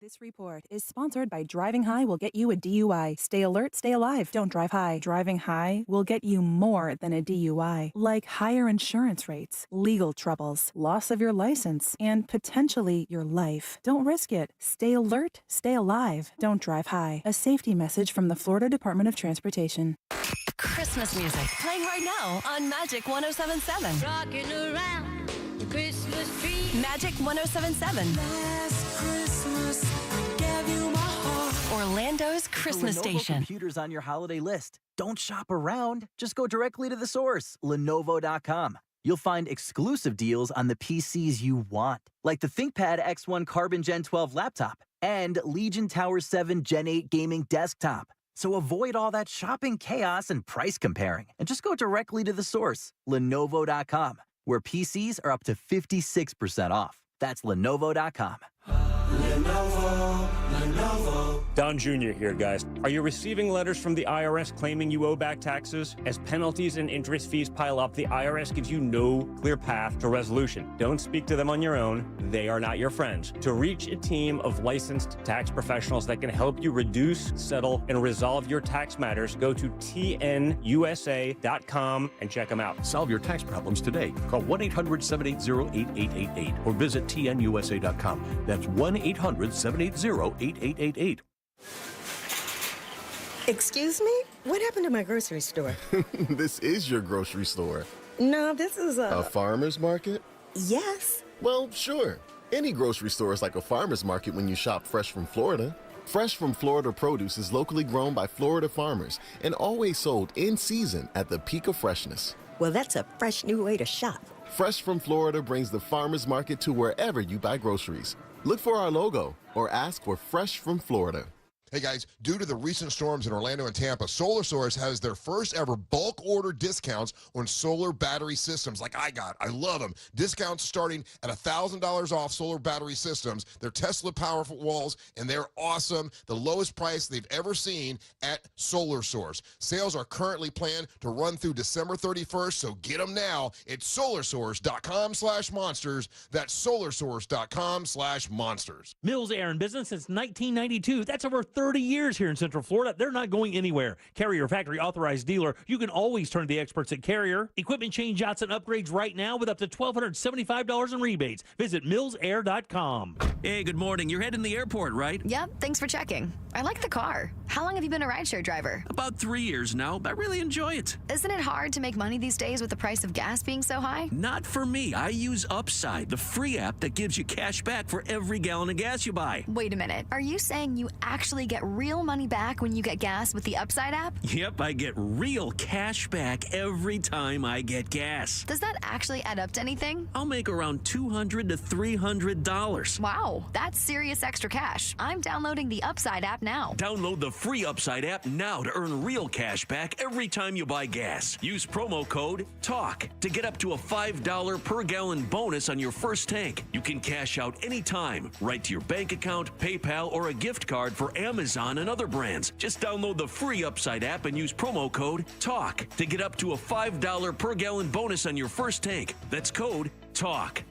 This report is sponsored by Driving High will get you a DUI. Stay alert, stay alive. Don't drive high. Driving high will get you more than a DUI, like higher insurance rates, legal troubles, loss of your license, and potentially your life. Don't risk it. Stay alert, stay alive. Don't drive high. A safety message from the Florida Department of Transportation. Christmas music playing right now on Magic 107.7. Rocking around the Christmas tree. Magic 107.7. Last Christmas, I gave you my heart. Orlando's Christmas Lenovo station. computers on your holiday list. Don't shop around. Just go directly to the source, Lenovo.com. You'll find exclusive deals on the PCs you want, like the ThinkPad X1 Carbon Gen 12 laptop and Legion Tower 7 Gen 8 gaming desktop. So avoid all that shopping chaos and price comparing, and just go directly to the source, Lenovo.com, where PCs are up to 56% off. That's Lenovo.com. Lenovo. Don Jr. here, guys. Are you receiving letters from the IRS claiming you owe back taxes? As penalties and interest fees pile up, the IRS gives you no clear path to resolution. Don't speak to them on your own. They are not your friends. To reach a team of licensed tax professionals that can help you reduce, settle, and resolve your tax matters, go to tnusa.com and check them out. Solve your tax problems today. Call 1-800-780-8888 or visit tnusa.com. That's 1-800-780-8888. Excuse me? What happened to my grocery store? This is your grocery store. No, this is A farmer's market? Yes. Well, sure. Any grocery store is like a farmer's market when you shop fresh from Florida. Fresh from Florida produce is locally grown by Florida farmers and always sold in season at the peak of freshness. Well, that's a fresh new way to shop. Fresh from Florida brings the farmer's market to wherever you buy groceries. Look for our logo or ask for Fresh from Florida. Hey guys, due to the recent storms in Orlando and Tampa, Solar Source has their first ever bulk order discounts on solar battery systems like I got. I love them. Discounts starting at $1,000 off solar battery systems. They're Tesla powerful walls and they're awesome. The lowest price they've ever seen at Solar Source. Sales are currently planned to run through December 31st, so get them now at solarsource.com/monsters. That's solarsource.com/monsters. Mills Air in business since 1992. That's over 30 years here in Central Florida. They're not going anywhere. Carrier factory authorized dealer. You can always turn to the experts at Carrier. Equipment change outs and upgrades right now with up to $1,275 in rebates. Visit millsair.com. Hey, good morning. You're heading to the airport, right? Yep, thanks for checking. I like the car. How long have you been a rideshare driver? About 3 years now, but I really enjoy it. Isn't it hard to make money these days with the price of gas being so high? Not for me. I use Upside, the free app that gives you cash back for every gallon of gas you buy. Wait a minute. Are you saying you actually get real money back when you get gas with the Upside app? Yep, I get real cash back every time I get gas. Does that actually add up to anything? I'll make around $200 to $300. Wow, that's serious extra cash. I'm downloading the Upside app now. Download the free Upside app now to earn real cash back every time you buy gas. Use promo code TALK to get up to a $5 per gallon bonus on your first tank. You can cash out anytime, right to your bank account, PayPal, or a gift card for Amazon and other brands. Just download the free Upside app and use promo code TALK to get up to a $5 per gallon bonus on your first tank. That's code TALK.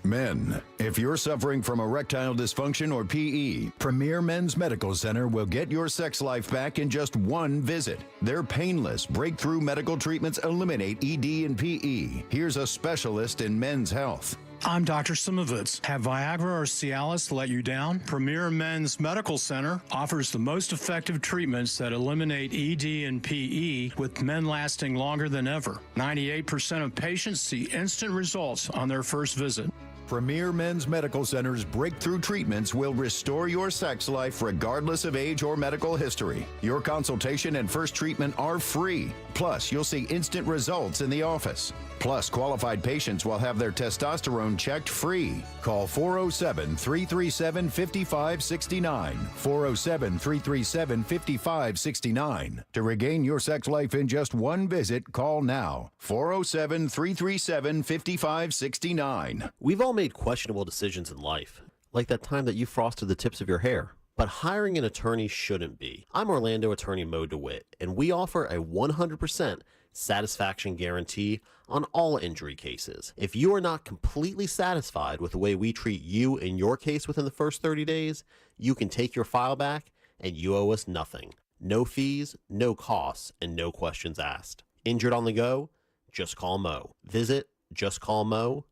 Men, if you're suffering from erectile dysfunction or PE, Premier Men's Medical Center will get your sex life back in just one visit. Their painless, breakthrough medical treatments eliminate ED and PE. Here's a specialist in men's health. I'm Dr. Simovitz. Have Viagra or Cialis let you down? Premier Men's Medical Center offers the most effective treatments that eliminate ED and PE, with men lasting longer than ever. 98% of patients see instant results on their first visit. Premier Men's Medical Center's breakthrough treatments will restore your sex life regardless of age or medical history. Your consultation and first treatment are free. Plus, you'll see instant results in the office. Plus, qualified patients will have their testosterone checked free. Call 407-337-5569. 407-337-5569. To regain your sex life in just one visit, call now. 407-337-5569. We've all made questionable decisions in life, like that time that you frosted the tips of your hair. but hiring an attorney shouldn't be. I'm Orlando attorney Mo DeWitt, and we offer a 100% satisfaction guarantee on all injury cases. If you are not completely satisfied with the way we treat you in your case within the first 30 days, you can take your file back and you owe us nothing. No fees, no costs, and no questions asked. Injured on the go? Just call Mo. Visit justcallmo.com.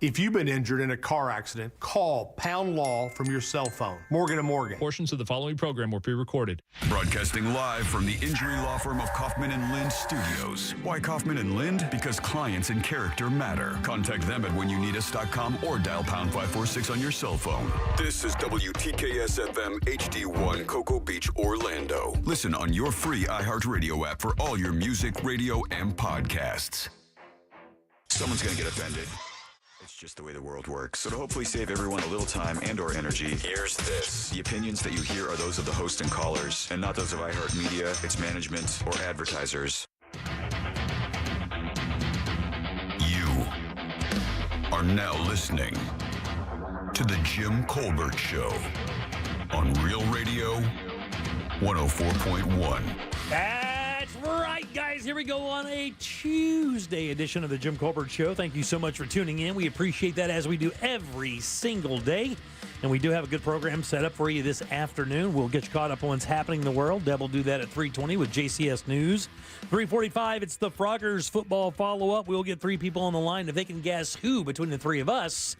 If you've been injured in a car accident, call Pound Law from your cell phone. Morgan & Morgan. Portions of the following program were pre-recorded. Broadcasting live from the injury law firm of Kaufman & Lind Studios. Why Kaufman & Lind? Because clients and character matter. Contact them at whenyouneedus.com or dial pound 546 on your cell phone. This is WTKS-FM HD1 Cocoa Beach, Orlando. Listen on your free iHeartRadio app for all your music, radio, and podcasts. Someone's going to get offended. It's just the way the world works. So to hopefully save everyone a little time and or energy, here's this. The opinions that you hear are those of the host and callers, and not those of iHeartMedia, its management, or advertisers. You are now listening to The Jim Colbert Show on Real Radio 104.1. That's right, guys. Here we go on a Tuesday edition of the Jim Colbert Show. Thank you so much for tuning in. We appreciate that, as we do every single day. And we do have a good program set up for you this afternoon. We'll get you caught up on what's happening in the world. Deb will do that at 3:20 with JCS News. 3:45, it's the Froggers football follow-up. We'll get three people on the line. If they can guess who between the three of us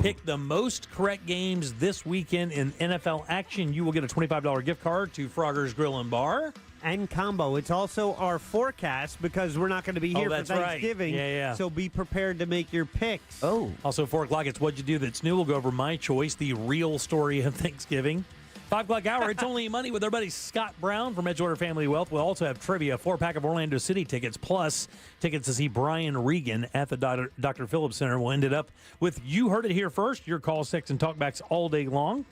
picked the most correct games this weekend in NFL action, you will get a $25 gift card to Froggers Grill and Bar. And combo. It's also our forecast because we're not going to be here for Thanksgiving. Right. Yeah. So be prepared to make your picks. Also, 4 o'clock, it's What'd You Do That's New. We'll go over my choice, the real story of Thanksgiving. 5 o'clock hour, it's Only Money with our buddy Scott Brown from Edgewater Family Wealth. We'll also have trivia, 4-pack of Orlando City tickets, plus tickets to see Brian Regan at the Dr. Phillips Center. We'll end it up with You Heard It Here First, your call, text, and talkbacks all day long.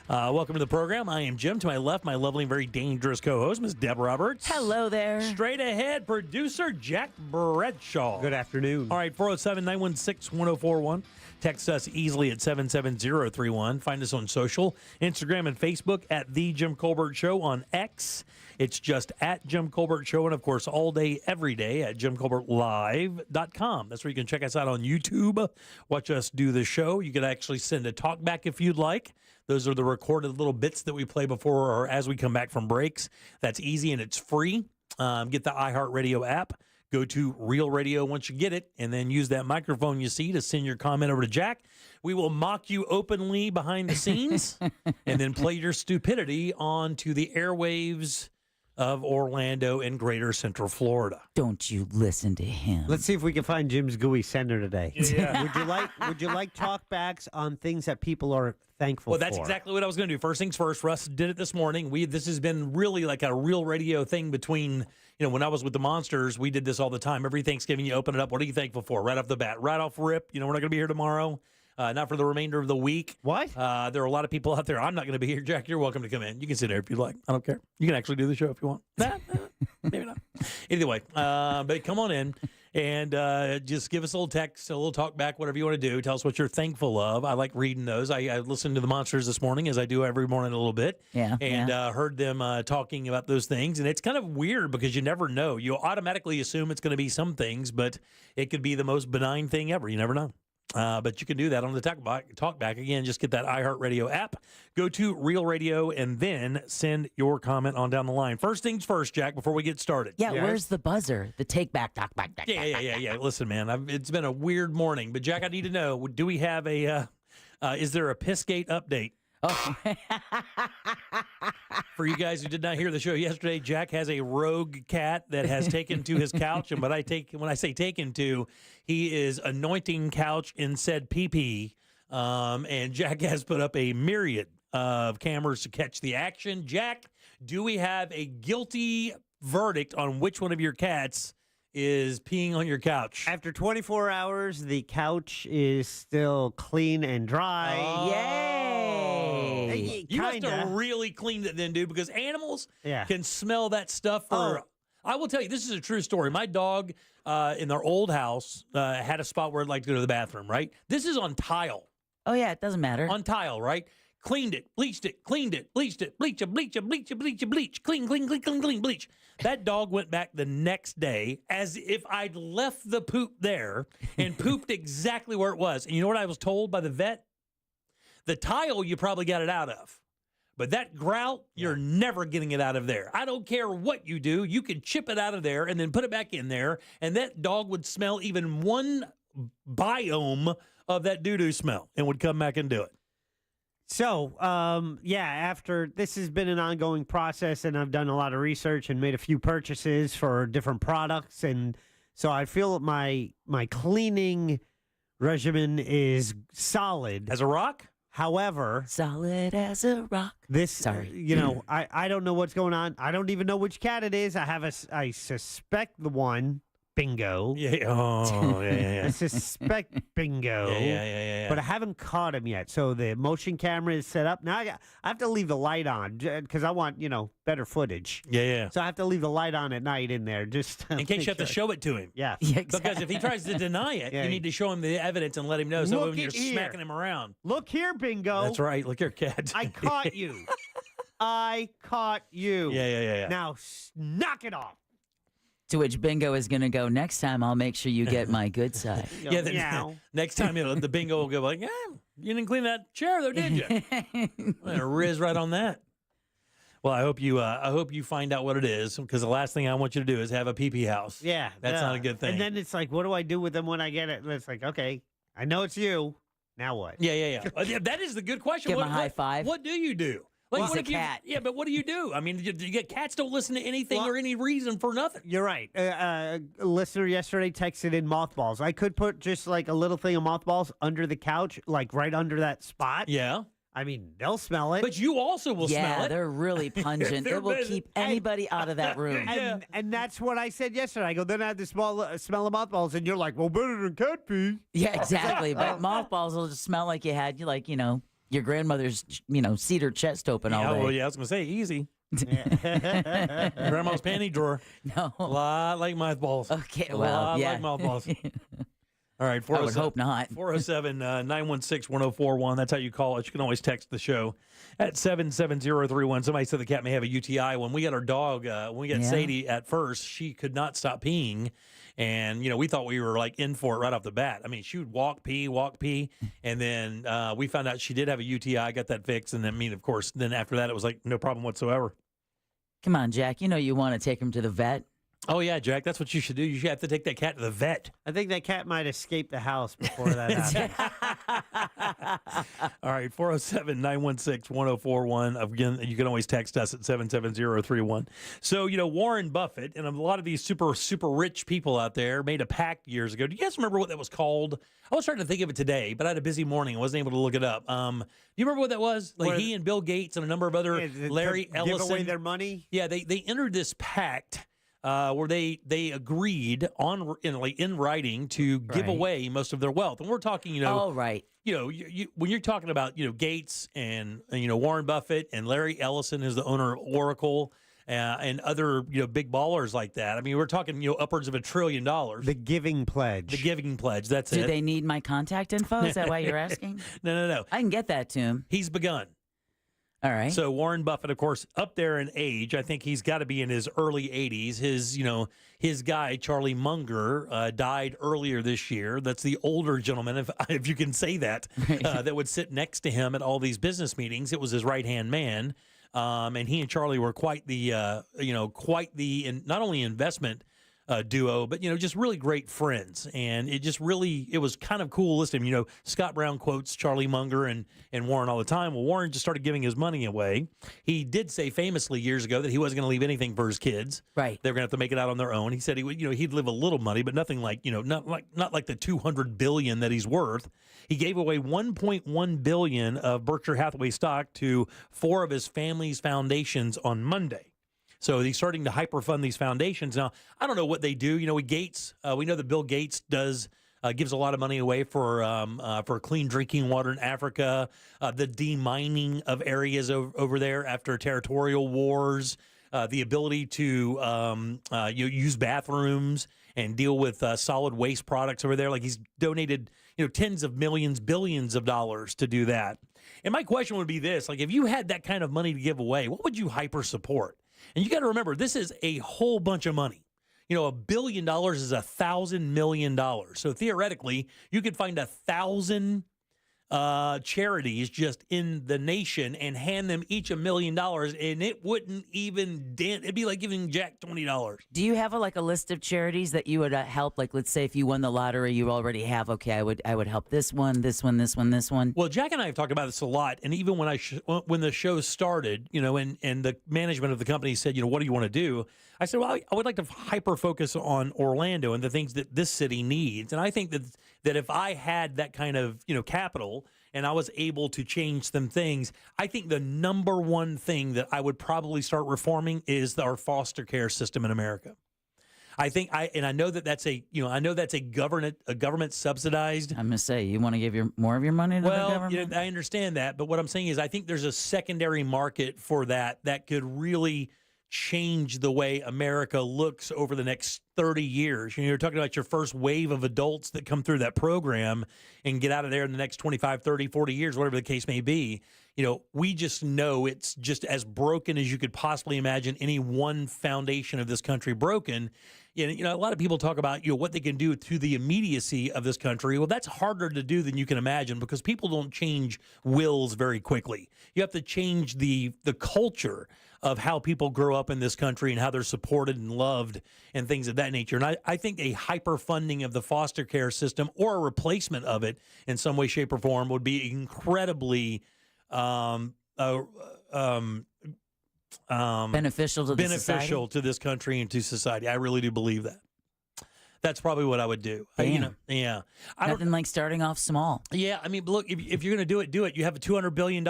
Welcome to the program. I am Jim. To my left, my lovely and very dangerous co-host, Ms. Deb Roberts. Hello there. Straight ahead, producer Jack Bradshaw. Good afternoon. All right, 407-916-1041. Text us easily at 77031. Find us on social, Instagram and Facebook at The Jim Colbert Show. On X, it's just at Jim Colbert Show. And, of course, all day, every day at JimColbertLive.com. That's where you can check us out on YouTube, watch us do the show. You can actually send a talk back if you'd like. Those are the recorded little bits that we play before or as we come back from breaks. That's easy and it's free. Get the iHeartRadio app. Go to Real Radio once you get it, and then use that microphone you see to send your comment over to Jack. We will mock you openly behind the scenes and then play your stupidity onto the airwaves of Orlando and Greater Central Florida. Don't you listen to him. Let's see if we can find Jim's gooey sender today. Yeah. Would you like talkbacks on things that people are thankful for? Well, that's for? exactly what I was going to do. First things first, Russ did it this morning. This has been really like a Real Radio thing between, when I was with the Monsters, we did this all the time. Every Thanksgiving, you open it up. What are you thankful for? Right off the bat, right off rip. We're not going to be here tomorrow. Not for the remainder of the week. What? There are a lot of people out there. I'm not going to be here. Jack, you're welcome to come in. You can sit there if you like. I don't care. You can actually do the show if you want. Maybe not. Either way, but come on in and just give us a little text, a little talk back, whatever you want to do. Tell us what you're thankful of. I like reading those. I listened to the Monsters this morning, as I do every morning a little bit. And heard them talking about those things. And it's kind of weird because you never know. You automatically assume it's going to be some things, but it could be the most benign thing ever. You never know. But you can do that on the talkback. Again, just get that iHeartRadio app, go to Real Radio, and then send your comment on down the line. First things first, Jack, before we get started. Yeah, where's the buzzer? The take back, talk back. Yeah. Listen, man, it's been a weird morning. But, Jack, I need to know, do we have is there a Pissgate update? Oh. For you guys who did not hear the show yesterday, Jack has a rogue cat that has taken to his couch. And when I say taken to, he is anointing couch in said pee-pee. And Jack has put up a myriad of cameras to catch the action. Jack, do we have a guilty verdict on which one of your cats is peeing on your couch? After 24 hours, the couch is still clean and dry. Yay! You must have really cleaned it then, dude, because animals Yeah. can smell that stuff for... I will tell you, this is a true story. My dog in their old house had a spot where I'd like to go to the bathroom, right? This is on tile. Oh, yeah, it doesn't matter. On tile, right? Cleaned it, bleached it, cleaned it, bleached it, bleach, bleach, bleach, bleach, bleach, clean, bleach. That dog went back the next day as if I'd left the poop there and pooped exactly where it was. And you know what I was told by the vet? The tile, you probably got it out of. But that grout, you're never getting it out of there. I don't care what you do. You can chip it out of there and then put it back in there, and that dog would smell even one biome of that doo-doo smell and would come back and do it. So, after this has been an ongoing process, and I've done a lot of research and made a few purchases for different products, and so I feel my cleaning regimen is solid as a rock. However, solid as a rock. I don't know what's going on. I don't even know which cat it is. I suspect the one. Bingo. Yeah. I suspect Bingo. Yeah. But I haven't caught him yet. So the motion camera is set up. Now I have to leave the light on because I want, better footage. Yeah. So I have to leave the light on at night in there just in case you have to show it to him. Yeah. Because if he tries to deny it, you need to show him the evidence and let him know. So Look when you're here. smacking him around. Look here, Bingo. That's right. Look here, cat. I caught you. I caught you. Yeah. Now knock it off. To which Bingo is going to go, next time I'll make sure you get my good side. Next time the Bingo will go like, you didn't clean that chair though, did you? I'm gonna riz right on that. Well, I hope you find out what it is, because the last thing I want you to do is have a pee-pee house. Yeah. That's not a good thing. And then it's like, what do I do with them when I get it? And it's like, okay, I know it's you. Now what? Yeah. That is the good question. Give him a high five. What do you do? Like, He's what a if you, cat. Yeah, but what do you do? I mean, you get cats don't listen to anything or any reason for nothing. You're right. A listener yesterday texted in mothballs. I could put just like a little thing of mothballs under the couch, like right under that spot. Yeah. I mean, they'll smell it. But you also will smell it. Yeah, they're really pungent. It will keep anybody out of that room. And that's what I said yesterday. I go, then I had to smell of mothballs, and you're like, well, better than cat pee. Yeah, exactly. But mothballs will just smell like you had, your grandmother's, cedar chest open all day. Well, yeah, I was going to say, easy. Grandma's panty drawer. No. A lot like mothballs. Okay, A well, lot yeah. like mothballs. All right, I would hope not. 407-916-1041. That's how you call us. You can always text the show at 77031. Somebody said the cat may have a UTI. When we got our dog, when we got Sadie at first, she could not stop peeing. And, we thought we were like in for it right off the bat. I mean, she would walk, pee. And then we found out she did have a UTI, got that fixed. And then, of course, then after that, it was like no problem whatsoever. Come on, Jack. You want to take him to the vet. Oh, yeah, Jack, that's what you should do. You should have to take that cat to the vet. I think that cat might escape the house before that happened. All right, 407-916-1041. Again, you can always text us at 77031. So, Warren Buffett and a lot of these super, super rich people out there made a pact years ago. Do you guys remember what that was called? I was trying to think of it today, but I had a busy morning. I wasn't able to look it up. Do you remember what that was? Like he and Bill Gates and a number of other, Larry Ellison. Give away their money? Yeah, they entered this pact. Where they agreed in writing to give away most of their wealth, and we're talking, Oh, right. When you're talking about Gates and Warren Buffett and Larry Ellison is the owner of Oracle and other big ballers like that. I mean, we're talking upwards of $1 trillion. The Giving Pledge. The Giving Pledge. That's it. Do they need my contact info? Is that why you're asking? No. I can get that to him. He's begun. All right. So Warren Buffett, of course, up there in age. I think he's got to be in his early 80s. His guy, Charlie Munger, died earlier this year. That's the older gentleman, if you can say that, that would sit next to him at all these business meetings. It was his right-hand man. And he and Charlie were quite the not only investment duo, but just really great friends. And it was kind of cool listening. Scott Brown quotes Charlie Munger and Warren all the time. Well, Warren just started giving his money away. He did say famously years ago that he wasn't going to leave anything for his kids. Right. They're going to have to make it out on their own. He said he'd live a little money, but nothing like not like the $200 billion that he's worth. He gave away $1.1 billion of Berkshire Hathaway stock to 4 of his family's foundations on Monday. So he's starting to hyperfund these foundations. Now, I don't know what they do. Gates, we know that Bill Gates gives a lot of money away for clean drinking water in Africa, the demining of areas over there after territorial wars, the ability to use bathrooms and deal with solid waste products over there. Like he's donated, tens of millions, billions of dollars to do that. And my question would be this, like, if you had that kind of money to give away, what would you hyper support? And you got to remember, this is a whole bunch of money. $1 billion is $1,000 million. So theoretically, you could find 1,000 charities just in the nation and hand them each $1 million, and it wouldn't even dent. It'd be like giving Jack $20. Do you have a list of charities that you would help? Like, let's say if you won the lottery, you already have. Okay, I would help this one, this one, this one, this one. Well, Jack and I have talked about this a lot, and even when when the show started, and the management of the company said, what do you want to do? I said, well, I would like to hyper focus on Orlando and the things that this city needs. And I think that if I had that kind of, capital and I was able to change some things, I think the number one thing that I would probably start reforming is our foster care system in America. I think I know that that's a government subsidized. I'm gonna say, you want to give more of your money to the government? I understand that, but what I'm saying is I think there's a secondary market for that could really change the way America looks over the next 30 years. You're talking about your first wave of adults that come through that program and get out of there in the next 25, 30, 40 years, whatever the case may be. We just know it's just as broken as you could possibly imagine any one foundation of this country broken. A lot of people talk about, what they can do to the immediacy of this country. Well, that's harder to do than you can imagine because people don't change wills very quickly. You have to change the culture of how people grow up in this country and how they're supported and loved and things of that nature. And I think a hyper funding of the foster care system or a replacement of it in some way, shape, or form would be incredibly beneficial to this country and to society. I really do believe that. That's probably what I would do. Yeah. Nothing like starting off small. Yeah, look, if you're going to do it. You have $200 billion.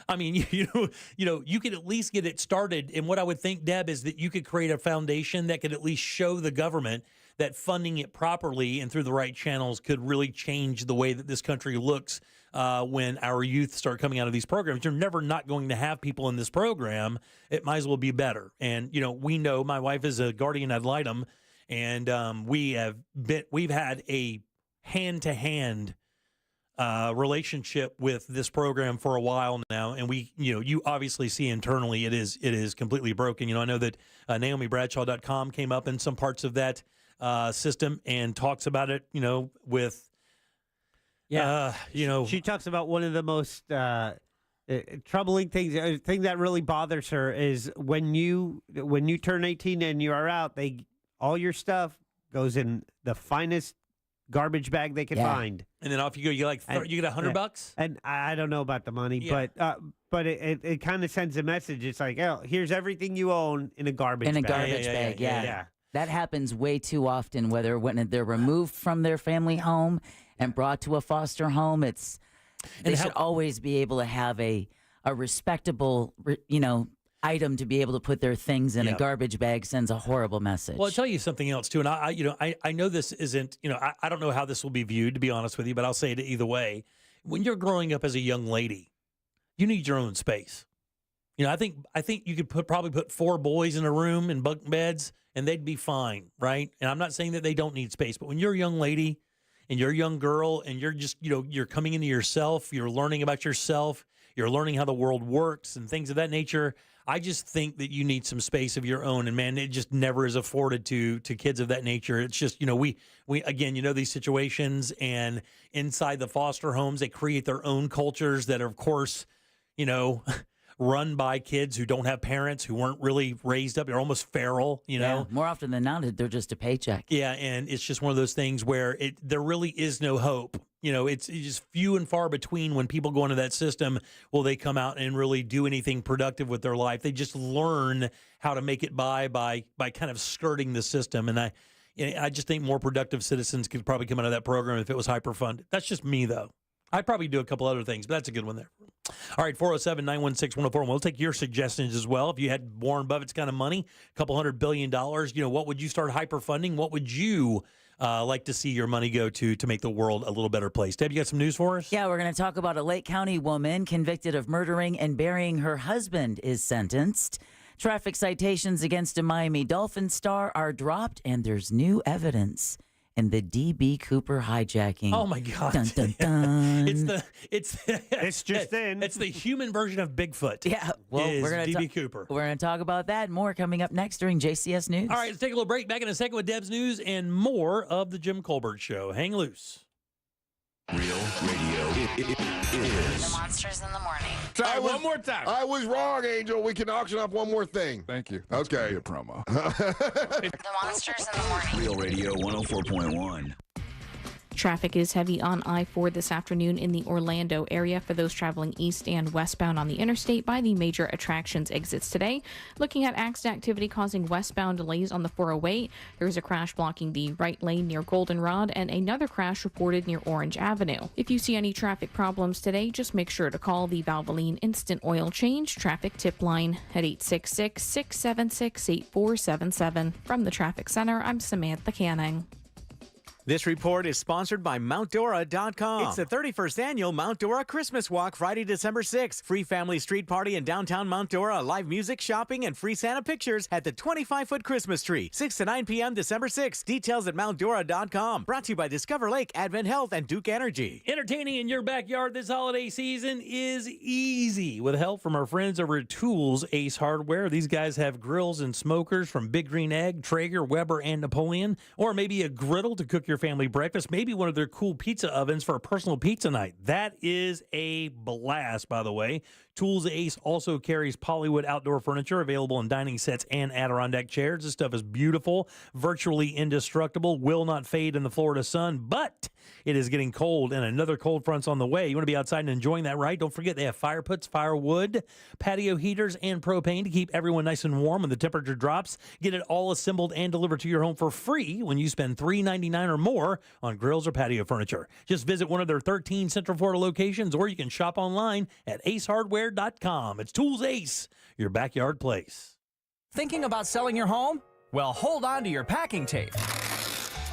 You could at least get it started. And what I would think, Deb, is that you could create a foundation that could at least show the government that funding it properly and through the right channels could really change the way that this country looks when our youth start coming out of these programs. You're never not going to have people in this program. It might as well be better. And, we know my wife is a guardian ad litem, and we've had a hand-to-hand relationship with this program for a while now, and you obviously see internally it is completely broken. I know that NaomiBradshaw.com came up in some parts of that system and talks about it. With she talks about one of the most troubling things. The thing that really bothers her is when you turn 18 and you are out, all your stuff goes in the finest garbage bag they can find, and then off you go. You you get $100, and I don't know about the money, but it kind of sends a message. It's like, oh, here's everything you own in a garbage bag. Yeah. That happens way too often. Whether when they're removed from their family home and brought to a foster home, they should always be able to have a respectable, item to be able to put their things in. A garbage bag sends a horrible message. Well, I'll tell you something else too, and I know this isn't, I don't know how this will be viewed, to be honest with you, but I'll say it either way. When you're growing up as a young lady, you need your own space. I think you could probably put 4 boys in a room in bunk beds and they'd be fine, right? And I'm not saying that they don't need space, but when you're a young lady and you're a young girl and you're just, you're coming into yourself, you're learning about yourself, you're learning how the world works and things of that nature, I just think that you need some space of your own. And man, it just never is afforded to kids of that nature. It's just, we again, these situations, and inside the foster homes, they create their own cultures that are, of course, run by kids who don't have parents, who weren't really raised up. They're almost feral, Yeah, more often than not, they're just a paycheck. Yeah, and it's just one of those things where there really is no hope. It's just few and far between when people go into that system will they come out and really do anything productive with their life. They just learn how to make it by kind of skirting the system. And I just think more productive citizens could probably come out of that program if it was hyper-funded. That's just me, though. I'd probably do a couple other things, but that's a good one there. All right, 407-916-104. We'll take your suggestions as well. If you had Warren Buffett's kind of money, a couple $100 billion, what would you start hyper-funding? What would you like to see your money go to make the world a little better place? Deb, you got some news for us? Yeah, we're going to talk about a Lake County woman convicted of murdering and burying her husband is sentenced. Traffic citations against a Miami Dolphins star are dropped, and there's new evidence. and the D.B. Cooper hijacking. Oh my God! Dun, dun, dun. It's just in. It's the human version of Bigfoot. Yeah, well, is we're gonna D.B. Cooper. We're gonna talk about that and more coming up next during JCS News. All right, let's take a little break. Back in a second with Deb's News and more of the Jim Colbert Show. Hang loose. Real radio is. The Monsters in the Morning. Try one more time. I was wrong, Angel. We can auction off one more thing. Thank you. That's gonna okay. be a promo. The Monsters in the Morning. Real Radio 104.1. Traffic is heavy on I-4 this afternoon in the Orlando area for those traveling east and westbound on the interstate by the major attractions exits today. Looking at accident activity causing westbound delays on the 408. There is a crash blocking the right lane near Goldenrod and another crash reported near Orange Avenue. If you see any traffic problems today, just make sure to call the Valvoline Instant Oil Change traffic tip line at 866-676-8477. From the Traffic Center, I'm Samantha Canning. This report is sponsored by MountDora.com. It's the 31st annual Mount Dora Christmas Walk, Friday, December 6th. Free family street party in downtown Mount Dora, live music, shopping, and free Santa pictures at the 25-foot Christmas tree. 6 to 9 p.m. December 6th. Details at MountDora.com. Brought to you by Discover Lake, Advent Health, and Duke Energy. Entertaining in your backyard this holiday season is easy with help from our friends over at Tools Ace Hardware. These guys have grills and smokers from Big Green Egg, Traeger, Weber, and Napoleon, or maybe a griddle to cook your family breakfast, maybe one of their cool pizza ovens for a personal pizza night. That is a blast, by the way. Tools Ace also carries Polywood outdoor furniture available in dining sets and Adirondack chairs. This stuff is beautiful, virtually indestructible, will not fade in the Florida sun, but it is getting cold and another cold front's on the way. You want to be outside and enjoying that, right? Don't forget they have fire pits, firewood, patio heaters, and propane to keep everyone nice and warm when the temperature drops. Get it all assembled and delivered to your home for free when you spend $3.99 or more on grills or patio furniture. Just visit one of their 13 Central Florida locations, or you can shop online at acehardware.com. It's Tools Ace, your backyard place. Thinking about selling your home? Well, hold on to your packing tape.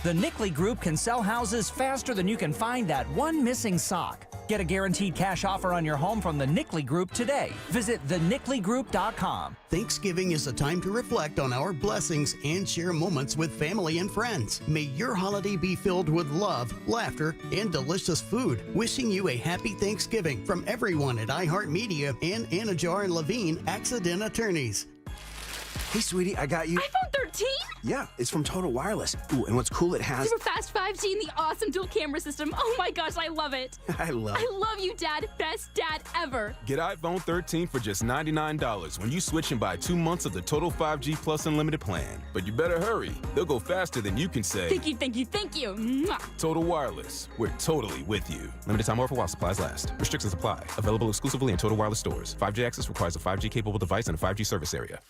The Nickley Group can sell houses faster than you can find that one missing sock. Get a guaranteed cash offer on your home from the Nickley Group today. Visit thenickley.com. Thanksgiving is a time to reflect on our blessings and share moments with family and friends. May your holiday be filled with love, laughter, and delicious food. Wishing you a happy Thanksgiving from everyone at iHeartMedia and Anajar and Levine Accident Attorneys. Hey, sweetie, I got you. iPhone 13? Yeah, it's from Total Wireless. Ooh, and what's cool, it has... Super fast 5G and the awesome dual camera system. Oh my gosh, I love it. I love you, Dad. Best dad ever. Get iPhone 13 for just $99 when you switch and buy 2 months of the Total 5G Plus Unlimited plan. But you better hurry. They'll go faster than you can say. Thank you, thank you, thank you. Mwah. Total Wireless. We're totally with you. Limited time offer while supplies last. Restrictions apply. Available exclusively in Total Wireless stores. 5G access requires a 5G-capable device and a 5G service area.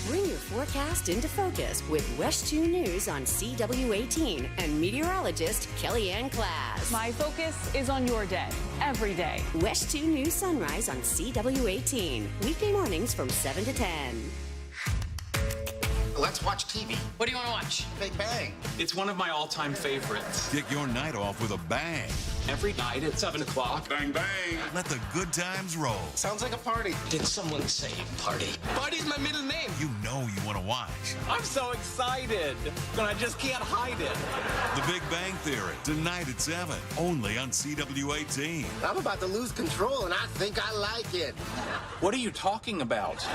Bring your forecast into focus with West 2 News on CW18 and meteorologist Kellyanne Class. My focus is on your day, every day. West 2 News Sunrise on CW18. Weekday mornings from 7 to 10. Let's watch TV. What do you want to watch? Big Bang. It's one of my all-time favorites. Kick your night off with a bang. Every night at 7 o'clock. Bang, bang. Let the good times roll. Sounds like a party. Did someone say party? Party's my middle name. You know you want to watch. I'm so excited. And I just can't hide it. The Big Bang Theory, tonight at 7, only on CW18. I'm about to lose control, and I think I like it. What are you talking about?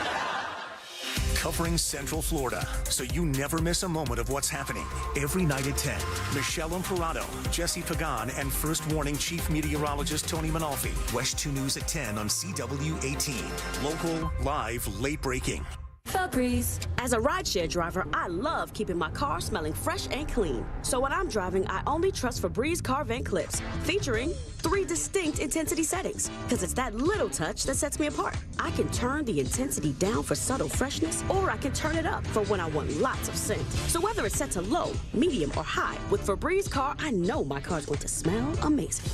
Covering Central Florida, so you never miss a moment of what's happening. Every night at 10, Michelle Imparato, Jesse Pagan, and First Warning Chief Meteorologist Tony Manalfi. West 2 News at 10 on CW18. Local, live, late breaking. Febreze. As a rideshare driver, I love keeping my car smelling fresh and clean. So when I'm driving, I only trust Febreze car vent clips, featuring 3 distinct intensity settings, because it's that little touch that sets me apart. I can turn the intensity down for subtle freshness, or I can turn it up for when I want lots of scent. So whether it's set to low, medium, or high, with Febreze car, I know my car's going to smell amazing.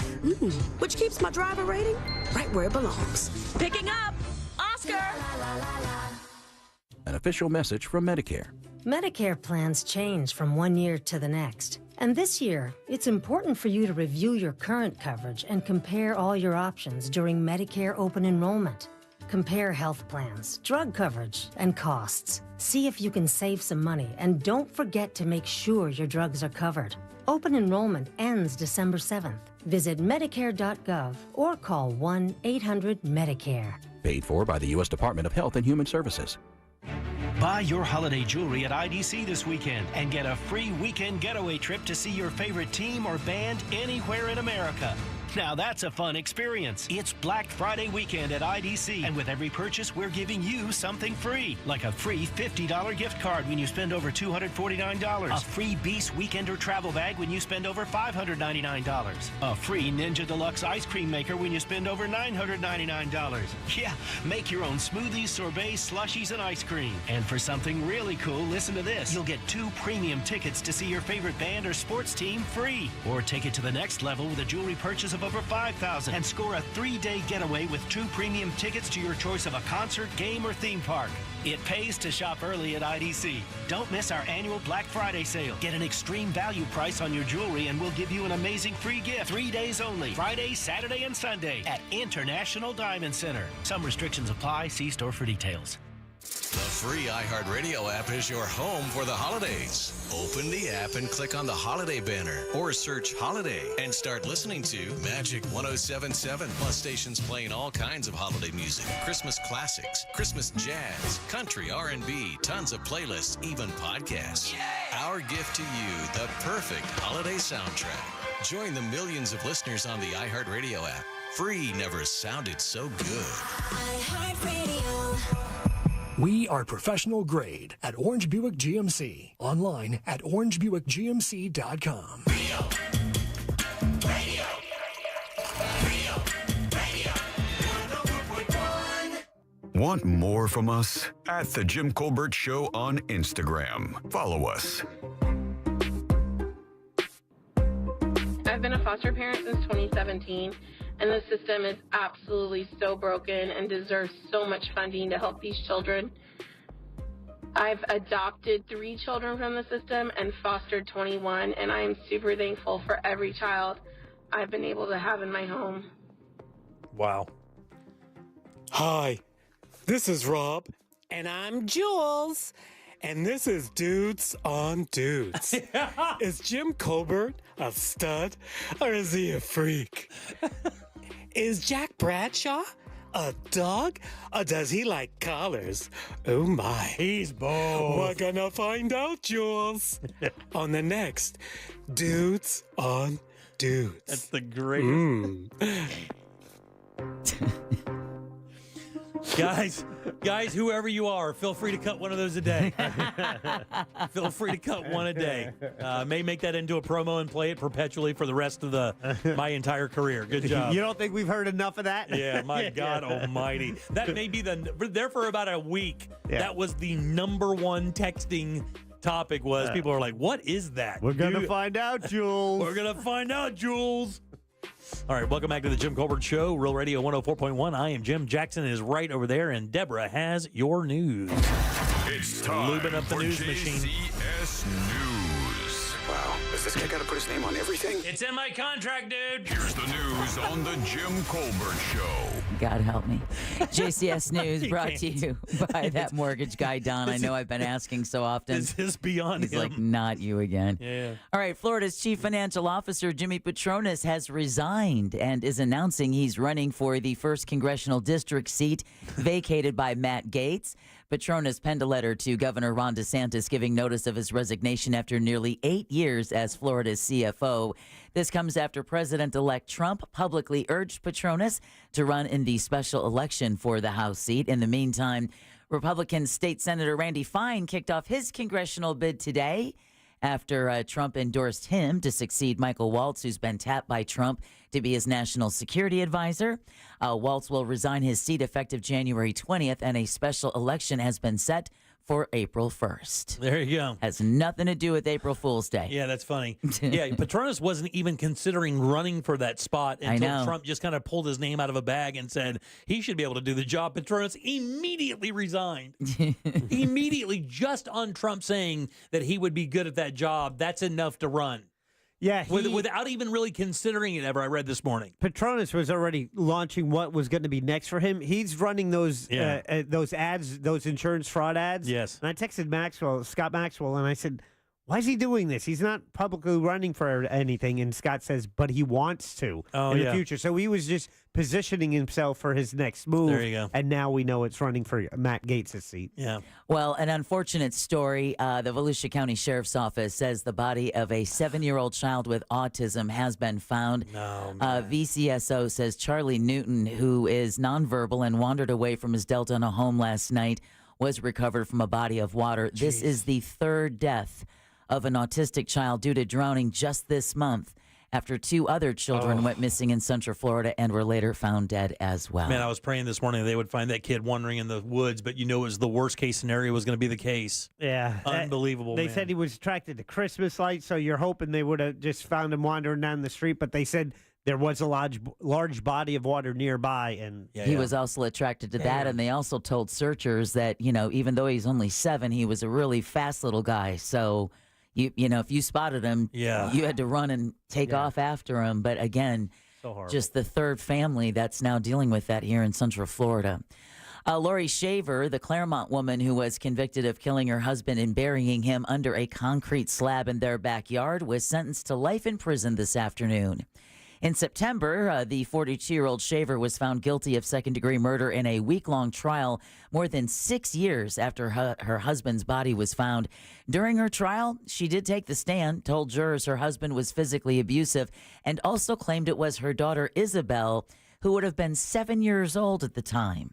Which keeps my driver rating right where it belongs. Picking up, Oscar. An official message from Medicare. Medicare plans change from one year to the next. And this year, it's important for you to review your current coverage and compare all your options during Medicare open enrollment. Compare health plans, drug coverage, and costs. See if you can save some money, and don't forget to make sure your drugs are covered. Open enrollment ends December 7th. Visit Medicare.gov or call 1-800-MEDICARE. Paid for by the U.S. Department of Health and Human Services. Buy your holiday jewelry at IDC this weekend and get a free weekend getaway trip to see your favorite team or band anywhere in America. Now that's a fun experience. It's Black Friday weekend at IDC, and with every purchase, we're giving you something free, like a free $50 gift card when you spend over $249, a free Beast Weekender travel bag when you spend over $599, a free Ninja Deluxe ice cream maker when you spend over $999. Yeah, make your own smoothies, sorbets, slushies, and ice cream. And for something really cool, listen to this. You'll get 2 premium tickets to see your favorite band or sports team free. Or take it to the next level with a jewelry purchase of over $5,000 and score a 3-day getaway with 2 premium tickets to your choice of a concert, game, or theme park. It pays to shop early at IDC. Don't miss our annual Black Friday sale. Get an extreme value price on your jewelry and we'll give you an amazing free gift. 3 days only. Friday, Saturday, and Sunday at International Diamond Center. Some restrictions apply. See store for details. The free iHeartRadio app is your home for the holidays. Open the app and click on the holiday banner or search holiday and start listening to Magic 107.7. Plus stations playing all kinds of holiday music, Christmas classics, Christmas jazz, country, R&B, tons of playlists, even podcasts. Yay! Our gift to you, the perfect holiday soundtrack. Join the millions of listeners on the iHeartRadio app. Free never sounded so good. iHeartRadio. We are professional grade at Orange Buick GMC. Online at orangebuickgmc.com. Want more from us? At The Jim Colbert Show on Instagram. Follow us. I've been a foster parent since 2017, and the system is absolutely so broken and deserves so much funding to help these children. I've adopted 3 children from the system and fostered 21, and I am super thankful for every child I've been able to have in my home. Wow. Hi, this is Rob. And I'm Jules. And this is Dudes on Dudes. Is Jim Colbert a stud or is he a freak? Is Jack Bradshaw a dog or does he like collars? Oh my. He's both. We're gonna find out, Jules, on the next Dudes on Dudes. That's the greatest. Guys, whoever you are, feel free to cut one of those a day. Feel free to cut one a day. May make that into a promo and play it perpetually for the rest of my entire career. Good job. You don't think we've heard enough of that? Yeah, my God almighty. That may be there for about a week. Yeah. That was the #1 texting topic was people are like, what is that? We're going to find out, Jules. We're going to find out, Jules. All right, welcome back to the Jim Colbert Show, Real Radio 104.1. I am Jim. Jackson is right over there, and Deborah has your news. It's time Lubing up the for news machine. JCS News. Wow, does this guy got to put his name on everything? It's in my contract, dude. Here's the news on the Jim Colbert Show. God help me. JCS News brought to you by that mortgage guy, Don. I know I've been asking so often. This is beyond He's him. like, not you again. Yeah. All right, Florida's Chief Financial Officer, Jimmy Patronis, has resigned and is announcing he's running for the 1st Congressional District seat vacated by Matt Gaetz. Patronis penned a letter to Governor Ron DeSantis giving notice of his resignation after nearly 8 years as Florida's CFO. This comes after President-elect Trump publicly urged Patronis to run in the special election for the House seat. In the meantime, Republican State Senator Randy Fine kicked off his congressional bid today after Trump endorsed him to succeed Michael Waltz, who's been tapped by Trump to be his national security advisor. Waltz will resign his seat effective January 20th, and a special election has been set for April 1st. There you go. Has nothing to do with April Fool's Day. Yeah, that's funny. Yeah, Patronis wasn't even considering running for that spot until Trump just kind of pulled his name out of a bag and said he should be able to do the job. Patronis immediately resigned. Immediately, just on Trump saying that he would be good at that job. That's enough to run. Yeah, without even really considering it ever. I read this morning. Petronas was already launching what was going to be next for him. He's running those ads, those insurance fraud ads. Yes. And I texted Scott Maxwell, and I said, why is he doing this? He's not publicly running for anything. And Scott says, but he wants to in the future. So he was just positioning himself for his next move. There you go. And now we know it's running for Matt Gaetz' seat. Yeah. Well, an unfortunate story. The Volusia County Sheriff's Office says the body of a 7-year-old child with autism has been found. No, VCSO says Charlie Newton, who is nonverbal and wandered away from his Deltona home last night, was recovered from a body of water. Jeez. This is the third death of an autistic child due to drowning just this month, after 2 other children went missing in Central Florida and were later found dead as well. Man, I was praying this morning they would find that kid wandering in the woods, but it was the worst case scenario was going to be the case. Yeah. Unbelievable, They man. said he was attracted to Christmas lights, so you're hoping they would have just found him wandering down the street, but they said there was a large body of water nearby. And he was also attracted to that, and they also told searchers that, even though he's only 7, he was a really fast little guy, so... if you spotted him, you had to run and take off after him. But again, just the third family that's now dealing with that here in Central Florida. Lori Shaver, the Claremont woman who was convicted of killing her husband and burying him under a concrete slab in their backyard, was sentenced to life in prison this afternoon. In September, the 42-year-old Shaver was found guilty of second-degree murder in a week-long trial more than 6 years after her husband's body was found. During her trial, she did take the stand, told jurors her husband was physically abusive, and also claimed it was her daughter, Isabel, who would have been 7 years old at the time,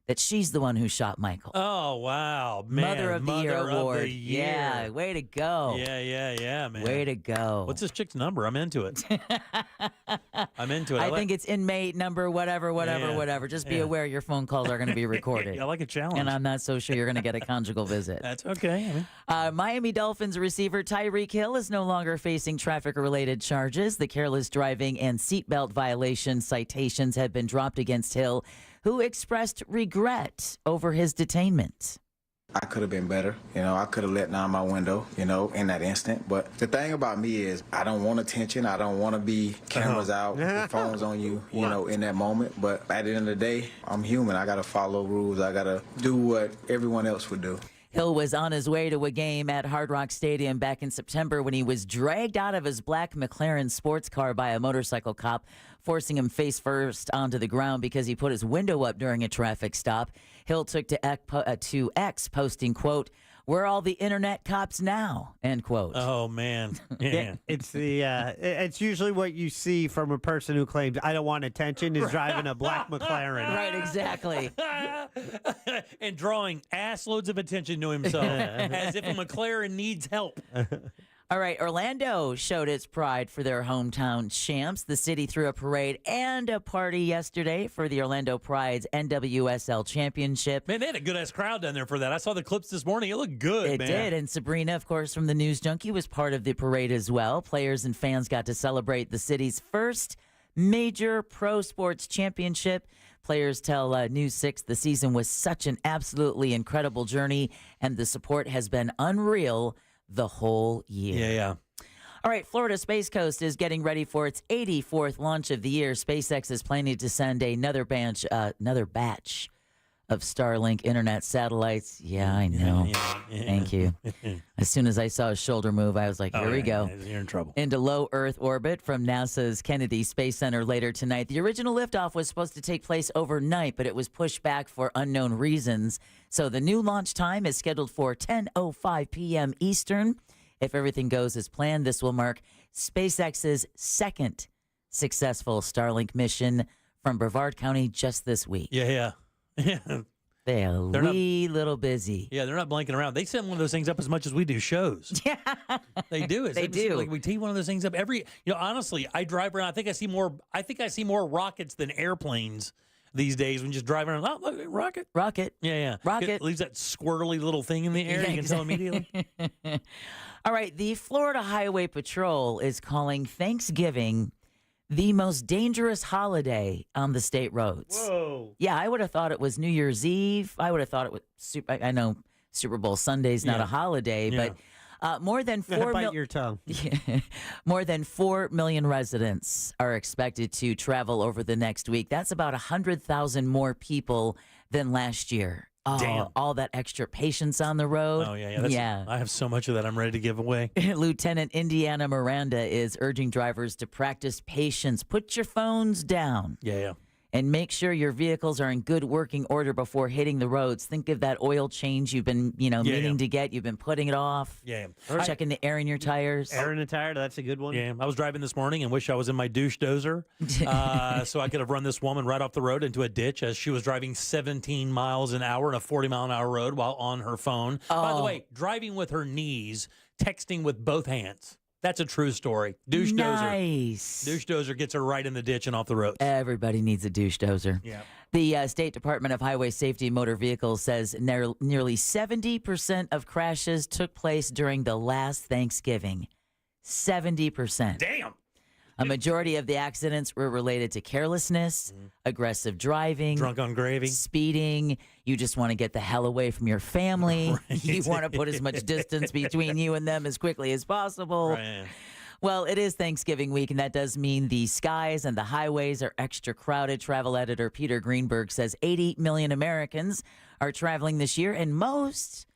that she's the one who shot Michael. Oh, wow. Man, Mother of the Year award. Yeah, way to go. Yeah, man. Way to go. What's this chick's number? I'm into it. I'm into it. I think it's inmate number whatever. Just be aware your phone calls are going to be recorded. I like a challenge. And I'm not so sure you're going to get a conjugal visit. That's okay. Miami Dolphins receiver Tyreek Hill is no longer facing traffic-related charges. The careless driving and seatbelt violation citations have been dropped against Hill, who expressed regret over his detainment. I could have been better. I could have let down my window, in that instant. But the thing about me is I don't want attention. I don't want to be cameras out, the phones on you, in that moment. But at the end of the day, I'm human. I got to follow rules. I got to do what everyone else would do. Hill was on his way to a game at Hard Rock Stadium back in September when he was dragged out of his black McLaren sports car by a motorcycle cop, forcing him face first onto the ground because he put his window up during a traffic stop. Hill took to X, posting, quote, "Where are all the internet cops now?" End quote. Oh, man. Yeah. It's usually what you see from a person who claims, I don't want attention, is driving a black McLaren. Right, exactly. And drawing ass loads of attention to himself as if a McLaren needs help. All right, Orlando showed its pride for their hometown champs. The city threw a parade and a party yesterday for the Orlando Pride's NWSL Championship. Man, they had a good-ass crowd down there for that. I saw the clips this morning. It looked good, man. It did, and Sabrina, of course, from the News Junkie, was part of the parade as well. Players and fans got to celebrate the city's first major pro sports championship. Players tell News 6 the season was such an absolutely incredible journey, and the support has been unreal the whole year. Yeah. All right, Florida Space Coast is getting ready for its 84th launch of the year. SpaceX is planning to send another batch of Starlink internet satellites. Yeah, I know. Yeah. Thank you. As soon as I saw his shoulder move, I was like, here we go. You're in trouble. Into low Earth orbit from NASA's Kennedy Space Center later tonight. The original liftoff was supposed to take place overnight, but it was pushed back for unknown reasons. So the new launch time is scheduled for 10:05 p.m. Eastern. If everything goes as planned, this will mark SpaceX's second successful Starlink mission from Brevard County just this week. Yeah. They're little busy. Yeah, they're not blanking around. They send one of those things up as much as we do shows. Yeah, they do. They do. Like we tee one of those things up every. Honestly, I drive around. I think I see more rockets than airplanes these days. When you just drive around, look, rocket. Yeah. Rocket. It leaves that squirrely little thing in the air. You can tell immediately. All right, the Florida Highway Patrol is calling Thanksgiving the most dangerous holiday on the state roads. Whoa. Yeah, I would have thought it was New Year's Eve. I would have thought it was I know Super Bowl Sunday's not a holiday, but More than 4 million residents are expected to travel over the next week. That's about 100,000 more people than last year. Oh, damn. All that extra patience on the road. Oh, yeah. I have so much of that I'm ready to give away. Lieutenant Indiana Miranda is urging drivers to practice patience. Put your phones down. Yeah. And make sure your vehicles are in good working order before hitting the roads. Think of that oil change you've been, meaning to get. You've been putting it off. Yeah. Checking the air in your tires. Air in the tire, that's a good one. Yeah. I was driving this morning and wish I was in my douche dozer so I could have run this woman right off the road into a ditch as she was driving 17 miles an hour on a 40-mile-an-hour road while on her phone. Oh. By the way, driving with her knees, texting with both hands. That's a true story. Douche nice. dozer. Douche dozer gets her right in the ditch and off the road. Everybody needs a douche dozer. Yeah. The State Department of Highway Safety and Motor Vehicles says nearly 70% of crashes took place during the last Thanksgiving. 70%. Damn. A majority of the accidents were related to carelessness, aggressive driving, drunk on gravy, speeding. You just want to get the hell away from your family. Right. You want to put as much distance between you and them as quickly as possible. Right. Well, it is Thanksgiving week, and that does mean the skies and the highways are extra crowded. Travel editor Peter Greenberg says 80 million Americans are traveling this year, and most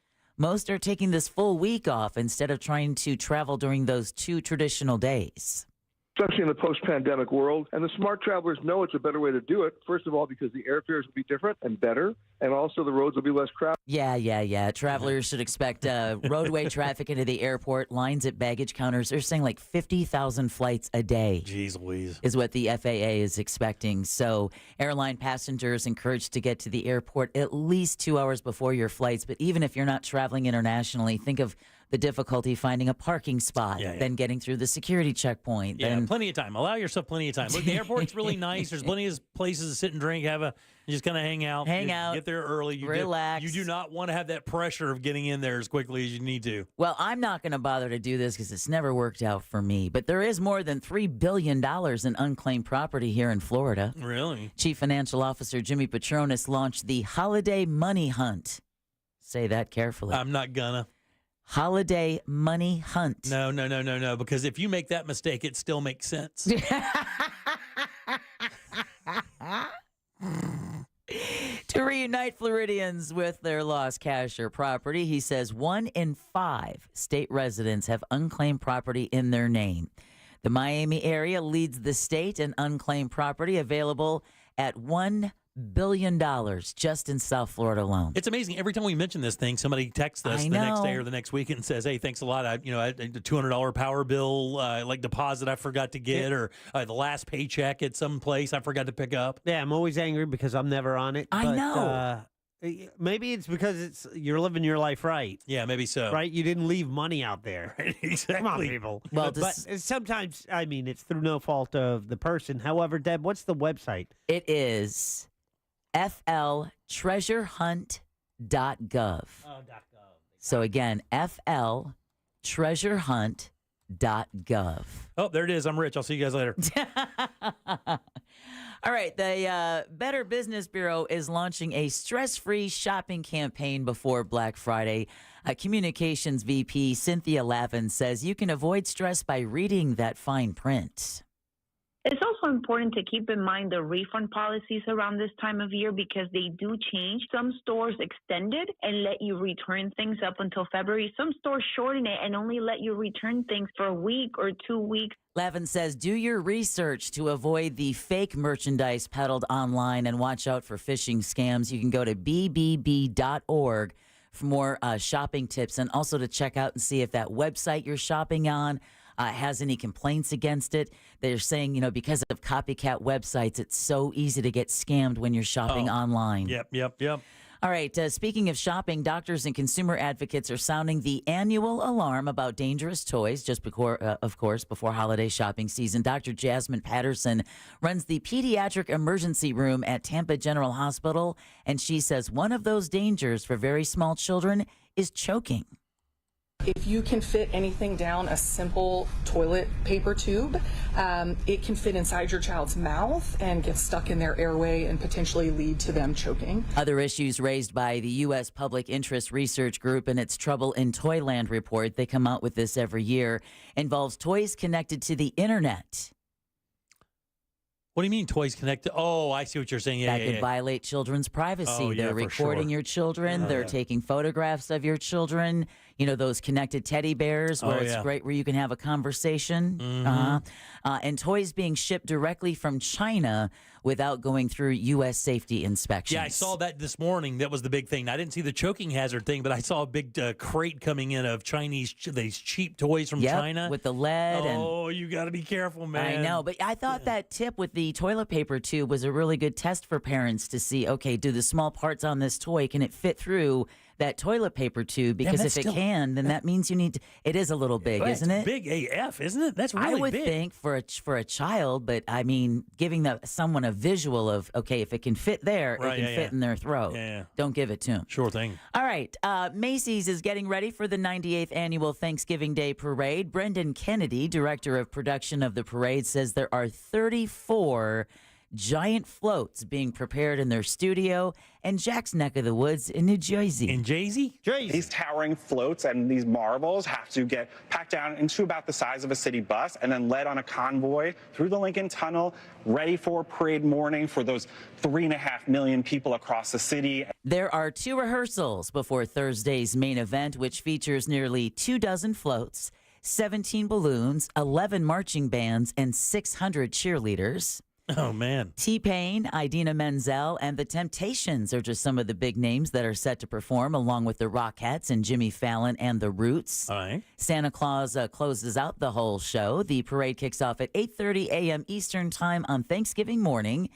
are taking this full week off instead of trying to travel during those 2 traditional days. Especially in the post-pandemic world. And the smart travelers know it's a better way to do it. First of all, because the airfares will be different and better, and also the roads will be less crowded. Yeah. Travelers should expect roadway traffic into the airport, lines at baggage counters. They're saying like 50,000 flights a day. Jeez Louise. Is what the FAA is expecting. So airline passengers encouraged to get to the airport at least 2 hours before your flights. But even if you're not traveling internationally, think of the difficulty finding a parking spot, then getting through the security checkpoint. Yeah, then plenty of time. Allow yourself plenty of time. Look, the airport's really nice. There's plenty of places to sit and drink, just kind of hang out. Get there early. Relax. You do not want to have that pressure of getting in there as quickly as you need to. Well, I'm not going to bother to do this because it's never worked out for me. But there is more than $3 billion in unclaimed property here in Florida. Really? Chief Financial Officer Jimmy Patronis launched the Holiday Money Hunt. Say that carefully. I'm not gonna. Holiday Money Hunt. No, because if you make that mistake, it still makes sense. To reunite Floridians with their lost cash or property, he says 1 in 5 state residents have unclaimed property in their name. The Miami area leads the state in unclaimed property, available at $1 billion just in South Florida alone. It's amazing. Every time we mention this thing, somebody texts us the next day or the next week and says, "Hey, thanks a lot. I the $200 power bill deposit I forgot to get, or the last paycheck at some place I forgot to pick up." Yeah, I'm always angry because I'm never on it. I know. Maybe it's because you're living your life right. Yeah, maybe so. Right? You didn't leave money out there. Right, exactly. Come on, people. Well, but sometimes, it's through no fault of the person. However, Deb, what's the website? It is fltreasurehunt.gov. So again, fltreasurehunt.gov. Oh, there it is. I'm Rich. I'll see you guys later. All right. The Better Business Bureau is launching a stress-free shopping campaign before Black Friday. Communications VP Cynthia Lavin says you can avoid stress by reading that fine print. It's also important to keep in mind the refund policies around this time of year because they do change. Some stores extend it and let you return things up until February. Some stores shorten it and only let you return things for a week or 2 weeks. Lavin says do your research to avoid the fake merchandise peddled online and watch out for phishing scams. You can go to bbb.org for more shopping tips and also to check out and see if that website you're shopping on has any complaints against it. They're saying, because of copycat websites, it's so easy to get scammed when you're shopping online. Yep. All right. Speaking of shopping, doctors and consumer advocates are sounding the annual alarm about dangerous toys just before holiday shopping season. Dr. Jasmine Patterson runs the pediatric emergency room at Tampa General Hospital, and she says one of those dangers for very small children is choking. If you can fit anything down a simple toilet paper tube, it can fit inside your child's mouth and get stuck in their airway and potentially lead to them choking. Other issues raised by the U.S. Public Interest Research Group in its Trouble in Toyland report, they come out with this every year, involves toys connected to the internet. What do you mean toys connected? Oh, I see what you're saying. That could violate children's privacy. Oh, yeah, They're for recording sure. your children. Oh, They're yeah. taking photographs of your children. You know, those connected teddy bears where Oh, it's yeah. great where you can have a conversation. Mhm. And toys being shipped directly from China without going through U.S. safety inspections. Yeah, I saw that this morning. That was the big thing. I didn't see the choking hazard thing, but I saw a big crate coming in of these cheap toys from Yep, China with the lead. Oh, you got to be careful, man. I know, but I thought that tip with the toilet paper tube was a really good test for parents to see, okay, do the small parts on this toy, can it fit through that toilet paper tube? Because that's if it still- can, then that means you need to, it is a little big, isn't it? Big AF, isn't it? That's really I would big. think for a child, but I mean, giving someone a visual of, okay, if it can fit there, Right, it can yeah, fit yeah. in their throat. Yeah. Don't give it to them. Sure thing. All right. Macy's is getting ready for the 98th annual Thanksgiving Day Parade. Brendan Kennedy, director of production of the parade, says there are 34 giant floats being prepared in their studio in Jack's neck of the woods in New Jersey. In Jersey? These towering floats and these marbles have to get packed down into about the size of a city bus and then led on a convoy through the Lincoln Tunnel, ready for parade morning for those 3.5 million people across the city. There are 2 rehearsals before Thursday's main event, which features nearly 24 floats, 17 balloons, 11 marching bands, and 600 cheerleaders. Oh, man. T-Pain, Idina Menzel, and The Temptations are just some of the big names that are set to perform, along with the Rockettes and Jimmy Fallon and The Roots. All right. Santa Claus closes out the whole show. The parade kicks off at 8:30 a.m. Eastern Time on Thanksgiving morning.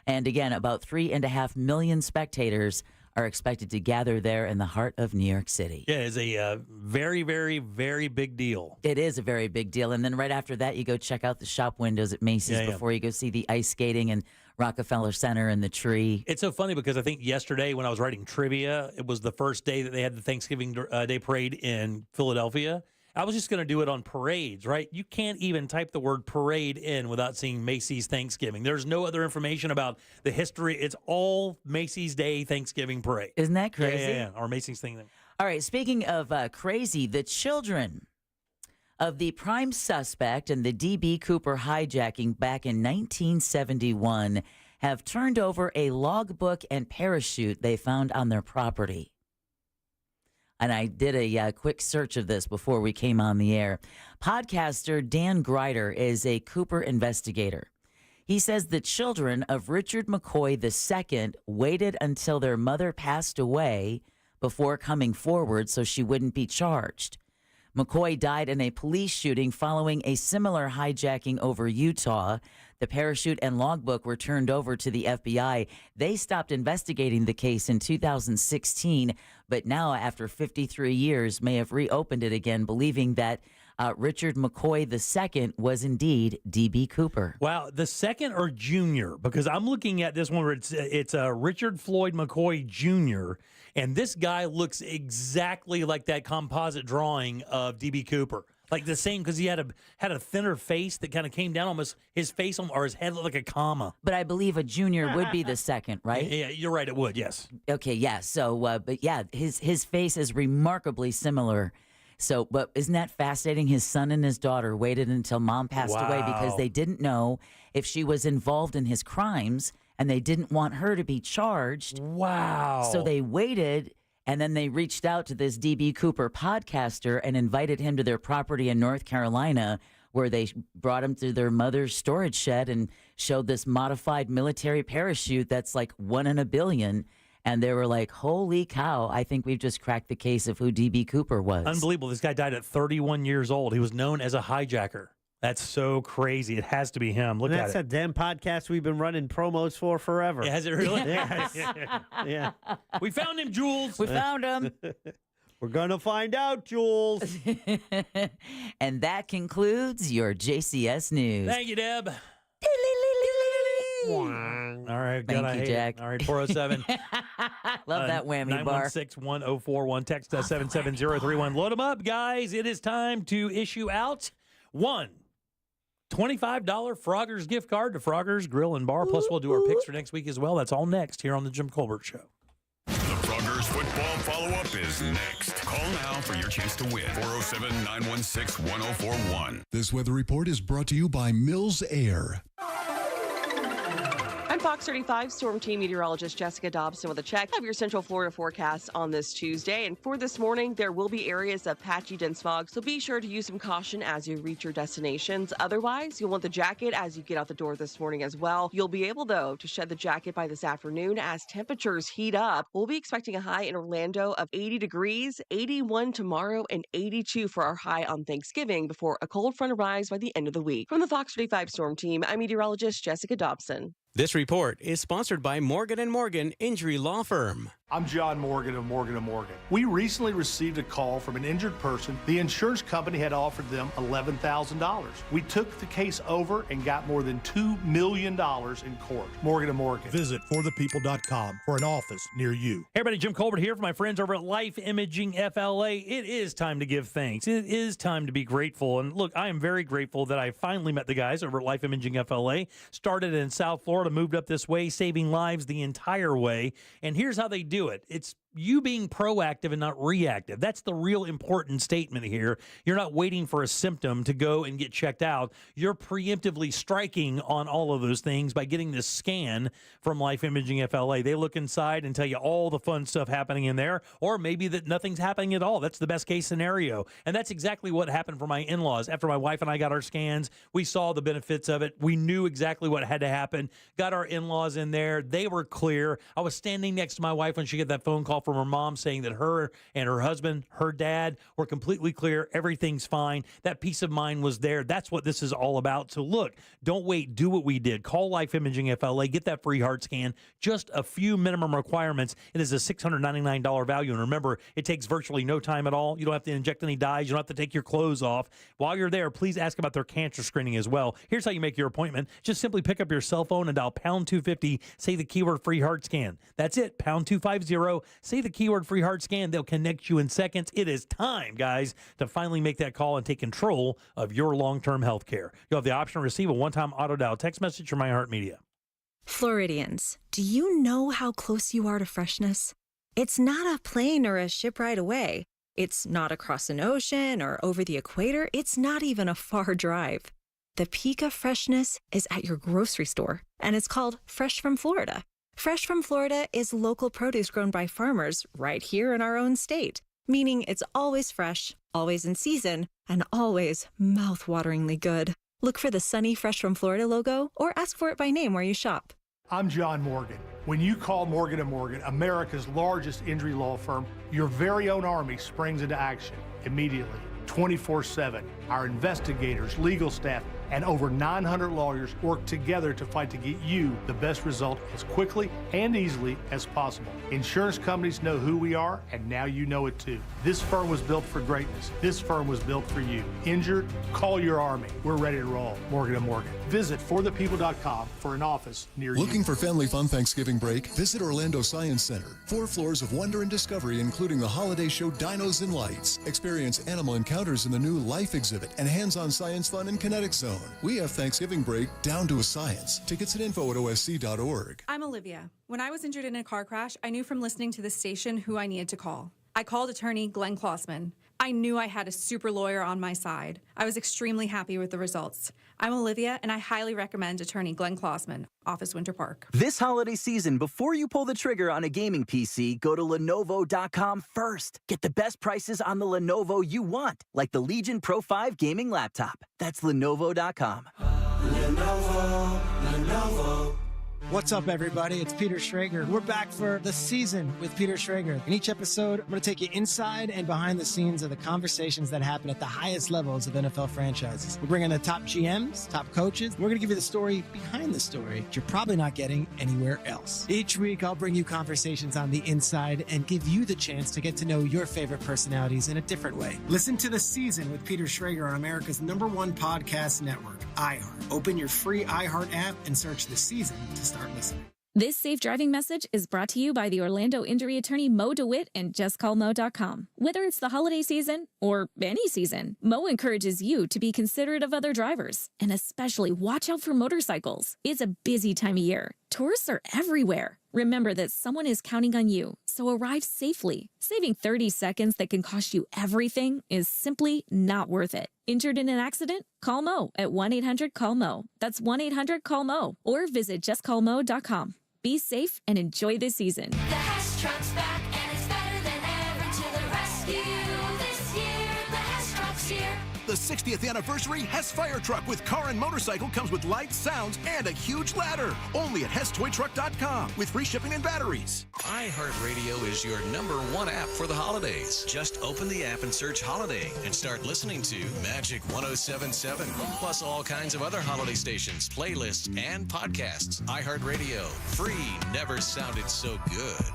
And again, about 3.5 million spectators are expected to gather there in the heart of New York City. Yeah, it's a very, very, very big deal. It is a very big deal. And then right after that, you go check out the shop windows at Macy's Yeah. before you go see the ice skating and Rockefeller Center and the tree. It's so funny because I think yesterday when I was writing trivia, it was the first day that they had the Thanksgiving Day Parade in Philadelphia. I was just going to do it on parades, right? You can't even type the word parade in without seeing Macy's Thanksgiving. There's no other information about the history. It's all Macy's Day Thanksgiving Parade. Isn't that crazy? Yeah. Or Macy's thing. All right, speaking of crazy, the children of the prime suspect in the D.B. Cooper hijacking back in 1971 have turned over a logbook and parachute they found on their property. And I did a quick search of this before we came on the air. Podcaster Dan Greider is a Cooper investigator. He says the children of Richard McCoy II waited until their mother passed away before coming forward so she wouldn't be charged. McCoy died in a police shooting following a similar hijacking over Utah. The parachute and logbook were turned over to the FBI. They stopped investigating the case in 2016, but now, after 53 years, may have reopened it again, believing that Richard McCoy II was indeed D.B. Cooper. Wow, the second or junior? Because I'm looking at this one where it's Richard Floyd McCoy Jr., and this guy looks exactly like that composite drawing of D.B. Cooper. Like the same, because he had a thinner face that kind of came down almost, his face or his head looked like a comma. But I believe a junior would be the second, right? Yeah, you're right, it would, yes. Okay, yeah. So, but yeah, his face is remarkably similar. So, but isn't that fascinating? His son and his daughter waited until mom passed away because they didn't know if she was involved in his crimes, and they didn't want her to be charged. Wow. So they waited, and then they reached out to this D.B. Cooper podcaster and invited him to their property in North Carolina, where they brought him to their mother's storage shed and showed this modified military parachute that's like 1 in a billion. And they were like, holy cow, I think we've just cracked the case of who D.B. Cooper was. Unbelievable. This guy died at 31 years old. He was known as a hijacker. That's so crazy. It has to be him. Look at That's it. a damn podcast we've been running promos for forever. Yeah, has it really? Yes. Yeah. We found him, Jules. We found him. We're going to find out, Jules. And that concludes your JCS News. Thank you, Deb. All right, good. Thank you, Jack. All right, 407. Love that whammy bar. 916-1041. Text 77031. Load them up, guys. It is time to issue out one $25 Frogger's gift card to Frogger's Grill and Bar. Plus, we'll do our picks for next week as well. That's all next here on the Jim Colbert Show. The Frogger's football follow-up is next. Call now for your chance to win. 407-916-1041. This weather report is brought to you by Mills Air. I'm Fox 35 Storm Team meteorologist Jessica Dobson with a check of your Central Florida forecast on this Tuesday. And for this morning, there will be areas of patchy dense fog, so be sure to use some caution as you reach your destinations. Otherwise, you'll want the jacket as you get out the door this morning as well. You'll be able, though, to shed the jacket by this afternoon as temperatures heat up. We'll be expecting a high in Orlando of 80 degrees, 81 tomorrow, and 82 for our high on Thanksgiving before a cold front arrives by the end of the week. From the Fox 35 Storm Team, I'm meteorologist Jessica Dobson. This report is sponsored by Morgan & Morgan Injury Law Firm. I'm John Morgan of Morgan & Morgan. We recently received a call from an injured person. The insurance company had offered them $11,000. We took the case over and got more than $2 million in court. Morgan & Morgan. Visit forthepeople.com for an office near you. Hey everybody, Jim Colbert here for my friends over at Life Imaging FLA. It is time to give thanks. It is time to be grateful. And look, I am very grateful that I finally met the guys over at Life Imaging FLA. Started in South Florida, moved up this way, saving lives the entire way. And here's how they do it. It's you being proactive and not reactive. That's the real important statement here. You're not waiting for a symptom to go and get checked out. You're preemptively striking on all of those things by getting this scan from Life Imaging FLA. They look inside and tell you all the fun stuff happening in there, or maybe that nothing's happening at all. That's the best case scenario. And that's exactly what happened for my in-laws. After my wife and I got our scans, we saw the benefits of it. We knew exactly what had to happen. Got our in-laws in there. They were clear. I was standing next to my wife when she got that phone call from her mom saying that her and her husband, her dad, were completely clear. Everything's fine. That peace of mind was there. That's what this is all about. So look, don't wait. Do what we did. Call Life Imaging FLA. Get that free heart scan. Just a few minimum requirements. It is a $699 value. And remember, it takes virtually no time at all. You don't have to inject any dyes. You don't have to take your clothes off. While you're there, please ask about their cancer screening as well. Here's how you make your appointment. Just simply pick up your cell phone and dial pound 250. Say the keyword free heart scan. That's it. Pound 250. Say the keyword free heart scan. They'll connect you in seconds. It is time, guys, to finally make that call and take control of your long-term health care. You'll have the option to receive a one-time auto dial text message from iHeartMedia. Floridians, do you know how close you are to freshness? It's not a plane or a ship ride away. It's not across an ocean or over the equator. It's not even a far drive. The peak of freshness is at your grocery store, and it's called Fresh from Florida. Fresh from Florida is local produce grown by farmers right here in our own state, meaning it's always fresh, always in season, and always mouth-wateringly good. Look for the sunny Fresh from Florida logo or ask for it by name where you shop. I'm John Morgan. When you call Morgan & Morgan, America's largest injury law firm, your very own army springs into action immediately, 24/7. Our investigators, legal staff, and over 900 lawyers work together to fight to get you the best result as quickly and easily as possible. Insurance companies know who we are, and now you know it too. This firm was built for greatness. This firm was built for you. Injured? Call your army. We're ready to roll. Morgan & Morgan. Visit forthepeople.com for an office near you. Looking for family fun Thanksgiving break? Visit Orlando Science Center. 4 floors of wonder and discovery, including the holiday show Dinos and Lights. Experience animal encounters in the new Life exhibit and hands-on science fun in Kinetic Zone. We have Thanksgiving break down to a science. Tickets and info at osc.org. I'm Olivia. When I was injured in a car crash, I knew from listening to the station who I needed to call. I called attorney Glenn Klossman. I knew I had a super lawyer on my side. I was extremely happy with the results. I'm Olivia, and I highly recommend attorney Glenn Klossman, Office Winter Park. This holiday season, before you pull the trigger on a gaming PC, go to Lenovo.com first. Get the best prices on the Lenovo you want, like the Legion Pro 5 gaming laptop. That's Lenovo.com. Lenovo. What's up, everybody? It's Peter Schrager. We're back for The Season with Peter Schrager. In each episode, I'm going to take you inside and behind the scenes of the conversations that happen at the highest levels of NFL franchises. We're bringing the top GMs, top coaches. We're going to give you the story behind the story that you're probably not getting anywhere else. Each week, I'll bring you conversations on the inside and give you the chance to get to know your favorite personalities in a different way. Listen to The Season with Peter Schrager on America's #1 podcast network, iHeart. Open your free iHeart app and search The Season to start listening. This safe driving message is brought to you by the Orlando injury attorney Mo DeWitt and JustCallMo.com. Whether it's the holiday season or any season, Mo encourages you to be considerate of other drivers and especially watch out for motorcycles. It's a busy time of year. Tourists are everywhere. Remember that someone is counting on you, so arrive safely. Saving 30 seconds that can cost you everything is simply not worth it. Injured in an accident? Call Mo at 1-800-CALL-MO. That's 1-800-CALL-MO. Or visit JustCallMo.com. Be safe and enjoy this season. The Hess truck's back and it's better than ever. To the rescue this year. The Hess truck's here. The 60th anniversary Hess Fire Truck with car and motorcycle comes with lights, sounds, and a huge ladder. Only at HessToyTruck.com with free shipping and batteries. iHeartRadio is your #1 app for the holidays. Just open the app and search Holiday and start listening to Magic 107.7, plus all kinds of other holiday stations, playlists, and podcasts. iHeartRadio, free, never sounded so good.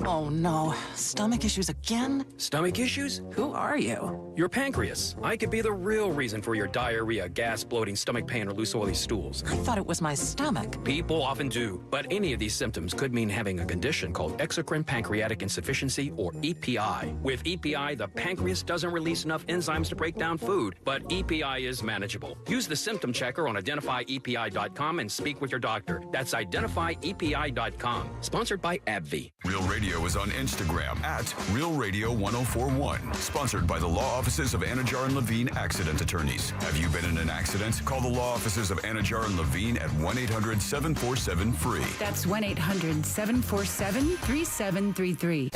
Oh no, stomach issues again? Stomach issues? Who are you? Your pancreas. I could be the real reason for your diarrhea, gas, bloating, stomach pain, or loose oily stools. I thought it was my stomach. People often do, but any of these symptoms could mean having a condition called exocrine pancreatic insufficiency, or EPI. With EPI, the pancreas doesn't release enough enzymes to break down food, but EPI is manageable. Use the symptom checker on identifyepi.com and speak with your doctor. That's identifyepi.com. Sponsored by AbbVie. Real Radio is on Instagram at Real Radio 1041. Sponsored by the law offices of Anajar and Levine Accident Attorneys. Have you been in an accident? Call the law offices of Anajar and Levine at 1-800-747-FREE. That's 1-800-747-3733.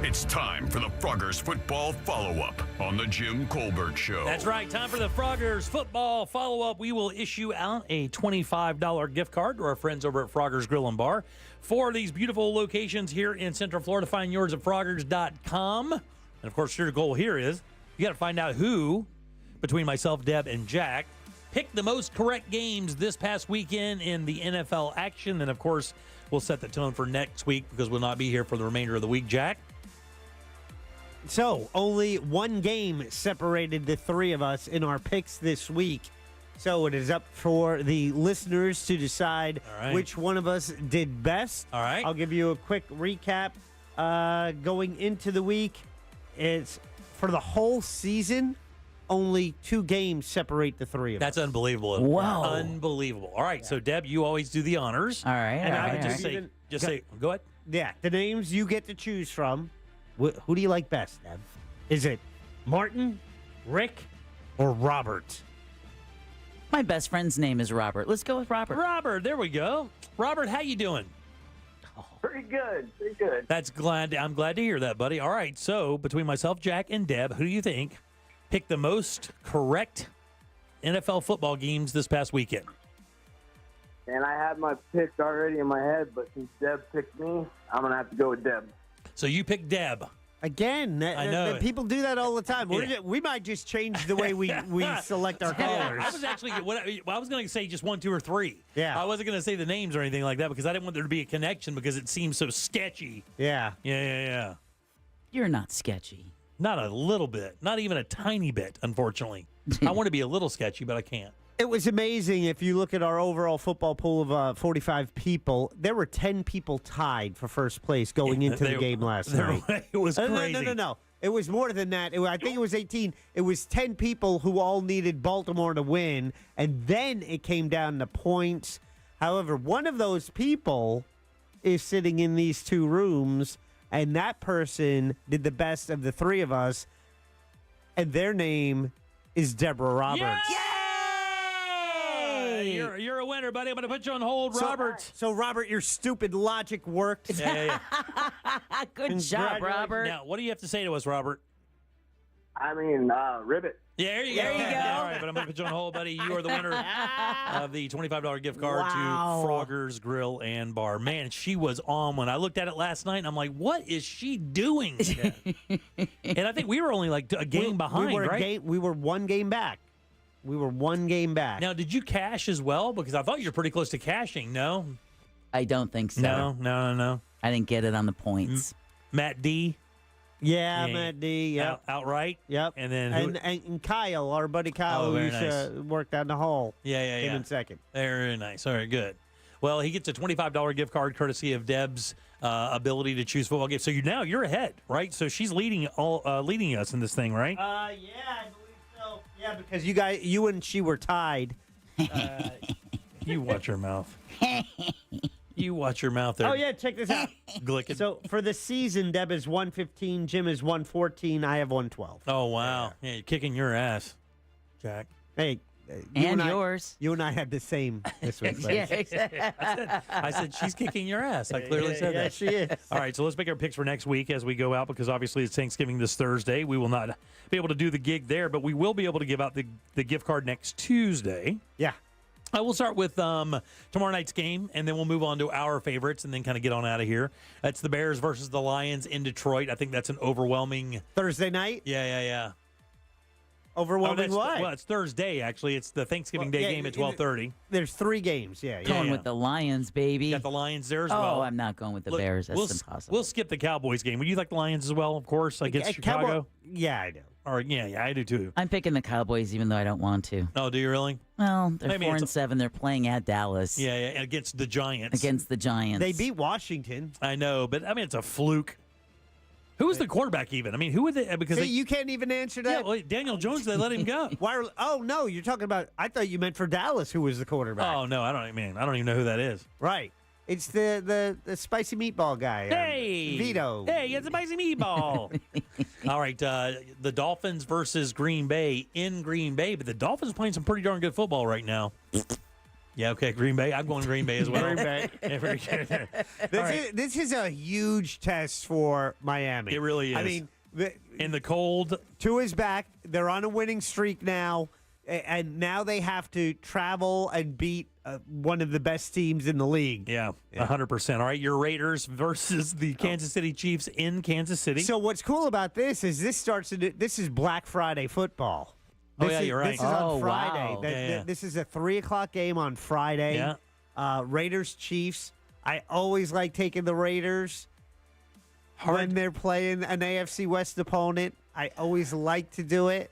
It's time for the Froggers football follow-up on the Jim Colbert Show. That's right. Time for the Froggers football follow-up. We will issue out a $25 gift card to our friends over at Froggers Grill and Bar. 4 of these beautiful locations here in Central Florida. Find yours at Froggers.com. And, of course, your goal here is you got to find out who, between myself, Deb, and Jack, picked the most correct games this past weekend in the NFL action. And, of course, we'll set the tone for next week because we'll not be here for the remainder of the week. Jack? So, only one game separated the three of us in our picks this week. So, it is up for the listeners to decide which one of us did best. All right. I'll give you a quick recap. Going into the week, it's for the whole season, only 2 games separate the three of us. That's unbelievable. Wow. Unbelievable. All right, so, Deb, you always do the honors. All right. And I Just say, go ahead. Yeah, the names you get to choose from. Who do you like best, Deb? Is it Martin, Rick, or Robert? My best friend's name is Robert. Let's go with Robert. Robert, there we go. Robert, how you doing? Pretty good. I'm glad to hear that, buddy. All right, so between myself, Jack, and Deb, who do you think picked the most correct NFL football games this past weekend? And I had my picks already in my head, but since Deb picked me, I'm going to have to go with Deb. So you picked Deb. Again, I know. People do that all the time. Yeah. We might just change the way we select our callers. I was actually, I was going to say just 1, 2, or 3. Yeah. I wasn't going to say the names or anything like that because I didn't want there to be a connection because it seems so sketchy. Yeah. Yeah. You're not sketchy. Not a little bit. Not even a tiny bit, unfortunately. I want to be a little sketchy, but I can't. It was amazing. If you look at our overall football pool of 45 people, there were 10 people tied for first place going into the game last night. It was crazy. No. It was more than that. I think it was 18. It was 10 people who all needed Baltimore to win, and then it came down to points. However, one of those people is sitting in these 2 rooms, and that person did the best of the 3 of us, and their name is Deborah Roberts. Yeah! You're a winner, buddy. I'm going to put you on hold, Robert. So, Robert, your stupid logic worked. Yeah. Good job, Robert. Now, what do you have to say to us, Robert? I mean, Ribbit. Yeah, there you go. All right, but I'm going to put you on hold, buddy. You are the winner of the $25 gift card to Frogger's Grill and Bar. Man, she was on when I looked at it last night, and I'm like, what is she doing? And I think we were only like a game behind, right? We were one game back. Now, did you cash as well? Because I thought you were pretty close to cashing, no? I don't think so. No. I didn't get it on the points. Matt D. Yeah, Matt D. Yeah, outright. Yep. And then and Kyle, our buddy Kyle, who used to work down the hall. Yeah. Came in second. Very nice. All right, good. Well, he gets a $25 gift card courtesy of Deb's ability to choose football games. So you're ahead, right? So she's leading us in this thing, right? Yeah, I believe so. Yeah, because you and she were tied. You watch your mouth. You watch your mouth there. Oh, yeah, check this out. Glicken. So for the season, Deb is 115, Jim is 114, I have 112. Oh, wow. Yeah, you're kicking your ass, Jack. Hey. Yours. You and I had the same this week. Yeah, exactly. I said she's kicking your ass. I clearly said that. Yeah, she is. All right, so let's make our picks for next week as we go out, because obviously it's Thanksgiving this Thursday. We will not be able to do the gig there, but we will be able to give out the gift card next Tuesday. Yeah. I will start with tomorrow night's game, and then we'll move on to our favorites and then kind of get on out of here. That's the Bears versus the Lions in Detroit. I think that's an overwhelming... Thursday night? Yeah. Overwhelming what? Well, it's Thursday, actually. It's the Thanksgiving Day game at 12:30. There's 3 games, Going with the Lions, baby. Got the Lions there as well. Oh, I'm not going with the Bears. That's impossible. We'll skip the Cowboys game. Would you like the Lions as well, of course, against Chicago? Yeah, I do. Or yeah, I do too. I'm picking the Cowboys, even though I don't want to. Oh, do you really? Well, they're 4-7. They're playing at Dallas. Yeah, against the Giants. They beat Washington. I know, but I mean, it's a fluke. Who was the quarterback even? I mean, who would they? Because you can't even answer that. Yeah, well, Daniel Jones, they let him go. Oh no, you're talking about. I thought you meant for Dallas, who was the quarterback. Oh no, I don't even know who that is. Right. It's the spicy meatball guy. Hey, Vito. Hey, it's a spicy meatball. All right, the Dolphins versus Green Bay in Green Bay, but the Dolphins are playing some pretty darn good football right now. Yeah, okay, Green Bay. I'm going Green Bay as well. Green Bay. Yeah, very good. This is a huge test for Miami. It really is. I mean, in the cold. Tua's back. They're on a winning streak now, and now they have to travel and beat one of the best teams in the league. Yeah, 100%. All right, your Raiders versus the Kansas City Chiefs in Kansas City. So what's cool about this is this is Black Friday football. You're right. This is on Friday. Wow. This is a 3:00 game on Friday. Yeah. Raiders Chiefs. I always like taking the Raiders when they're playing an AFC West opponent. I always like to do it.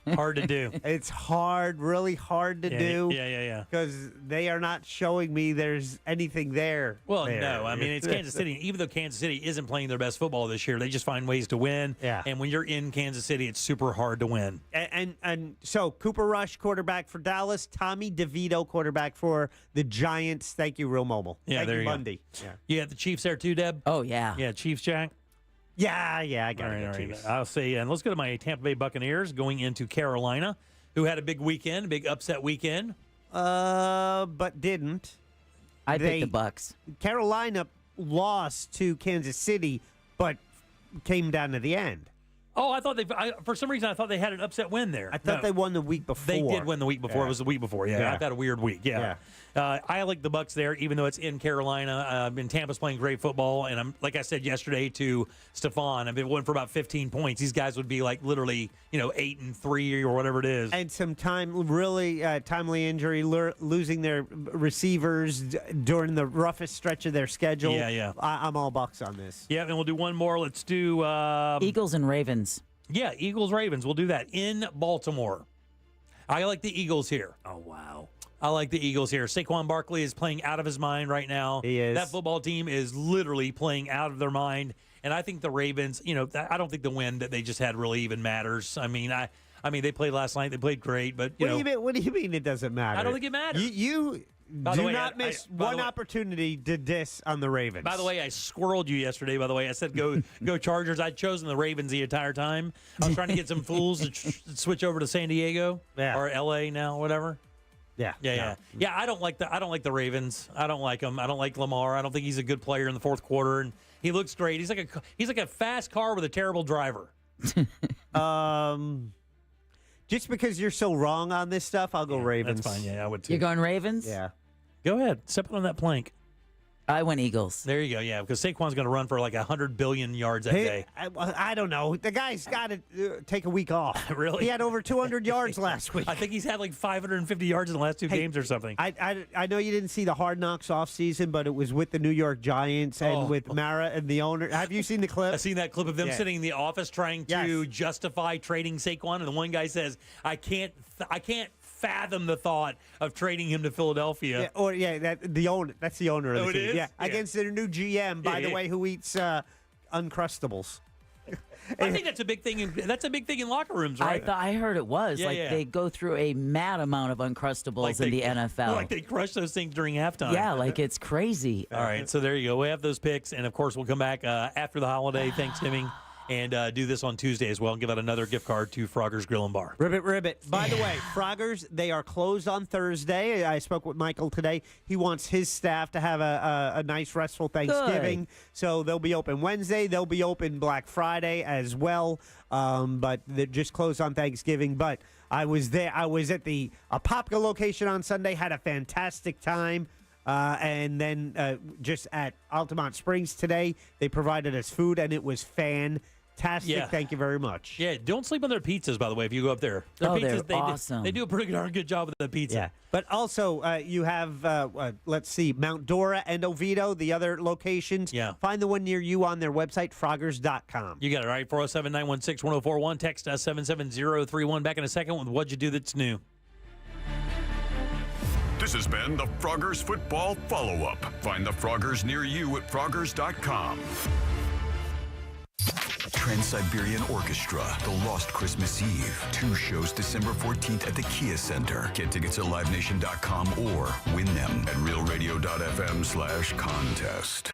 Hard to do. It's hard, really hard to do. Yeah. Because they are not showing me there's anything there. Well, no. I mean, it's Kansas City. Even though Kansas City isn't playing their best football this year, they just find ways to win. Yeah. And when you're in Kansas City, it's super hard to win. And so Cooper Rush, quarterback for Dallas. Tommy DeVito, quarterback for the Giants. Thank you, Real Mobile. Yeah, Thank there you, you go. Bundy. Yeah. You have the Chiefs there too, Deb? Oh, yeah. Yeah, Chiefs, Jack? Yeah, I got it. All right. I'll say, and let's go to my Tampa Bay Buccaneers going into Carolina, who had a big weekend, a big upset weekend. But didn't. I picked the Bucks. Carolina lost to Kansas City, but came down to the end. Oh, I thought for some reason, I thought they had an upset win there. I thought they won the week before. They did win the week before. Yeah. It was the week before. Yeah. I've had a weird week. Yeah. I like the Bucks there, even though it's in Carolina. Tampa's playing great football, and I'm like I said yesterday to Stefan, I've been won for about 15 points. These guys would be like literally, 8-3 or whatever it is. And some timely injury, losing their receivers during the roughest stretch of their schedule. Yeah. I'm all Bucks on this. Yeah, and we'll do one more. Let's do Eagles and Ravens. Yeah, Eagles Ravens. We'll do that in Baltimore. I like the Eagles here. Oh wow. I like the Eagles here. Saquon Barkley is playing out of his mind right now. He is. That football team is literally playing out of their mind. And I think the Ravens, I don't think the win that they just had really even matters. I mean, they played last night. They played great, but What do you mean it doesn't matter? I don't think it matters. You do not miss one opportunity to diss on the Ravens. By the way, I squirreled you yesterday. By the way, I said go Chargers. I'd chosen the Ravens the entire time. I was trying to get some fools to switch over to San Diego or L.A. now, whatever. Yeah. I don't like the Ravens. I don't like them. I don't like Lamar. I don't think he's a good player in the fourth quarter, and he looks great. He's like a fast car with a terrible driver. Just because you're so wrong on this stuff, I'll go Ravens. That's fine. Yeah, I would too. You're going Ravens? Yeah. Go ahead. Step on that plank. I went Eagles. There you go. Yeah, because Saquon's going to run for like 100 billion yards that day. I don't know. The guy's got to take a week off. Really? He had over 200 yards last week. I think he's had like 550 yards in the last two games or something. I know you didn't see the Hard Knocks offseason, but it was with the New York Giants and with Mara and the owner. Have you seen the clip? I've seen that clip of them sitting in the office trying to justify trading Saquon, and the one guy says, I can't fathom the thought of trading him to Philadelphia. That's the owner of the it team. is? Yeah, against their new GM, by the way, who eats Uncrustables. I think that's a big thing. That's a big thing in locker rooms, right? I heard it was. They go through a mad amount of Uncrustables in the NFL. Like they crush those things during halftime. Yeah, like it's crazy. All right, so there you go. We have those picks, and of course we'll come back after the holiday, Thanksgiving, and do this on Tuesday as well, and give out another gift card to Frogger's Grill and Bar. Ribbit. By the way, Frogger's, they are closed on Thursday. I spoke with Michael today. He wants his staff to have a nice, restful Thanksgiving. Good. So they'll be open Wednesday. They'll be open Black Friday as well. But they're just closed on Thanksgiving. But I was there. I was at the Apopka location on Sunday, had a fantastic time. And then just at Altamont Springs today, they provided us food, and it was fantastic. Yeah. Thank you very much. Yeah, don't sleep on their pizzas, by the way, if you go up there. Their pizzas, they're awesome. They do a pretty darn good job with the pizza. Yeah. But also, you have, let's see, Mount Dora and Oviedo, the other locations. Yeah. Find the one near you on their website, Froggers.com. You got it, all right? 407-916-1041. Text us 77031. Back in a second with What'd You Do That's New. This has been the Froggers Football Follow-Up. Find the Froggers near you at Froggers.com. Trans-Siberian Orchestra, The Lost Christmas Eve. 2 shows December 14th at the Kia Center. Get tickets at LiveNation.com or win them at RealRadio.fm/contest.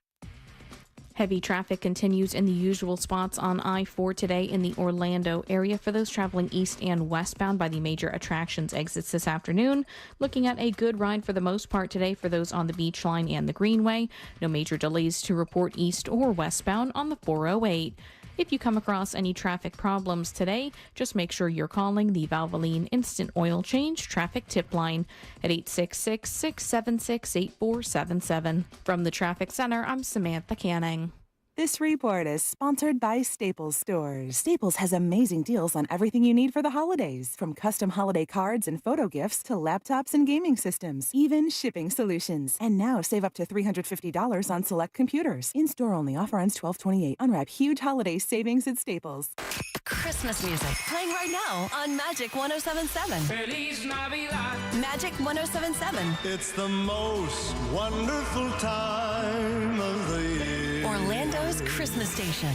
Heavy traffic continues in the usual spots on I-4 today in the Orlando area for those traveling east and westbound by the major attractions exits this afternoon. Looking at a good ride for the most part today for those on the Beach Line and the Greenway. No major delays to report east or westbound on the 408. If you come across any traffic problems today, just make sure you're calling the Valvoline Instant Oil Change Traffic Tip Line at 866-676-8477. From the Traffic Center, I'm Samantha Canning. This report is sponsored by Staples Stores. Staples has amazing deals on everything you need for the holidays, from custom holiday cards and photo gifts to laptops and gaming systems, even shipping solutions. And now save up to $350 on select computers. In-store only. Offer ends 12/28. Unwrap huge holiday savings at Staples. Christmas music playing right now on Magic 107.7. Feliz Navidad. Magic 107.7. It's the most wonderful time of the year. Orlando's Christmas station.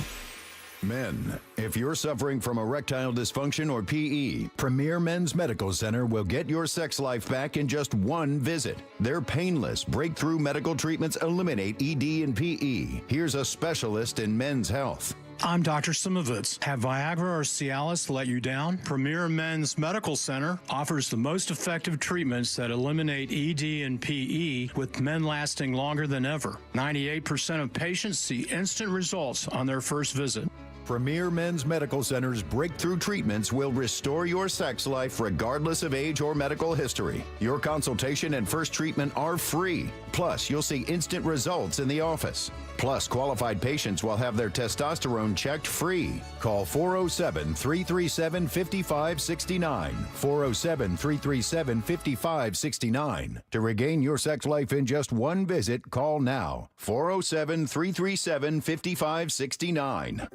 Men, if you're suffering from erectile dysfunction or PE, Premier Men's Medical Center will get your sex life back in just one visit. Their painless, breakthrough medical treatments eliminate ED and PE. Here's a specialist in men's health. I'm Dr. Simovitz. Have Viagra or Cialis let you down? Premier Men's Medical Center offers the most effective treatments that eliminate ED and PE, with men lasting longer than ever. 98% of patients see instant results on their first visit. Premier Men's Medical Center's breakthrough treatments will restore your sex life regardless of age or medical history. Your consultation and first treatment are free. Plus, you'll see instant results in the office. Plus, qualified patients will have their testosterone checked free. Call 407-337-5569. 407-337-5569. To regain your sex life in just one visit, call now. 407-337-5569.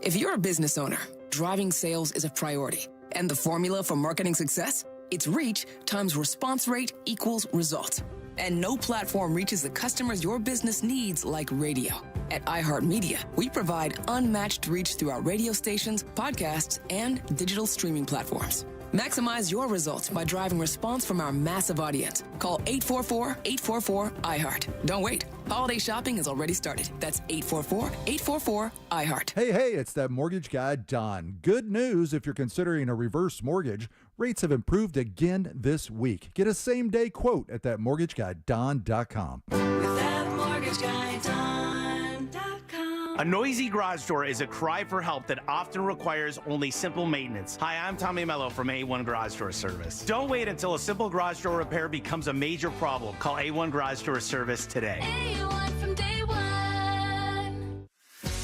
If you're a business owner, driving sales is a priority. And the formula for marketing success? It's reach times response rate equals results. And no platform reaches the customers your business needs like radio. At iHeartMedia, we provide unmatched reach through our radio stations, podcasts, and digital streaming platforms. Maximize your results by driving response from our massive audience. Call 844-844-iHeart. Don't wait. Holiday shopping has already started. That's 844-844-iHeart. Hey, it's that mortgage guy, Don. Good news if you're considering a reverse mortgage. Rates have improved again this week. Get a same-day quote at thatmortgageguyDon.com. With thatmortgageguyDon.com. A noisy garage door is a cry for help that often requires only simple maintenance. Hi, I'm Tommy Mello from A1 Garage Door Service. Don't wait until a simple garage door repair becomes a major problem. Call A1 Garage Door Service today. A1 from day one.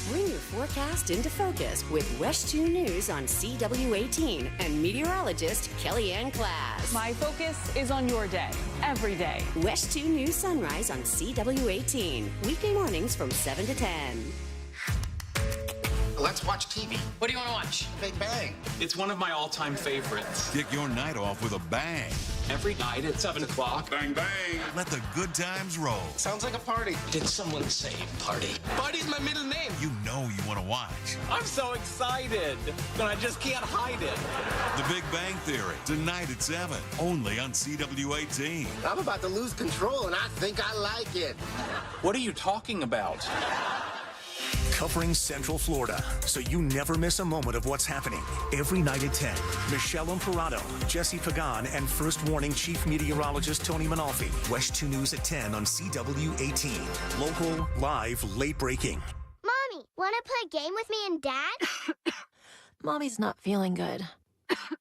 Bring your forecast into focus with West 2 News on CW18 and meteorologist Kellyanne Class. My focus is on your day, every day. West 2 News Sunrise on CW18. Weekday mornings from 7 to 10. Let's watch TV. What do you want to watch? Big Bang. It's one of my all-time favorites. Kick your night off with a bang. Every night at 7 o'clock. Bang, bang. Let the good times roll. Sounds like a party. Did someone say party? Party's my middle name. You know you want to watch. I'm so excited, but I just can't hide it. The Big Bang Theory, tonight at 7, only on CW18. I'm about to lose control, and I think I like it. What are you talking about? Covering Central Florida, so you never miss a moment of what's happening. Every night at 10, Michelle Imparato, Jesse Pagan, and First Warning Chief Meteorologist Tony Manalfi. West 2 News at 10 on CW18. Local, live, late breaking. Mommy, want to play a game with me and Dad? Mommy's not feeling good.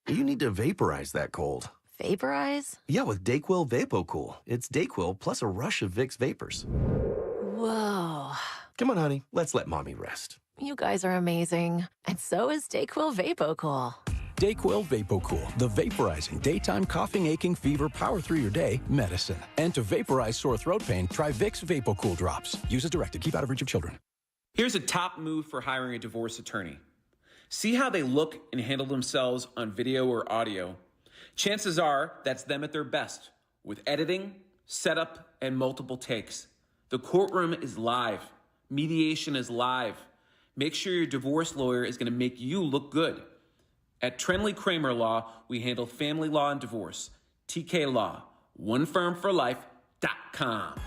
You need to vaporize that cold. Vaporize? Yeah, with DayQuil VapoCool. It's DayQuil plus a rush of Vicks vapors. Whoa. Come on, honey. Let's let Mommy rest. You guys are amazing. And so is DayQuil VapoCool. DayQuil VapoCool, the vaporizing daytime coughing, aching, fever, power through your day medicine. And to vaporize sore throat pain, try Vicks VapoCool drops. Use as directed. Keep out of reach of children. Here's a top move for hiring a divorce attorney. See how they look and handle themselves on video or audio. Chances are that's them at their best, with editing, setup, and multiple takes. The courtroom is live. Mediation is live. Make sure your divorce lawyer is going to make you look good. At Trenley Kramer Law, we handle family law and divorce. TK Law, onefirmforlife.com.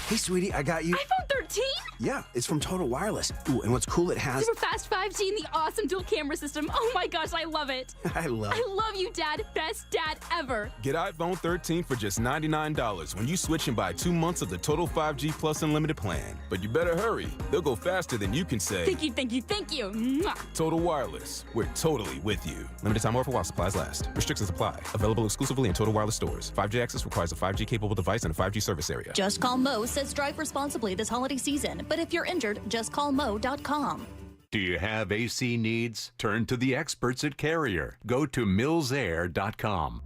Hey, sweetie, I got you. iPhone 13? Yeah, it's from Total Wireless. Ooh, and what's cool, it has... Super fast 5G and the awesome dual camera system. Oh my gosh, I love it. I love you, Dad. Best dad ever. Get iPhone 13 for just $99 when you switch and buy 2 months of the Total 5G Plus Unlimited plan. But you better hurry. They'll go faster than you can say. Thank you, thank you, thank you. Mwah. Total Wireless. We're totally with you. Limited time offer while supplies last. Restrictions apply. Available exclusively in Total Wireless stores. 5G access requires a 5G-capable device and a 5G service area. Just Call Mo says drive responsibly this holiday season. But if you're injured, just call Mo.com. Do you have AC needs? Turn to the experts at Carrier. Go to millsair.com.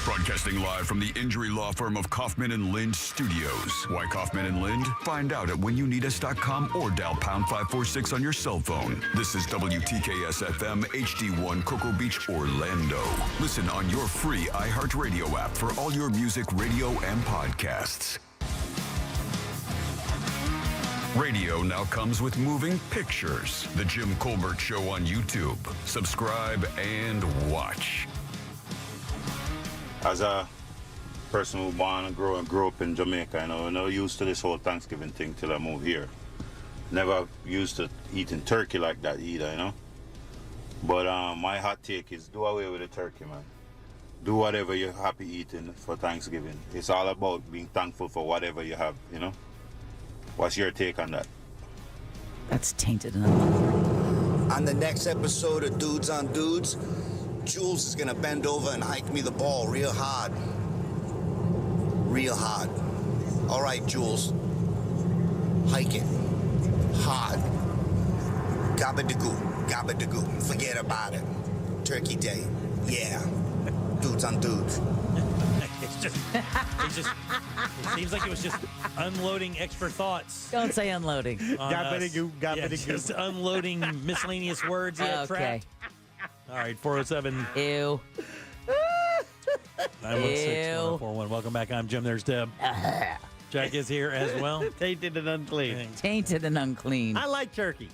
Broadcasting live from the injury law firm of Kaufman and Lind Studios. Why Kaufman and Lind? Find out at whenyouneedus.com or dial pound 546 on your cell phone. This is WTKS FM HD1 Cocoa Beach, Orlando. Listen on your free iHeartRadio app for all your music, radio, and podcasts. Radio now comes with moving pictures. The Jim Colbert Show on YouTube. Subscribe and watch. As a person who born and grew up in Jamaica, I'm not used to this whole Thanksgiving thing till I moved here. Never used to eating turkey like that either, But my hot take is do away with the turkey, man. Do whatever you're happy eating for Thanksgiving. It's all about being thankful for whatever you have, What's your take on that? That's tainted and unlovely. On the next episode of Dudes on Dudes, Jules is gonna bend over and hike me the ball real hard. Real hard. All right, Jules. Hike it. Hard. Gabba-da-goo. Forget about it. Turkey Day. Yeah. Dudes on Dudes. It seems like it was just unloading extra thoughts. Don't say unloading. Gabba-da-goo. Just unloading miscellaneous words he had trapped. All right, 407. Ew. 916-1041. Welcome back. I'm Jim. There's Deb. Jack is here as well. Tainted and unclean. Tainted and unclean. I like turkey.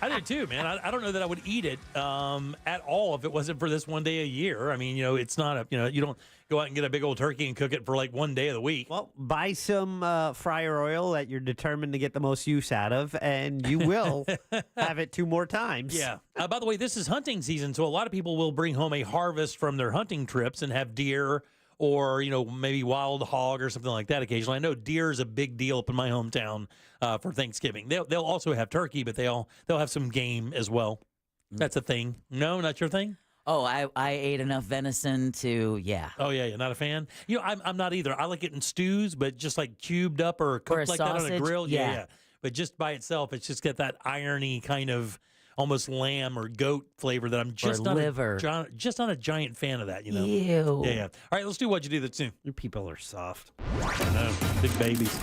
I do too, man. I don't know that I would eat it at all if it wasn't for this one day a year. I mean, it's not you don't go out and get a big old turkey and cook it for like one day of the week. Well, buy some fryer oil that you're determined to get the most use out of, and you will have it 2 more times. Yeah. By the way, this is hunting season, so a lot of people will bring home a harvest from their hunting trips and have deer or maybe wild hog or something like that occasionally. I know deer is a big deal up in my hometown for Thanksgiving. They'll also have turkey, but they'll have some game as well. That's a thing. No, not your thing. Oh, I ate enough venison to Oh yeah, you're not a fan. I'm not either. I like it in stews, but just like cubed up or cooked like that on a grill. Yeah. But just by itself, it's just got that irony kind of almost lamb or goat flavor that I'm just not just not a giant fan of that. Ew. Yeah. All right, let's do what you do that's new. Your people are soft. I know, big babies.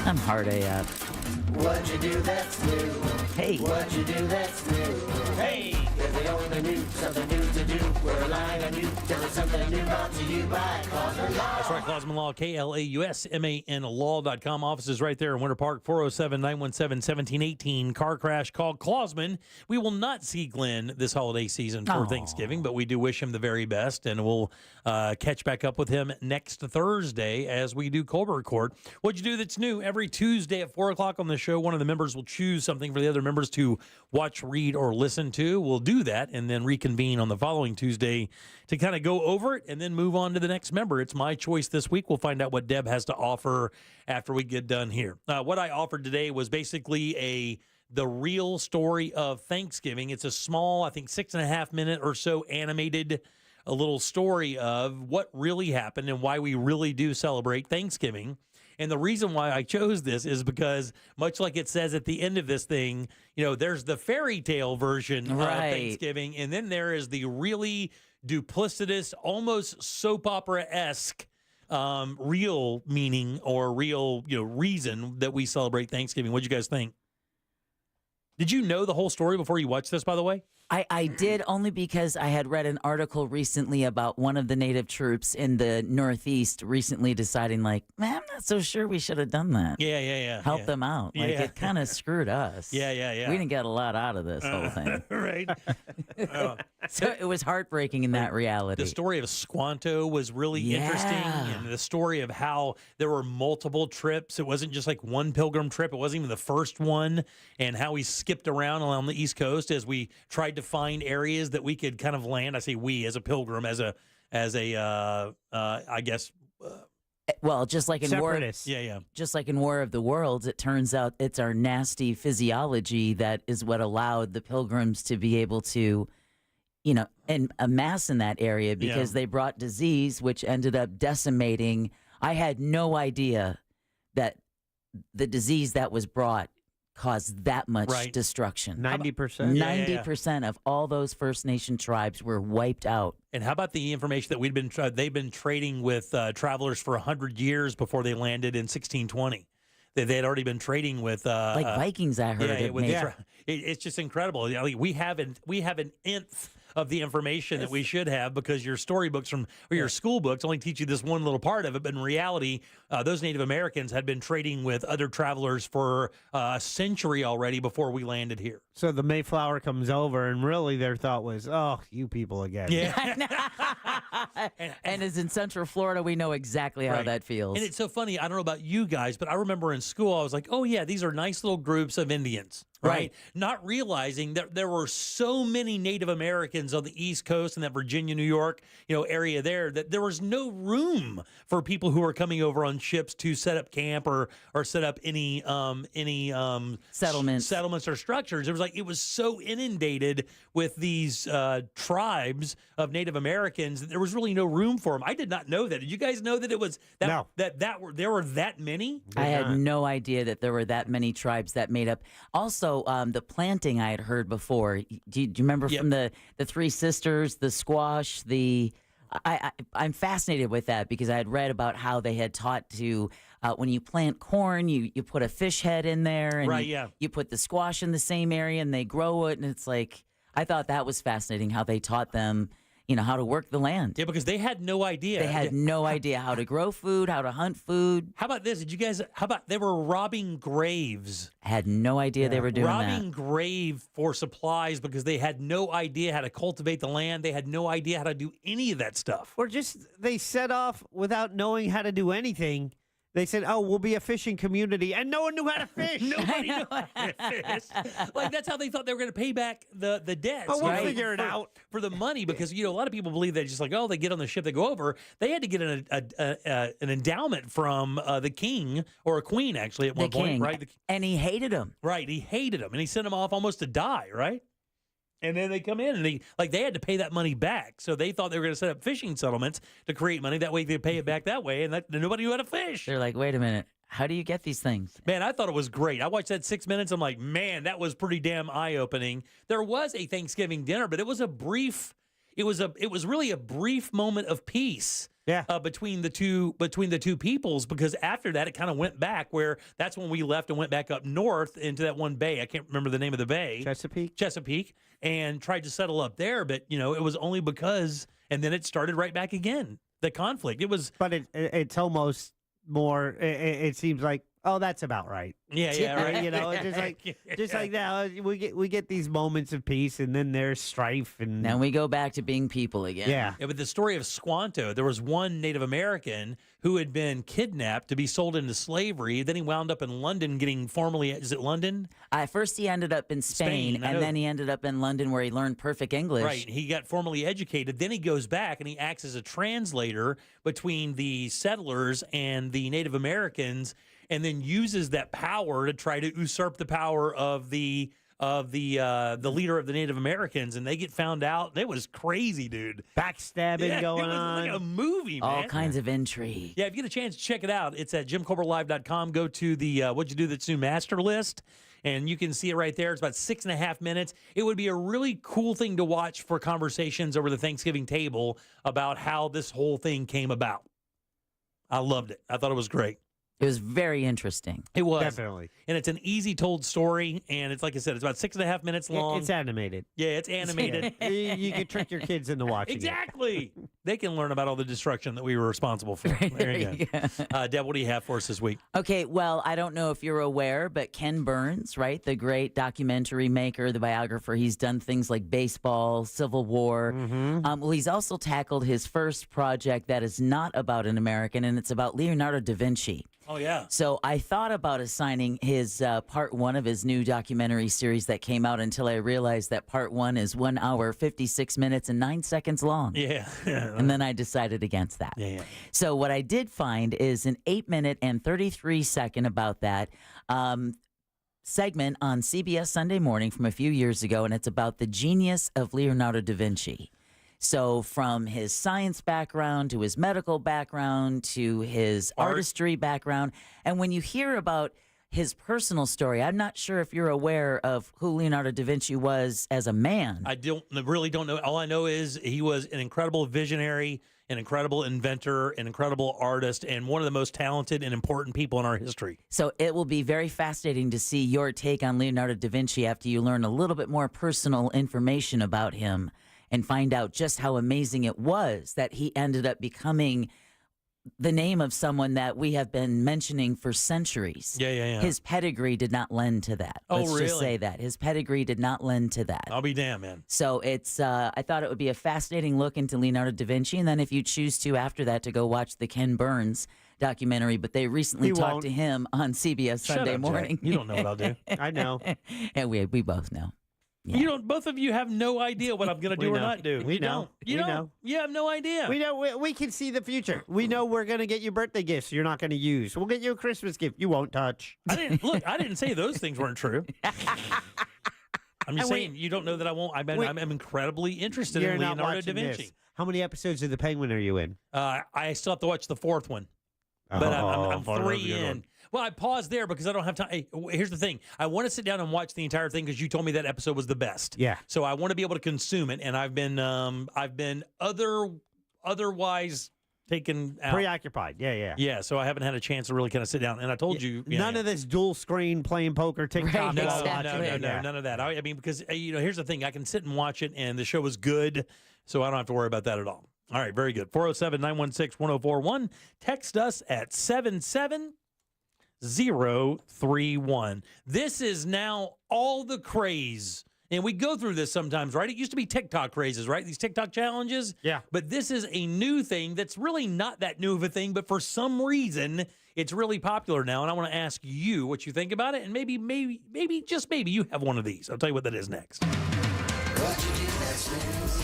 I'm hard AF. What'd you do that's new? Hey. What'd you do that's new? Hey. If they only knew something new to do, we're relying on you. Tell us something new brought to you by Klausman Law. That's right, Klausman Law, KLAUSMAN Law.com. Offices right there in Winter Park, 407-917-1718. Car crash, call Klausman. We will not see Glenn this holiday season for Thanksgiving, but we do wish him the very best, and we'll catch back up with him next Thursday as we do Colbert Court. What'd you do that's new? Every Tuesday at 4 o'clock on the show, one of the members will choose something for the other members to watch, read, or listen to. We'll do that and then reconvene on the following Tuesday to kind of go over it and then move on to the next member. It's my choice this week. We'll find out what Deb has to offer after we get done here. What I offered today was basically the real story of Thanksgiving. It's a small, I think 6.5 minute or so animated a little story of what really happened and why we really do celebrate Thanksgiving. And the reason why I chose this is because, much like it says at the end of this thing, there's the fairy tale version of Thanksgiving, and then there is the really duplicitous, almost soap opera-esque real meaning or real reason that we celebrate Thanksgiving. What'd you guys think? Did you know the whole story before you watched this, by the way? I did, only because I had read an article recently about one of the native troops in the Northeast recently deciding, man, I'm not so sure we should have done that. Yeah. Help them out. It kind of screwed us. Yeah. We didn't get a lot out of this whole thing. Right. So it was heartbreaking in that reality. The story of Squanto was really interesting, and the story of how there were multiple trips. It wasn't just like one pilgrim trip. It wasn't even the first one, and how we skipped around along the East Coast as we tried to find areas that we could kind of land. I say we as a pilgrim, as a I guess. Well, just like in Separatists. Just like in War of the Worlds, it turns out it's our nasty physiology that is what allowed the pilgrims to be able to, and amass in that area because they brought disease, which ended up decimating. I had no idea that the disease that was brought caused that much destruction. 90%? 90% of all those First Nation tribes were wiped out. And how about the information that they've been trading with travelers for 100 years before they landed in 1620? They had already been trading with like Vikings. I heard it's just incredible. We have an nth of the information that we should have, because your storybooks or your school books only teach you this one little part of it. But in reality, those Native Americans had been trading with other travelers for a century already before we landed here. So the Mayflower comes over, and really their thought was, oh, you people again. Yeah. And as in Central Florida, we know exactly how that feels. And it's so funny. I don't know about you guys, but I remember in school, I was like, oh, yeah, these are nice little groups of Indians. Right. Not realizing that there were so many Native Americans on the East Coast and that Virginia, New York, area there, that there was no room for people who were coming over on ships to set up camp or set up any settlements or structures. It was so inundated with these tribes of Native Americans that there was really no room for them. I did not know that. Did you guys know that it was that there were that many? I had no idea that there were that many tribes that made up. Also, the planting I had heard before. Do you remember from the Three Sisters, the squash, I'm fascinated with that because I had read about how they had taught to, when you plant corn, you put a fish head in there, and you put the squash in the same area, and they grow it, and it's like, I thought that was fascinating how they taught them, how to work the land. Yeah, because they had no idea. They had no idea how to grow food, how to hunt food. How about this? How about they were robbing graves? I had no idea they were doing robbing grave for supplies because they had no idea how to cultivate the land. They had no idea how to do any of that stuff. Or just they set off without knowing how to do anything, They said, "Oh, we'll be a fishing community," and no one knew how to fish. Nobody knew how to fish. Like, that's how they thought they were going to pay back the debts. But we'll figure it out. For the money, because, a lot of people believe that just like, oh, they get on the ship, they go over. They had to get an endowment from the king or a queen, actually, at one point, right? And he hated him. Right, he hated him, and he sent him off almost to die, right? And then they come in, and they had to pay that money back. So they thought they were going to set up fishing settlements to create money. That way they'd pay it back that way, and nobody knew how to fish. They're like, wait a minute. How do you get these things? Man, I thought it was great. I watched that 6 minutes. I'm like, man, that was pretty damn eye-opening. There was a Thanksgiving dinner, but it was really a brief moment of peace. Yeah. Between the two peoples, because after that it kind of went back, where that's when we left and went back up north into that one bay. I can't remember the name of the bay. Chesapeake, and tried to settle up there, but it was only because, and then it started right back again. The conflict. It was, but it's almost more. It seems like, oh, that's about right. Yeah, right. Just like that, we get these moments of peace, and then there's strife, and now we go back to being people again. Yeah, but the story of Squanto, there was one Native American who had been kidnapped to be sold into slavery. Then he wound up in London getting formally, is it London? First he ended up in Spain, and then he ended up in London where he learned perfect English. Right, he got formally educated. Then he goes back and he acts as a translator between the settlers and the Native Americans, and then uses that power to try to usurp the power of the leader of the Native Americans, and they get found out. It was crazy, dude. Backstabbing going on. Like a movie, man. All kinds of intrigue. Yeah, if you get a chance to check it out, it's at JimColbertLive.com. Go to the What'd You Do That's New Master list, and you can see it right there. It's about 6.5 minutes. It would be a really cool thing to watch for conversations over the Thanksgiving table about how this whole thing came about. I loved it. I thought it was great. It was very interesting. It was. Definitely. And it's an easy told story. And it's like I said, it's about 6.5 minutes long. It's animated. Yeah, it's animated. You can trick your kids into watching Exactly. They can learn about all the destruction that we were responsible for. There you go. Deb, what do you have for us this week? Okay, well, I don't know if you're aware, but Ken Burns, right, the great documentary maker, the biographer, he's done things like baseball, Civil War. Well, he's also tackled his first project that is not about an American, and it's about Leonardo da Vinci. Oh, yeah. So I thought about assigning his part one of his new documentary series that came out until I realized that part one is 1 hour, 56 minutes, and 9 seconds long. Yeah. And then I decided against that. Yeah. So what I did find is an 8-minute and 33-second about that segment on CBS Sunday Morning from a few years ago, and it's about the genius of Leonardo da Vinci. So from his science background to his medical background to his artistry background. And when you hear about his personal story, I'm not sure if you're aware of who Leonardo da Vinci was as a man. I really don't know. All I know is he was an incredible visionary, an incredible inventor, an incredible artist, and one of the most talented and important people in our history. So it will be very fascinating to see your take on Leonardo da Vinci after you learn a little bit more personal information about him and find out just how amazing it was that he ended up becoming the name of someone that we have been mentioning for centuries. Yeah. His pedigree did not lend to that. Oh, Let's really? just say that. His pedigree did not lend to that. I'll be damned, man. So it's, I thought it would be a fascinating look into Leonardo da Vinci. And then if you choose to, after that, to go watch the Ken Burns documentary, but they recently talked to him on CBS Sunday Morning. Jack. You don't know what I'll do. I know. And we both know. Yeah. You don't. Both of you have no idea what I'm going to do or not do. We know. You don't. Know. You have no idea. We know. We can see the future. We know we're going to get you birthday gifts you're not going to use. We'll get you a Christmas gift you won't touch. I didn't say those things weren't true. I'm just saying you don't know that I won't. I'm incredibly interested in Leonardo da Vinci. This. How many episodes of The Penguin are you in? I still have to watch the 4th one. But I'm 3 in. Well, I paused there because I don't have time. Hey, here's the thing. I want to sit down and watch the entire thing because you told me that episode was the best. Yeah. So I want to be able to consume it, and I've been otherwise taken out. Preoccupied. Yeah. Yeah, so I haven't had a chance to really kind of sit down. And I told you. None of this dual screen playing poker, TikTok. Right, No, exactly. none of that. I mean, because, here's the thing. I can sit and watch it, and the show is good, so I don't have to worry about that at all. All right, very good. 407-916-1041. Text us at 77031. This is now all the craze. And we go through this sometimes, right? It used to be TikTok crazes, right? These TikTok challenges. Yeah. But this is a new thing that's really not that new of a thing, but for some reason, It's really popular now, and I want to ask you what you think about it, and maybe, just maybe, you have one of these. I'll tell you what that is next. What you do that's new,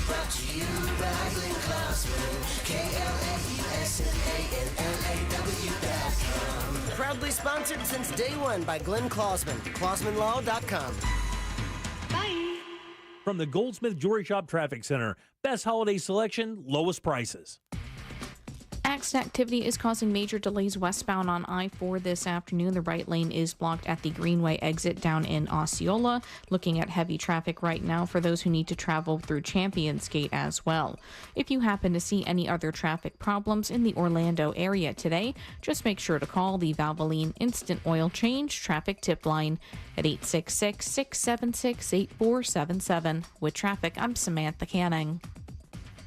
brought to you by Glenn Klossman, KLAUSMANLAW.com. Proudly sponsored since day one by Glenn Klossman, KlossmanLaw.com. Bye. From the Goldsmith Jewelry Shop Traffic Center, best holiday selection, lowest prices. Accident activity is causing major delays westbound on I-4 this afternoon. The right lane is blocked at the Greenway exit down in Osceola. Looking at heavy traffic right now for those who need to travel through Champions Gate as well. If you happen to see any other traffic problems in the Orlando area today, just make sure to call the Valvoline Instant Oil Change Traffic Tip Line at 866-676-8477. With traffic, I'm Samantha Canning.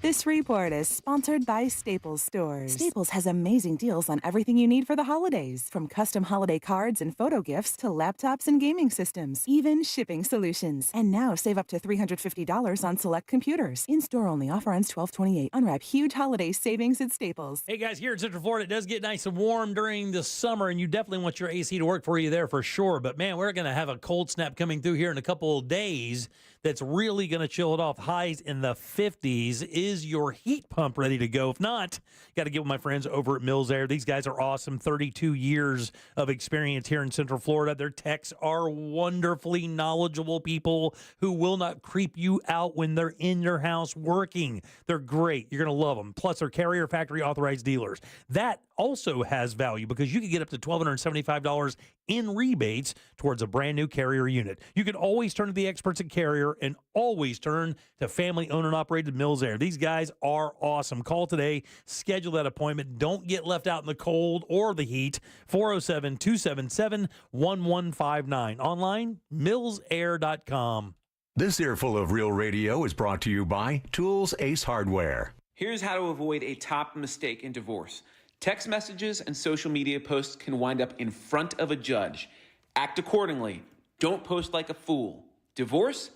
This report is sponsored by Staples Stores. Staples has amazing deals on everything you need for the holidays, from custom holiday cards and photo gifts to laptops and gaming systems, even shipping solutions. And now save up to $350 on select computers. In-store only. Offer ends 12/28. Unwrap huge holiday savings at Staples. Hey guys, here in Central Florida, it does get nice and warm during the summer, and you definitely want your AC to work for you there for sure. But man, we're going to have a cold snap coming through here in a couple of days that's really going to chill it off. Highs in the 50s. Is your heat pump ready to go? If not, got to get with my friends over at Mills Air. These guys are awesome. 32 years of experience here in Central Florida. Their techs are wonderfully knowledgeable people who will not creep you out when they're in your house working. They're great. You're going to love them. Plus, they're Carrier Factory authorized dealers. That also has value because you can get up to $1,275 in rebates towards a brand new Carrier unit. You can always turn to the experts at Carrier and always turn to family-owned and operated Mills Air. These guys are awesome. Call today. Schedule that appointment. Don't get left out in the cold or the heat. 407-277-1159. Online, millsair.com. This earful of Real Radio is brought to you by Tools Ace Hardware. Here's how to avoid a top mistake in divorce. Text messages and social media posts can wind up in front of a judge. Act accordingly. Don't post like a fool. Divorce?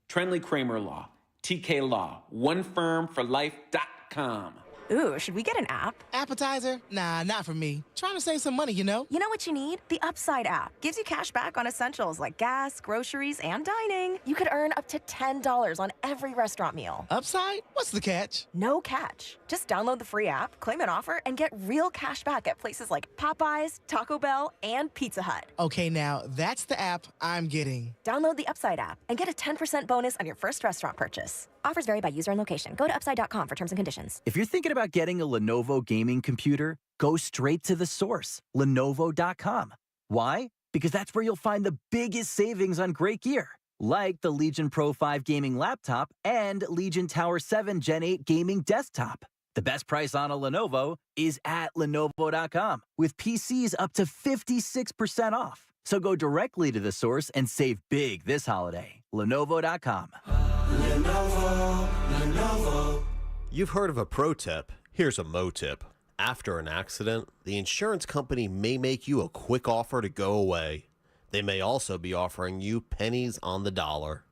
Trenley Kramer Law. TK Law. OneFirmForLife.com. Ooh, should we get an app? Appetizer? Nah, not for me. Trying to save some money, you know? You know what you need? The Upside app. Gives you cash back on essentials like gas, groceries, and dining. You could earn up to $10 on every restaurant meal. Upside? What's the catch? No catch. Just download the free app, claim an offer, and get real cash back at places like Popeyes, Taco Bell, and Pizza Hut. Okay, now that's the app I'm getting. Download the Upside app and get a 10% bonus on your first restaurant purchase. Offers vary by user and location. Go to upside.com for terms and conditions. If you're thinking about getting a Lenovo gaming computer, go straight to the source, Lenovo.com. Why? Because that's where you'll find the biggest savings on great gear, like the Legion Pro 5 gaming laptop and Legion Tower 7 Gen 8 gaming desktop. The best price on a Lenovo is at Lenovo.com, with PCs up to 56% off. So go directly to the source and save big this holiday. Lenovo.com. Lenovo. You've heard of a pro tip. Here's a mo tip. After an accident, the insurance company may make you a quick offer to go away. They may also be offering you pennies on the dollar.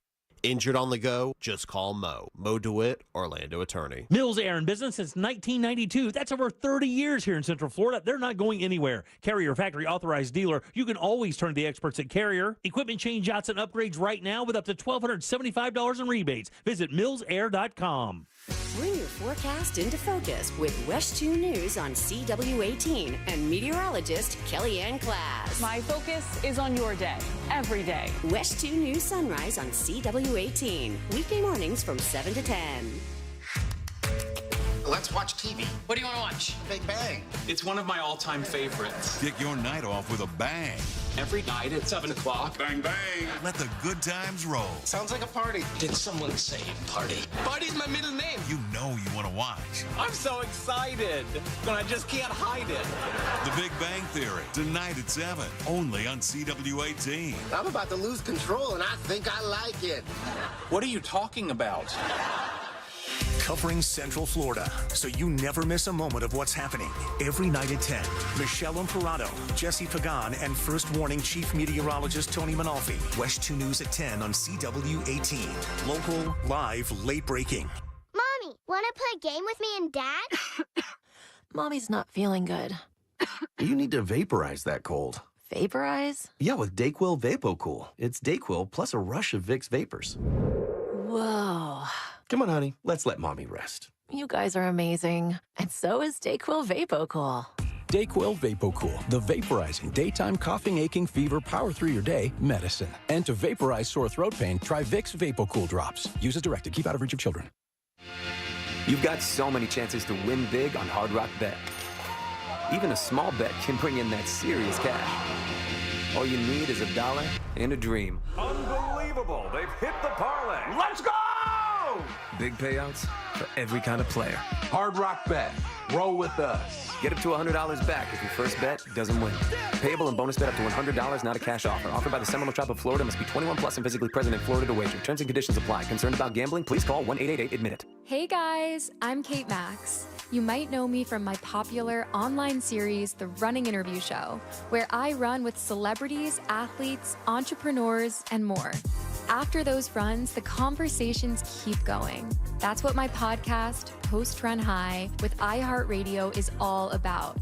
Injured on the go? Just call Mo. Mo DeWitt, Orlando attorney. Mills Air in business since 1992. That's over 30 years here in Central Florida. They're not going anywhere. Carrier Factory authorized dealer. You can always turn to the experts at Carrier. Equipment change outs and upgrades right now with up to $1,275 in rebates. Visit millsair.com. Bring your forecast into focus with West 2 News on CW18 and meteorologist Kellyanne Class. My focus is on your day, every day. West 2 News Sunrise on CW18. Weekday mornings from 7 to 10. Let's watch TV. What do you want to watch? Big Bang. It's one of my all-time favorites. Kick your night off with a bang. Every night at 7 o'clock. Bang, bang. Let the good times roll. Sounds like a party. Did someone say party? Party's my middle name. You know you want to watch. I'm so excited, but I just can't hide it. The Big Bang Theory, tonight at 7, only on CW18. I'm about to lose control, and I think I like it. What are you talking about? Covering Central Florida, so you never miss a moment of what's happening. Every night at 10, Michelle Imparato, Jesse Pagan, and First Warning Chief Meteorologist Tony Manalfi. West 2 News at 10 on CW18. Local, live, late breaking. Mommy, want to play a game with me and Dad? Mommy's not feeling good. You need to vaporize that cold. Vaporize? Yeah, with DayQuil VapoCool. It's DayQuil plus a rush of Vicks vapors. Whoa. Come on, honey. Let's let mommy rest. You guys are amazing. And so is DayQuil VapoCool. DayQuil VapoCool, the vaporizing daytime coughing, aching, fever, power through your day medicine. And to vaporize sore throat pain, try Vicks VapoCool drops. Use as directed. Keep out of reach of children. You've got so many chances to win big on Hard Rock Bet. Even a small bet can bring in that serious cash. All you need is $1 and a dream. Unbelievable. They've hit the parlay. Let's go! Big payouts for every kind of player. Hard Rock Bet. Roll with us. Get up to $100 back if your first bet doesn't win. Payable and bonus bet up to $100, not a cash offer. Offered by the Seminole Tribe of Florida. Must be 21 plus and physically present in Florida to wager. Terms and conditions apply. Concerned about gambling? Please call 1-888-ADMIT-IT. Hey guys, I'm Kate Max. You might know me from my popular online series, The Running Interview Show, where I run with celebrities, athletes, entrepreneurs, and more. After those runs, the conversations keep going. That's what my podcast, Post Run High, with iHeartRadio is all about.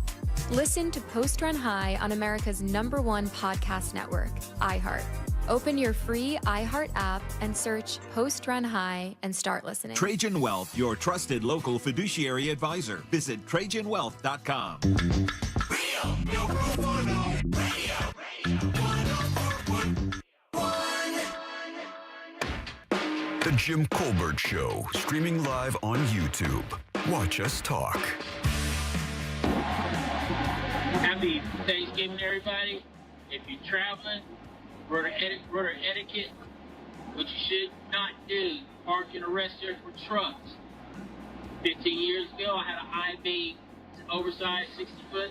Listen to Post Run High on America's #1 podcast network, iHeart. Open your free iHeart app and search Post Run High and start listening. Trajan Wealth, your trusted local fiduciary advisor. Visit TrajanWealth.com. The Jim Colbert Show, streaming live on YouTube. Watch us talk. Happy Thanksgiving, everybody. If you're traveling, rotor etiquette, what you should not do, park in a rest area for trucks. 15 years ago, I had an I-beam, oversized 60-foot.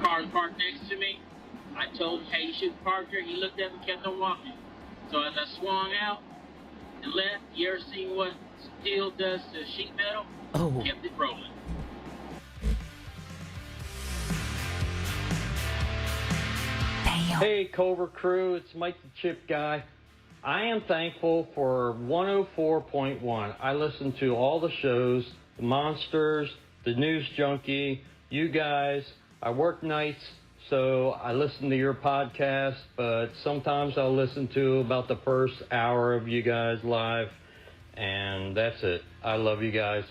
Car parked next to me. I told him, hey, you shouldn't park here. He looked at me and kept on walking. So as I swung out and left, you ever seen what steel does to sheet metal? Oh. Kept it rolling. Hey, Cobra crew, it's Mike the Chip Guy. I am thankful for 104.1. I listen to all the shows, the Monsters, the News Junkie, you guys. I work nights, so I listen to your podcast, but sometimes I'll listen to about the first hour of you guys live, and that's it. I love you guys,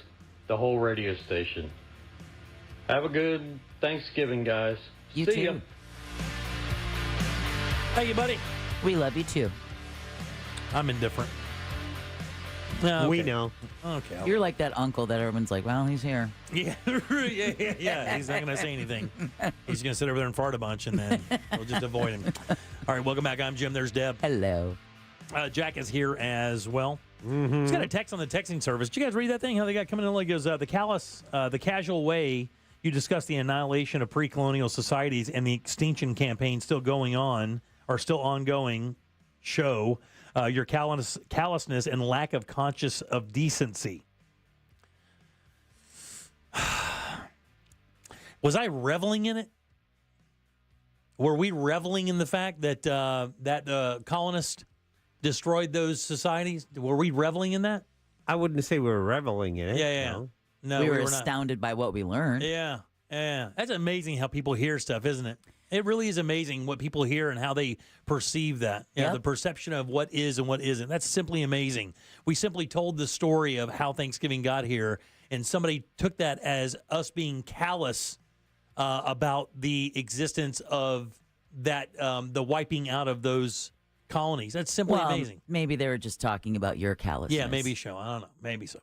the whole radio station. Have a good Thanksgiving, guys. You See too. ya. Thank you, buddy. We love you too. I'm indifferent. No, We okay. know. Okay. You're like that uncle that everyone's like, well, he's here. Yeah, yeah. He's not going to say anything. He's going to sit over there and fart a bunch, and then we'll just avoid him. All right, welcome back. I'm Jim. There's Deb. Hello. Jack is here as well. Mm-hmm. He's got a text on the texting service. Did you guys read that thing? How they got coming in? Like, goes the casual way you discuss the annihilation of pre-colonial societies and the extinction campaign still going on, or still ongoing. Show your callousness and lack of conscience of decency. Was I reveling in it? Were we reveling in the fact that that colonists destroyed those societies? Were we reveling in that? I wouldn't say we were reveling in it. Yeah. No, we were not. astounded by what we learned. Yeah. That's amazing how people hear stuff, isn't it? It really is amazing what people hear and how they perceive that. You know, the perception of what is and what isn't. That's simply amazing. We simply told the story of how Thanksgiving got here, and somebody took that as us being callous about the existence of that, the wiping out of those colonies. That's simply amazing. Maybe they were just talking about your callousness. Yeah, maybe so. I don't know. Maybe so.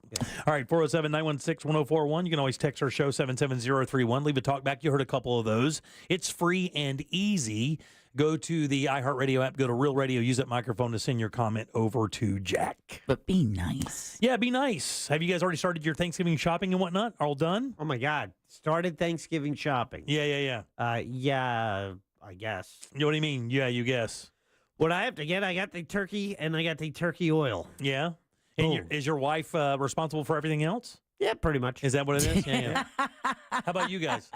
All right, 407-916-1041. You can always text our show, 77031. Leave a talk back. You heard a couple of those. It's free and easy. Go to the iHeartRadio app. Go to Real Radio. Use that microphone to send your comment over to Jack. But be nice. Yeah, be nice. Have you guys already started your Thanksgiving shopping and whatnot? All done? Oh, my God. Started Thanksgiving shopping. Yeah. Yeah, I guess. What do you mean? Yeah, you guess. What I have to get, I got the turkey and I got the turkey oil. Yeah. And is your wife responsible for everything else? Yeah, pretty much. Is that what it is? Yeah. How about you guys?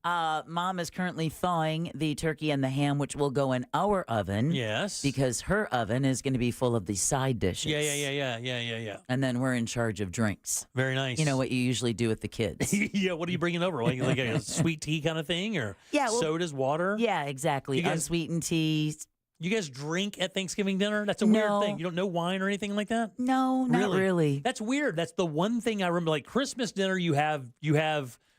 Mom is currently thawing the turkey and the ham, which will go in our oven. Yes. Because her oven is going to be full of the side dishes. Yeah. And then we're in charge of drinks. Very nice. You know what you usually do with the kids. Yeah, what are you bringing over? Like a sweet tea kind of thing? Or sodas, water? Yeah, exactly. You guys- Unsweetened teas. You guys drink at Thanksgiving dinner? That's a weird thing. You don't know wine or anything like that? No, not really. That's weird. That's the one thing I remember. Like Christmas dinner, you have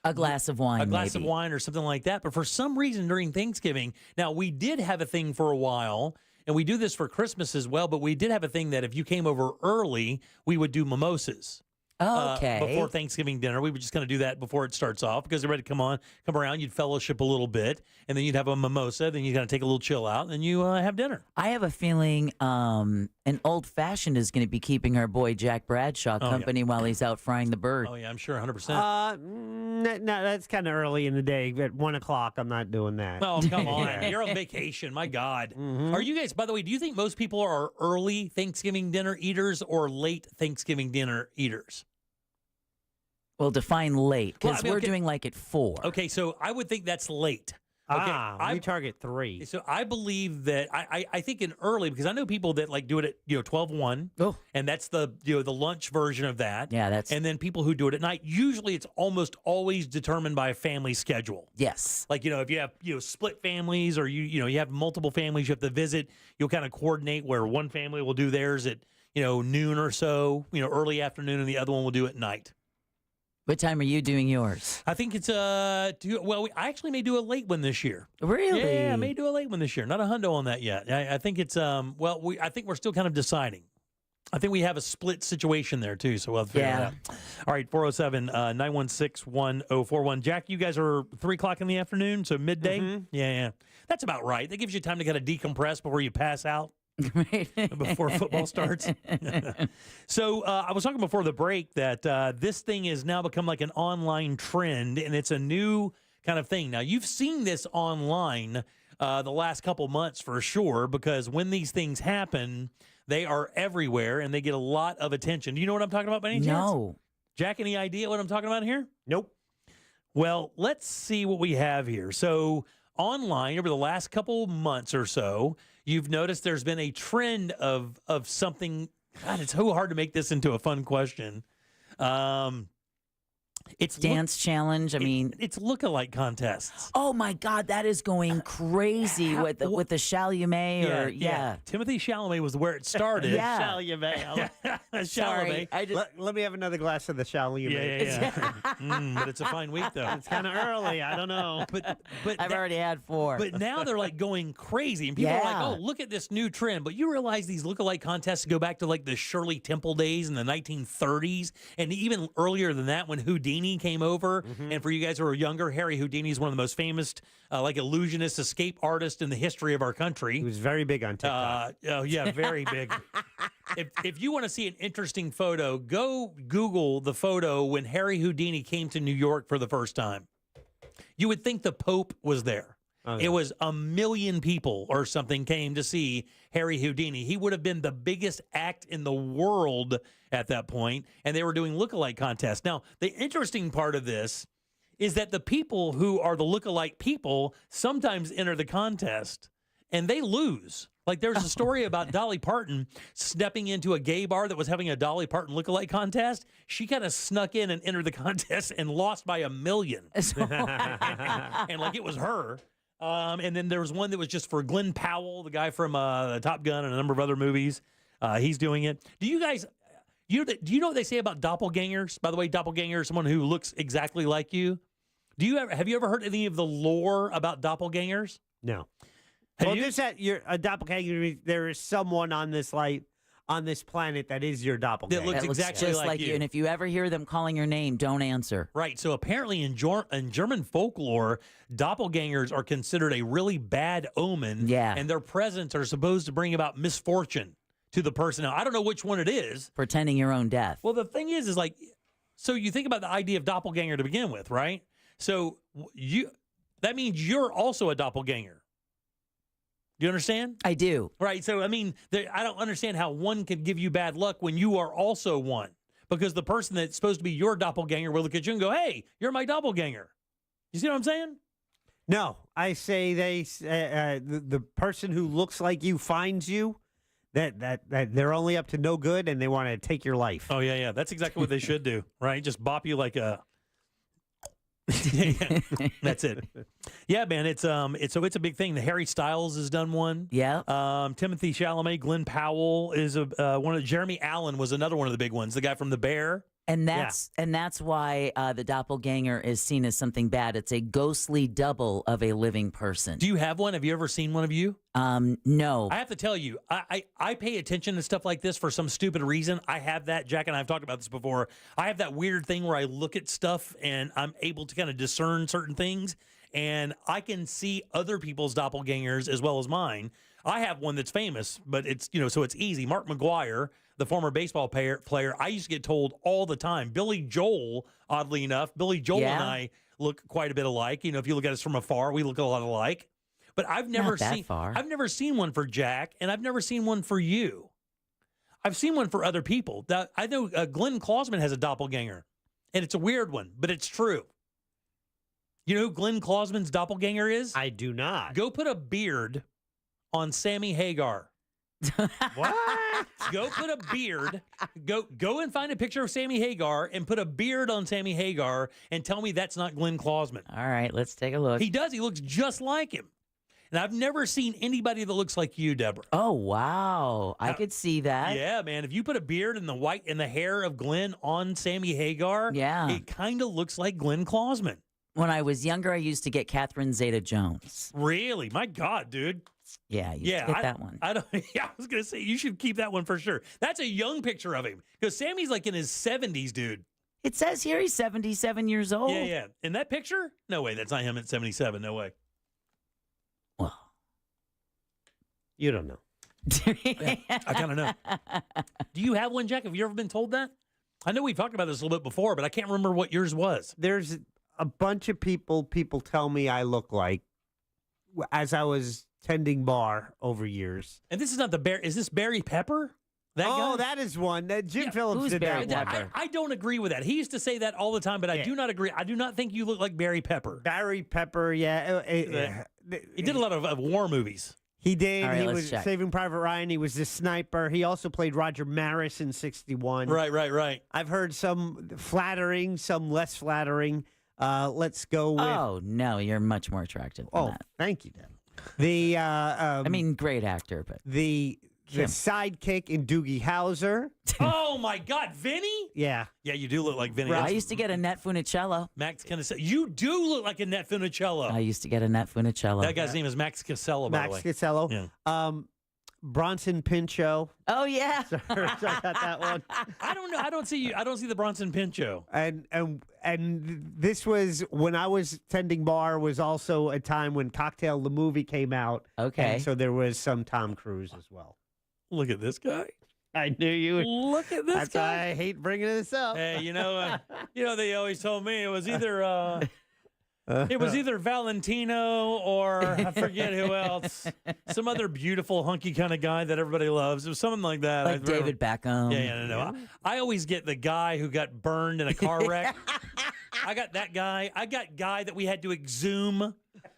a glass of wine, a glass of wine or something like that. But for some reason during Thanksgiving, now we did have a thing for a while, and we do this for Christmas as well. But we did have a thing that if you came over early, we would do mimosas. Okay. Before Thanksgiving dinner, we would just kind of do that before it starts off because they're ready to come around. You'd fellowship a little bit, and then you'd have a mimosa. Then you kind of take a little chill out, and then you have dinner. I have a feeling an old fashioned is going to be keeping our boy Jack Bradshaw company while he's out frying the bird. Oh yeah, I'm sure, 100%. No, that's kind of early in the day. At 1 o'clock, I'm not doing that. Oh, come on. You're on vacation. My God. Are you guys, by the way, do you think most people are early Thanksgiving dinner eaters or late Thanksgiving dinner eaters? Well, define late, because we're doing like at 4. Okay, so I would think that's late. Okay, we target 3. So I believe that I think in early, because I know people that like do it at 12-1. Oh. And that's the the lunch version of that. Yeah, that's. And then people who do it at night, usually it's almost always determined by a family schedule. Yes. Like if you have split families or you have multiple families you have to visit, you'll kind of coordinate where one family will do theirs at noon or so, early afternoon, and the other one will do it at night. What time are you doing yours? I think it's I actually may do a late one this year. Really? Yeah, I may do a late one this year. Not a hundo on that yet. I think it's I think we're still kind of deciding. I think we have a split situation there too, so we'll have to figure it out. All right, 407-916-1041. Jack, you guys are 3 o'clock in the afternoon, so midday. Mm-hmm. Yeah, that's about right. That gives you time to kind of decompress before you pass out. Before football starts. So I was talking before the break that this thing has now become like an online trend, and it's a new kind of thing. Now, you've seen this online the last couple months for sure, because when these things happen, they are everywhere, and they get a lot of attention. Do you know what I'm talking about by any chance? No. Jack, any idea what I'm talking about here? Nope. Well, let's see what we have here. So online, over the last couple months or so, you've noticed there's been a trend of something. God, it's so hard to make this into a fun question. It's dance challenge. I mean, it's lookalike contests. Oh my God, that is going crazy with the Chalamet Timothy Chalamet was where it started. Chalamet. Sorry, let me have another glass of the Chalamet. Yeah. But it's a fine week though. It's kind of early. I don't know. But I've already had 4. But now they're like going crazy, and people are like, "Oh, look at this new trend." But you realize these lookalike contests go back to like the Shirley Temple days in the 1930s, and even earlier than that when Houdini came over. And for you guys who are younger, Harry Houdini is one of the most famous like illusionist escape artists in the history of our country. He was very big on TikTok. Oh yeah, very big. If you want to see an interesting photo, go Google the photo when Harry Houdini came to New York for the first time. You would think the Pope was there. It was 1 million people or something came to see Harry Houdini. He would have been the biggest act in the world at that point, and they were doing lookalike contests. Now, the interesting part of this is that the people who are the lookalike people sometimes enter the contest, and they lose. Like there's a story about Dolly Parton stepping into a gay bar that was having a Dolly Parton lookalike contest. She kind of snuck in and entered the contest and lost by 1 million. And like it was her. And then there was one that was just for Glenn Powell, the guy from Top Gun and a number of other movies. He's doing it. Do you guys, do you know what they say about doppelgangers? By the way, doppelganger is someone who looks exactly like you. Have you ever heard any of the lore about doppelgangers? No. Just that you're a doppelganger. There is someone on this planet that is your doppelganger. That looks exactly just like you. And if you ever hear them calling your name, don't answer. Right. So apparently in German folklore, doppelgangers are considered a really bad omen. Yeah. And their presence are supposed to bring about misfortune to the person. Now, I don't know which one it is. Pretending your own death. Well, the thing is like, so you think about the idea of doppelganger to begin with, right? So that means you're also a doppelganger. Do you understand? I do. Right. So, I mean, I don't understand how one could give you bad luck when you are also one. Because the person that's supposed to be your doppelganger will look at you and go, hey, you're my doppelganger. You see what I'm saying? No, I say the person who looks like you finds you. That they're only up to no good, and they want to take your life. Oh yeah. That's exactly what they should do, right? Just bop you like a. Yeah, that's it. Yeah, man. It's a big thing. The Harry Styles has done one. Yeah. Timothy Chalamet, Glenn Powell is one of. Jeremy Allen was another one of the big ones. The guy from The Bear. And that's why the doppelganger is seen as something bad. It's a ghostly double of a living person. Do you have one? Have you ever seen one of you? No. I have to tell you, I pay attention to stuff like this for some stupid reason. I have that, Jack and I have talked about this before. I have that weird thing where I look at stuff and I'm able to kind of discern certain things, and I can see other people's doppelgangers as well as mine. I have one that's famous, but it's, so it's easy. Mark McGuire, the former baseball player, I used to get told all the time. Billy Joel, oddly enough, Billy Joel and I look quite a bit alike. If you look at us from afar, we look a lot alike. But I've never seen one for Jack, and I've never seen one for you. I've seen one for other people. I know Glenn Klausman has a doppelganger, and it's a weird one, but it's true. You know who Glenn Klausman's doppelganger is? I do not. Go put a beard on Sammy Hagar. What? Go put a beard. Go and find a picture of Sammy Hagar and put a beard on Sammy Hagar and tell me that's not Glenn Klausman. All right, let's take a look. He does. He looks just like him. And I've never seen anybody that looks like you, Deborah. Oh, wow. I could see that. Yeah, man. If you put a beard and the hair of Glenn on Sammy Hagar, it kind of looks like Glenn Klausman. When I was younger, I used to get Catherine Zeta-Jones. Really? My God, dude. Yeah, I used to get that one. I was going to say, you should keep that one for sure. That's a young picture of him. Because Sammy's like in his 70s, dude. It says here he's 77 years old. Yeah. In that picture? No way. That's not him at 77. No way. Well. You don't know. Yeah, I kind of know. Do you have one, Jack? Have you ever been told that? I know we've talked about this a little bit before, but I can't remember what yours was. There's a bunch of people tell me I look like as I was tending bar over years. And this is not the Bear. Is this Barry Pepper? That guy? That is one. Jim Phillips did Barry that Pepper? one. I don't agree with that. He used to say that all the time, but I do not agree. I do not think you look like Barry Pepper. Barry Pepper, yeah. He did a lot of war movies. He did. Right, he was check. Saving Private Ryan. He was the sniper. He also played Roger Maris in 61. Right. I've heard some flattering, some less flattering. Let's go with... Oh, no, you're much more attractive than that. Thank you, Dan. The I mean, great actor, but the sidekick in Doogie Howser. Oh my God, Vinny! Yeah, you do look like Vinny. I used to get Annette Funicello. Max Casello. You do look like Annette Funicello. I used to get Annette Funicello. That guy's name is Max Casello, by the way. Max Casello. Yeah. Bronson Pinchot. Oh yeah, I got that one. I don't know. I don't see the Bronson Pinchot. And this was when I was tending bar. Was also a time when Cocktail the movie came out. Okay, and so there was some Tom Cruise as well. Look at this guy. I knew you would. Look at this That's guy. why I hate bringing this up. Hey, they always told me it was either Valentino or I forget who else, some other beautiful hunky kind of guy that everybody loves. It was something like that. Like David Beckham. Yeah, no. I always get the guy who got burned in a car wreck. I got that guy. I got guy that we had to exhume.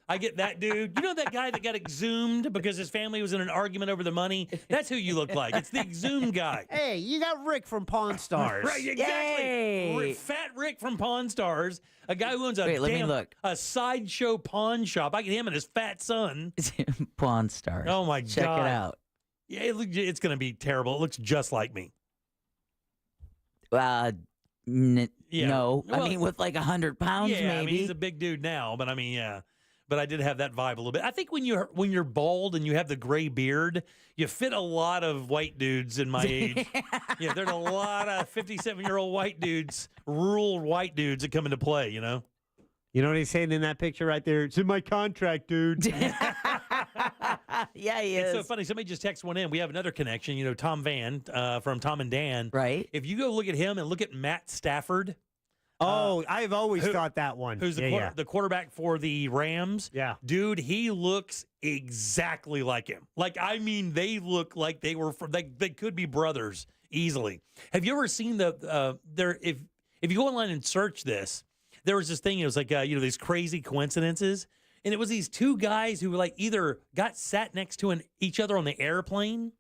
I get that dude. You know that guy that got exhumed because his family was in an argument over the money? That's who you look like. It's the exhumed guy. Hey, you got Rick from Pawn Stars. Right, exactly. Yay. Fat Rick from Pawn Stars, a guy who owns a sideshow pawn shop. I get him and his fat son. Pawn Stars. Oh, my God. Check it out. Yeah, it's going to be terrible. It looks just like me. No. Well, I mean, with like 100 pounds, maybe. I mean, he's a big dude now, but I mean, yeah. But I did have that vibe a little bit. I think when you're bald and you have the gray beard, you fit a lot of white dudes in my age. Yeah, there's a lot of 57-year-old white dudes, rural white dudes that come into play, You know what he's saying in that picture right there? It's in my contract, dude. Yeah, he is. It's so funny. Somebody just texted one in. We have another connection. Tom Van from Tom and Dan. Right. If you go look at him and look at Matt Stafford. I've always thought that one. Who's the quarterback for the Rams? Yeah. Dude, he looks exactly like him. Like, I mean, they look like they were from, they could be brothers easily. Have you ever seen if you go online and search this, there was this thing, it was like, these crazy coincidences. And it was these two guys who like either got sat next to each other on the airplane,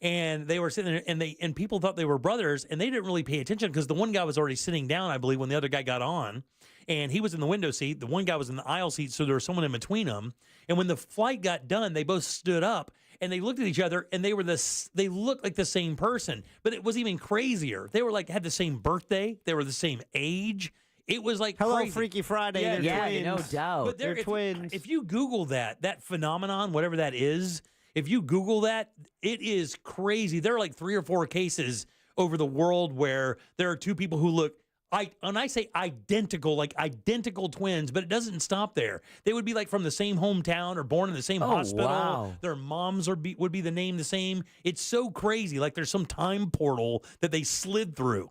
and they were sitting there, and people thought they were brothers, and they didn't really pay attention because the one guy was already sitting down, I believe, when the other guy got on, and he was in the window seat. The one guy was in the aisle seat, so there was someone in between them. And when the flight got done, they both stood up and they looked at each other, and they looked like the same person. But it was even crazier. They were like had the same birthday. They were the same age. It was like Hello, crazy. Freaky Friday. Yeah, They're twins. no doubt. But They're twins. If you Google that phenomenon, whatever that is, if you Google that, it is crazy. There are like 3 or 4 cases over the world where there are two people who look, and I say identical, like identical twins, but it doesn't stop there. They would be like from the same hometown or born in the same hospital. Wow. Their moms would be the name the same. It's so crazy. Like there's some time portal that they slid through.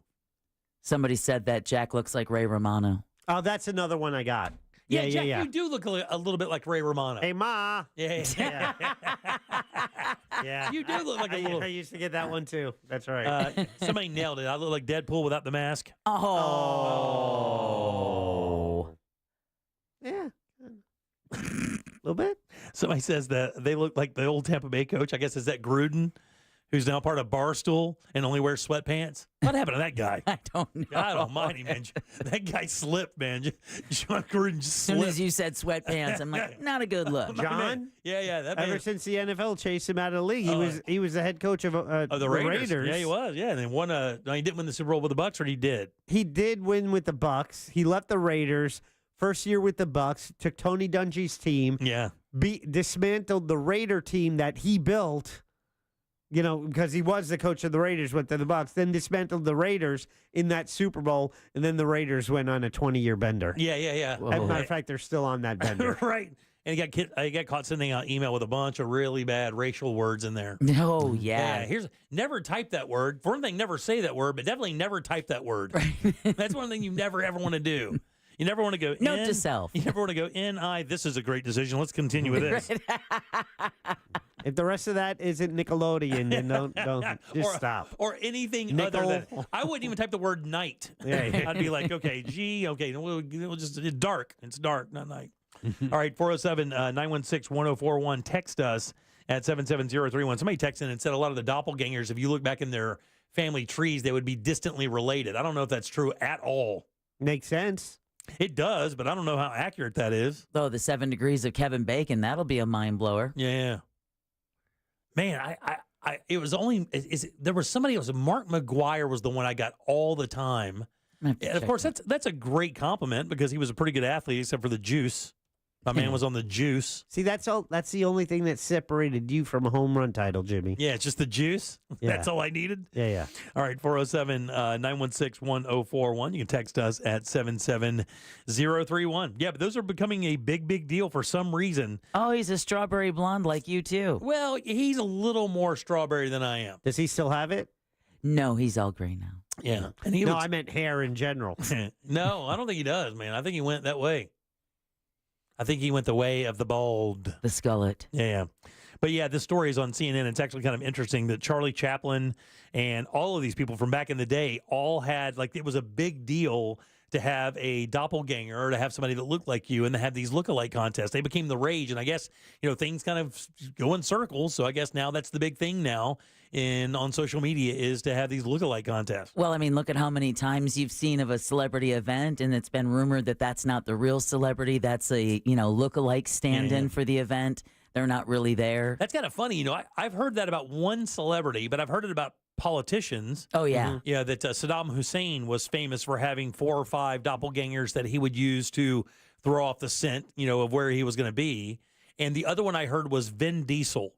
Somebody said that Jack looks like Ray Romano. Oh, that's another one I got. Yeah, Jack, you do look a little bit like Ray Romano. Hey, Ma. Yeah. Yeah. You do look like a little. I used to get that one too. That's right. Somebody nailed it. I look like Deadpool without the mask. Oh. Yeah. A little bit. Somebody says that they look like the old Tampa Bay coach. I guess is that Gruden, who's now part of Barstool and only wears sweatpants. What happened to that guy? I don't know. God almighty, man. That guy slipped, man. John Gruden just As soon slipped. as you said sweatpants, I'm like, not a good look. John? Yeah. That Ever man, since the NFL chased him out of the league, he was the head coach of the Raiders. Yeah, he was. Yeah, and then won no, he didn't win the Super Bowl with the Bucs, or he did. He did win with the Bucs. He left the Raiders. First year with the Bucs, took Tony Dungy's team. Yeah. Dismantled the Raider team that he built. You know, because he was the coach of the Raiders, went to the Bucs, then dismantled the Raiders in that Super Bowl, and then the Raiders went on a 20-year bender. Yeah. As a matter of fact, they're still on that bender. Right. And he got caught sending out email with a bunch of really bad racial words in there. Oh, yeah. Never type that word. For one thing, never say that word, but definitely never type that word. That's one thing you never, ever want to do. You never want to go Note to self. You never want to go this is a great decision. Let's continue with this. If the rest of that isn't Nickelodeon, then don't just stop. Or anything Nickel. other than. I wouldn't even type the word night. Yeah. I'd be like, okay, we'll just, it's dark. It's dark, not night. All right, 407-916-1041. Text us at 77031. Somebody texted in and said a lot of the doppelgangers, if you look back in their family trees, they would be distantly related. I don't know if that's true at all. Makes sense. It does, but I don't know how accurate that is. Oh, the 7 degrees of Kevin Bacon, that'll be a mind blower. Yeah. Man, it was only, there was somebody else. Mark McGuire was the one I got all the time. And of course, that's a great compliment because he was a pretty good athlete, except for the juice. My man was on the juice. See, that's the only thing that separated you from a home run title, Jimmy. Yeah, it's just the juice. Yeah. That's all I needed. Yeah. All right, 407-916-1041. You can text us at 77031. Yeah, but those are becoming a big, big deal for some reason. Oh, he's a strawberry blonde like you, too. Well, he's a little more strawberry than I am. Does he still have it? No, he's all gray now. Yeah. And I meant hair in general. No, I don't think he does, man. I think he went that way. I think he went the way of the bald. The skullet. Yeah. But yeah, this story is on CNN. It's actually kind of interesting that Charlie Chaplin and all of these people from back in the day all had, like, it was a big deal to have a doppelganger or to have somebody that looked like you and to have these lookalike contests. They became the rage. And I guess, things kind of go in circles. So I guess now that's the big thing now on social media is to have these lookalike contests. Well, I mean, look at how many times you've seen of a celebrity event and it's been rumored that that's not the real celebrity. That's a, lookalike stand-in for the event. They're not really there. That's kind of funny. I've heard that about one celebrity, but I've heard it about politicians. Oh, yeah. Mm-hmm. Yeah, that Saddam Hussein was famous for having 4 or 5 doppelgangers that he would use to throw off the scent, of where he was going to be. And the other one I heard was Vin Diesel.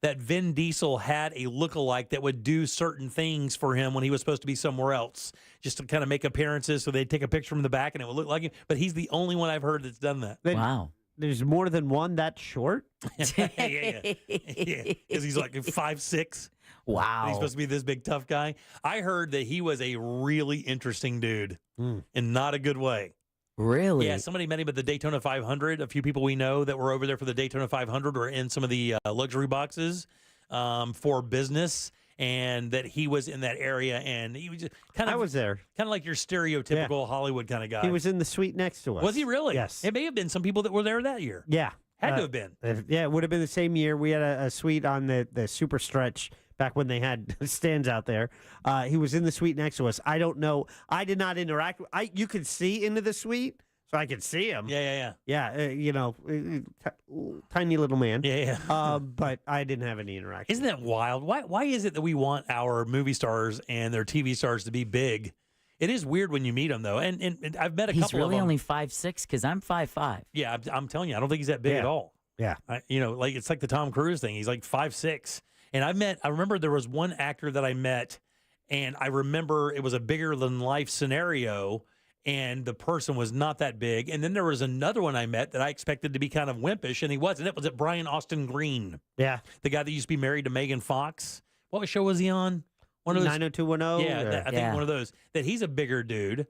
That Vin Diesel had a lookalike that would do certain things for him when he was supposed to be somewhere else, just to kind of make appearances. So they'd take a picture from the back and it would look like him. But he's the only one I've heard that's done that. Wow. There's more than one that short? Yeah. Because he's like 5'6". Wow. He's supposed to be this big, tough guy. I heard that he was a really interesting dude in not a good way. Really? Yeah, somebody met him at the Daytona 500. A few people we know that were over there for the Daytona 500 were in some of the luxury boxes for business. and that he was in that area, and he was just I was there. kind of like your stereotypical Hollywood kind of guy. He was in the suite next to us. Was he really? Yes. It may have been some people that were there that year. Yeah. Had to have been. Yeah, it would have been the same year. We had a suite on the super stretch back when they had stands out there. He was in the suite next to us. I don't know. I did not interact. You could see into the suite, so I could see him. Yeah. Tiny little man. Yeah. But I didn't have any interaction. Isn't that wild? Why is it that we want our movie stars and their TV stars to be big? It is weird when you meet him, though. And I've met a couple of them. He's really only 5'6", because I'm 5'5". Yeah, I'm telling you, I don't think he's that big at all. Yeah. It's like the Tom Cruise thing. He's like 5'6". And I remember there was one actor that I met, and I remember it was a bigger than life scenario, and the person was not that big. And then there was another one I met that I expected to be kind of wimpish, and he wasn't. It was at Brian Austin Green. Yeah. The guy that used to be married to Megan Fox. What show was he on? One of those 90210? Yeah, I think one of those. That he's a bigger dude.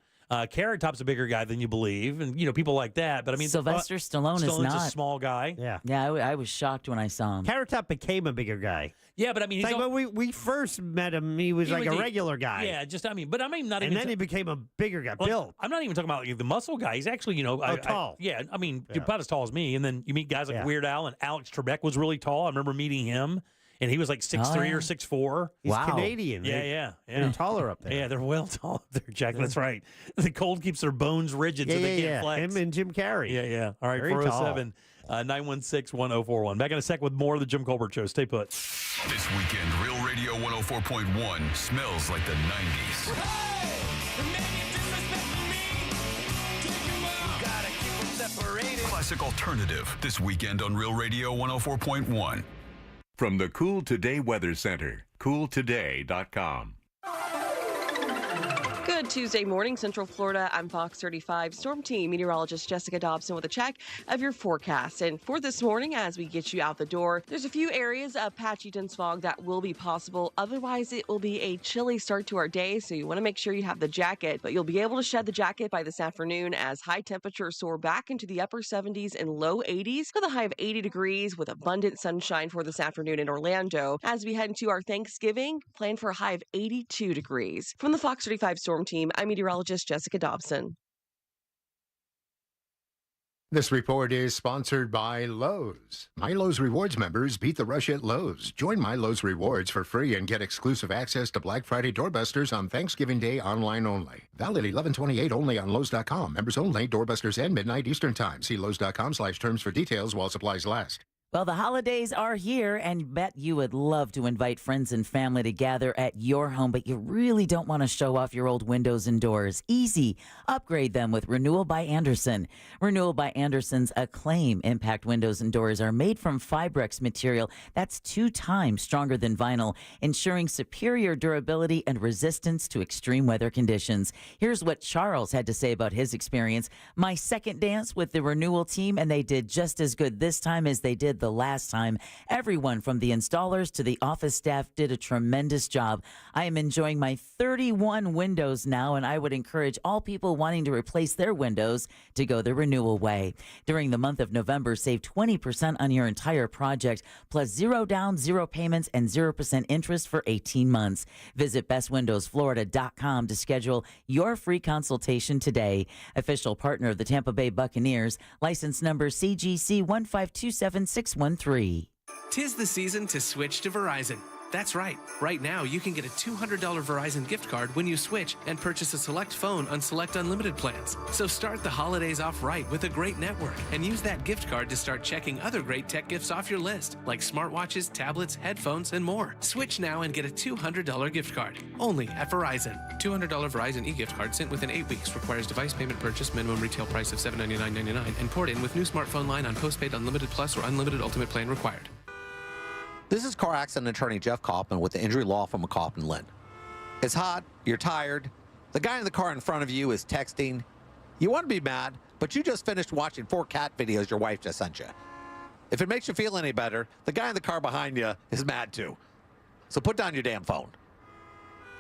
Carrot Top's a bigger guy than you believe, and people like that. But I mean, Sylvester Stallone is not a small guy. Yeah, I was shocked when I saw him. Carrot Top became a bigger guy. Yeah, but I mean, when we first met him, he was like a regular guy. Yeah, not even. And then he became a bigger guy. Built. I'm not even talking about the muscle guy. He's actually, tall. About as tall as me. And then you meet guys like Weird Al, and Alex Trebek was really tall. I remember meeting him. And he was like 6'3" or 6'4". He's Canadian. Yeah. They're taller up there. Yeah, they're well tall up there, Jack. That's right. The cold keeps their bones rigid so they can't flex. Him and Jim Carrey. Yeah. All right, 407-916-1041. Back in a sec with more of the Jim Colbert Show. Stay put. This weekend, Real Radio 104.1 smells like the 90s. Classic alternative this weekend on Real Radio 104.1. From the Cool Today Weather Center, cooltoday.com. Good Tuesday morning, Central Florida. I'm Fox 35 Storm Team meteorologist Jessica Dobson with a check of your forecast. And for this morning, as we get you out the door, there's a few areas of patchy dense fog that will be possible. Otherwise, it will be a chilly start to our day, so you want to make sure you have the jacket. But you'll be able to shed the jacket by this afternoon as high temperatures soar back into the upper 70s and low 80s with a high of 80 degrees with abundant sunshine for this afternoon in Orlando. As we head into our Thanksgiving, plan for a high of 82 degrees. From the Fox 35 Storm Team, I'm meteorologist Jessica Dobson. This report is sponsored by Lowe's. My Lowe's Rewards members beat the rush at Lowe's. Join My Lowe's Rewards for free and get exclusive access to Black Friday doorbusters on Thanksgiving Day online only. Valid 11/28 only on Lowe's.com. Members only. Doorbusters end midnight Eastern Time. See Lowe's.com/terms for details while supplies last. Well, the holidays are here, and bet you would love to invite friends and family to gather at your home, but you really don't want to show off your old windows and doors. Easy. Upgrade them with Renewal by Andersen. Renewal by Andersen's Acclaim Impact windows and doors are made from Fibrex material that's 2 times stronger than vinyl, ensuring superior durability and resistance to extreme weather conditions. Here's what Charles had to say about his experience. My second dance with the Renewal team, and they did just as good this time as they did the last time. Everyone from the installers to the office staff did a tremendous job. I am enjoying my 31 windows now, and I would encourage all people wanting to replace their windows to go the Renewal way. During the month of November, save 20% on your entire project, plus 0 down, 0 payments, and 0% interest for 18 months. Visit bestwindowsflorida.com to schedule your free consultation today. Official partner of the Tampa Bay Buccaneers, license number CGC 1527613. 'Tis the season to switch to Verizon. That's right. Right now, you can get a $200 Verizon gift card when you switch and purchase a select phone on select unlimited plans. So start the holidays off right with a great network and use that gift card to start checking other great tech gifts off your list, like smartwatches, tablets, headphones, and more. Switch now and get a $200 gift card. Only at Verizon. $200 Verizon e-gift card sent within 8 weeks. Requires device payment purchase, minimum retail price of $799.99, and port in with new smartphone line on postpaid unlimited plus or unlimited ultimate plan required. This is car accident attorney Jeff Kaufman with the injury law firm of Kaufman Lynn. It's hot, you're tired, the guy in the car in front of you is texting. You want to be mad, but you just finished watching 4 cat videos your wife just sent you. If it makes you feel any better, the guy in the car behind you is mad too. So put down your damn phone.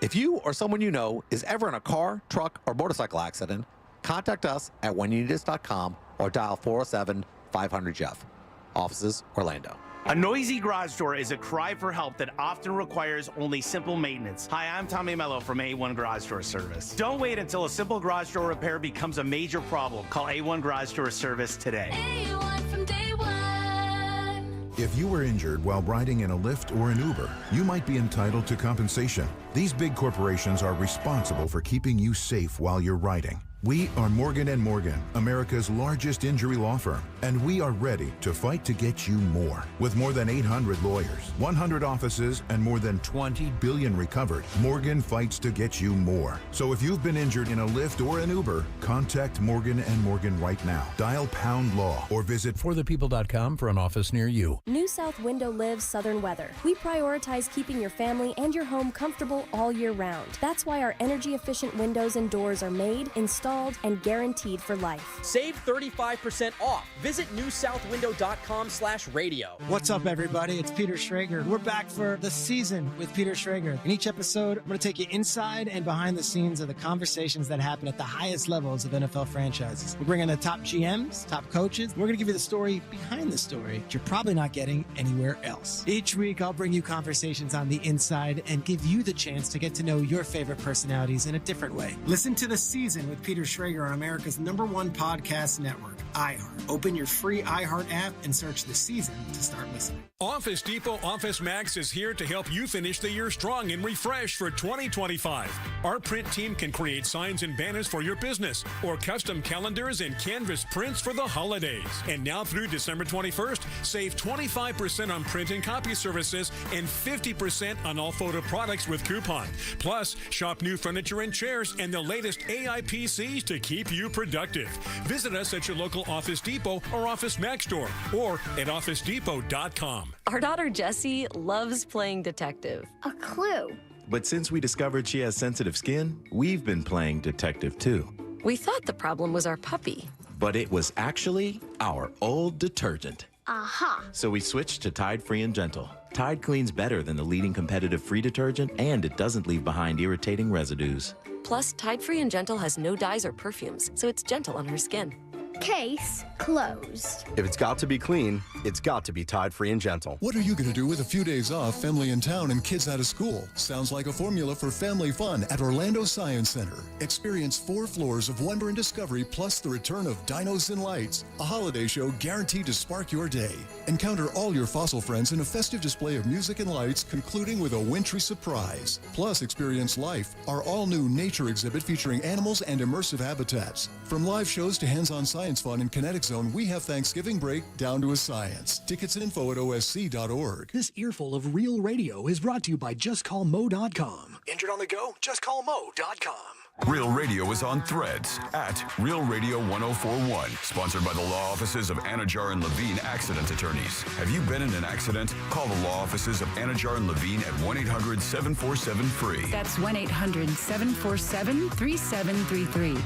If you or someone you know is ever in a car, truck, or motorcycle accident, contact us at whenyouneedus.com or dial 407-500-JEFF. Offices, Orlando. A noisy garage door is a cry for help that often requires only simple maintenance. Hi, I'm Tommy Mello from A1 Garage Door Service. Don't wait until a simple garage door repair becomes a major problem. Call A1 Garage Door Service today. A1 from day one. If you were injured while riding in a Lyft or an Uber, you might be entitled to compensation. These big corporations are responsible for keeping you safe while you're riding. We are Morgan & Morgan, America's largest injury law firm, and we are ready to fight to get you more. With more than 800 lawyers, 100 offices, and more than $20 billion recovered, Morgan fights to get you more. So if you've been injured in a Lyft or an Uber, contact Morgan & Morgan right now. Dial #law or visit forthepeople.com for an office near you. New South Window lives southern weather. We prioritize keeping your family and your home comfortable all year round. That's why our energy-efficient windows and doors are made, installed, and guaranteed for life. Save 35% off. Visit newsouthwindow.com/radio. What's up, everybody? It's Peter Schrager. We're back for the season with Peter Schrager. In each episode, I'm going to take you inside and behind the scenes of the conversations that happen at the highest levels of NFL franchises. We're bringing the top GMs, top coaches. We're going to give you the story behind the story that you're probably not getting anywhere else. Each week, I'll bring you conversations on the inside and give you the chance to get to know your favorite personalities in a different way. Listen to The Season with Peter Schrager on America's #1 podcast network, iHeart. Open your free iHeart app and search The Season to start listening. Office Depot Office Max is here to help you finish the year strong and refresh for 2025. Our print team can create signs and banners for your business or custom calendars and canvas prints for the holidays. And now through December 21st, save 25% on print and copy services and 50% on all photo products with coupon. Plus, shop new furniture and chairs and the latest AI PCs to keep you productive. Visit us at your local Office Depot or Office Max store or at OfficeDepot.com. Our daughter Jessie loves playing detective. A clue. But since we discovered she has sensitive skin, we've been playing detective too. We thought the problem was our puppy. But it was actually our old detergent. Aha. So we switched to Tide Free and Gentle. Tide cleans better than the leading competitive free detergent, and it doesn't leave behind irritating residues. Plus, Tide Free and Gentle has no dyes or perfumes, so it's gentle on her skin. Case closed. If it's got to be clean, it's got to be Tide Free and Gentle. What are you going to do with a few days off, family in town, and kids out of school? Sounds like a formula for family fun at Orlando Science Center. Experience 4 floors of wonder and discovery, plus the return of Dinos and Lights, a holiday show guaranteed to spark your day. Encounter all your fossil friends in a festive display of music and lights, concluding with a wintry surprise. Plus, experience Life, our all-new nature exhibit featuring animals and immersive habitats. From live shows to hands-on science fun in Kinetic Zone, we have Thanksgiving break down to a science. Tickets and info at osc.org. This earful of real radio is brought to you by JustCallMo.com. Injured on the go? JustCallMo.com. Real Radio is on Threads at Real Radio 1041. Sponsored by the law offices of Anajar and Levine Accident Attorneys. Have you been in an accident? Call the law offices of Anajar and Levine at 1-800-747-FREE. That's 1-800-747-3733.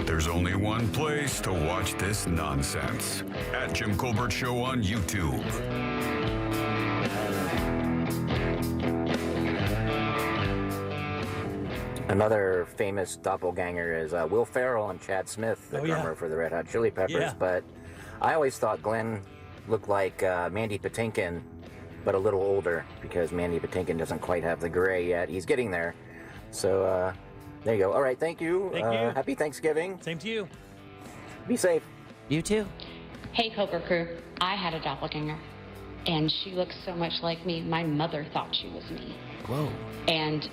There's only one place to watch this nonsense. At Jim Colbert Show on YouTube. Another famous doppelganger is Will Ferrell and Chad Smith, the drummer for the Red Hot Chili Peppers. Yeah. But I always thought Glenn looked like Mandy Patinkin, but a little older, because Mandy Patinkin doesn't quite have the gray yet. He's getting there. So there you go. All right, thank you. Thank you. Happy Thanksgiving. Same to you. Be safe. You too. Hey, Cobra Crew. I had a doppelganger, and she looks so much like me. My mother thought she was me. Whoa. And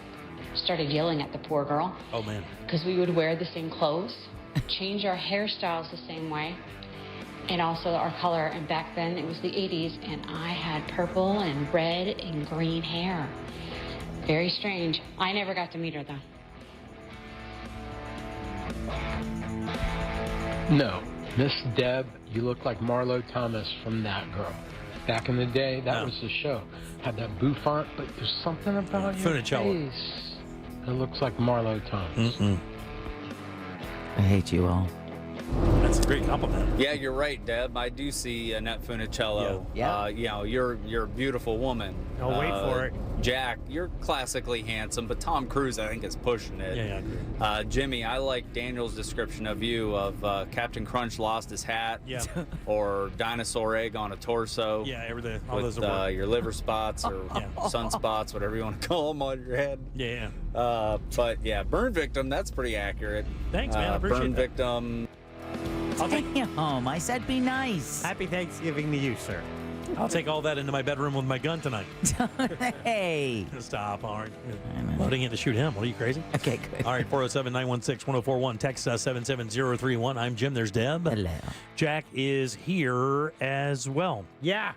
started yelling at the poor girl. Oh, man. Because we would wear the same clothes, change our hairstyles the same way, and also our color. And back then, it was the 80s, and I had purple and red and green hair. Very strange. I never got to meet her, though. No, Miss Deb, you look like Marlo Thomas from That Girl. Back in the day, that was the show. Had that bouffant, but there's something about your Funicello. face that looks like Marlo Thomas. I hate you all. That's a great compliment. Yeah, you're right, Deb. I do see Annette Funicello. Yeah. You're a beautiful woman. I'll wait for it. Jack, you're classically handsome, but Tom Cruise, I think, is pushing it. Yeah, I agree. Jimmy, I like Daniel's description of you of Captain Crunch lost his hat. Yeah. Or dinosaur egg on a torso. Yeah, everything. All With those are your liver spots or sunspots, whatever you want to call them on your head. Yeah. But yeah, burn victim, that's pretty accurate. Thanks, man. I appreciate burn that. victim. Take you home. I said be nice. Happy Thanksgiving to you, sir. I'll take all that into my bedroom with my gun tonight. Hey. Stop. All right. Loading it to shoot him. What are you, crazy? Okay, good. All right, 407-916-1041. Text us 77031. I'm Jim. There's Deb. Hello. Jack is here as well. Yeah.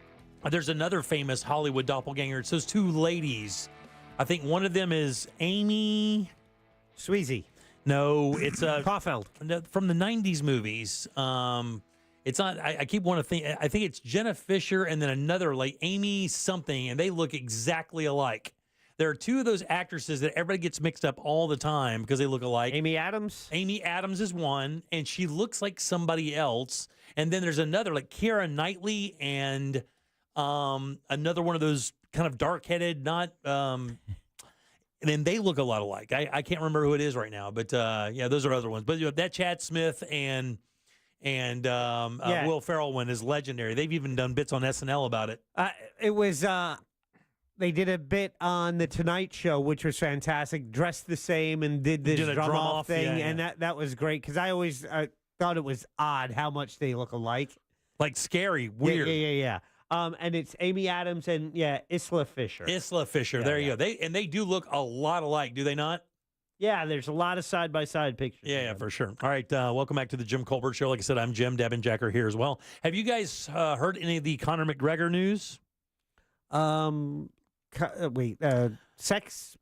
There's another famous Hollywood doppelganger. It's those two ladies. I think one of them is Amy Sweezy. No, it's Caulfield from the 90s movies. It's not. I keep wanting to think. I think it's Jenna Fisher and then another like Amy something, and they look exactly alike. There are two of those actresses that everybody gets mixed up all the time because they look alike. Amy Adams. Amy Adams is one, and she looks like somebody else. And then there's another like Keira Knightley and another one of those kind of dark-headed, not. And then they look a lot alike. I can't remember who it is right now, but yeah, those are other ones. But you know, that Chad Smith and Will Ferrell one is legendary. They've even done bits on SNL about it. It was they did a bit on the Tonight Show, which was fantastic. Dressed the same and did this drum off thing, and that was great because I always thought it was odd how much they look alike, like scary, weird. Yeah. And it's Amy Adams and Isla Fisher. Isla Fisher. There you go. They do look a lot alike, do they not? Yeah, there's a lot of side-by-side pictures. Yeah, for sure. All right, welcome back to the Jim Colbert Show. Like I said, I'm Jim. Deb and Jack are here as well. Have you guys heard any of the Conor McGregor news? Sex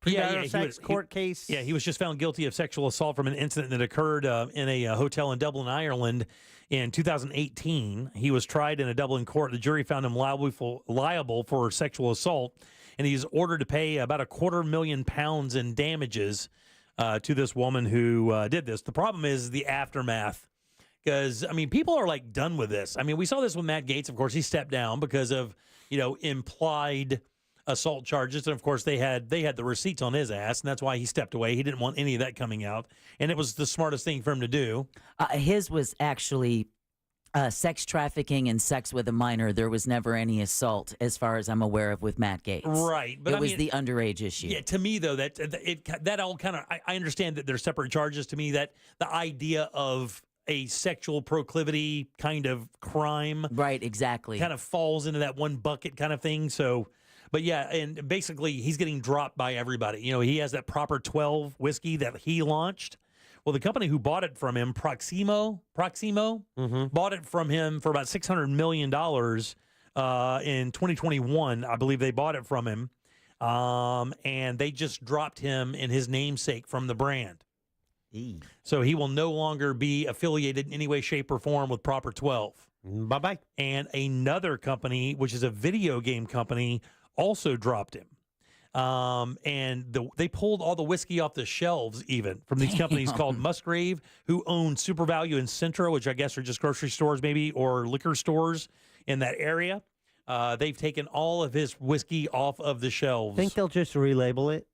court case. Yeah, he was just found guilty of sexual assault from an incident that occurred in a hotel in Dublin, Ireland in 2018. He was tried in a Dublin court. The jury found him liable for sexual assault, and he's ordered to pay about £250,000 in damages to this woman who did this. The problem is the aftermath, because, I mean, people are, like, done with this. I mean, we saw this with Matt Gaetz. Of course, he stepped down because of, implied assault charges. And, of course, they had the receipts on his ass, and that's why he stepped away. He didn't want any of that coming out, and it was the smartest thing for him to do. His was actually sex trafficking and sex with a minor. There was never any assault, as far as I'm aware of, with Matt Gaetz. Right, but it was the underage issue. Yeah, to me though, that all kind of I understand that they're separate charges. To me, that the idea of a sexual proclivity kind of crime, right, exactly, kind of falls into that one bucket kind of thing. So, but yeah, and basically he's getting dropped by everybody. He has that Proper 12 whiskey that he launched. Well, the company who bought it from him, Proximo, bought it from him for about $600 million in 2021. I believe they bought it from him, and they just dropped him in his namesake from the brand. So he will no longer be affiliated in any way, shape, or form with Proper 12. Bye-bye. And another company, which is a video game company, also dropped him. And they pulled all the whiskey off the shelves, even from these companies called Musgrave, who own Super Value and Centro, which I guess are just grocery stores, maybe, or liquor stores in that area. They've taken all of his whiskey off of the shelves. Think they'll just relabel it?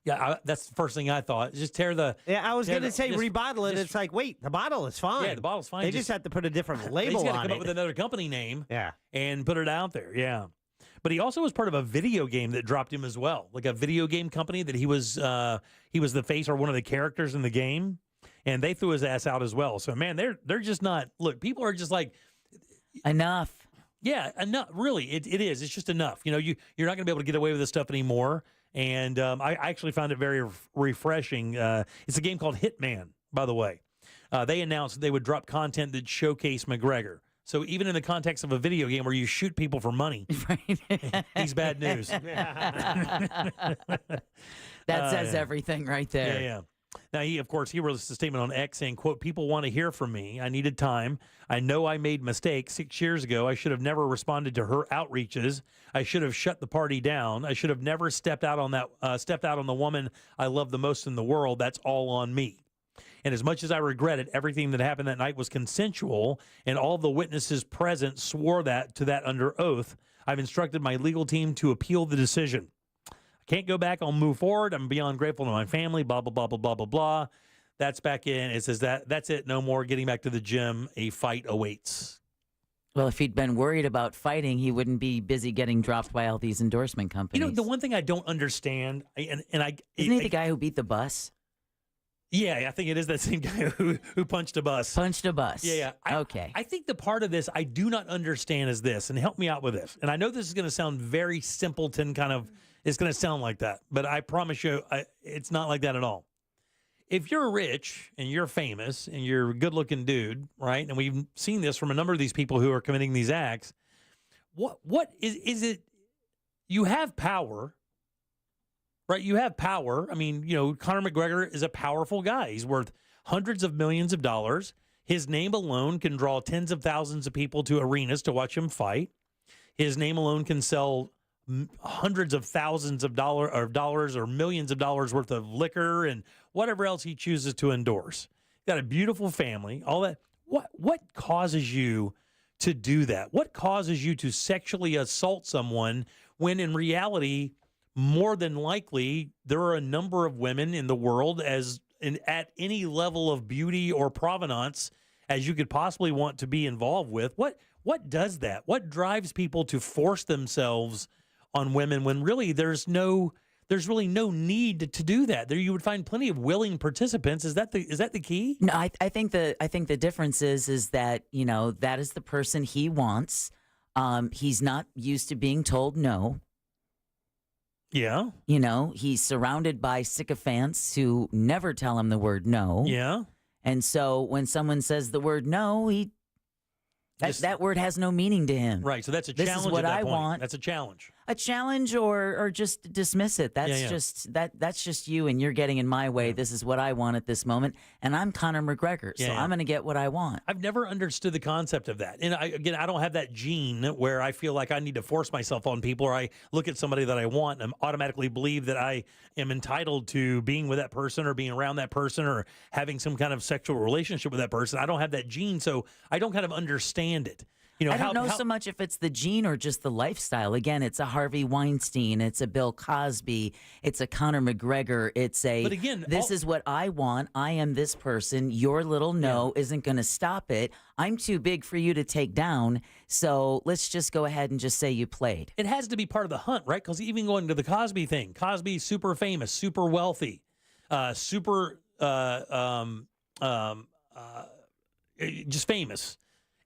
Yeah, that's the first thing I thought. Just tear the. Yeah, I was going to say rebottle it. It's like, wait, the bottle is fine. Yeah, the bottle's fine. They just have to put a different label on it. They got to come it. up with another company name. Yeah, and put it out there. Yeah. But he also was part of a video game that dropped him as well, like a video game company that he was the face or one of the characters in the game, and they threw his ass out as well. So man, they're just not. Look, people are just like enough. Yeah, enough. Really, it is. It's just enough. You're not going to be able to get away with this stuff anymore. And I actually found it very refreshing. It's a game called Hitman, by the way. They announced they would drop content that showcased McGregor. So even in the context of a video game where you shoot people for money, he's bad news. That says everything right there. Yeah. Now, he released a statement on X saying, quote, "People want to hear from me. I needed time. I know I made mistakes 6 years ago. I should have never responded to her outreaches. I should have shut the party down. I should have never stepped out on the woman I love the most in the world. That's all on me." And as much as I regret it, everything that happened that night was consensual, and all the witnesses present swore that under oath. I've instructed my legal team to appeal the decision. I can't go back. I'll move forward. I'm beyond grateful to my family, blah, blah, blah, blah, blah, blah, blah. That's back in. It says that's it. No more getting back to the gym. A fight awaits. Well, if he'd been worried about fighting, he wouldn't be busy getting dropped by all these endorsement companies. You know, the one thing I don't understand, isn't he the guy who beat the bus? Yeah, I think it is that same guy who punched a bus. Punched a bus. Yeah. Okay. I think the part of this I do not understand is this, and help me out with this. And I know this is going to sound very simpleton kind of, it's going to sound like that, but I promise you it's not like that at all. If you're rich and you're famous and you're a good-looking dude, right, and we've seen this from a number of these people who are committing these acts, what is it? You have power, right? You have power. I mean, you know, Conor McGregor is a powerful guy. He's worth hundreds of millions of dollars. His name alone can draw tens of thousands of people to arenas to watch him fight. His name alone can sell hundreds of thousands of dollars or millions of dollars worth of liquor and whatever else he chooses to endorse. Got a beautiful family, all that. What causes you to do that? What causes you to sexually assault someone when in reality, more than likely, there are a number of women in the world at any level of beauty or provenance as you could possibly want to be involved with? What does that? What drives people to force themselves on women when really there's really no need to do that? There you would find plenty of willing participants. Is that the key? No, I think the difference is that, you know, that is the person he wants. He's not used to being told no. Yeah. You know, he's surrounded by sycophants who never tell him the word no. Yeah. And so when someone says the word no, that word has no meaning to him. Right. So that's a challenge. This is what at that I point. want. That's a challenge. A challenge or just dismiss it. That's just you, and you're getting in my way. This is what I want at this moment, and I'm Conor McGregor, so I'm going to get what I want. I've never understood the concept of that. And I don't have that gene where I feel like I need to force myself on people, or I look at somebody that I want and automatically believe that I am entitled to being with that person or being around that person or having some kind of sexual relationship with that person. I don't have that gene, so I don't kind of understand it. You know, I don't know so much if it's the gene or just the lifestyle. Again, it's a Harvey Weinstein, it's a Bill Cosby, it's a Conor McGregor, it's a, but again, this is what I want, I am this person, your little no isn't going to stop it. I'm too big for you to take down, so let's just go ahead and just say you played. It has to be part of the hunt, right? Because even going to the Cosby thing, Cosby's super famous, super wealthy, just famous.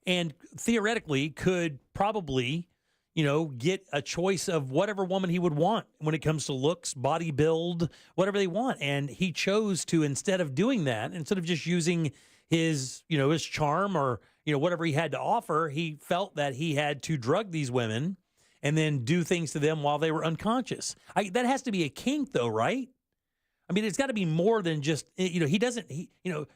And theoretically could probably, you know, get a choice of whatever woman he would want when it comes to looks, body build, whatever they want. And he chose to, instead of doing that, instead of just using his, you know, his charm or, you know, whatever he had to offer, he felt that he had to drug these women and then do things to them while they were unconscious. That has to be a kink though, right? I mean, it's got to be more than just, you know,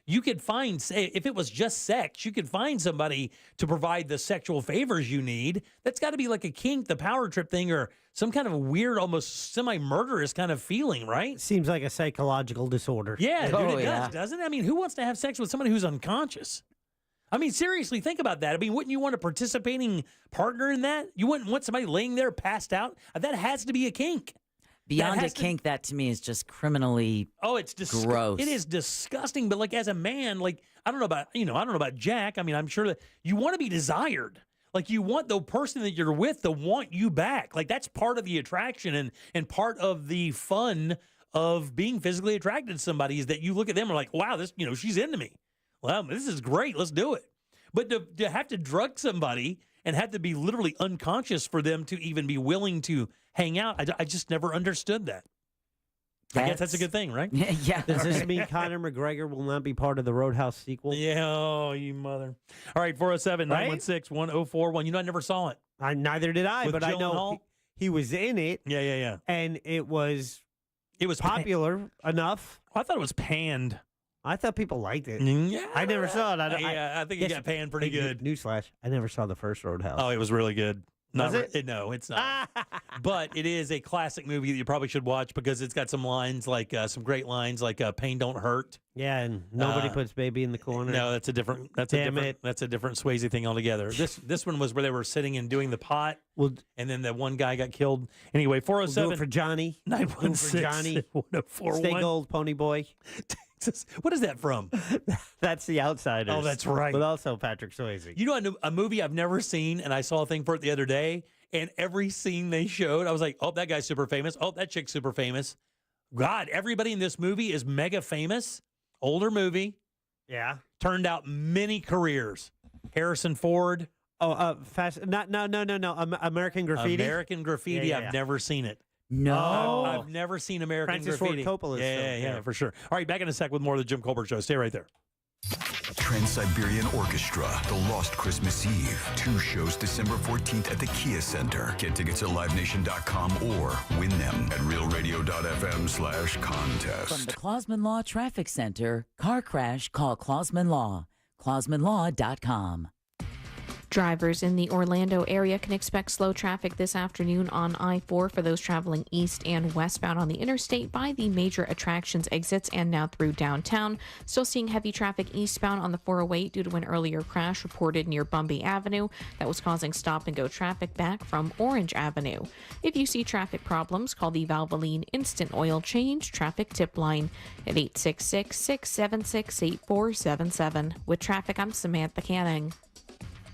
you could find, say, if it was just sex, you could find somebody to provide the sexual favors you need. That's got to be like a kink, the power trip thing, or some kind of weird, almost semi-murderous kind of feeling, right? Seems like a psychological disorder. Yeah, dude, it does, doesn't it? I mean, who wants to have sex with somebody who's unconscious? I mean, seriously, think about that. I mean, wouldn't you want a participating partner in that? You wouldn't want somebody laying there passed out? That has to be a kink. Beyond a kink, that to me is just criminally it's gross. It is disgusting. But like as a man, like I don't know about Jack. I mean, I'm sure that you want to be desired. Like you want the person that you're with to want you back. Like that's part of the attraction and part of the fun of being physically attracted to somebody is that you look at them and are like, wow, this, you know, she's into me. Well, this is great. Let's do it. But to have to drug somebody and have to be literally unconscious for them to even be willing to hang out, I just never understood that. I guess that's a good thing, right? Yeah. Does this mean Conor McGregor will not be part of the Roadhouse sequel? Yeah, oh, you mother. All right, 407-916-1041. You know, I never saw it. Neither did I, but I know he was in it. Yeah. And it was popular enough. I thought it was panned. I thought people liked it. Yeah, I never saw it. I think it got panned pretty good. Newsflash, I never saw the first Roadhouse. Oh, it was really good. No, it's not. But it is a classic movie that you probably should watch because it's got some lines like some great lines like "Pain don't hurt." Yeah, and nobody puts baby in the corner. No, that's a different. That's a different Swayze thing altogether. This one was where they were sitting and doing the pot, and then the one guy got killed. Anyway, 407 we'll do it for Johnny. 916 Johnny. 1041. Stay gold, Pony Boy. Texas. What is that from? That's The Outsiders. Oh, that's right. But also Patrick Swayze. You know, a movie I've never seen, and I saw a thing for it the other day, and every scene they showed, I was like, oh, that guy's super famous. Oh, that chick's super famous. God, everybody in this movie is mega famous. Older movie. Yeah. Turned out many careers. Harrison Ford. Oh, no. American Graffiti. American Graffiti. Yeah. I've never seen it. No. I've never seen American Francis Graffiti. Ford Coppola's Yeah, for sure. All right, back in a sec with more of the Jim Colbert Show. Stay right there. Trans-Siberian Orchestra, The Lost Christmas Eve. 2 shows December 14th at the Kia Center. Get tickets at livenation.com or win them at realradio.fm/contest. From the Clausman Law Traffic Center, car crash, call Clausman Law. ClausmanLaw.com. Drivers in the Orlando area can expect slow traffic this afternoon on I-4 for those traveling east and westbound on the interstate by the major attractions exits and now through downtown. Still seeing heavy traffic eastbound on the 408 due to an earlier crash reported near Bumby Avenue that was causing stop-and-go traffic back from Orange Avenue. If you see traffic problems, call the Valvoline Instant Oil Change Traffic Tip Line at 866-676-8477. With traffic, I'm Samantha Canning.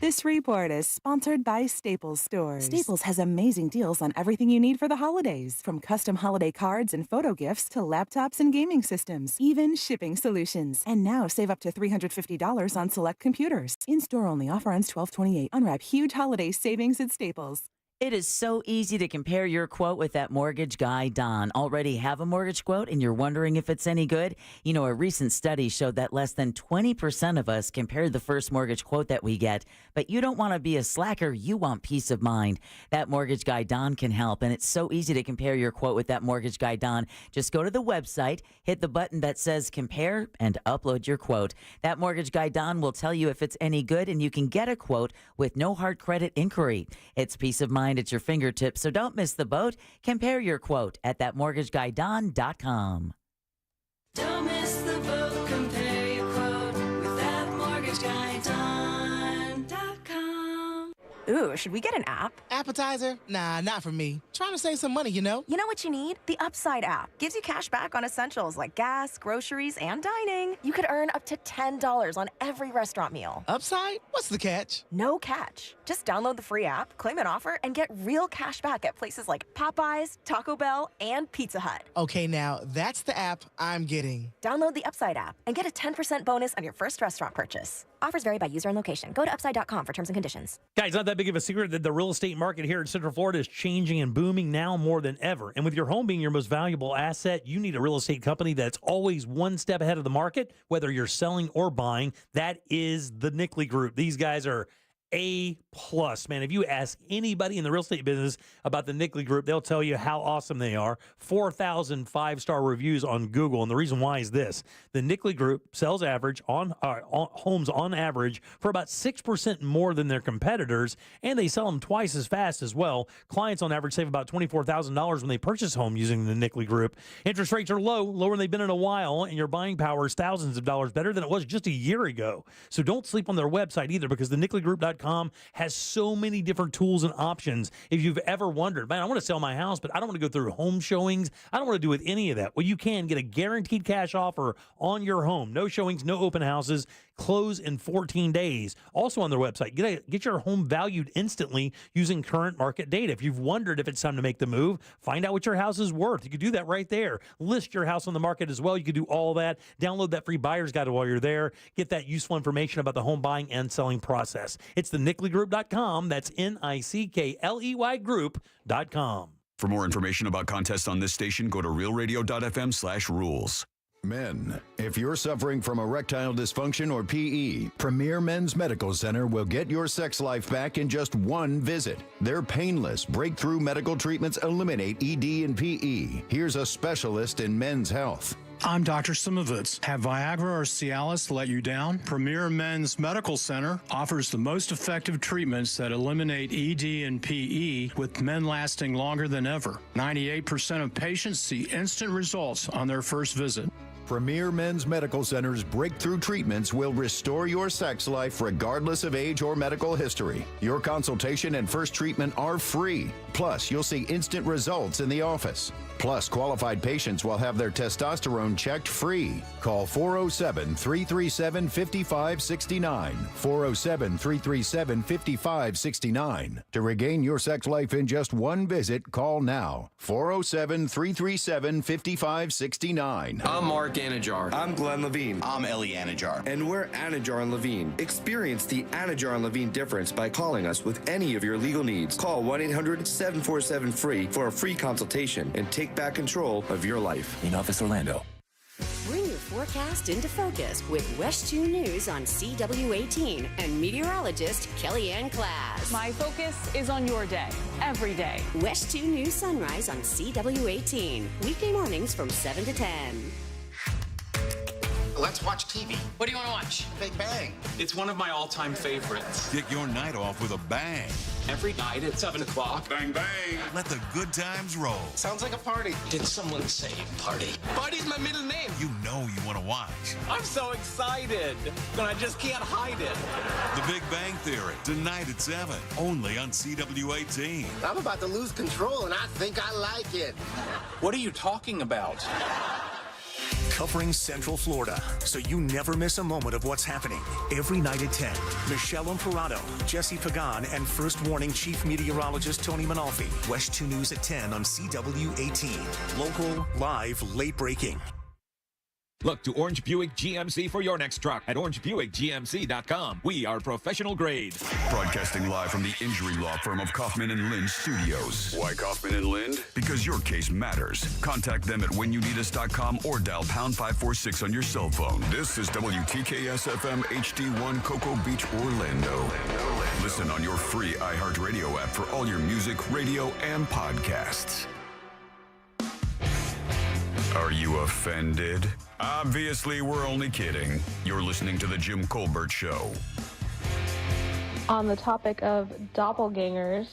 This report is sponsored by Staples Stores. Staples has amazing deals on everything you need for the holidays, from custom holiday cards and photo gifts to laptops and gaming systems, even shipping solutions. And now save up to $350 on select computers. In-store only. Offer ends 12/28. Unwrap huge holiday savings at Staples. It is so easy to compare your quote with that mortgage guy, Don. Already have a mortgage quote and you're wondering if it's any good? You know, a recent study showed that less than 20% of us compare the first mortgage quote that we get. But you don't want to be a slacker. You want peace of mind. That mortgage guy, Don, can help. And it's so easy to compare your quote with that mortgage guy, Don. Just go to the website, hit the button that says compare, and upload your quote. That mortgage guy, Don, will tell you if it's any good, and you can get a quote with no hard credit inquiry. It's peace of mind at your fingertips, so don't miss the boat. Compare your quote at thatmortgageguydon.com. Don't miss the boat. Compare your quote with thatmortgageguydon.com. Ooh, should we get an app? Appetizer? Nah, not for me. Trying to save some money, you know? You know what you need? The Upside app. Gives you cash back on essentials like gas, groceries, and dining. You could earn up to $10 on every restaurant meal. Upside? What's the catch? No catch. Just download the free app, claim an offer, and get real cash back at places like Popeyes, Taco Bell, and Pizza Hut. Okay, now that's the app I'm getting. Download the Upside app and get a 10% bonus on your first restaurant purchase. Offers vary by user and location. Go to upside.com for terms and conditions. Guys, not that big of a secret that the real estate market here in Central Florida is changing and booming now more than ever. And with your home being your most valuable asset, you need a real estate company that's always one step ahead of the market, whether you're selling or buying. That is the Nickley Group. These guys are A+, man. If you ask anybody in the real estate business about the Nickley Group, they'll tell you how awesome they are. 4,000 5-star reviews on Google, and the reason why is this. The Nickley Group sells homes on average for about 6% more than their competitors, and they sell them twice as fast as well. Clients on average save about $24,000 when they purchase a home using the Nickley Group. Interest rates are low, lower than they've been in a while, and your buying power is thousands of dollars better than it was just a year ago. So don't sleep on their website either, because the NickleyGroup.com has so many different tools and options. If you've ever wondered, man, I want to sell my house, but I don't want to go through home showings. I don't want to do with any of that. Well, you can get a guaranteed cash offer on your home. No showings, no open houses, close in 14 days. Also on their website, get your home valued instantly using current market data. If you've wondered if it's time to make the move, find out what your house is worth. You can do that right there. List your house on the market as well. You can do all that. Download that free buyer's guide while you're there. Get that useful information about the home buying and selling process. It's the NickleyGroup.com. That's NICKLEY Group.com. For more information about contests on this station, go to realradio.fm/rules. Men, if you're suffering from erectile dysfunction or PE, Premier Men's Medical Center will get your sex life back in just one visit. Their painless, breakthrough medical treatments eliminate ED and PE. Here's a specialist in men's health. I'm Dr. Simovitz. Have Viagra or Cialis let you down? Premier Men's Medical Center offers the most effective treatments that eliminate ED and PE, with men lasting longer than ever. 98% of patients see instant results on their first visit. Premier Men's Medical Center's breakthrough treatments will restore your sex life regardless of age or medical history. Your consultation and first treatment are free. Plus, you'll see instant results in the office. Plus, qualified patients will have their testosterone checked free. Call 407-337-5569. 407-337-5569. To regain your sex life in just one visit, call now. 407-337-5569. I'm Mark Anajar. I'm Glenn Levine. I'm Ellie Anajar. And we're Anajar and Levine. Experience the Anajar and Levine difference by calling us with any of your legal needs. Call 1-800-747-FREE for a free consultation and take back control of your life. In Office Orlando. Bring your forecast into focus with West 2 News on CW18 and meteorologist Kellyanne Class. My focus is on your day, every day. West 2 News Sunrise on CW18. Weekday mornings from 7 to 10. Let's watch TV. What do you want to watch? Big Bang. It's one of my all-time favorites. Kick your night off with a bang. Every night at 7 o'clock. Bang, bang. Let the good times roll. Sounds like a party. Did someone say party? Party's my middle name. You know you want to watch. I'm so excited, but I just can't hide it. The Big Bang Theory, tonight at 7, only on CW18. I'm about to lose control, and I think I like it. What are you talking about? Covering Central Florida, so you never miss a moment of what's happening. Every night at 10, Michelle Imparato, Jesse Pagan, and First Warning Chief Meteorologist Tony Manalfi. West 2 News at 10 on CW18. Local, live, late breaking. Look to Orange Buick GMC for your next truck at orangebuickgmc.com. We are professional grade. Broadcasting live from the injury law firm of Kaufman and Lind Studios. Why Kaufman and Lind? Because your case matters. Contact them at whenyouneedus.com or dial pound 546 on your cell phone. This is WTKS FM HD1 Cocoa Beach, Orlando. Listen on your free iHeartRadio app for all your music, radio, and podcasts. Are you offended? Obviously, we're only kidding. You're listening to The Jim Colbert Show. On the topic of doppelgangers,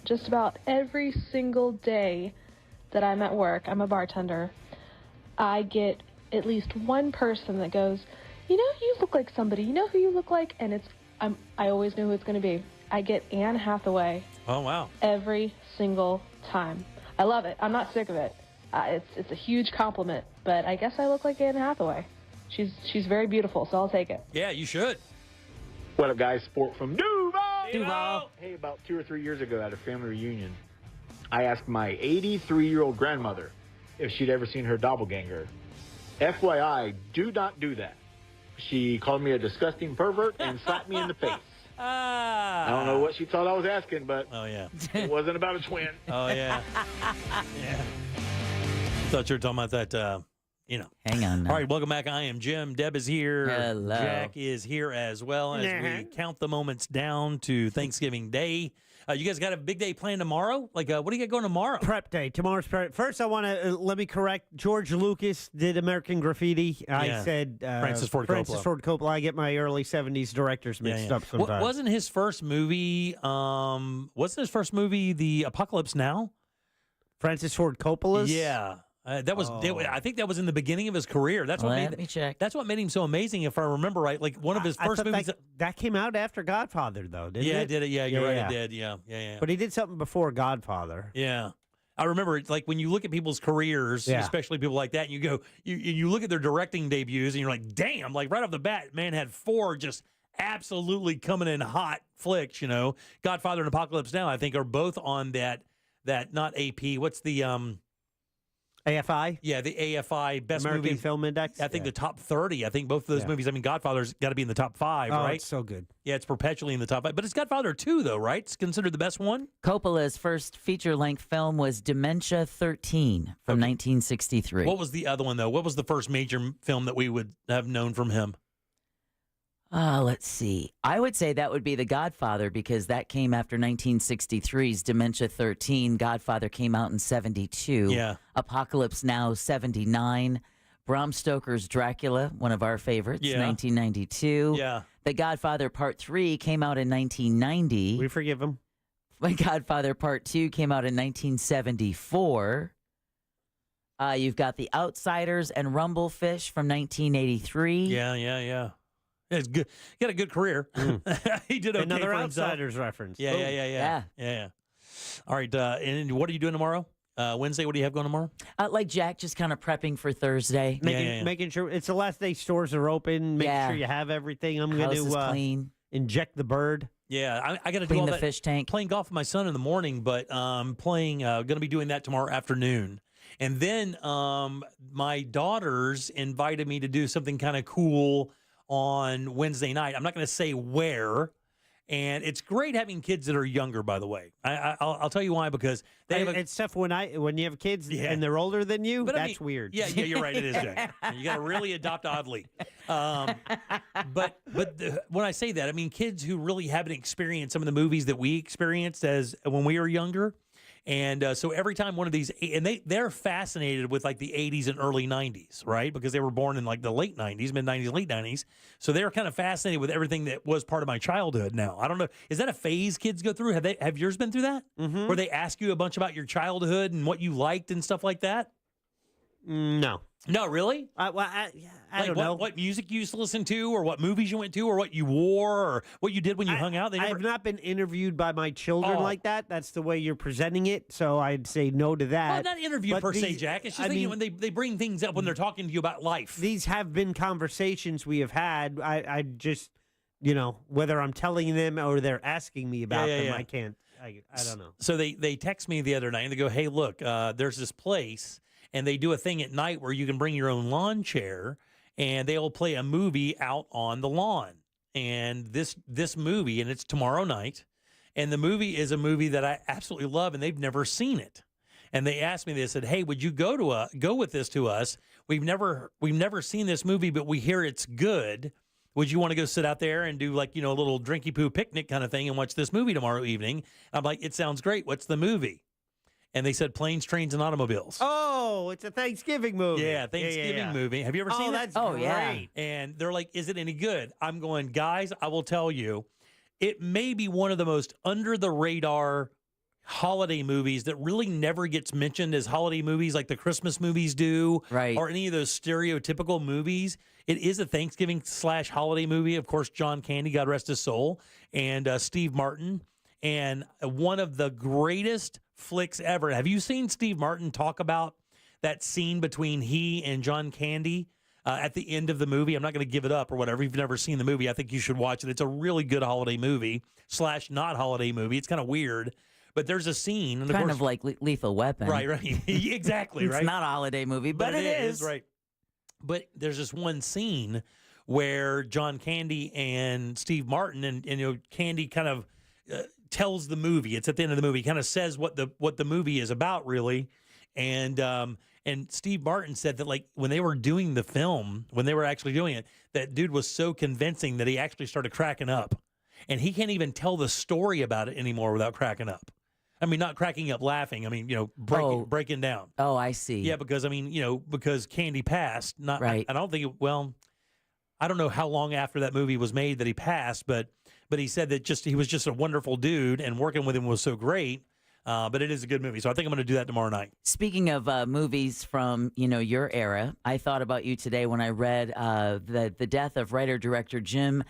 just about every single day that I'm at work, I'm a bartender, I get at least one person that goes, you know, you look like somebody. You know who you look like? And I always know who it's going to be. I get Anne Hathaway. Oh, wow. Every single time. I love it. I'm not sick of it. It's a huge compliment, but I guess I look like Anne Hathaway. She's very beautiful, so I'll take it. Yeah, you should. What up, guys? Sport from Duval. Duval. Hey, about 2 or 3 years ago at a family reunion, I asked my 83-year-old grandmother if she'd ever seen her doppelganger. FYI, do not do that. She called me a disgusting pervert and slapped me in the face. I don't know what she thought I was asking, but it wasn't about a twin. Oh, yeah. Yeah. Thought you were talking about that, Hang on now. All right, welcome back. I am Jim. Deb is here. Hello. Jack is here as well as we count the moments down to Thanksgiving Day. You guys got a big day planned tomorrow? Like, what do you got going tomorrow? Prep day. Tomorrow's prep. First, I want to let me correct. George Lucas did American Graffiti. I said Francis Ford Coppola. I get my early 70s directors mixed up sometimes. Wasn't his first movie, The Apocalypse Now? Francis Ford Coppola's? Yeah. That was. I think that was in the beginning of his career. That's what Let me check. That's what made him so amazing, if I remember right. Like one of his first movies. That came out after Godfather, though, didn't it? Yeah, it did. Yeah, you're right. It did. Yeah. But he did something before Godfather. Yeah. I remember, like, when you look at people's careers, especially people like that, and you go, you look at their directing debuts, and you're like, damn, like right off the bat, man had 4 just absolutely coming in hot flicks. You know, Godfather and Apocalypse Now, I think, are both on that not AP. What's the AFI? Yeah, the AFI Best American Movie Film Index. I think the top 30. I think both of those movies. I mean, Godfather's got to be in the top 5, right? It's so good. Yeah, it's perpetually in the top 5. But it's Godfather 2, though, right? It's considered the best one? Coppola's first feature-length film was Dementia 13 from 1963. What was the other one, though? What was the first major film that we would have known from him? Let's see. I would say that would be The Godfather because that came after 1963's Dementia 13. Godfather came out in 72. Yeah. Apocalypse Now, 79. Bram Stoker's Dracula, one of our favorites, 1992. Yeah. The Godfather Part 3 came out in 1990. We forgive him. The Godfather Part 2 came out in 1974. You've got The Outsiders and Rumblefish from 1983. Yeah. It's good. He got a good career. He did okay Another for himself. Outsiders reference. Yeah. All right. And what are you doing tomorrow? Wednesday, what do you have going tomorrow? Like Jack, just kind of prepping for Thursday. Making sure it's the last day stores are open. Make sure you have everything. I'm going to clean. Inject the bird. Yeah, I got to do Clean all the that. fish tank. Playing golf with my son in the morning, but going to be doing that tomorrow afternoon. And then my daughters invited me to do something kind of cool on Wednesday night. I'm not going to say where. And it's great having kids that are younger, by the way. I'll tell you why, because it's tough when you have kids and they're older than you. But that's weird. Yeah, you're right. It is, Jack. You got to really adopt oddly. But when I say that, I mean kids who really haven't experienced some of the movies that we experienced as when we were younger. And so every time one of these, and they're fascinated with like the 80s and early 90s, right? Because they were born in like the late 90s, mid 90s, late 90s. So they're kind of fascinated with everything that was part of my childhood now. I don't know. Is that a phase kids go through? Have yours been through that? Mm-hmm. Where they ask you a bunch about your childhood and what you liked and stuff like that? No. No, really? I don't know. What music you used to listen to, or what movies you went to, or what you wore, or what you did when you hung out? I've not been interviewed by my children like that. That's the way you're presenting it, so I'd say no to that. Well, not interview per se, Jack. It's just when they bring things up when they're talking to you about life. These have been conversations we have had. I just, whether I'm telling them or they're asking me about them, I can't. I don't know. So they text me the other night and they go, "Hey, look, there's this place." And they do a thing at night where you can bring your own lawn chair, and they'll play a movie out on the lawn. And this movie, and it's tomorrow night, and the movie is a movie that I absolutely love, and they've never seen it. And they asked me, they said, "Hey, would you go with this to us? We've never seen this movie, but we hear it's good. Would you want to go sit out there and do like a little drinky poo picnic kind of thing and watch this movie tomorrow evening?" I'm like, "It sounds great. What's the movie?" And they said Planes, Trains, and Automobiles. Oh, it's a Thanksgiving movie. Yeah, Thanksgiving movie. Have you ever seen that? Oh, That's great. And they're like, "Is it any good?" I'm going, "Guys, I will tell you, it may be one of the most under-the-radar holiday movies that really never gets mentioned as holiday movies like the Christmas movies do, right? Or any of those stereotypical movies. It is a Thanksgiving/holiday movie. Of course, John Candy, God rest his soul, and Steve Martin. And one of the greatest flicks ever. Have you seen Steve Martin talk about that scene between he and John Candy at the end of the movie? I'm not going to give it up or whatever. If you've never seen the movie, I think you should watch it. It's a really good holiday movie / not holiday movie. It's kind of weird, but there's a scene. And kind of like Lethal Weapon. Right. Exactly, right? It's not a holiday movie, but it is. Right. But there's this one scene where John Candy and Steve Martin and Candy kind of tells the movie. It's at the end of the movie. Kind of says what the movie is about, really. And Steve Martin said that like when they were doing the film, when they were actually doing it, that dude was so convincing that he actually started cracking up. And he can't even tell the story about it anymore without cracking up. I mean, not cracking up laughing. I mean, breaking down. Oh, I see. Yeah, because because Candy passed. Right. I don't think I don't know how long after that movie was made that he passed, but he said that he was just a wonderful dude, and working with him was so great. But it is a good movie, so I think I'm going to do that tomorrow night. Speaking of movies from your era, I thought about you today when I read the death of writer-director Jim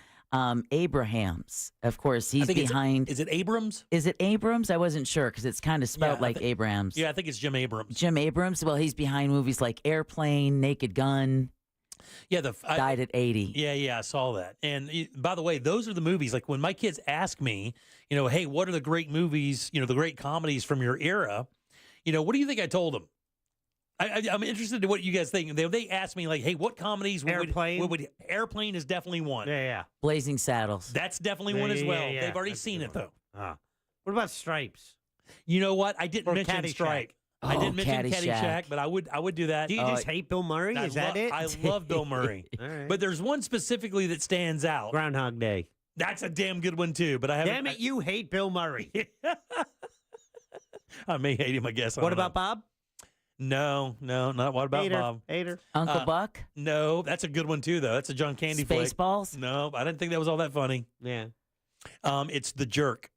Abrahams. Of course, he's behind. Is it Abrams? Is it Abrams? I wasn't sure because it's kind of spelled like Abrams. Yeah, I think it's Jim Abrams. Jim Abrams. Well, he's behind movies like Airplane, Naked Gun. Yeah, died at 80. Yeah, I saw that. And by the way, those are the movies. Like when my kids ask me, hey, what are the great movies? The great comedies from your era. What do you think I told them? I'm interested in what you guys think. They asked me like, hey, what comedies? Airplane. Airplane is definitely one. Yeah. Blazing Saddles. That's definitely one as well. Yeah. They've already seen it though. What about Stripes? You know what? I didn't Or mention Caddyshack. Stripe. I didn't mention Caddyshack, but I would do that. Do you just hate Bill Murray? Is that it? I love Bill Murray. All right. But there's one specifically that stands out. Groundhog Day. That's a damn good one, too. But I haven't. Damn it, you hate Bill Murray. I may hate him, I guess. What about Bob? No, not what about Bob? Hater. Uncle Buck? No, that's a good one, too, though. That's a John Candy flick. Spaceballs? No, I didn't think that was all that funny. Yeah. It's The Jerk.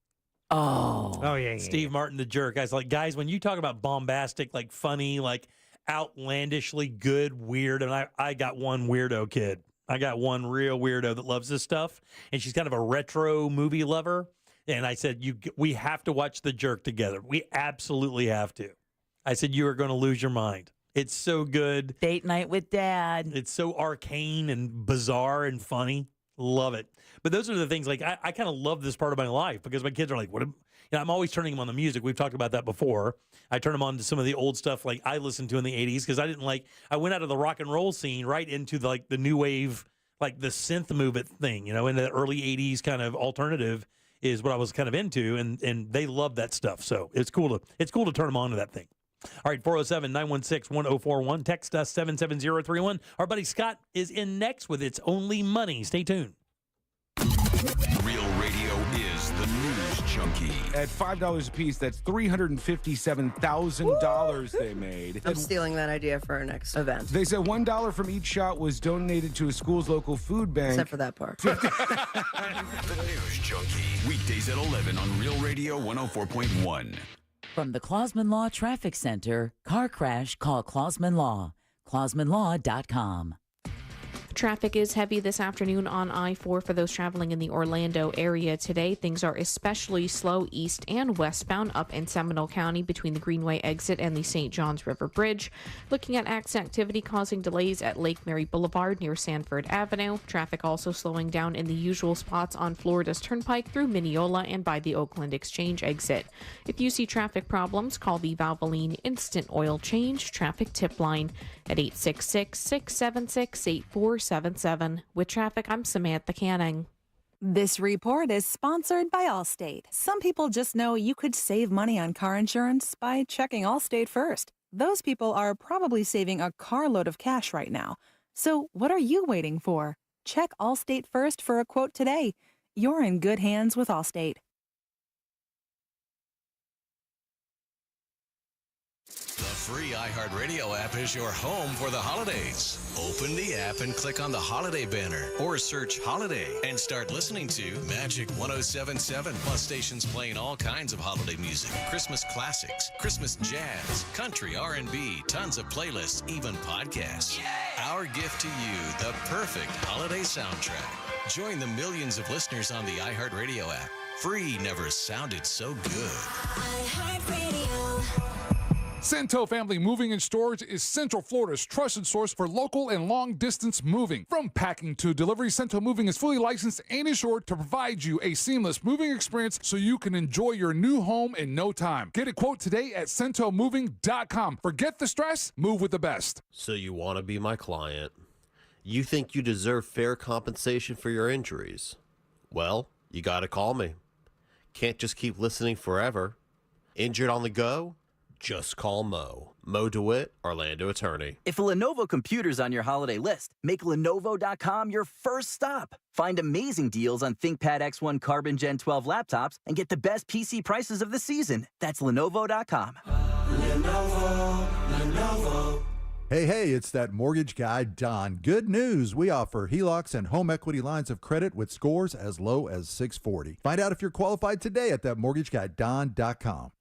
Oh, yeah. Steve Martin, The Jerk. Guys, when you talk about bombastic, like funny, like outlandishly good, weird, and I got one weirdo kid. I got one real weirdo that loves this stuff, and she's kind of a retro movie lover. And I said, we have to watch The Jerk together. We absolutely have to. I said, you are going to lose your mind. It's so good. Date night with Dad. It's so arcane and bizarre and funny. Love it. But those are the things, like, I kind of love this part of my life because my kids are like, I'm always turning them on the music. We've talked about that before. I turn them on to some of the old stuff like I listened to in the 80s because I went out of the rock and roll scene right into the new wave, like the synth movement thing, in the early 80s kind of alternative is what I was kind of into, and they love that stuff. So it's cool to turn them on to that thing. All right, 407-916-1041. Text us 77031. Our buddy Scott is in next with It's Only Money. Stay tuned. Real Radio is the news junkie. At $5 a piece, that's $357,000 they made. I'm stealing that idea for our next event. They said $1 from each shot was donated to a school's local food bank. Except for that part. The news junkie. Weekdays at 11 on Real Radio 104.1. From the Clausman Law Traffic Center, car crash, call Clausman Law. ClausmanLaw.com. Traffic is heavy this afternoon on I-4 for those traveling in the Orlando area today. Things are especially slow east and westbound up in Seminole County between the Greenway exit and the St. Johns River Bridge. Looking at accident activity causing delays at Lake Mary Boulevard near Sanford Avenue. Traffic also slowing down in the usual spots on Florida's Turnpike through Mineola and by the Oakland Exchange exit. If you see traffic problems, call the Valvoline Instant Oil Change Traffic Tip Line at 866-676-8477. With traffic, I'm Samantha Canning. This report is sponsored by Allstate. Some people just know you could save money on car insurance by checking Allstate first. Those people are probably saving a carload of cash right now. So what are you waiting for? Check Allstate first for a quote today. You're in good hands with Allstate. The free iHeartRadio app is your home for the holidays. Open the app and click on the holiday banner or search holiday and start listening to Magic 107.7 plus stations playing all kinds of holiday music, Christmas classics, Christmas jazz, country, R&B, tons of playlists, even podcasts. Yay! Our gift to you, the perfect holiday soundtrack. Join the millions of listeners on the iHeartRadio app. Free never sounded so good. iHeartRadio. Cento Family Moving and Storage is Central Florida's trusted source for local and long-distance moving. From packing to delivery, Cento Moving is fully licensed and insured to provide you a seamless moving experience so you can enjoy your new home in no time. Get a quote today at CentoMoving.com. Forget the stress, move with the best. So you want to be my client. You think you deserve fair compensation for your injuries. Well, you got to call me. Can't just keep listening forever. Injured on the go? Just call Mo. Mo DeWitt, Orlando attorney. If a Lenovo computer's on your holiday list, make Lenovo.com your first stop. Find amazing deals on ThinkPad X1 Carbon Gen 12 laptops and get the best PC prices of the season. That's Lenovo.com. Lenovo. Hey, it's that mortgage guy, Don. Good news. We offer HELOCs and home equity lines of credit with scores as low as 640. Find out if you're qualified today at thatmortgageguyDon.com.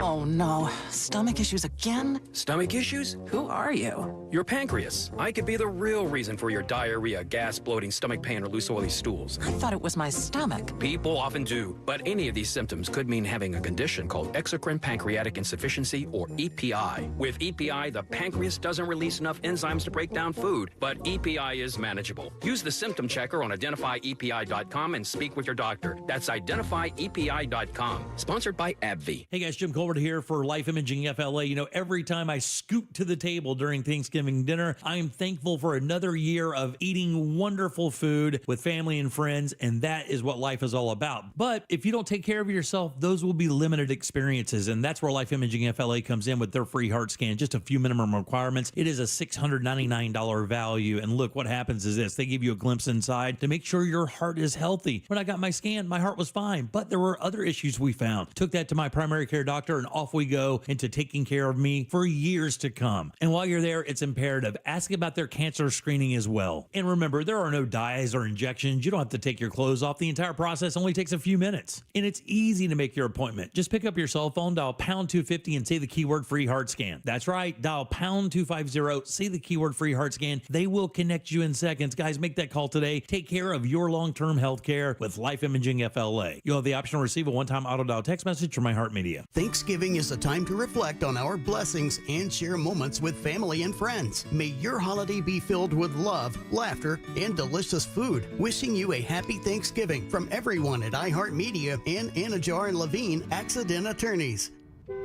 Oh no, stomach issues again? Stomach issues? Who are you? Your pancreas. I could be the real reason for your diarrhea, gas, bloating, stomach pain, or loose oily stools. I thought it was my stomach. People often do, but any of these symptoms could mean having a condition called exocrine pancreatic insufficiency, or EPI. With EPI, the pancreas doesn't release enough enzymes to break down food, but EPI is manageable. Use the symptom checker on identifyepi.com and speak with your doctor. That's identifyepi.com. Sponsored by AbbVie. Hey guys, Jim Cole Colbert here for Life Imaging FLA. You know, every time I scoot to the table during Thanksgiving dinner, I am thankful for another year of eating wonderful food with family and friends, and that is what life is all about. But if you don't take care of yourself, those will be limited experiences, and that's where Life Imaging FLA comes in with their free heart scan. Just a few minimum requirements. It is a $699 value, and look, what happens is this. They give you a glimpse inside to make sure your heart is healthy. When I got my scan, my heart was fine, but there were other issues we found. Took that to my primary care doctor, and off we go into taking care of me for years to come. And while you're there, it's imperative. Ask about their cancer screening as well. And remember, there are no dyes or injections. You don't have to take your clothes off. The entire process only takes a few minutes. And it's easy to make your appointment. Just pick up your cell phone, dial pound 250 and say the keyword free heart scan. That's right, dial pound 250, say the keyword free heart scan. They will connect you in seconds. Guys, make that call today. Take care of your long-term health care with Life Imaging FLA. You'll have the option to receive a one-time auto-dial text message from iHeartMedia. Thanksgiving is a time to reflect on our blessings and share moments with family and friends. May your holiday be filled with love, laughter, and delicious food. Wishing you a happy Thanksgiving from everyone at iHeartMedia and Anajar and Levine Accident Attorneys.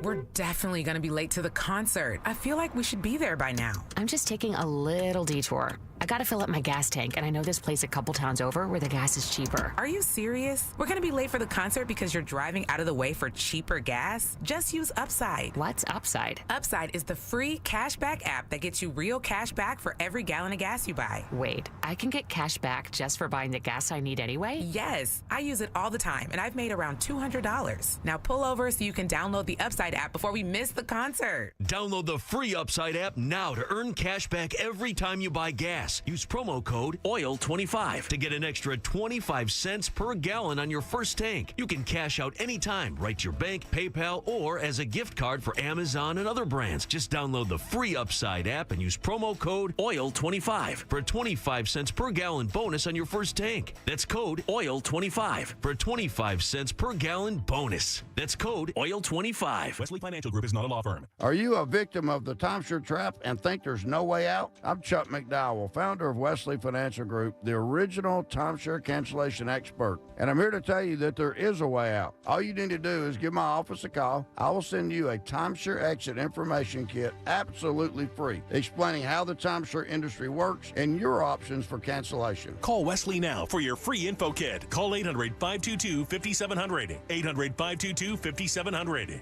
We're definitely going to be late to the concert. I feel like we should be there by now. I'm just taking a little detour. I gotta fill up my gas tank, and I know this place a couple towns over where the gas is cheaper. Are you serious? We're gonna be late for the concert because you're driving out of the way for cheaper gas? Just use Upside. What's Upside? Upside is the free cashback app that gets you real cash back for every gallon of gas you buy. Wait, I can get cash back just for buying the gas I need anyway? Yes, I use it all the time, and I've made around $200. Now pull over so you can download the Upside app before we miss the concert. Download the free Upside app now to earn cash back every time you buy gas. Use promo code OIL25 to get an extra 25 cents per gallon on your first tank. You can cash out anytime, right to your bank, PayPal, or as a gift card for Amazon and other brands. Just download the free Upside app and use promo code OIL25 for a 25 cents per gallon bonus on your first tank. That's code OIL25 for a 25 cents per gallon bonus. That's code OIL25. Wesley Financial Group is not a law firm. Are you a victim of the timeshare trap and think there's no way out? I'm Chuck McDowell, founder of Wesley Financial Group, the original timeshare cancellation expert. And I'm here to tell you that there is a way out. All you need to do is give my office a call. I will send you a timeshare exit information kit absolutely free, explaining how the timeshare industry works and your options for cancellation. Call Wesley now for your free info kit. Call 800-522-5700. 800-522-5700.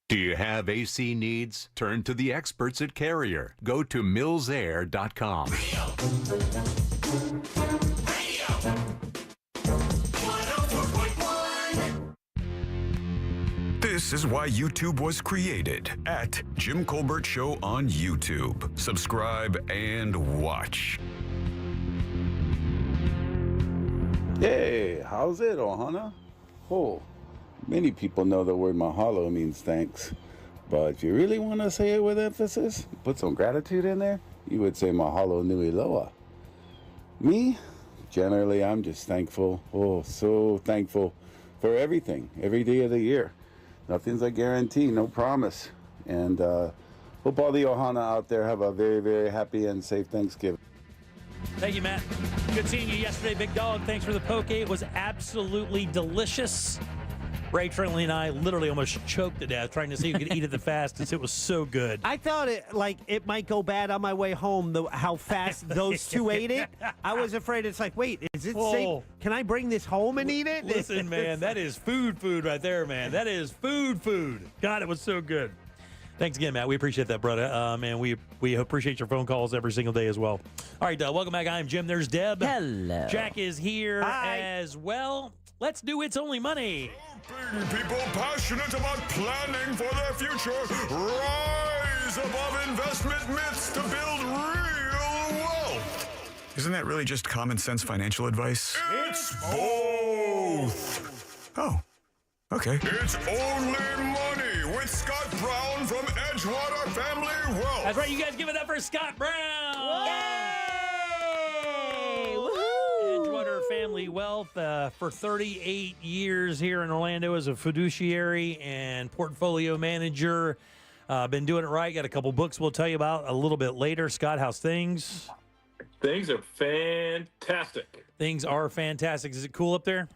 Do you have AC needs? Turn to the experts at Carrier. Go to millsair.com. This is why YouTube was created at Jim Colbert Show on YouTube. Subscribe and watch. Hey, how's it, Ohana? Oh, many people know the word mahalo means thanks. But if you really want to say it with emphasis, put some gratitude in there, you would say mahalo nui loa. Me, generally, I'm just thankful, so thankful for everything, every day of the year. Nothing's a guarantee, no promise. And hope all the Ohana out there have a very, very happy and safe Thanksgiving. Thank you, Matt. Good seeing you yesterday, Big Dog. Thanks for the poke. It was absolutely delicious. Ray Trentley and I literally almost choked to death trying to see who could eat it the fastest. It was so good. I thought it might go bad on my way home, how fast those two ate it. I was afraid. It's like, wait, is it safe? Can I bring this home and eat it? Listen, man, that is food right there, man. That is food. God, it was so good. Thanks again, Matt. We appreciate that, brother. And we appreciate your phone calls every single day as well. All right, welcome back. I'm Jim. There's Deb. Hello. Jack is here as well. Let's do It's Only Money. People passionate about planning for their future rise above investment myths to build real wealth. Isn't that really just common sense financial advice? It's both. Oh, okay. It's Only Money with Scott Brown from Edgewater Family Wealth. That's right. You guys give it up for Scott Brown. Yay! Edgewater Family Wealth for 38 years here in Orlando as a fiduciary and portfolio manager. Been doing it right. Got a couple books we'll tell you about a little bit later. Scott, how's things? Things are fantastic. Things are fantastic. Is it cool up there?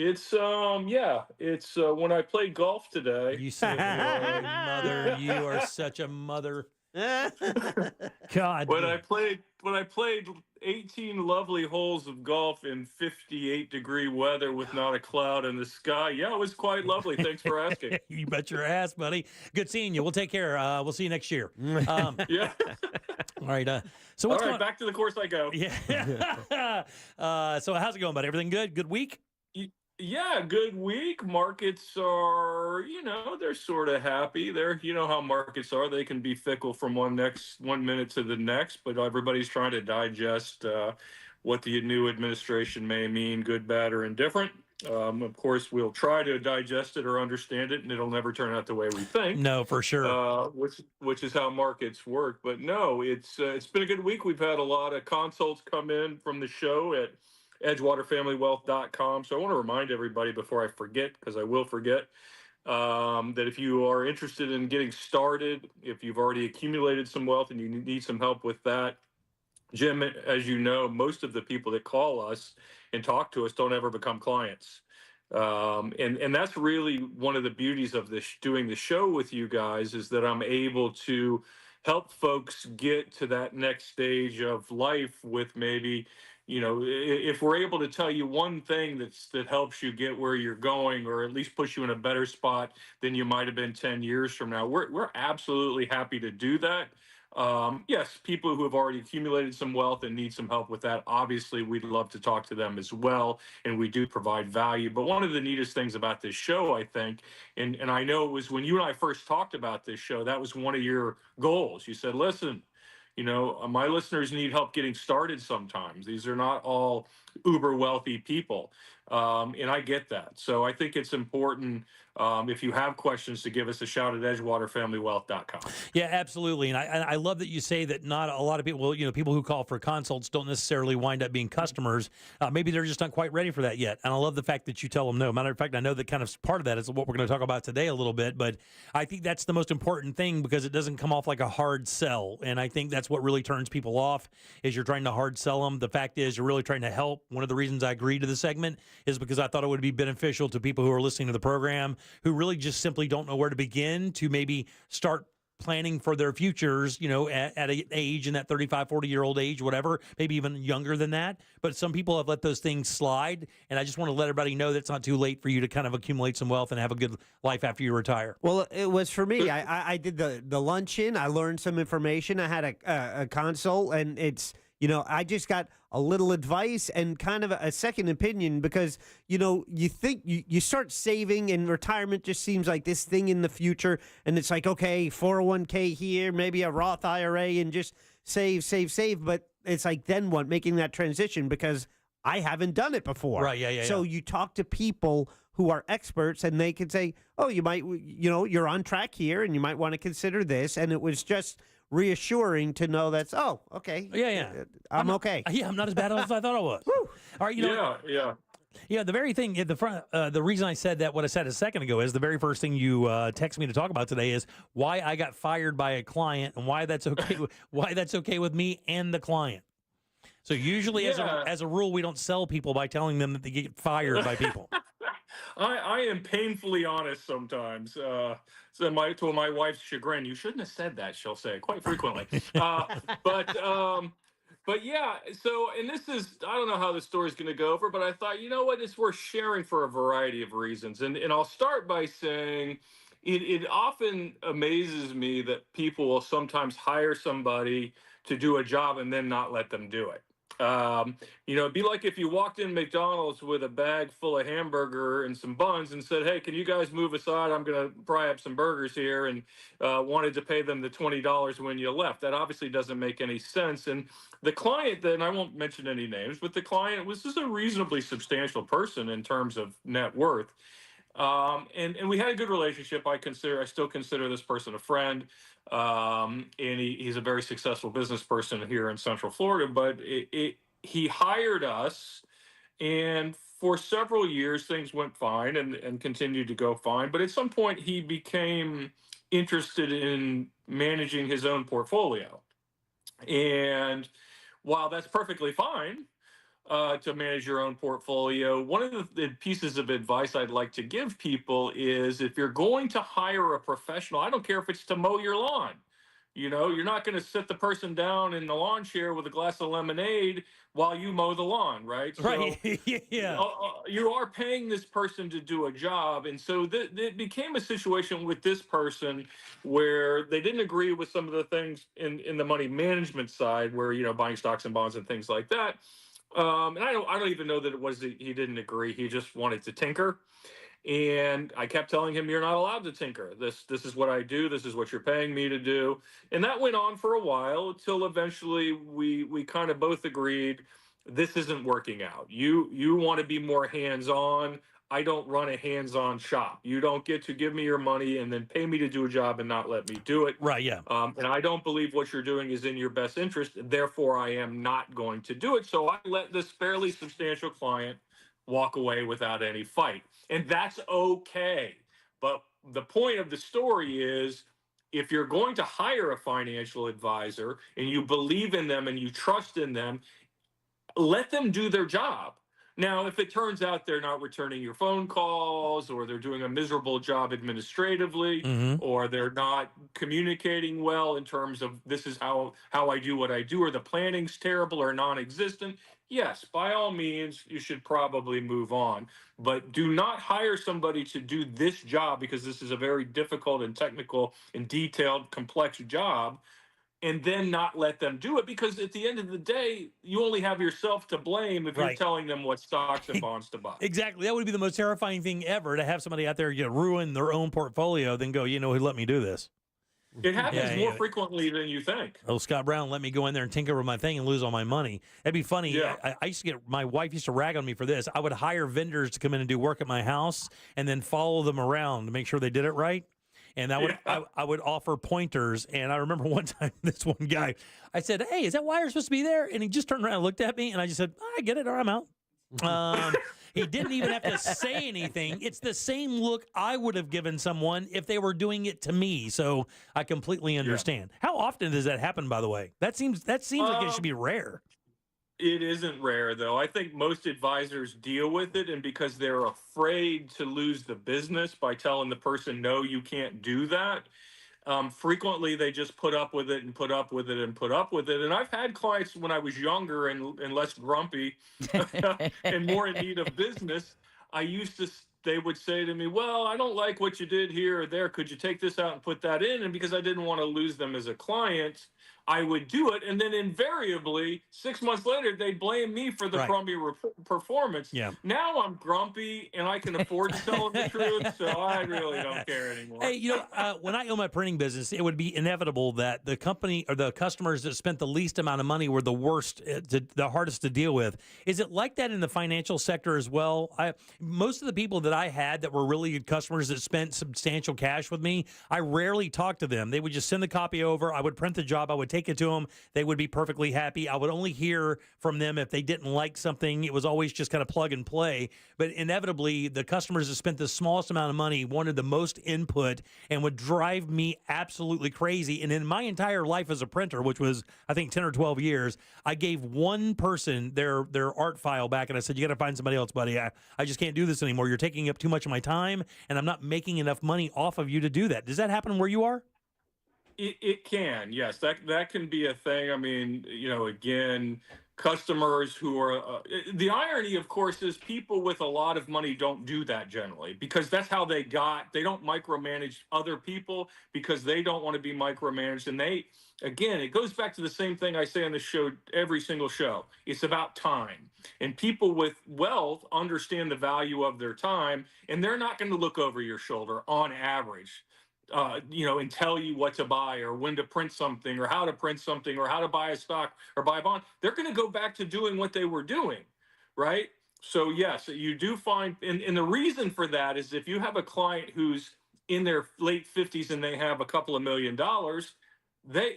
It's it's when I played golf today. You say, mother, you are such a mother. God. When I played 18 lovely holes of golf in 58-degree weather with not a cloud in the sky. Yeah, it was quite lovely. Thanks for asking. You bet your ass, buddy. Good seeing you. We'll take care. We'll see you next year. Yeah. All right. So what's All right, back to the course I go. Yeah. So how's it going, buddy? Everything good? Good week? Yeah, good week. Markets are, they're sort of happy. They're, how markets are. They can be fickle from one minute to the next, but everybody's trying to digest what the new administration may mean, good, bad, or indifferent. Of course, we'll try to digest it or understand it, and it'll never turn out the way we think. No, for sure. Which is how markets work. But no, it's been a good week. We've had a lot of consults come in from the show at EdgewaterFamilyWealth.com. So I want to remind everybody before I forget, because I will forget, that if you are interested in getting started, if you've already accumulated some wealth and you need some help with that, Jim, as you know, most of the people that call us and talk to us don't ever become clients. And that's really one of the beauties of this doing the show with you guys, is that I'm able to help folks get to that next stage of life with maybe, if we're able to tell you one thing that helps you get where you're going, or at least puts you in a better spot than you might have been 10 years from now, we're absolutely happy to do that. Yes, people who have already accumulated some wealth and need some help with that, obviously we'd love to talk to them as well, and we do provide value. But one of the neatest things about this show, I think, and I know it was when you and I first talked about this show, that was one of your goals. You said, listen, my listeners need help getting started sometimes. These are not all uber wealthy people. And I get that. So I think it's important, if you have questions, to give us a shout at EdgewaterFamilyWealth.com. Yeah, absolutely. And I love that you say that not a lot of people, people who call for consults don't necessarily wind up being customers. Maybe they're just not quite ready for that yet. And I love the fact that you tell them no. Matter of fact, I know that kind of part of that is what we're going to talk about today a little bit. But I think that's the most important thing, because it doesn't come off like a hard sell. And I think that's what really turns people off, is you're trying to hard sell them. The fact is, you're really trying to help. One of the reasons I agreed to the segment is because I thought it would be beneficial to people who are listening to the program, who really just simply don't know where to begin to maybe start planning for their futures, at an age, in that 35, 40-year-old age, whatever, maybe even younger than that. But some people have let those things slide. And I just want to let everybody know that it's not too late for you to kind of accumulate some wealth and have a good life after you retire. Well, it was for me. I did the luncheon. I learned some information. I had a consult, and it's, I just got a little advice and kind of a second opinion, because, you think you start saving, and retirement just seems like this thing in the future. And it's like, okay, 401k here, maybe a Roth IRA, and just save. But it's like, then what? Making that transition, because I haven't done it before. Right. Yeah. So you talk to people who are experts, and they can say, oh, you might, you're on track here, and you might want to consider this. And it was just reassuring to know that's, oh, okay. Yeah. I'm okay. Yeah, I'm not as bad as I thought I was. All right, Yeah. Yeah, the very thing, the reason I said that, what I said a second ago, is the very first thing you text me to talk about today is why I got fired by a client, and why that's okay. Why that's okay with me and the client. So usually, as a rule, we don't sell people by telling them that they get fired by people. I am painfully honest sometimes. To my wife's chagrin, you shouldn't have said that, she'll say quite frequently. But yeah, so, and this is, I don't know how the story's going to go over, but I thought, you know what, it's worth sharing for a variety of reasons. And I'll start by saying it often amazes me that people will sometimes hire somebody to do a job and then not let them do it. It'd be like if you walked in McDonald's with a bag full of hamburger and some buns and said, hey, can you guys move aside? I'm going to fry up some burgers here, and wanted to pay them the $20 when you left. That obviously doesn't make any sense. And the client then, I won't mention any names, but the client was just a reasonably substantial person in terms of net worth. And we had a good relationship. I still consider this person a friend. And he's a very successful business person here in Central Florida, but he hired us, and for several years things went fine and continued to go fine. But at some point he became interested in managing his own portfolio. And while that's perfectly fine, to manage your own portfolio. One of the pieces of advice I'd like to give people is if you're going to hire a professional, I don't care if it's to mow your lawn. You know, you're not going to sit the person down in the lawn chair with a glass of lemonade while you mow the lawn, right? Right. So, Yeah. You are paying this person to do a job. And so it became a situation with this person where they didn't agree with some of the things in the money management side where, you know, buying stocks and bonds and things like that. And I don't even know that it was that he didn't agree. He just wanted to tinker. And I kept telling him, you're not allowed to tinker. This is what I do. This is what you're paying me to do. And that went on for a while till eventually we kind of both agreed this isn't working out. You want to be more hands-on. I don't run a hands-on shop. You don't get to give me your money and then pay me to do a job and not let me do it. Right, yeah. And I don't believe what you're doing is in your best interest. Therefore, I am not going to do it. So I let this fairly substantial client walk away without any fight. And that's okay. But the point of the story is if you're going to hire a financial advisor and you believe in them and you trust in them, let them do their job. Now, if it turns out they're not returning your phone calls or they're doing a miserable job administratively or they're not communicating well in terms of this is how I do what I do or the planning's terrible or non-existent, yes, by all means, you should probably move on. But do not hire somebody to do this job because this is a very difficult and technical and detailed, complex job and then not let them do it because at the end of the day, you only have yourself to blame if you're telling them what stocks and bonds to buy. Exactly. That would be the most terrifying thing ever to have somebody out there ruin their own portfolio than go, who let me do this. It happens more frequently than you think. Oh, Scott Brown let me go in there and tinker with my thing and lose all my money. That'd be funny. Yeah. I used to get, my wife used to rag on me for this. I would hire vendors to come in and do work at my house and then follow them around to make sure they did it right. And I would offer pointers. And I remember one time, this one guy, I said, hey, is that wire supposed to be there? And he just turned around and looked at me. And I just said, I get it, or I'm out. He didn't even have to say anything. It's the same look I would have given someone if they were doing it to me. So I completely understand. How often does that happen, by the way? That seems like it should be rare. It isn't rare, though. I think most advisors deal with it, and because they're afraid to lose the business by telling the person, no, you can't do that, frequently they just put up with it and put up with it and put up with it. And I've had clients when I was younger and less grumpy and more in need of business, they would say to me, well, I don't like what you did here or there. Could you take this out and put that in? And because I didn't want to lose them as a client, I would do it. And then invariably, 6 months later, they blame me for the crummy performance. Yeah. Now I'm grumpy and I can afford to tell them the truth. So I really don't care anymore. Hey, when I owned my printing business, it would be inevitable that the company or the customers that spent the least amount of money were the worst, the hardest to deal with. Is it like that in the financial sector as well? Most of the people that I had that were really good customers that spent substantial cash with me, I rarely talked to them. They would just send the copy over. I would print the job. I would take it to them. They would be perfectly happy. I would only hear from them if they didn't like something. It was always just kind of plug and play. But inevitably, the customers that spent the smallest amount of money wanted the most input and would drive me absolutely crazy. And in my entire life as a printer, which was, I think, 10 or 12 years, I gave one person their art file back, and I said, you got to find somebody else, buddy. I just can't do this anymore. You're taking up too much of my time, and I'm not making enough money off of you to do that. Does that happen where you are? It can, yes, that can be a thing. I mean, again, customers who are the irony, of course, is people with a lot of money don't do that generally because that's how they don't micromanage other people because they don't want to be micromanaged. And again, it goes back to the same thing I say on the show, every single show. It's about time. And people with wealth understand the value of their time, and they're not going to look over your shoulder on average. And tell you what to buy or when to print something or how to print something or how to buy a stock or buy a bond. They're going to go back to doing what they were doing, right? So, yes, you do find, and the reason for that is if you have a client who's in their late 50s and they have a couple of $1 million,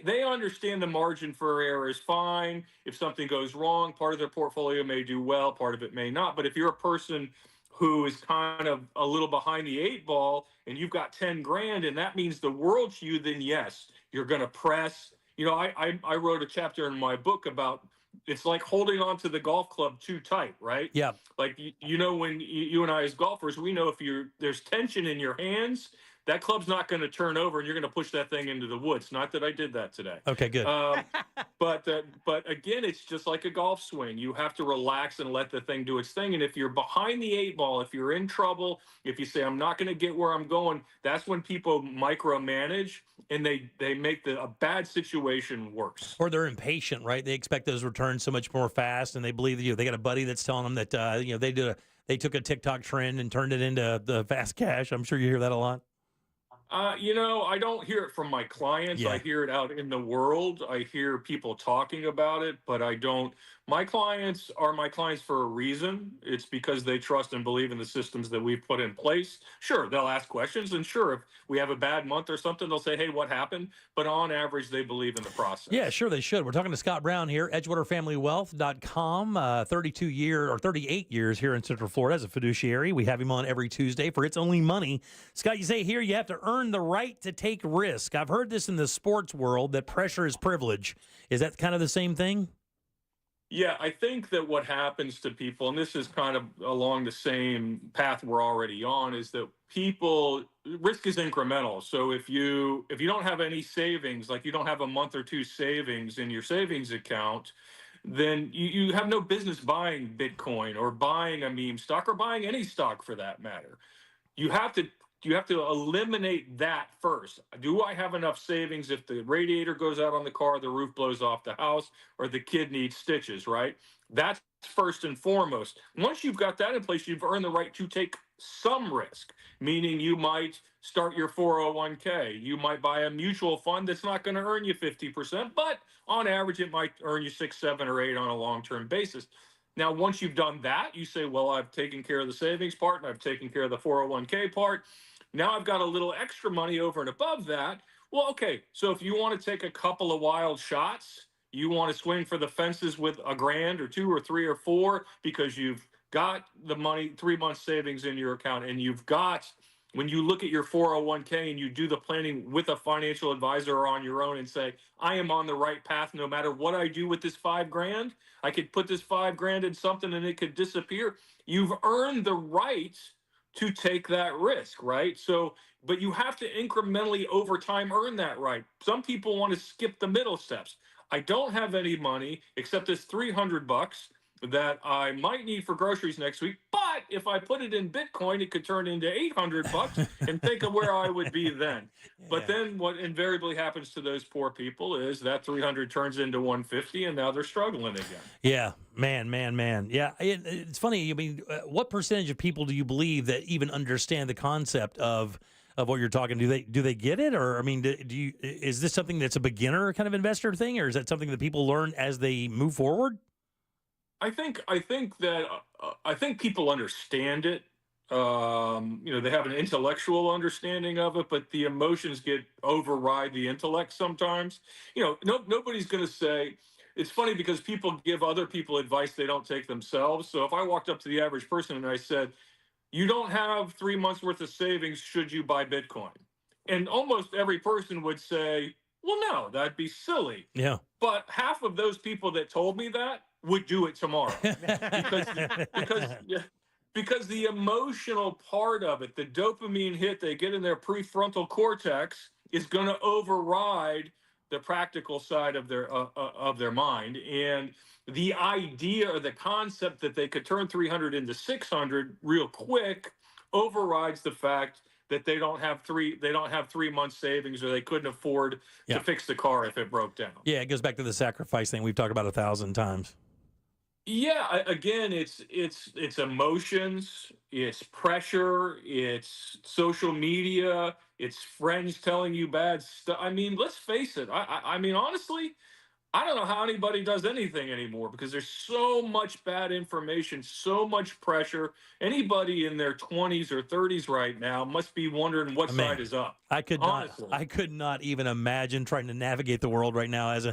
they understand the margin for error is fine. If something goes wrong, part of their portfolio may do well, part of it may not. But if you're a person who is kind of a little behind the 8 ball and you've got 10 grand and that means the world to you, then yes, you're going to press. I wrote a chapter in my book about it's like holding onto the golf club too tight, right? Yeah. Like, you know, when you and I as golfers, we know if there's tension in your hands, that club's not going to turn over and you're going to push that thing into the woods. Not that I did that today. Okay, good. But again, it's just like a golf swing. You have to relax and let the thing do its thing. And if you're behind the 8 ball, if you're in trouble, if you say, I'm not going to get where I'm going, that's when people micromanage and they make a bad situation worse. Or they're impatient, right? They expect those returns so much more fast, and they believe that they got a buddy that's telling them that they took a TikTok trend and turned it into the fast cash. I'm sure you hear that a lot. I don't hear it from my clients. Yeah. I hear it out in the world. I hear people talking about it, but I don't. My clients are my clients for a reason. It's because they trust and believe in the systems that we've put in place. Sure, they'll ask questions, and sure, if we have a bad month or something, they'll say, hey, what happened? But on average, they believe in the process. Yeah, sure they should. We're talking to Scott Brown here, EdgewaterFamilyWealth.com, 38 years here in Central Florida as a fiduciary. We have him on every Tuesday for It's Only Money. Scott, you say here you have to earn the right to take risk. I've heard this in the sports world, that pressure is privilege. Is that kind of the same thing? Yeah, I think that what happens to people, and this is kind of along the same path we're already on, is that risk is incremental. So if you don't have any savings, like you don't have a month or two savings in your savings account, then you have no business buying Bitcoin or buying a meme stock or buying any stock for that matter. You have to eliminate that first. Do I have enough savings if the radiator goes out on the car, the roof blows off the house, or the kid needs stitches, right? That's first and foremost. Once you've got that in place, you've earned the right to take some risk, meaning you might start your 401k. You might buy a mutual fund that's not going to earn you 50%, but on average, it might earn you 6, 7, or 8 on a long-term basis. Now, once you've done that, you say, well, I've taken care of the savings part and I've taken care of the 401k part. Now I've got a little extra money over and above that. Well, okay, so if you want to take a couple of wild shots, you want to swing for the fences with $1,000 or 2 or 3 or 4 because you've got the money, 3 months savings in your account, and you've got, when you look at your 401k and you do the planning with a financial advisor or on your own and say, I am on the right path no matter what I do with this $5,000, I could put this $5,000 in something and it could disappear. You've earned the right to take that risk, right? So, but you have to incrementally over time earn that right. Some people want to skip the middle steps. I don't have any money except this $300 that I might need for groceries next week. But if I put it in Bitcoin, it could turn into $800 and think of where I would be then. But then what invariably happens to those poor people is that 300 turns into 150 and now they're struggling again. Yeah, man. Yeah, it's funny. I mean, what percentage of people do you believe that even understand the concept of what you're talking? Do they get it? Or, I mean, is this something that's a beginner kind of investor thing, or is that something that people learn as they move forward? I think people understand it. They have an intellectual understanding of it, but the emotions override the intellect sometimes. Nobody's going to say. It's funny because people give other people advice they don't take themselves. So if I walked up to the average person and I said, you don't have 3 months worth of savings, should you buy Bitcoin? And almost every person would say, well, no, that'd be silly. Yeah. But half of those people that told me that would do it tomorrow because the emotional part of it, the dopamine hit they get in their prefrontal cortex, is going to override the practical side of their mind. And the idea or the concept that they could turn 300 into 600 real quick overrides the fact that they don't have 3 months savings, or they couldn't afford to fix the car if it broke down. Yeah, it goes back to the sacrifice thing we've talked about 1,000 times. Yeah, again, it's emotions, it's pressure, it's social media, it's friends telling you bad stuff. I mean, let's face it. I mean, honestly, I don't know how anybody does anything anymore because there's so much bad information, so much pressure. Anybody in their 20s or 30s right now must be wondering what side is up. I could not even imagine trying to navigate the world right now as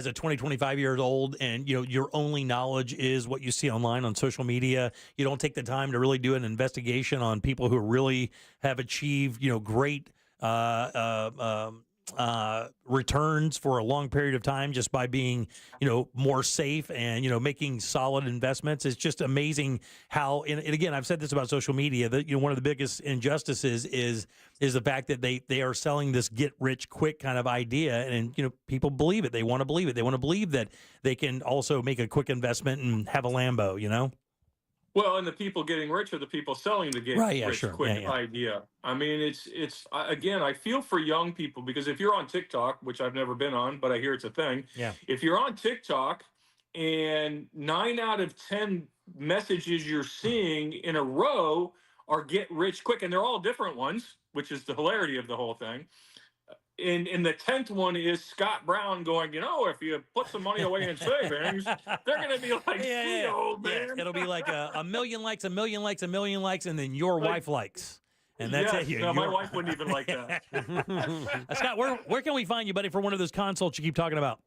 a 20, 25 years old, and your only knowledge is what you see online on social media. You don't take the time to really do an investigation on people who really have achieved, great returns for a long period of time just by being, more safe and, making solid investments. It's just amazing how, and again, I've said this about social media, that, one of the biggest injustices is the fact that they are selling this get rich quick kind of idea. And, people believe it. They want to believe it. They want to believe that they can also make a quick investment and have a Lambo, Well, and the people getting rich are the people selling the rich quick Yeah. idea. I mean, again, I feel for young people, because if you're on TikTok, which I've never been on, but I hear it's a thing. Yeah. If you're on TikTok and 9 out of 10 messages you're seeing in a row are get rich quick, and they're all different ones, which is the hilarity of the whole thing. And the 10th one is Scott Brown going, if you put some money away in savings, they're going to be like, old man. Yeah. It'll be like a million likes, a million likes, a million likes, and then your wife likes. And that's it. No, my wife wouldn't even like that. Scott, where can we find you, buddy, for one of those consults you keep talking about?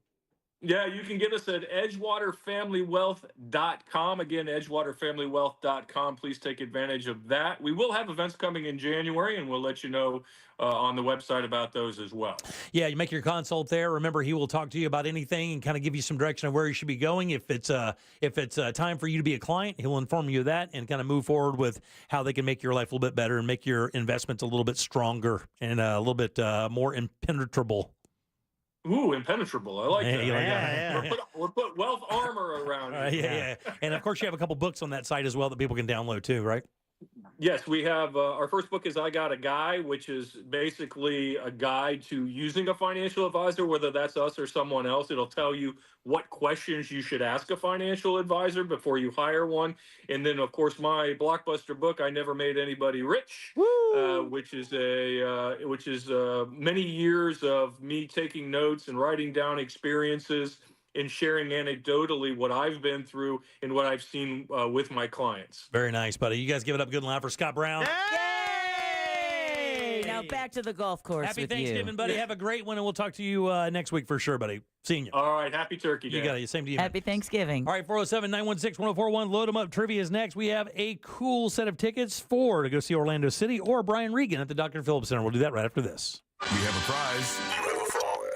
Yeah, you can get us at edgewaterfamilywealth.com. Again, edgewaterfamilywealth.com. Please take advantage of that. We will have events coming in January, and we'll let you know on the website about those as well. Yeah, you make your consult there. Remember, he will talk to you about anything and kind of give you some direction of where you should be going. If it's time for you to be a client, he'll inform you of that and kind of move forward with how they can make your life a little bit better and make your investments a little bit stronger and a little bit more impenetrable. Ooh, impenetrable. I like that. Yeah. We'll put wealth armor around it. Yeah. And, of course, you have a couple books on that site as well that people can download too, right? Yes, we have our first book is I Got a Guy, which is basically a guide to using a financial advisor, whether that's us or someone else. It'll tell you what questions you should ask a financial advisor before you hire one. And then, of course, my blockbuster book, I Never Made Anybody Rich, which is many years of me taking notes and writing down experiences and sharing anecdotally what I've been through and what I've seen with my clients. Very nice, buddy. You guys give it up good and loud for Scott Brown. Yay! Now back to the golf course. Happy with Thanksgiving, buddy. Have a great one, and we'll talk to you next week for sure, buddy. Seeing you. All right. Happy Turkey Day. You got it. Same to you. Happy Thanksgiving. All right, 407-916-1041. Load them up. Trivia is next. We have a cool set of tickets to go see Orlando City or Brian Regan at the Dr. Phillips Center. We'll do that right after this. We have a prize.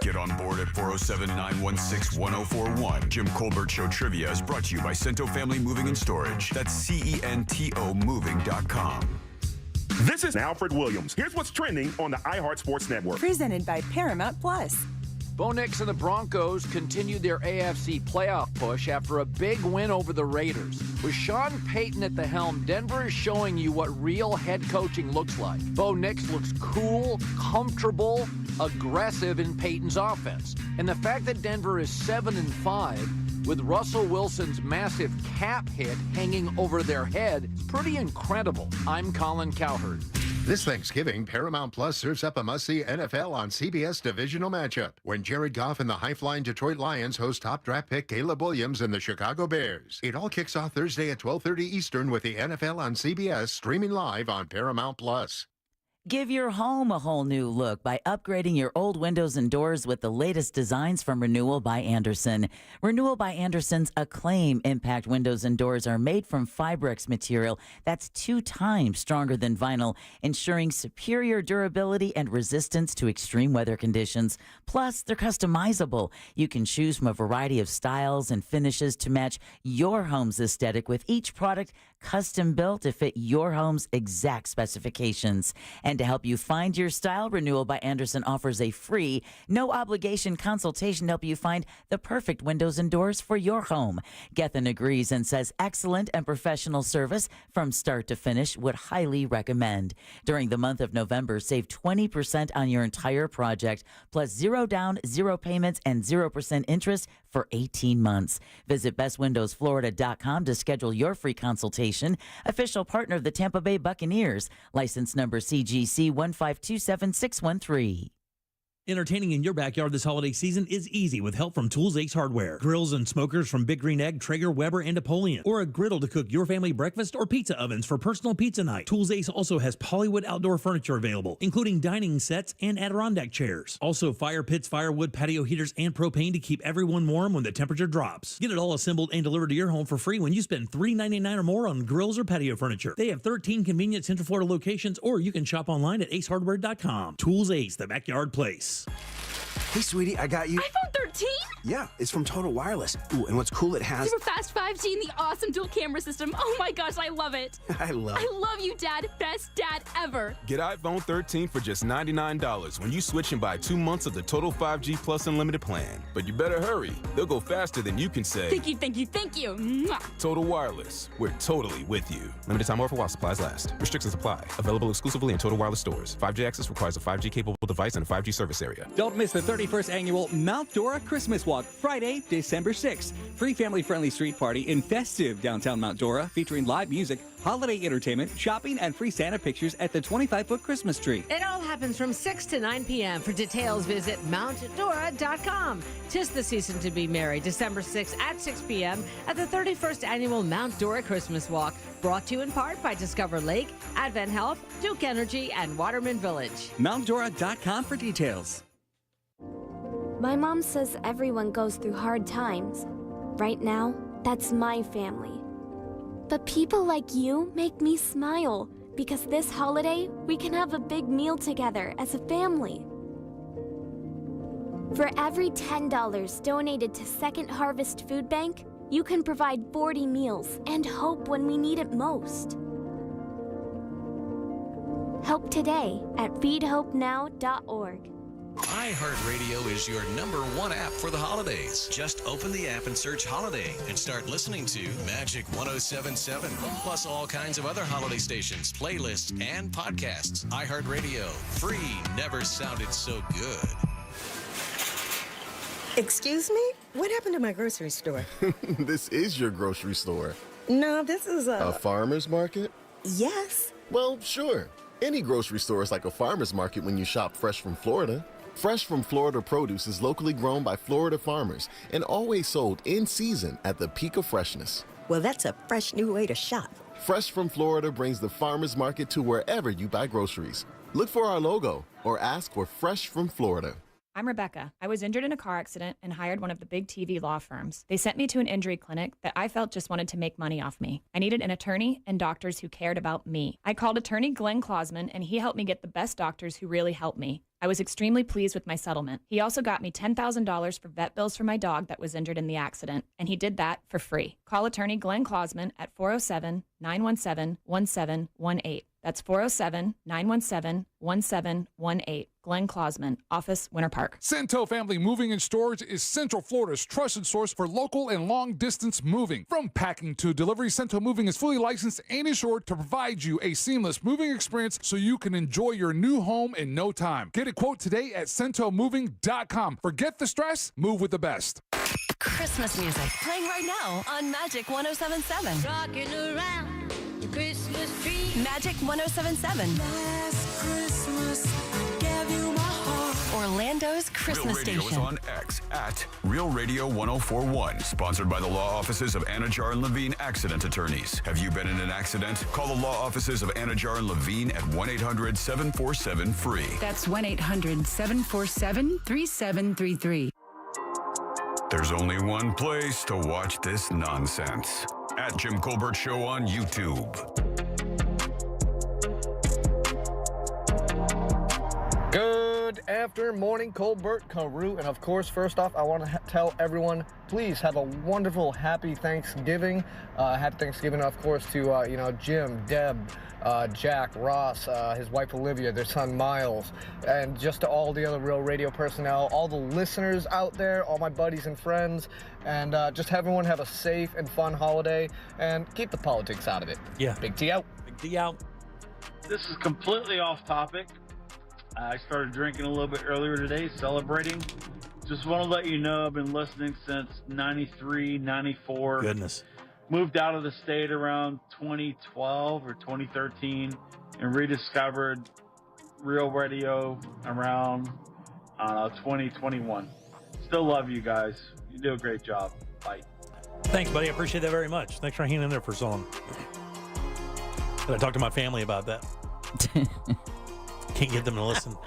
Get on board at 407-916-1041. Jim Colbert Show Trivia is brought to you by Cento Family Moving and Storage. That's CENTO moving.com. This is Alfred Williams. Here's what's trending on the iHeart Sports Network. Presented by Paramount Plus. Bo Nix and the Broncos continued their AFC playoff push after a big win over the Raiders. With Sean Payton at the helm, Denver is showing you what real head coaching looks like. Bo Nix looks cool, comfortable, aggressive in Payton's offense. And the fact that Denver is 7-5 with Russell Wilson's massive cap hit hanging over their head is pretty incredible. I'm Colin Cowherd. This Thanksgiving, Paramount Plus serves up a must-see NFL on CBS divisional matchup when Jared Goff and the high-flying Detroit Lions host top draft pick Caleb Williams and the Chicago Bears. It all kicks off Thursday at 12:30 Eastern with the NFL on CBS streaming live on Paramount Plus. Give your home a whole new look by upgrading your old windows and doors with the latest designs from Renewal by Andersen. Renewal by Andersen's Acclaim Impact windows and doors are made from Fibrex material that's 2 times stronger than vinyl, ensuring superior durability and resistance to extreme weather conditions. Plus, they're customizable. You can choose from a variety of styles and finishes to match your home's aesthetic, with each product custom built to fit your home's exact specifications. And to help you find your style, Renewal by Andersen offers a free, no-obligation consultation to help you find the perfect windows and doors for your home. Gethin agrees and says excellent and professional service from start to finish, would highly recommend. During the month of November, save 20% on your entire project, plus 0 down, 0 payments, and 0% interest for 18 months. Visit bestwindowsflorida.com to schedule your free consultation. Official partner of the Tampa Bay Buccaneers. License number CGC 1527613. Entertaining in your backyard this holiday season is easy with help from Tools Ace Hardware. Grills and smokers from Big Green Egg, Traeger, Weber, and Napoleon. Or a griddle to cook your family breakfast, or pizza ovens for personal pizza night. Tools Ace also has Polywood outdoor furniture available, including dining sets and Adirondack chairs. Also fire pits, firewood, patio heaters, and propane to keep everyone warm when the temperature drops. Get it all assembled and delivered to your home for free when you spend $3.99 or more on grills or patio furniture. They have 13 convenient Central Florida locations, or you can shop online at acehardware.com. Tools Ace, the backyard place. wireless. Hey, sweetie, I got you. iPhone 13? Yeah, it's from Total Wireless. Ooh, and what's cool, it has... Super fast 5G and the awesome dual camera system. Oh my gosh, I love it. I love you, Dad. Best dad ever. Get iPhone 13 for just $99 when you switch and buy 2 months of the Total 5G Plus Unlimited plan. But you better hurry. They'll go faster than you can say. Thank you, thank you, thank you. Mwah. Total Wireless. We're totally with you. Limited time offer while supplies last. Restrictions apply. Available exclusively in Total Wireless stores. 5G access requires a 5G-capable device and a 5G service area. Don't miss the 31st annual Mount Dora Christmas Walk, Friday, December 6th. Free family-friendly street party in festive downtown Mount Dora, featuring live music, holiday entertainment, shopping, and free Santa pictures at the 25-foot Christmas tree. It all happens from 6 to 9 p.m. For details, visit MountDora.com. 'Tis the season to be merry. December 6th at 6 p.m. at the 31st annual Mount Dora Christmas Walk. Brought to you in part by Discover Lake, Advent Health, Duke Energy, and Waterman Village. MountDora.com for details. My mom says everyone goes through hard times. Right now, that's my family. But people like you make me smile because this holiday, we can have a big meal together as a family. For every $10 donated to Second Harvest Food Bank, you can provide 40 meals and hope when we need it most. Help today at feedhopenow.org. iHeartRadio is your #1 app for the holidays. Just open the app and search Holiday and start listening to Magic 107.7, plus all kinds of other holiday stations, playlists, and podcasts. iHeartRadio, free, never sounded so good. Excuse me? What happened to my grocery store? This is your grocery store. No, this is A farmer's market? Yes. Well, sure. Any grocery store is like a farmer's market when you shop fresh from Florida. Fresh from Florida produce is locally grown by Florida farmers and always sold in season at the peak of freshness. Well, that's a fresh new way to shop. Fresh from Florida brings the farmer's market to wherever you buy groceries. Look for our logo or ask for Fresh from Florida. I'm Rebecca. I was injured in a car accident and hired one of the big TV law firms. They sent me to an injury clinic that I felt just wanted to make money off me. I needed an attorney and doctors who cared about me. I called attorney Glenn Klausman, and he helped me get the best doctors who really helped me. I was extremely pleased with my settlement. He also got me $10,000 for vet bills for my dog that was injured in the accident, and he did that for free. Call attorney Glenn Klausman at 407-917-1718. That's 407-917-1718. Glenn Klausman, Office, Winter Park. Cento Family Moving and Storage is Central Florida's trusted source for local and long-distance moving. From packing to delivery, Cento Moving is fully licensed and insured to provide you a seamless moving experience so you can enjoy your new home in no time. Get a quote today at CentoMoving.com. Forget the stress, move with the best. Christmas music playing right now on Magic 107.7. Rocking around the Christmas tree. Magic 107.7. Last Christmas, I gave you my heart. Orlando's Christmas Real Radio station. is on X at Real Radio 1041. Sponsored by the law offices of Anajar and Levine Accident Attorneys. Have you been in an accident? Call the law offices of Anajar and Levine at 1-800-747-FREE. That's 1-800-747-3733. There's only one place to watch this nonsense. At Jim Colbert Show on YouTube. Good afternoon, morning, Colbert, Carew, and of course, first off, I want to tell everyone, please have a wonderful, happy Thanksgiving. Happy Thanksgiving, of course, to Jim, Deb, Jack, Ross, his wife Olivia, their son Miles, and just to all the other Real Radio personnel, all the listeners out there, all my buddies and friends, and just everyone have a safe and fun holiday, and keep the politics out of it. Yeah. Big T out. Big T out. This is completely off topic. I started drinking a little bit earlier today, celebrating. Just want to let you know I've been listening since 93, 94. Goodness. Moved out of the state around 2012 or 2013 and rediscovered Real Radio around 2021. Still love you guys. You do a great job. Bye. Thanks, buddy. I appreciate that very much. Thanks for hanging in there for so long. I talked to my family about that. Can't get them to listen. All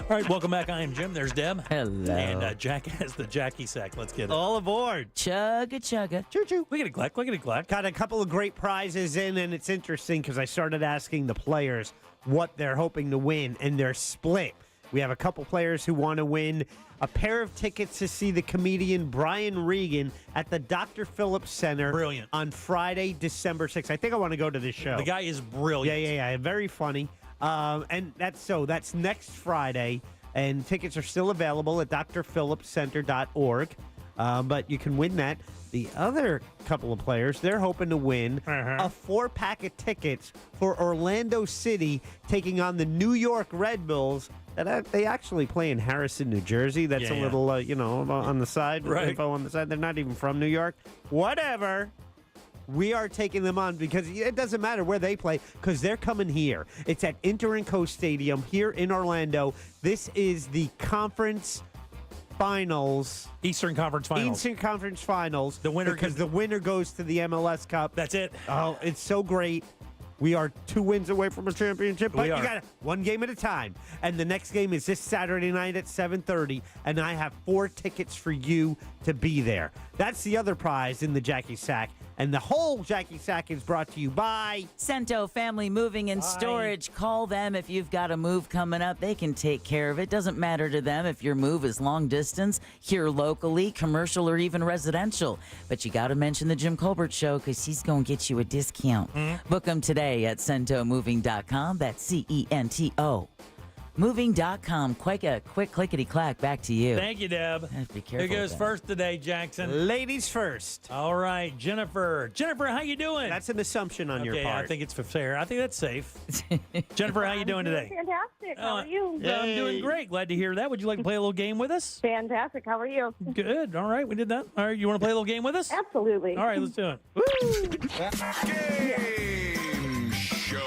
right, welcome back. I am Jim. There's Deb. Hello. And Jack has the Jackie sack. Let's get it. All aboard. Chugga, chugga. Choo-choo. Lickety-clack, lickety-clack. Got a couple of great prizes in, and it's interesting because I started asking the players what they're hoping to win, and they're split. We have a couple players who want to win a pair of tickets to see the comedian Brian Regan at the Dr. Phillips Center. Brilliant. On Friday, December 6th. I think I want to go to this show. The guy is brilliant. Yeah. Very funny. And that's next Friday. And tickets are still available at drphillipscenter.org. But you can win that. The other couple of players, they're hoping to win a 4-pack of tickets for Orlando City taking on the New York Red Bulls. They actually play in Harrison, New Jersey. That's a little, on the side. Right. Info on the side. They're not even from New York. Whatever. We are taking them on because it doesn't matter where they play because they're coming here. It's at Inter & Co Stadium here in Orlando. This is the conference finals. Eastern Conference Finals. Eastern Conference Finals. The winner because the winner goes to the MLS Cup. That's it. Oh, it's so great. We are 2 wins away from a championship, but We you are. got it one game at a time. And the next game is this Saturday night at 7:30, and I have 4 tickets for you to be there. That's the other prize in the Jackie Sack. And the whole Jackie Sack is brought to you by Cento Family Moving and Storage. Call them if you've got a move coming up. They can take care of it. Doesn't matter to them if your move is long distance, here locally, commercial, or even residential. But you got to mention the Jim Colbert Show because he's going to get you a discount. Book them today at CentoMoving.com. That's CENTO. Moving.com. Quick clickety-clack. Back to you. Thank you, Deb. Be careful. Who goes with that. first today, Jackson? Ladies first. All right, Jennifer. Jennifer, how you doing? That's an assumption on your Okay, part. I think it's fair. I think that's safe. Jennifer, how you doing today? Fantastic. How are you? I'm doing great. Glad to hear that. Would you like to play a little game with us? Fantastic. How are you? Good. All right, we did that. All right, you want to play a little game with us? Absolutely. All right, let's do it. Game show.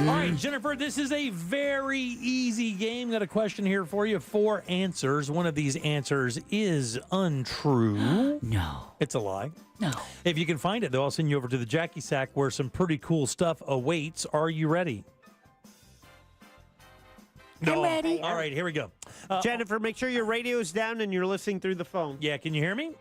All right, Jennifer, this is a very easy game. Got a question here for you. 4 answers. One of these answers is untrue. No. It's a lie. No. If you can find it, though, I'll send you over to the Jackie Sack where some pretty cool stuff awaits. Are you ready? I'm ready. All right, here we go. Jennifer, make sure your radio's down and you're listening through the phone. Yeah, can you hear me?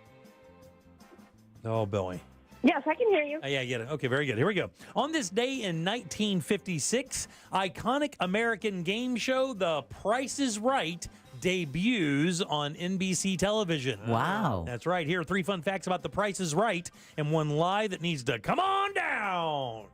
Oh, Billy. Yes, I can hear you. Yeah, I get it. Okay, very good. Here we go. On this day in 1956, iconic American game show The Price is Right debuts on NBC television. Wow. That's right. Here are 3 fun facts about The Price is Right and one lie that needs to come on down.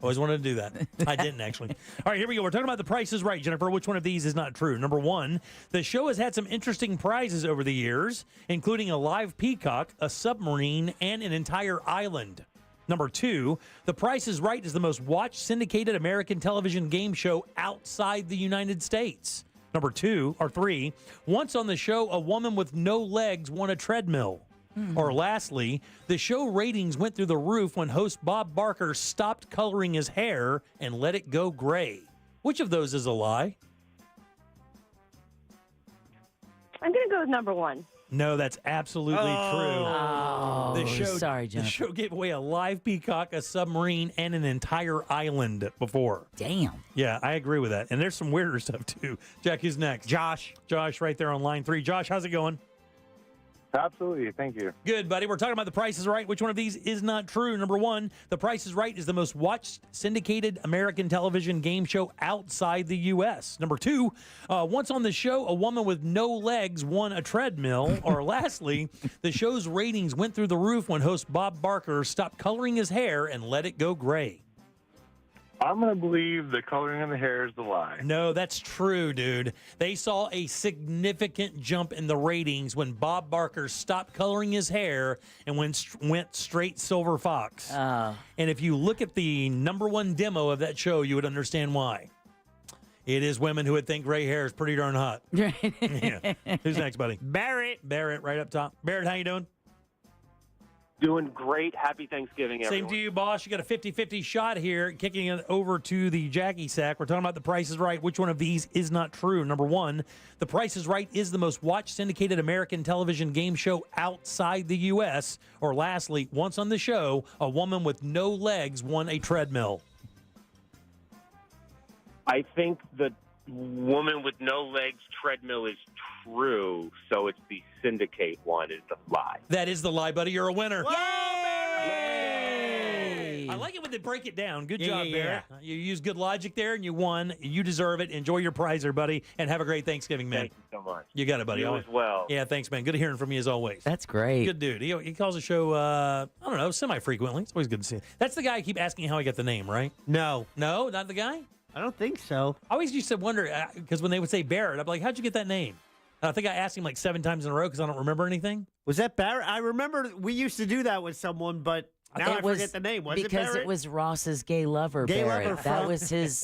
Always wanted to do that. I didn't, actually. All right, here we go. We're talking about The Price is Right. Jennifer, which one of these is not true? Number 1, the show has had some interesting prizes over the years, including a live peacock, a submarine, and an entire island. Number 2, The Price is Right is the most watched syndicated American television game show outside the United States. Number 3, once on the show, a woman with no legs won a treadmill. Or lastly, the show ratings went through the roof when host Bob Barker stopped coloring his hair and let it go gray. Which of those is a lie? I'm going to go with number 1. No, that's absolutely true. Oh, sorry, The Jennifer. show gave away a live peacock, a submarine, and an entire island before. Damn. Yeah, I agree with that. And there's some weirder stuff, too. Jack, who's next? Josh. Josh, right there on line 3. Josh, how's it going? Absolutely. Thank you. Good, buddy. We're talking about The Price is Right. Which one of these is not true? Number 1, The Price is Right is the most watched syndicated American television game show outside the U.S. Number 2, once on the show, a woman with no legs won a treadmill. Or lastly, the show's ratings went through the roof when host Bob Barker stopped coloring his hair and let it go gray. I'm going to believe the coloring of the hair is the lie. No, that's true, dude. They saw a significant jump in the ratings when Bob Barker stopped coloring his hair and went straight Silver Fox. And if you look at the number 1 demo of that show, you would understand why. It is women who would think gray hair is pretty darn hot. Yeah. Who's next, buddy? Barrett. Barrett, right up top. Barrett, how you doing? Doing great. Happy Thanksgiving, everyone. Same to you, boss. You got a 50-50 shot here, kicking it over to the Jackie Sack. We're talking about The Price is Right. Which one of these is not true? Number 1, The Price is Right is the most watched syndicated American television game show outside the U.S. Or lastly, once on the show, a woman with no legs won a treadmill. I think the woman with no legs treadmill is true, so it's the syndicate one is the lie. That is the lie, buddy. You're a winner. Yay! you. I like it when they break it down. Good Yeah, job, yeah, Barrett. You used good logic there, and you won. You deserve it. Enjoy your prize, buddy, and have a great Thanksgiving, man. Thank you so much. You got it, buddy. You as well. Yeah, thanks, man. Good hearing from you as always. That's great. Good dude. He calls the show, I don't know, semi-frequently. It's always good to see him. That's the guy I keep asking how he got the name, right? No. No, not the guy? I don't think so. I always used to wonder, because when they would say Barrett, I'd be like, how'd you get that name? And I think I asked him like 7 times in a row because I don't remember anything. Was that Barrett? I remember we used to do that with someone, but now I forget the name. Was it because Barrett? it was Ross's gay lover, Gay Barrett. lover that from- was his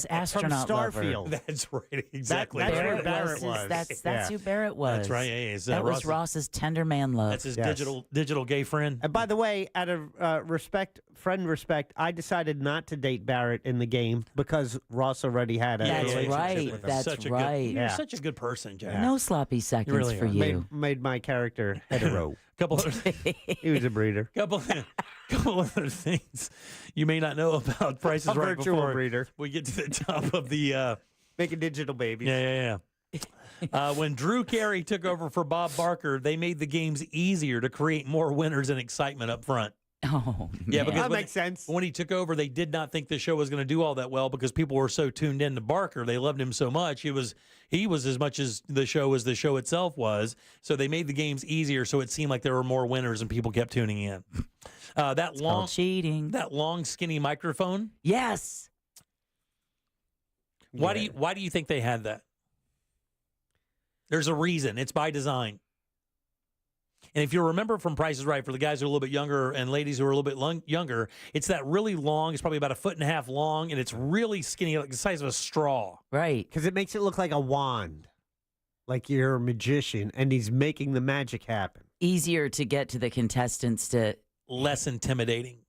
astronaut from lover. Starfield. That's right, exactly. That's right. where Barrett was. That's who Barrett was. That's right. Yeah, that was Ross's tender man love. That's his digital gay friend. And by the way, out of friend respect, I decided not to date Barrett in the game because Ross already had a relationship right. with him. That's such right. You're such a good person, Jack. No sloppy seconds really for are. you. Made my character hetero. Couple He was a breeder. couple other things you may not know about Prices A Right virtual before breeder. we get to the top of the Making digital babies. yeah. When Drew Carey took over for Bob Barker, they made the games easier to create more winners and excitement up front. Oh, Yeah, man. because That makes sense. when he took over, they did not think the show was going to do all that well because people were so tuned in to Barker. They loved him so much. He was as much as the show itself was. So they made the games easier, so it seemed like there were more winners and people kept tuning in. That long cheating. That long, skinny microphone. Yes. Why do you think they had that? There's a reason. It's by design. And if you remember from Price is Right, for the guys who are a little bit younger and ladies who are a little bit younger, it's that really long. It's probably about 1.5 feet long, and it's really skinny, like the size of a straw. Right. Because it makes it look like a wand. Like you're a magician, and he's making the magic happen. Easier to get to the contestants to... Less intimidating.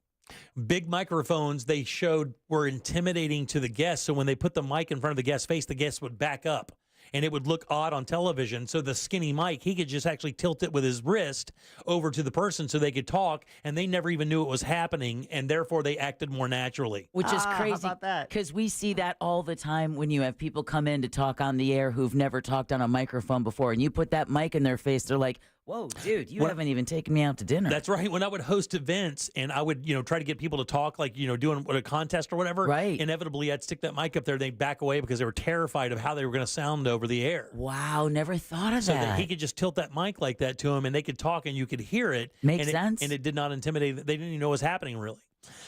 Big microphones they showed were intimidating to the guests. So when they put the mic in front of the guest's face, the guest would back up. And it would look odd on television. So the skinny mic, he could just actually tilt it with his wrist over to the person so they could talk, and they never even knew it was happening, and therefore they acted more naturally. Which is crazy. How about that? Because we see that all the time when you have people come in to talk on the air who've never talked on a microphone before, and you put that mic in their face, they're like, whoa, dude, you haven't even taken me out to dinner. That's right. When I would host events and I would, try to get people to talk, like, doing a contest or whatever, right. Inevitably I'd stick that mic up there. They'd back away because they were terrified of how they were going to sound over the air. Wow, never thought of So that. that he could just tilt that mic like that to him, and they could talk, and you could hear it. Makes and sense. And it did not intimidate. They didn't even know what was happening, really.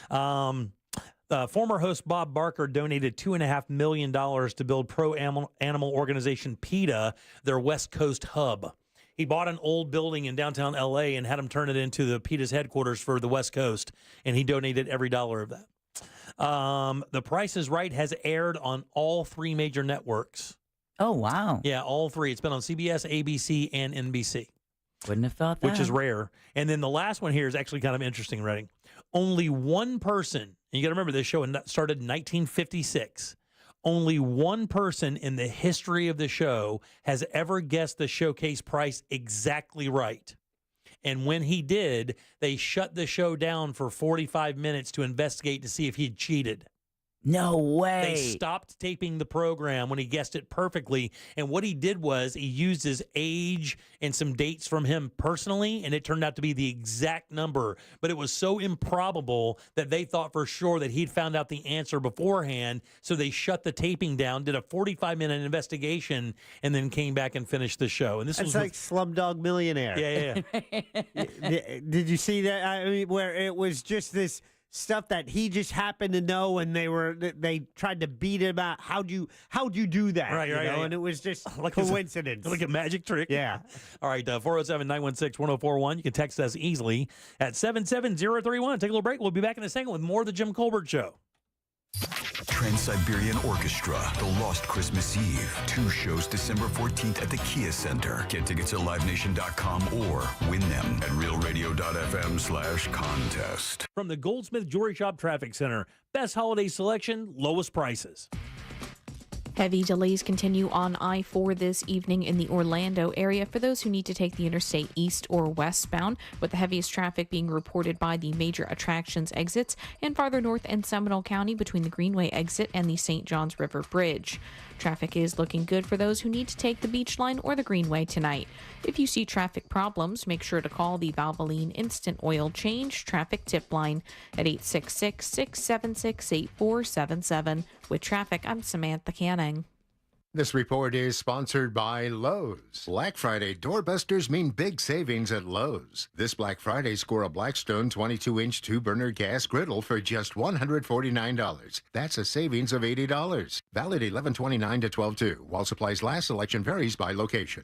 Former host Bob Barker donated $2.5 million to build pro-animal organization PETA, their West Coast hub. He bought an old building in downtown L.A. and had them turn it into the PETA's headquarters for the West Coast, and he donated every dollar of that. The Price is Right has aired on all 3 major networks. Oh, wow. Yeah, all 3. It's been on CBS, ABC, and NBC. Wouldn't have thought that. Which is rare. And then the last one here is actually kind of interesting, Redding. Only one person, and you got to remember this show started in 1956. Only one person in the history of the show has ever guessed the showcase price exactly right. And when he did, they shut the show down for 45 minutes to investigate to see if he'd cheated. No way. They stopped taping the program when he guessed it perfectly. And what he did was he used his age and some dates from him personally, and it turned out to be the exact number. But it was so improbable that they thought for sure that he'd found out the answer beforehand. So they shut the taping down, did a 45-minute investigation, and then came back and finished the show. And this was like Slumdog Millionaire. Yeah. Did you see that? I mean, where it was just this stuff that he just happened to know, and they tried to beat him out. How'd you do that? Right. And it was just coincidence. Like a magic trick. Yeah. All right, 407-916-1041. You can text us easily at 77031. Take a little break. We'll be back in a second with more of the Jim Colbert Show. Trans-Siberian Orchestra, The Lost Christmas Eve. 2 shows December 14th at the Kia Center. Get tickets at livenation.com or win them at realradio.fm/contest. From the Goldsmith Jewelry Shop Traffic Center, best holiday selection, lowest prices. Heavy delays continue on I-4 this evening in the Orlando area for those who need to take the interstate east or westbound, with the heaviest traffic being reported by the major attractions exits and farther north in Seminole County between the Greenway exit and the St. Johns River Bridge. Traffic is looking good for those who need to take the Beach Line or the Greenway tonight. If you see traffic problems, make sure to call the Valvoline Instant Oil Change Traffic Tip Line at 866-676-8477. With traffic, I'm Samantha Canning. This report is sponsored by Lowe's. Black Friday doorbusters mean big savings at Lowe's. This Black Friday, score a Blackstone 22-inch 2-burner gas griddle for just $149. That's a savings of $80. Valid 11/29 to 12/2. While supplies last, selection varies by location.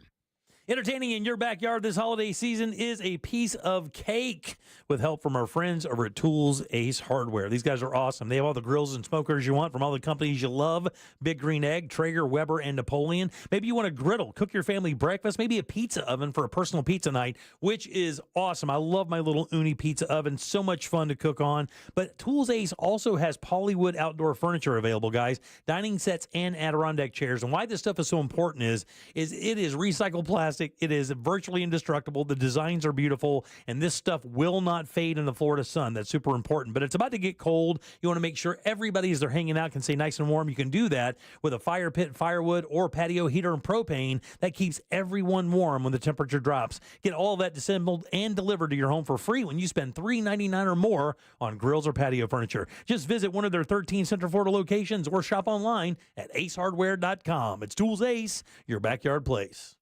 Entertaining in your backyard this holiday season is a piece of cake with help from our friends over at Tools Ace Hardware. These guys are awesome. They have all the grills and smokers you want from all the companies you love: Big Green Egg, Traeger, Weber, and Napoleon. Maybe you want a griddle, cook your family breakfast, maybe a pizza oven for a personal pizza night, which is awesome. I love my little Uni pizza oven. So much fun to cook on. But Tools Ace also has Polywood outdoor furniture available, guys. Dining sets and Adirondack chairs. And why this stuff is so important is it is recycled plastic. It is virtually indestructible. The designs are beautiful, and this stuff will not fade in the Florida sun. That's super important. But it's about to get cold. You want to make sure everybody, as they're hanging out, can stay nice and warm. You can do that with a fire pit, firewood, or patio heater and propane that keeps everyone warm when the temperature drops. Get all of that assembled and delivered to your home for free when you spend $3.99 or more on grills or patio furniture. Just visit one of their 13 Central Florida locations or shop online at acehardware.com. It's Tools Ace, your backyard place.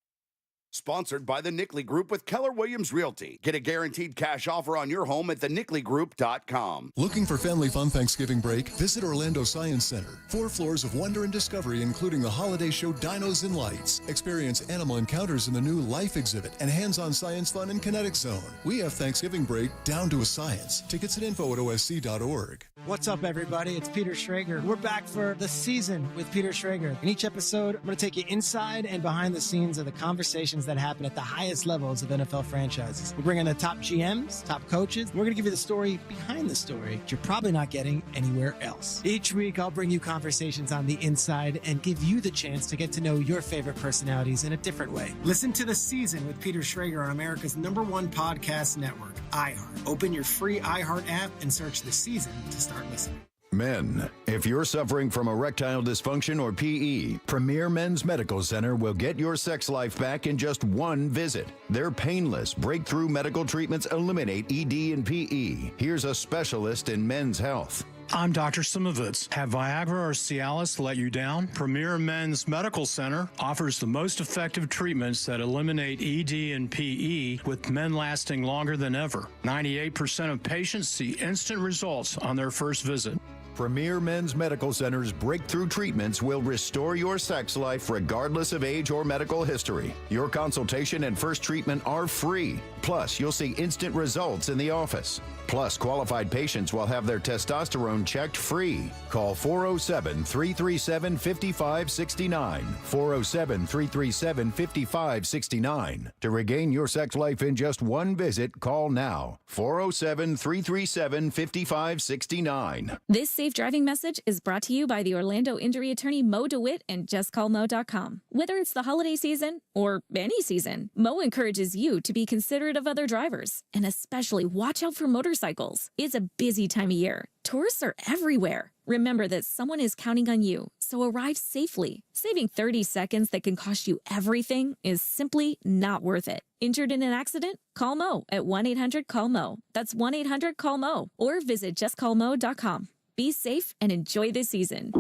Sponsored by the Nickley Group with Keller Williams Realty. Get a guaranteed cash offer on your home at thenickley.com. Looking for family fun Thanksgiving break? Visit Orlando Science Center. 4 floors of wonder and discovery, including the holiday show Dinos and Lights. Experience animal encounters in the new Life exhibit and hands-on science fun in Kinetic Zone. We have Thanksgiving break down to a science. Tickets and info at osc.org. What's up, everybody? It's Peter Schrager. We're back for The Season with Peter Schrager. In each episode, I'm going to take you inside and behind the scenes of the conversations that happen at the highest levels of NFL franchises. We're bringing the top GMs, top coaches. We're going to give you the story behind the story that you're probably not getting anywhere else. Each week, I'll bring you conversations on the inside and give you the chance to get to know your favorite personalities in a different way. Listen to The Season with Peter Schrager on America's #1 podcast network, iHeart. Open your free iHeart app and search The Season to start listening. Men, if you're suffering from erectile dysfunction or PE, Premier Men's Medical Center will get your sex life back in just one visit. Their painless, breakthrough medical treatments eliminate ED and PE. Here's a specialist in men's health. I'm Dr. Simovitz. Have Viagra or Cialis let you down? Premier Men's Medical Center offers the most effective treatments that eliminate ED and PE, with men lasting longer than ever. 98% of patients see instant results on their first visit. Premier Men's Medical Center's breakthrough treatments will restore your sex life regardless of age or medical history. Your consultation and first treatment are free. Plus, you'll see instant results in the office. Plus, qualified patients will have their testosterone checked free. Call 407-337-5569. 407-337-5569. To regain your sex life in just one visit, call now. 407-337-5569. This safe driving message is brought to you by the Orlando injury attorney Mo DeWitt and JustCallMo.com. Whether it's the holiday season or any season, Mo encourages you to be considerate of other drivers and especially watch out for motorcycles. It's a busy time of year. Tourists are everywhere. Remember that someone is counting on you, so arrive safely. Saving 30 seconds that can cost you everything is simply not worth it. Injured in an accident? Call Mo at 1-800-CALL-MO. That's 1-800-CALL-MO. Or visit JustCallMo.com. Be safe and enjoy this season.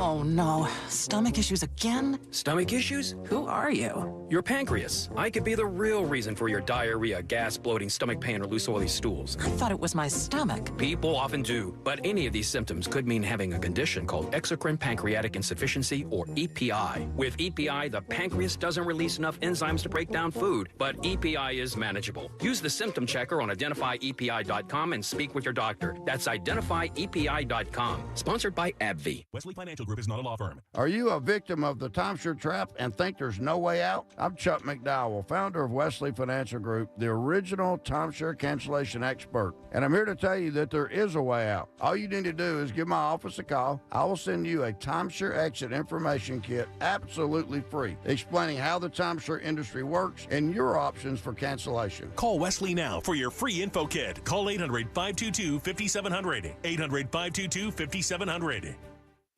Oh no, stomach issues again? Stomach issues? Who are you? Your pancreas. I could be the real reason for your diarrhea, gas, bloating, stomach pain, or loose oily stools. I thought it was my stomach. People often do, but any of these symptoms could mean having a condition called exocrine pancreatic insufficiency, or EPI. With EPI, the pancreas doesn't release enough enzymes to break down food, but EPI is manageable. Use the symptom checker on identifyepi.com and speak with your doctor. That's identifyepi.com. Sponsored by AbbVie. Wesley Financial Group is not a law firm. Are you a victim of the timeshare trap and think there's no way out? I'm Chuck McDowell, founder of Wesley Financial Group, the original timeshare cancellation expert. And I'm here to tell you that there is a way out. All you need to do is give my office a call. I will send you a timeshare exit information kit absolutely free, explaining how the timeshare industry works and your options for cancellation. Call Wesley now for your free info kit. Call 800-522-5700. 800-522-5700.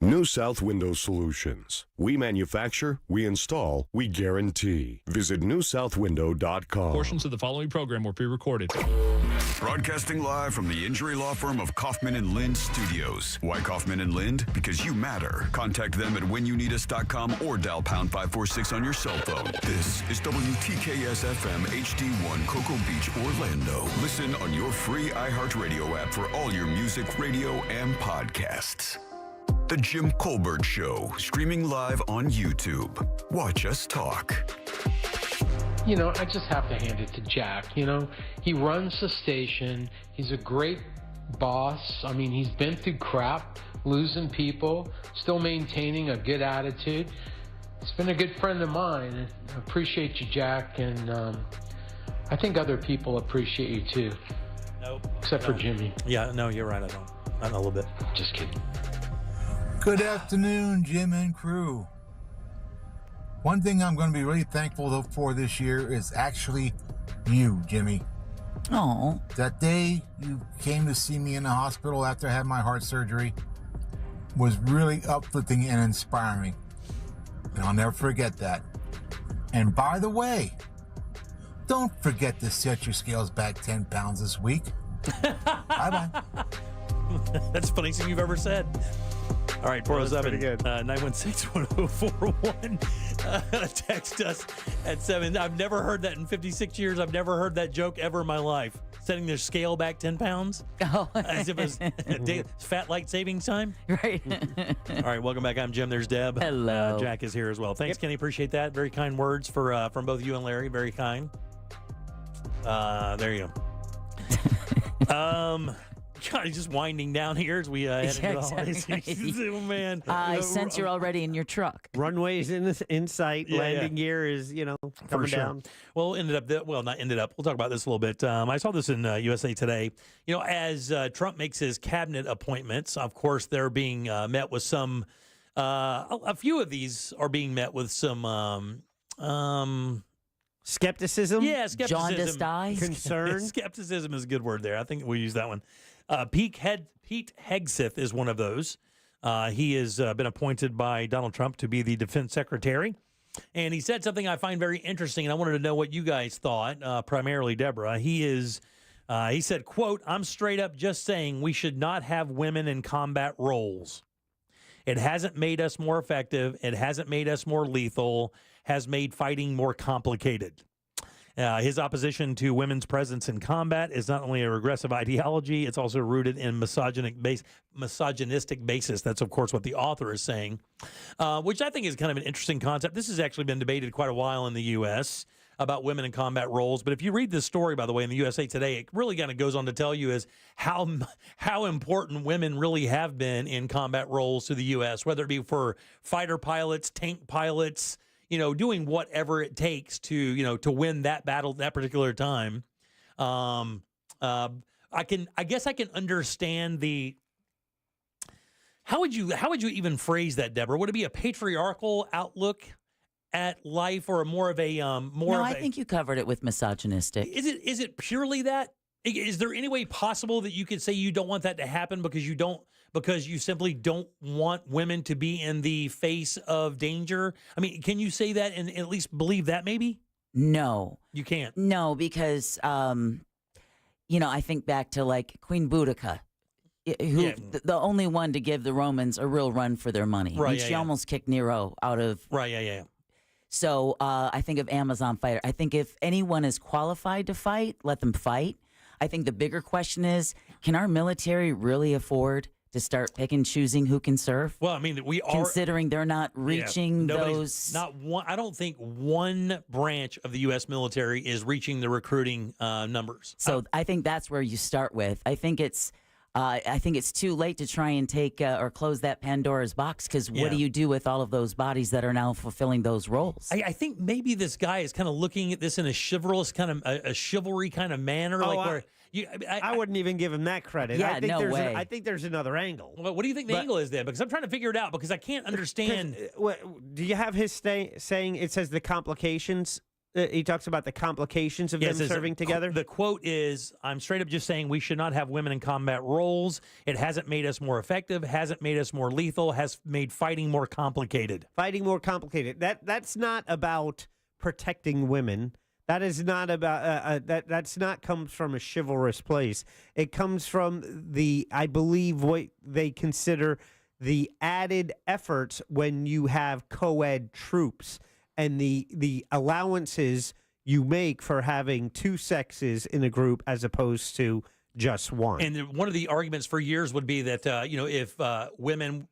New South Window Solutions. We manufacture, we install, we guarantee. Visit newsouthwindow.com. Portions of the following program were pre-recorded. Broadcasting live from the injury law firm of Kaufman and Lind Studios. Why Kaufman and Lind? Because you matter. Contact them at whenyouneedus.com or dial pound 546 on your cell phone. This is WTKS-FM HD1 Cocoa Beach, Orlando. Listen on your free iHeartRadio app for all your music, radio, and podcasts. The Jim Colbert Show, streaming live on YouTube. Watch us talk. You know, I just have to hand it to Jack. You know, he runs the station. He's a great boss. I mean, he's been through crap, losing people, still maintaining a good attitude. He's been a good friend of mine. And I appreciate you, Jack, and I think other people appreciate you too. Nope. Except for Jimmy. Yeah, no, you're right. I don't. A little bit. Just kidding. Good afternoon, Jim and crew. One thing I'm going to be really thankful for this year is actually you, Jimmy. Oh. That day you came to see me in the hospital after I had my heart surgery was really uplifting and inspiring. And I'll never forget that. And by the way, don't forget to set your scales back 10 pounds this week. Bye-bye. That's the funniest thing you've ever said. All right, 407-916-1041. Text us at 7. I've never heard that in 56 years. I've never heard that joke ever in my life. Setting their scale back 10 pounds. Oh. As if it was fat light savings time. Right. All right, welcome back. I'm Jim. There's Deb. Hello. Jack is here as well. Thanks, Kenny. Appreciate that. Very kind words from both you and Larry. Very kind. There you go. God, he's just winding down here as we head into the holiday season. Oh, man. I sense you're already in your truck. Runway's in sight. Landing gear is, coming down. Well, we'll talk about this a little bit. I saw this in USA Today. You know, as Trump makes his cabinet appointments, of course, they're being met with some, a few of these are being met with some, skepticism? Yeah, skepticism. Jaundiced eyes? Concern? Skepticism is a good word there. I think we'll use that one. Pete Hegseth is one of those. He has been appointed by Donald Trump to be the defense secretary. And he said something I find very interesting, and I wanted to know what you guys thought, primarily Deborah. He said, quote, "I'm straight up just saying we should not have women in combat roles. It hasn't made us more effective. It hasn't made us more lethal, has made fighting more complicated. His opposition to women's presence in combat is not only a regressive ideology, it's also rooted in misogynistic basis." That's, of course, what the author is saying, which I think is kind of an interesting concept. This has actually been debated quite a while in the U.S. about women in combat roles. But if you read this story, by the way, in the USA Today, it really kind of goes on to tell you is how important women really have been in combat roles to the U.S., whether it be for fighter pilots, tank pilots, doing whatever it takes to win that battle that particular time. I guess I can understand the. How would you even phrase that, Deborah? Would it be a patriarchal outlook at life, or more of a I think you covered it with misogynistic. Is it purely that? Is there any way possible that you could say you don't want that to happen because you simply don't want women to be in the face of danger? I mean, can you say that and at least believe that maybe? No. You can't? No, because, I think back to like Queen Boudica, who the only one to give the Romans a real run for their money. Right, I mean, she almost kicked Nero out of... Right, yeah. So I think of Amazon fighter. I think if anyone is qualified to fight, let them fight. I think the bigger question is, can our military really afford to start pick and choosing who can serve? Well, I mean, we are, considering they're not reaching those. Not one. I don't think one branch of the U.S. military is reaching the recruiting numbers. So I think that's where you start with. I think it's too late to try and take or close that Pandora's box, because what do you do with all of those bodies that are now fulfilling those roles? I think maybe this guy is kind of looking at this in a chivalrous kind of a chivalry kind of manner, I wouldn't even give him that credit. Yeah, I think there's another angle. Well, what do you think the angle is there? Because I'm trying to figure it out, because I can't understand. Do you have his saying? It says the complications He talks about the complications of them serving together. The quote is, I'm straight up just saying we should not have women in combat roles. It hasn't made us more effective, hasn't made us more lethal, has made fighting more complicated. Fighting more complicated. That's not about protecting women. That is not about that's not comes from a chivalrous place. It comes from I believe what they consider the added efforts when you have co-ed troops. And the allowances you make for having two sexes in a group as opposed to just one. And one of the arguments for years would be that, if women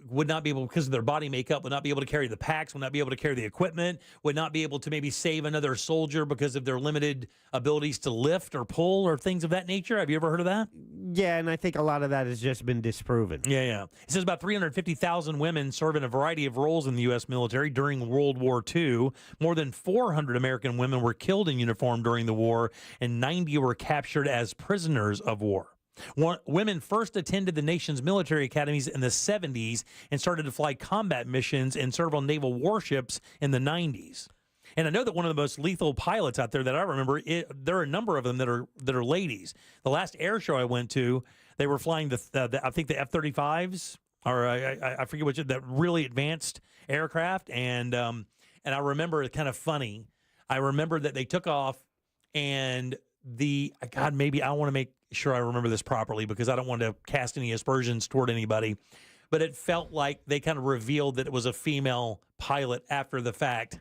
would not be able, because of their body makeup, would not be able to carry the packs, would not be able to carry the equipment, would not be able to maybe save another soldier because of their limited abilities to lift or pull or things of that nature. Have you ever heard of that? Yeah, and I think a lot of that has just been disproven. Yeah. It says about 350,000 women serve in a variety of roles in the U.S. military during World War II. More than 400 American women were killed in uniform during the war, and 90 were captured as prisoners of war. Women first attended the nation's military academies in the 70s and started to fly combat missions and serve on naval warships in the 90s. And I know that one of the most lethal pilots out there that I remember, there are a number of them that are ladies. The last air show I went to, they were flying I think the F-35s, or I forget which, that really advanced aircraft. And I remember it kind of funny. I remember that they took off, and maybe I want to make sure I remember this properly because I don't want to cast any aspersions toward anybody, but it felt like they kind of revealed that it was a female pilot after the fact,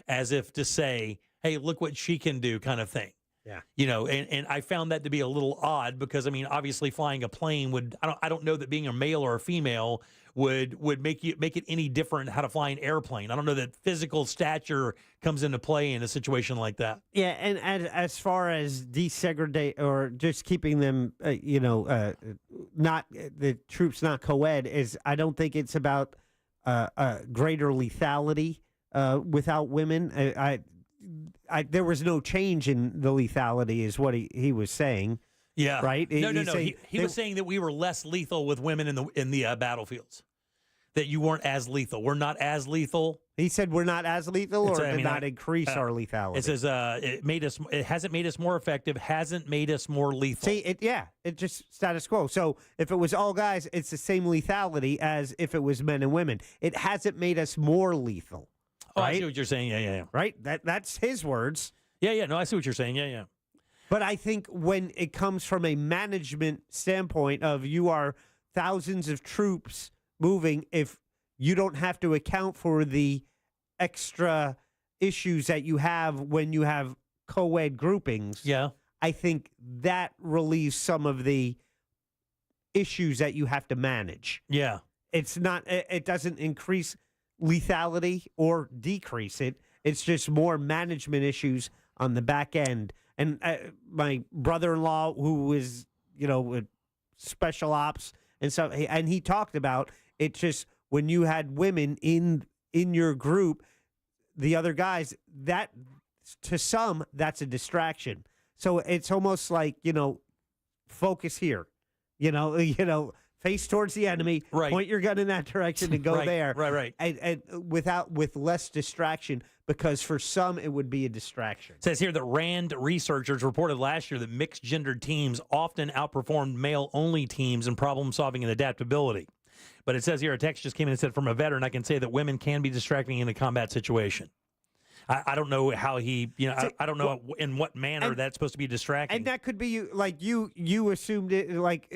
as if to say, hey, look what she can do, kind of thing. Yeah. And I found that to be a little odd because, I mean, obviously flying a plane I don't know that being a male or a female would make it any different how to fly an airplane. I don't know that physical stature comes into play in a situation like that. Yeah, and as far as desegregate or just keeping them, not the troops not co-ed is, I don't think it's about greater lethality without women. There was no change in the lethality, is what he was saying. Yeah. Right? No. He was saying that we were less lethal with women in the battlefields. That you weren't as lethal. We're not as lethal. He said we're not as lethal, or did not increase our lethality? It says it hasn't made us more effective, hasn't made us more lethal. See, it just status quo. So if it was all guys, it's the same lethality as if it was men and women. It hasn't made us more lethal. Oh, right? I see what you're saying. Yeah. Right? That's his words. Yeah. No, I see what you're saying. Yeah. But I think when it comes from a management standpoint of you are thousands of troops moving, if you don't have to account for the extra issues that you have when you have co-ed groupings, I think that relieves some of the issues that you have to manage. Yeah. It doesn't increase lethality or decrease it. It's just more management issues on the back end. And my brother-in-law, who is, with special ops and stuff, and he talked about it, just when you had women in your group, the other guys, that to some, that's a distraction. So it's almost like, focus here, face towards the enemy, point your gun in that direction and go there. Right. And with less distraction, because for some it would be a distraction. It says here that RAND researchers reported last year that mixed gendered teams often outperformed male-only teams in problem solving and adaptability. But it says here, a text just came in and said, from a veteran, I can say that women can be distracting in a combat situation. I don't know how he, I don't know in what manner that's supposed to be distracting. And that could be like you assumed it, like,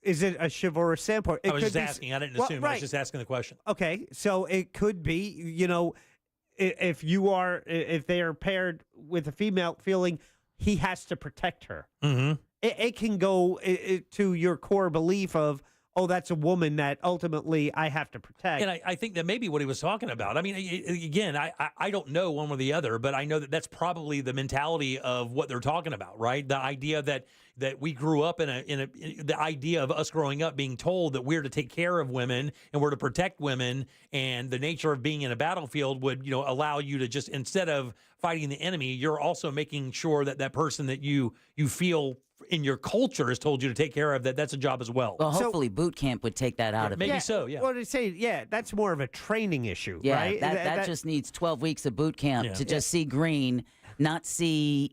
is it a chivalrous standpoint? I was just asking. I didn't assume. I was just asking the question. Okay. So it could be, if they are paired with a female, feeling he has to protect her. Mm-hmm. It can go to your core belief of, oh, that's a woman that ultimately I have to protect. And I think that may be what he was talking about. I mean, again, I don't know one or the other, but I know that that's probably the mentality of what they're talking about, right? The idea that that we grew up in the idea of us growing up being told that we're to take care of women and we're to protect women, and the nature of being in a battlefield would, allow you to just, instead of fighting the enemy, you're also making sure that that person that you feel in your culture has told you to take care of, that's a job as well. Well, hopefully boot camp would take that out of it. Maybe so, yeah. Well, to say, that's more of a training issue, Yeah, right? that just needs 12 weeks of boot camp to just see green, not see,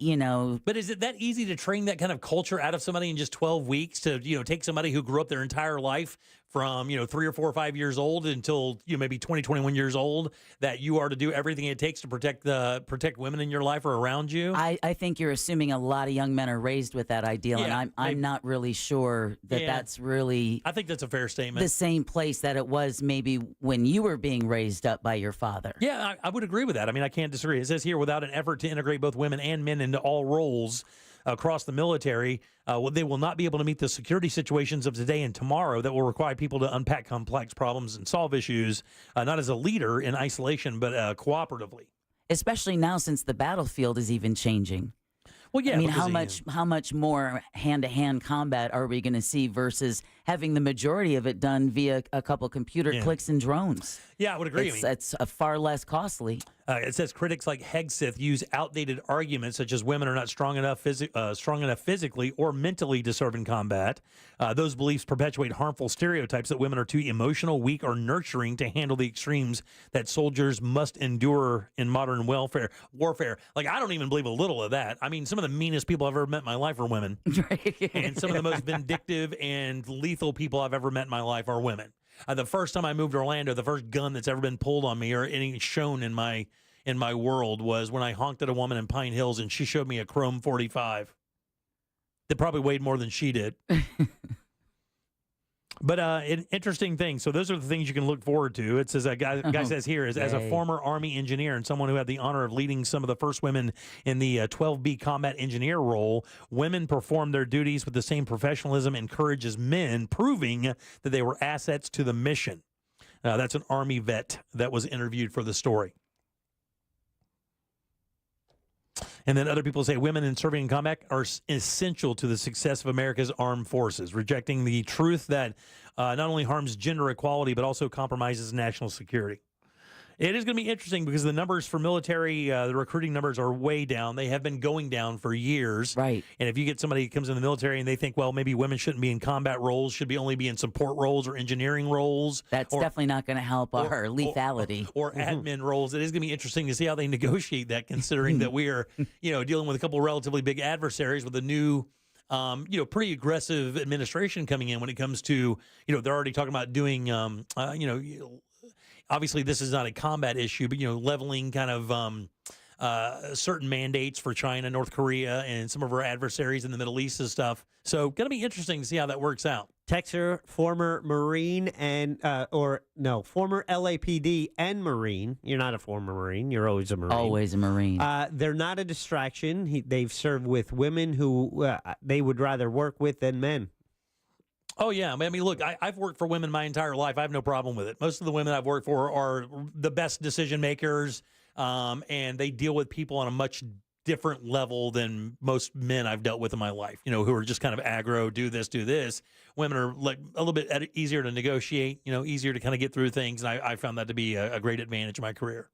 But is it that easy to train that kind of culture out of somebody in just 12 weeks to, take somebody who grew up their entire life from, 3 or 4 or 5 years old until maybe 20, 21 years old, that you are to do everything it takes to protect women in your life or around you? I think you're assuming a lot of young men are raised with that ideal, and I'm not really sure that that's really... I think that's a fair statement. The same place that it was maybe when you were being raised up by your father. Yeah, I would agree with that. I mean, I can't disagree. It says here, without an effort to integrate both women and men into all roles across the military, they will not be able to meet the security situations of today and tomorrow that will require people to unpack complex problems and solve issues, not as a leader in isolation, but cooperatively. Especially now, since the battlefield is even changing. Well, yeah. I mean, how much more hand-to-hand combat are we going to see versus having the majority of it done via a couple computer clicks and drones? Yeah, I would agree. It's far less costly. It says critics like Hegseth use outdated arguments such as women are not strong enough physically or mentally to serve in combat. Those beliefs perpetuate harmful stereotypes that women are too emotional, weak, or nurturing to handle the extremes that soldiers must endure in modern warfare. Like, I don't even believe a little of that. I mean, some of the meanest people I've ever met in my life are women. And some of the most vindictive and lethal people I've ever met in my life are women. The first time I moved to Orlando, the first gun that's ever been pulled on me or any shown in my world was when I honked at a woman in Pine Hills and she showed me a Chrome 45 that probably weighed more than she did. But an interesting thing. So those are the things you can look forward to. It says a guy says here is, as a former Army engineer and someone who had the honor of leading some of the first women in the 12B combat engineer role, women performed their duties with the same professionalism and courage as men, proving that they were assets to the mission. That's an Army vet that was interviewed for the story. And then other people say women in serving in combat are essential to the success of America's armed forces, rejecting the truth that not only harms gender equality, but also compromises national security. It is going to be interesting because the numbers for military, the recruiting numbers are way down. They have been going down for years. Right. And if you get somebody who comes in the military and they think, well, maybe women shouldn't be in combat roles, should be only be in support roles or engineering roles. That's definitely not going to help our lethality. Or admin roles. It is going to be interesting to see how they negotiate that, considering that we are, dealing with a couple of relatively big adversaries with a new pretty aggressive administration coming in when it comes to, they're already talking about doing, obviously this is not a combat issue, but, leveling kind of certain mandates for China, North Korea, and some of our adversaries in the Middle East and stuff. So going to be interesting to see how that works out. Texter, former Marine and, former LAPD and Marine. You're not a former Marine. You're always a Marine. Always a Marine. They're not a distraction. They've served with women who they would rather work with than men. Oh, yeah. I mean, look, I've worked for women my entire life. I have no problem with it. Most of the women I've worked for are the best decision makers, and they deal with people on a much different level than most men I've dealt with in my life, who are just kind of aggro, do this. Women are like a little bit easier to negotiate, easier to kind of get through things. And I found that to be a great advantage in my career,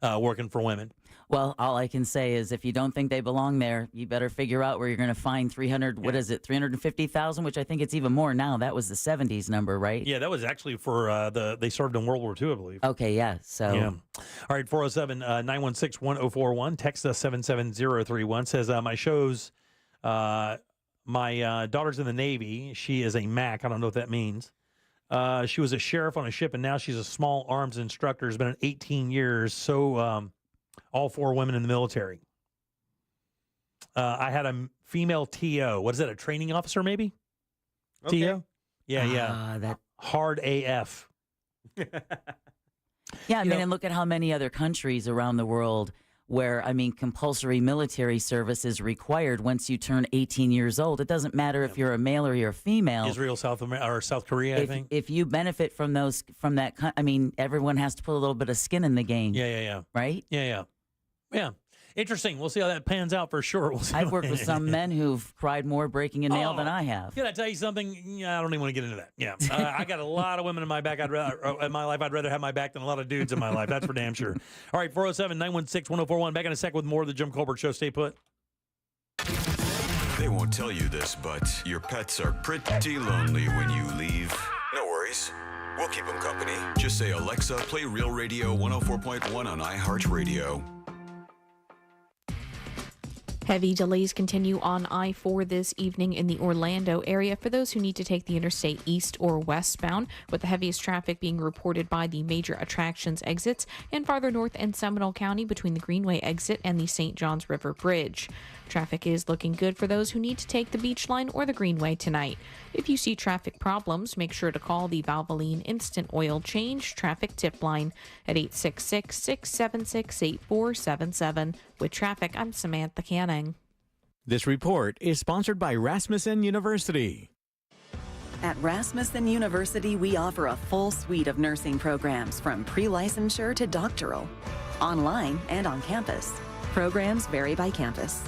working for women. Well, all I can say is if you don't think they belong there, you better figure out where you're going to find 350,000, which I think it's even more now. That was the 70s number, right? Yeah, that was actually for they served in World War II, I believe. Okay, yeah. So, yeah. All right, 407-916-1041. Text us 77031. Says, my daughter's in the Navy. She is a MAC. I don't know what that means. She was a sheriff on a ship, and now she's a small arms instructor. Has been in 18 years. So, all 4 women in the military. I had a female TO. What is that, a training officer maybe? Okay. TO? Yeah. That hard AF. Yeah, I mean, and look at how many other countries around the world where, compulsory military service is required once you turn 18 years old. It doesn't matter if you're a male or you're a female. Israel, South Korea, I think. If you benefit from everyone has to put a little bit of skin in the game. Yeah. Right? Yeah. Interesting. We'll see how that pans out for sure. I've worked with some men who've cried more breaking a nail than I have. Can I tell you something? Yeah, I don't even want to get into that. Yeah, I got a lot of women in my back. In my life, I'd rather have my back than a lot of dudes in my life. That's for damn sure. All right, 407-916-1041. Back in a sec with more of the Jim Colbert Show. Stay put. They won't tell you this, but your pets are pretty lonely when you leave. No worries. We'll keep them company. Just say, Alexa, play Real Radio 104.1 on iHeartRadio. Heavy delays continue on I-4 this evening in the Orlando area for those who need to take the interstate east or westbound, with the heaviest traffic being reported by the major attractions exits and farther north in Seminole County between the Greenway exit and the St. Johns River Bridge. Traffic is looking good for those who need to take the Beach Line or the Greenway tonight. If you see traffic problems, make sure to call the Valvoline Instant Oil Change Traffic Tip Line at 866-676-8477. With traffic, I'm Samantha Canning. This report is sponsored by Rasmussen University. At Rasmussen University, we offer a full suite of nursing programs from pre-licensure to doctoral, online and on campus. Programs vary by campus.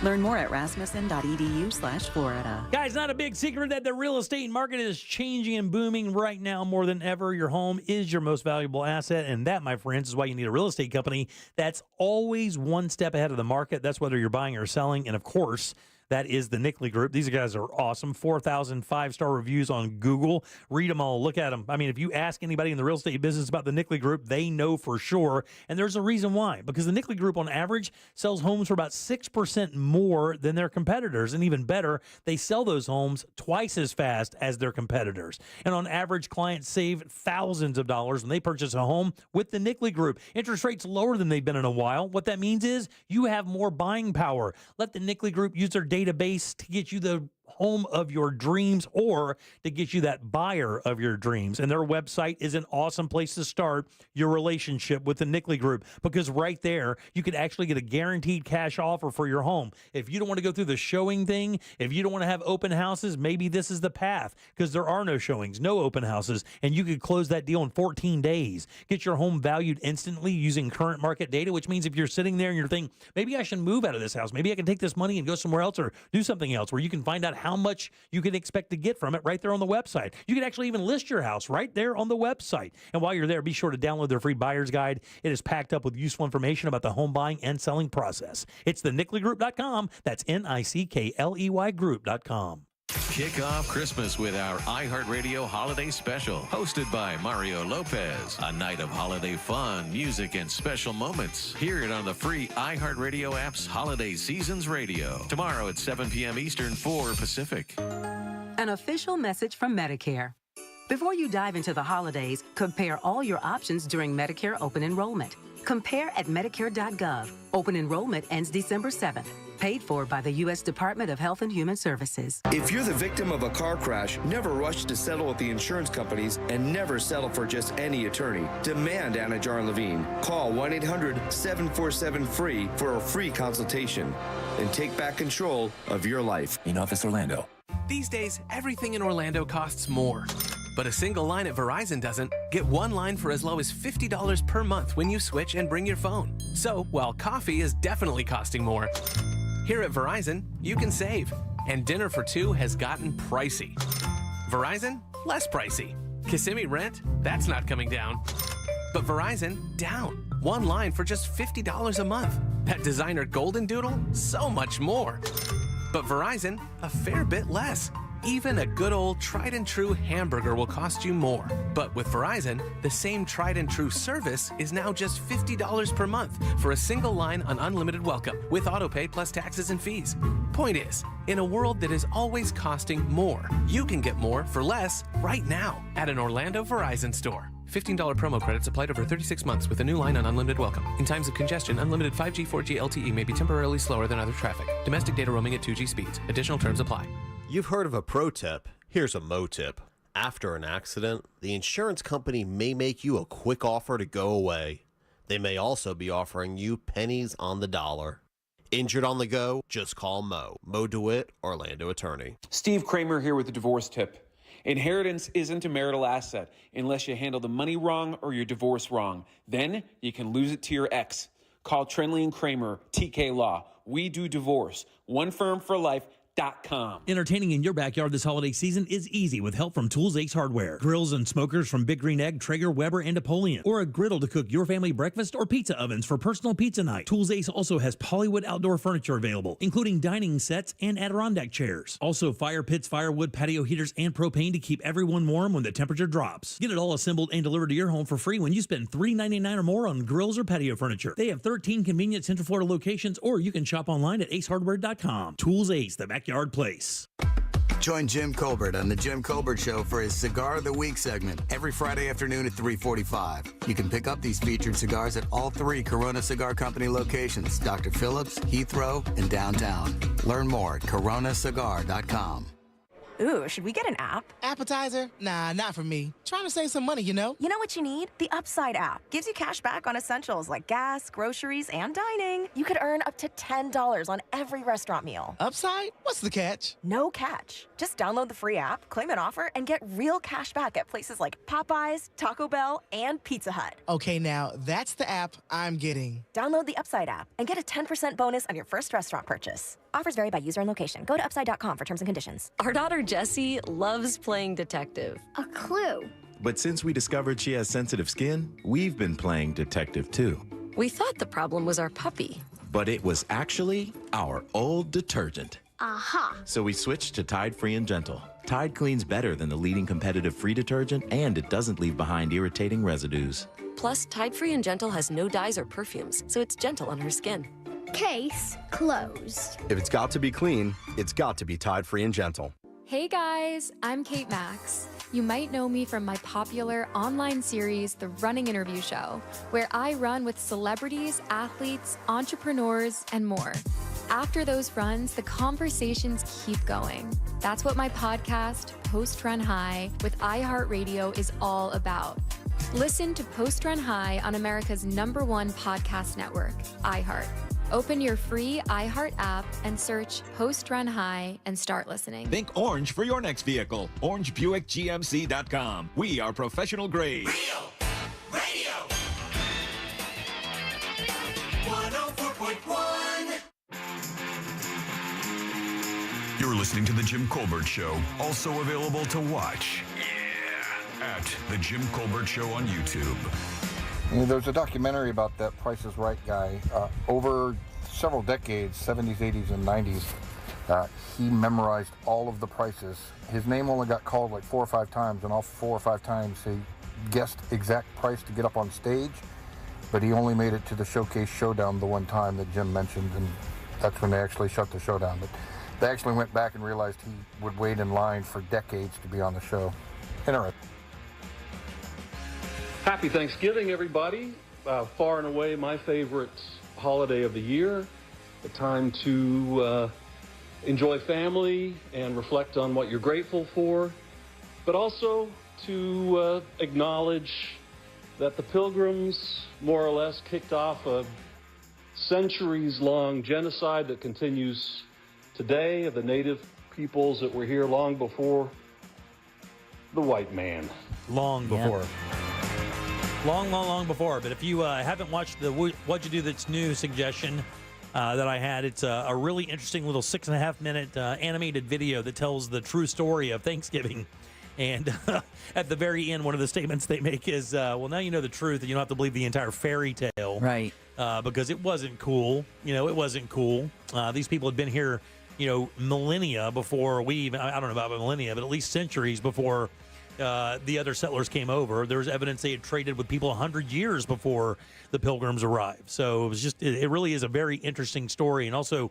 Learn more at rasmussen.edu/Florida. Guys, not a big secret that the real estate market is changing and booming right now more than ever. Your home is your most valuable asset, and that, my friends, is why you need a real estate company that's always one step ahead of the market. That's whether you're buying or selling, and of course, that is the Nickley Group. These guys are awesome. 4,000 five-star reviews on Google. Read them all. Look at them. I mean, if you ask anybody in the real estate business about the Nickley Group, they know for sure. And there's a reason why. Because the Nickley Group, on average, sells homes for about 6% more than their competitors. And even better, they sell those homes twice as fast as their competitors. And on average, clients save thousands of dollars when they purchase a home with the Nickley Group. Interest rates lower than they've been in a while. What that means is you have more buying power. Let the Nickley Group use their database to get you the home of your dreams or to get you that buyer of your dreams. And their website is an awesome place to start your relationship with the Nickley Group, because right there you can actually get a guaranteed cash offer for your home. If you don't want to go through the showing thing, if you don't want to have open houses, maybe this is the path, because there are no showings, no open houses, and you could close that deal in 14 days. Get your home valued instantly using current market data, which means if you're sitting there and you're thinking, maybe I should move out of this house, maybe I can take this money and go somewhere else or do something else, where you can find out how much you can expect to get from it right there on the website. You can actually even list your house right there on the website. And while you're there, be sure to download their free buyer's guide. It is packed up with useful information about the home buying and selling process. It's the NickleyGroup.com. That's NICKLEY Group.com. Kick off Christmas with our iHeartRadio Holiday Special, hosted by Mario Lopez. A night of holiday fun, music, and special moments. Hear it on the free iHeartRadio app's Holiday Seasons Radio. Tomorrow at 7 p.m. Eastern, 4 Pacific. An official message from Medicare. Before you dive into the holidays, compare all your options during Medicare open enrollment. Compare at Medicare.gov. Open enrollment ends December 7th. Paid for by the U.S. Department of Health and Human Services. If you're the victim of a car crash, never rush to settle with the insurance companies and never settle for just any attorney. Demand Anajar and Levine. Call 1-800-747-FREE for a free consultation and take back control of your life. In Office Orlando. These days, everything in Orlando costs more. But a single line at Verizon doesn't. Get one line for as low as $50 per month when you switch and bring your phone. So, while coffee is definitely costing more, here at Verizon, you can save. And dinner for two has gotten pricey. Verizon, less pricey. Kissimmee rent, that's not coming down. But Verizon, down. One line for just $50 a month. That designer Golden Doodle, so much more. But Verizon, a fair bit less. Even a good old tried and true hamburger will cost you more. But with Verizon, the same tried and true service is now just $50 per month for a single line on unlimited welcome with autopay plus taxes and fees. Point is, in a world that is always costing more, you can get more for less right now at an Orlando Verizon store. $15 promo credits applied over 36 months with a new line on unlimited welcome. In times of congestion, unlimited 5G, 4G LTE may be temporarily slower than other traffic. Domestic data roaming at 2G speeds. Additional terms apply. You've heard of a pro tip. Here's a mo tip. After an accident, the insurance company may make you a quick offer to go away. They may also be offering you pennies on the dollar. Injured on the go? Just call Mo. Mo DeWitt, Orlando attorney. Steve Kramer here with a divorce tip. Inheritance isn't a marital asset unless you handle the money wrong or your divorce wrong. Then you can lose it to your ex. Call Trinley and Kramer, TK Law. We do divorce. One firm for life.com. Entertaining in your backyard this holiday season is easy with help from Tools Ace Hardware. Grills and smokers from Big Green Egg, Traeger, Weber, and Napoleon. Or a griddle to cook your family breakfast or pizza ovens for personal pizza night. Tools Ace also has Polywood outdoor furniture available, including dining sets and Adirondack chairs. Also fire pits, firewood, patio heaters, and propane to keep everyone warm when the temperature drops. Get it all assembled and delivered to your home for free when you spend $3.99 or more on grills or patio furniture. They have 13 convenient Central Florida locations, or you can shop online at acehardware.com. Tools Ace, the backyard place. Join Jim Colbert on The Jim Colbert Show for his Cigar of the Week segment every Friday afternoon at 3:45. You can pick up these featured cigars at all 3 Corona Cigar Company locations, Dr. Phillips, Heathrow, and downtown. Learn more at coronacigar.com. Ooh, should we get an app? Appetizer? Nah, not for me. Trying to save some money, you know? You know what you need? The Upside app. Gives you cash back on essentials like gas, groceries, and dining. You could earn up to $10 on every restaurant meal. Upside? What's the catch? No catch. Just download the free app, claim an offer, and get real cash back at places like Popeyes, Taco Bell, and Pizza Hut. Okay, now that's the app I'm getting. Download the Upside app and get a 10% bonus on your first restaurant purchase. Offers vary by user and location. Go to upside.com for terms and conditions. Our daughter Jessie loves playing detective. A clue. But since we discovered she has sensitive skin, we've been playing detective too. We thought the problem was our puppy. But it was actually our old detergent. Aha. So we switched to Tide Free and Gentle. Tide cleans better than the leading competitive free detergent, and it doesn't leave behind irritating residues. Plus, Tide Free and Gentle has no dyes or perfumes, so it's gentle on her skin. Case closed. If it's got to be clean, it's got to be Tide Free and Gentle. Hey guys, I'm Kate Max. You might know me from my popular online series, The Running Interview Show, where I run with celebrities, athletes, entrepreneurs, and more. After those runs, the conversations keep going. That's what my podcast, Post Run High, with iHeartRadio is all about. Listen to Post Run High on America's #1 podcast network, iHeart. Open your free iHeart app and search Post Run High and start listening. Think orange for your next vehicle. OrangeBuickGMC.com. We are professional grade. Real Radio 104.1. You're listening to The Jim Colbert Show, also available to watch. Yeah. At The Jim Colbert Show on YouTube. You know, there's a documentary about that Price is Right guy. Over several decades, 70s, 80s, and 90s, he memorized all of the prices. His name only got called like 4 or 5 times, and all 4 or 5 times he guessed exact price to get up on stage, but he only made it to the Showcase Showdown the one time that Jim mentioned, and that's when they actually shut the show down. But they actually went back and realized he would wait in line for decades to be on the show. Interesting. Happy Thanksgiving, everybody. Far and away my favorite holiday of the year. A time to enjoy family and reflect on what you're grateful for, but also to acknowledge that the Pilgrims more or less kicked off a centuries-long genocide that continues today of the native peoples that were here long before the white man. Long before. Long before. But if you haven't watched the What'd You Do That's New suggestion that I had, it's a really interesting little 6.5-minute animated video that tells the true story of Thanksgiving. And at the very end, one of the statements they make is, well, now you know the truth and you don't have to believe the entire fairy tale. Right. Because it wasn't cool. It wasn't cool. These people had been here, millennia before we even, I don't know about millennia, but at least centuries before the other settlers came over. There was evidence they had traded with people 100 years before the Pilgrims arrived. So it was just, it really is a very interesting story, and also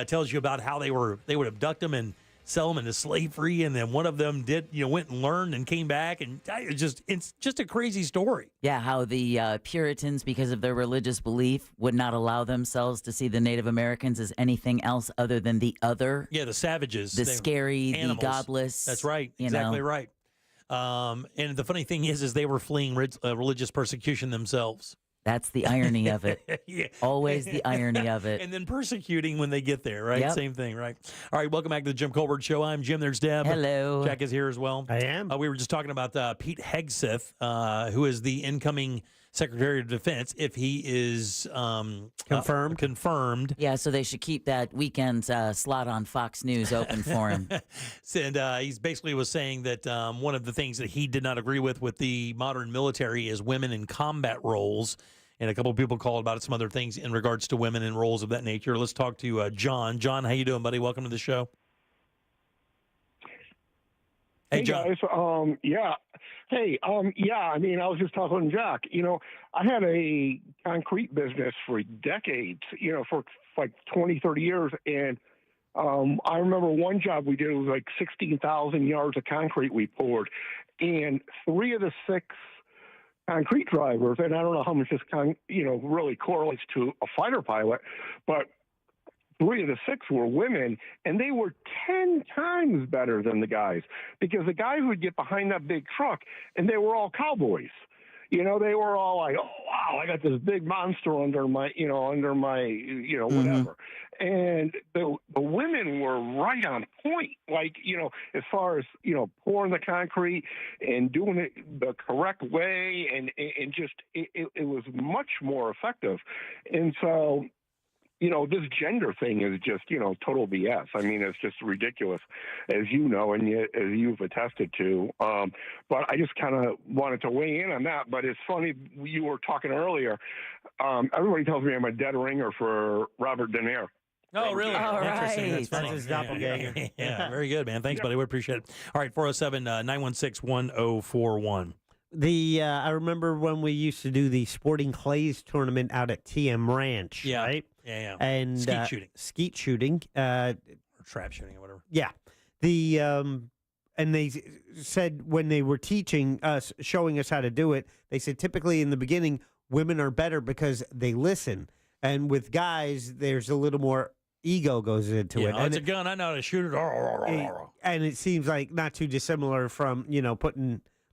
tells you about how they would abduct them and sell them into slavery, and then one of them went and learned and came back, and it's just a crazy story. Yeah, how the Puritans, because of their religious belief, would not allow themselves to see the Native Americans as anything else other than the other. Yeah, the savages, the scary, animals. The godless. That's right, exactly right. And the funny thing is they were fleeing religious persecution themselves. That's the irony of it. Yeah. Always the irony of it. And then persecuting when they get there, right? Yep. Same thing, right? All right, welcome back to the Jim Colbert Show. I'm Jim. There's Deb. Hello. Jack is here as well. I am. We were just talking about Pete Hegseth, who is the incoming Secretary of Defense if he is confirmed. Yeah, so they should keep that weekend's slot on Fox News open for him. And he's basically was saying that one of the things that he did not agree with the modern military is women in combat roles. And a couple of people called about some other things in regards to women in roles of that nature. Let's talk to John. John, how you doing, buddy? Welcome to the show. Hey, John. Guys. Yeah. Hey, yeah, I mean, I was just talking to Jack. You know, I had a concrete business for decades, you know, for like 20, 30 years. And I remember one job we did was like 16,000 yards of concrete we poured. And 3 of the 6 concrete drivers, and I don't know how much this, really correlates to a fighter pilot, but 3 of the 6 were women, and they were 10 times better than the guys, because the guys would get behind that big truck, and they were all cowboys. You know, they were all like, "Oh wow, I got this big monster under my whatever." And the women were right on point, like, as far as, pouring the concrete and doing it the correct way, and just it was much more effective. And so, this gender thing is just, total BS. I mean, it's just ridiculous, as you know, and as you've attested to. But I just kind of wanted to weigh in on that. But it's funny, you were talking earlier. Everybody tells me I'm a dead ringer for Robert De Niro. Oh, really? All Interesting. right. That's funny. That's his doppelganger. Yeah, very good, man. Thanks, buddy. We appreciate it. All right, 407-916-1041. I remember when we used to do the Sporting Clays tournament out at TM Ranch, right? Yeah. And skeet shooting, or trap shooting, or whatever. Yeah, and they said when they were teaching us, showing us how to do it, they said typically in the beginning women are better because they listen, and with guys there's a little more ego goes into it. Oh, it's a gun. I know how to shoot it. And it seems like not too dissimilar from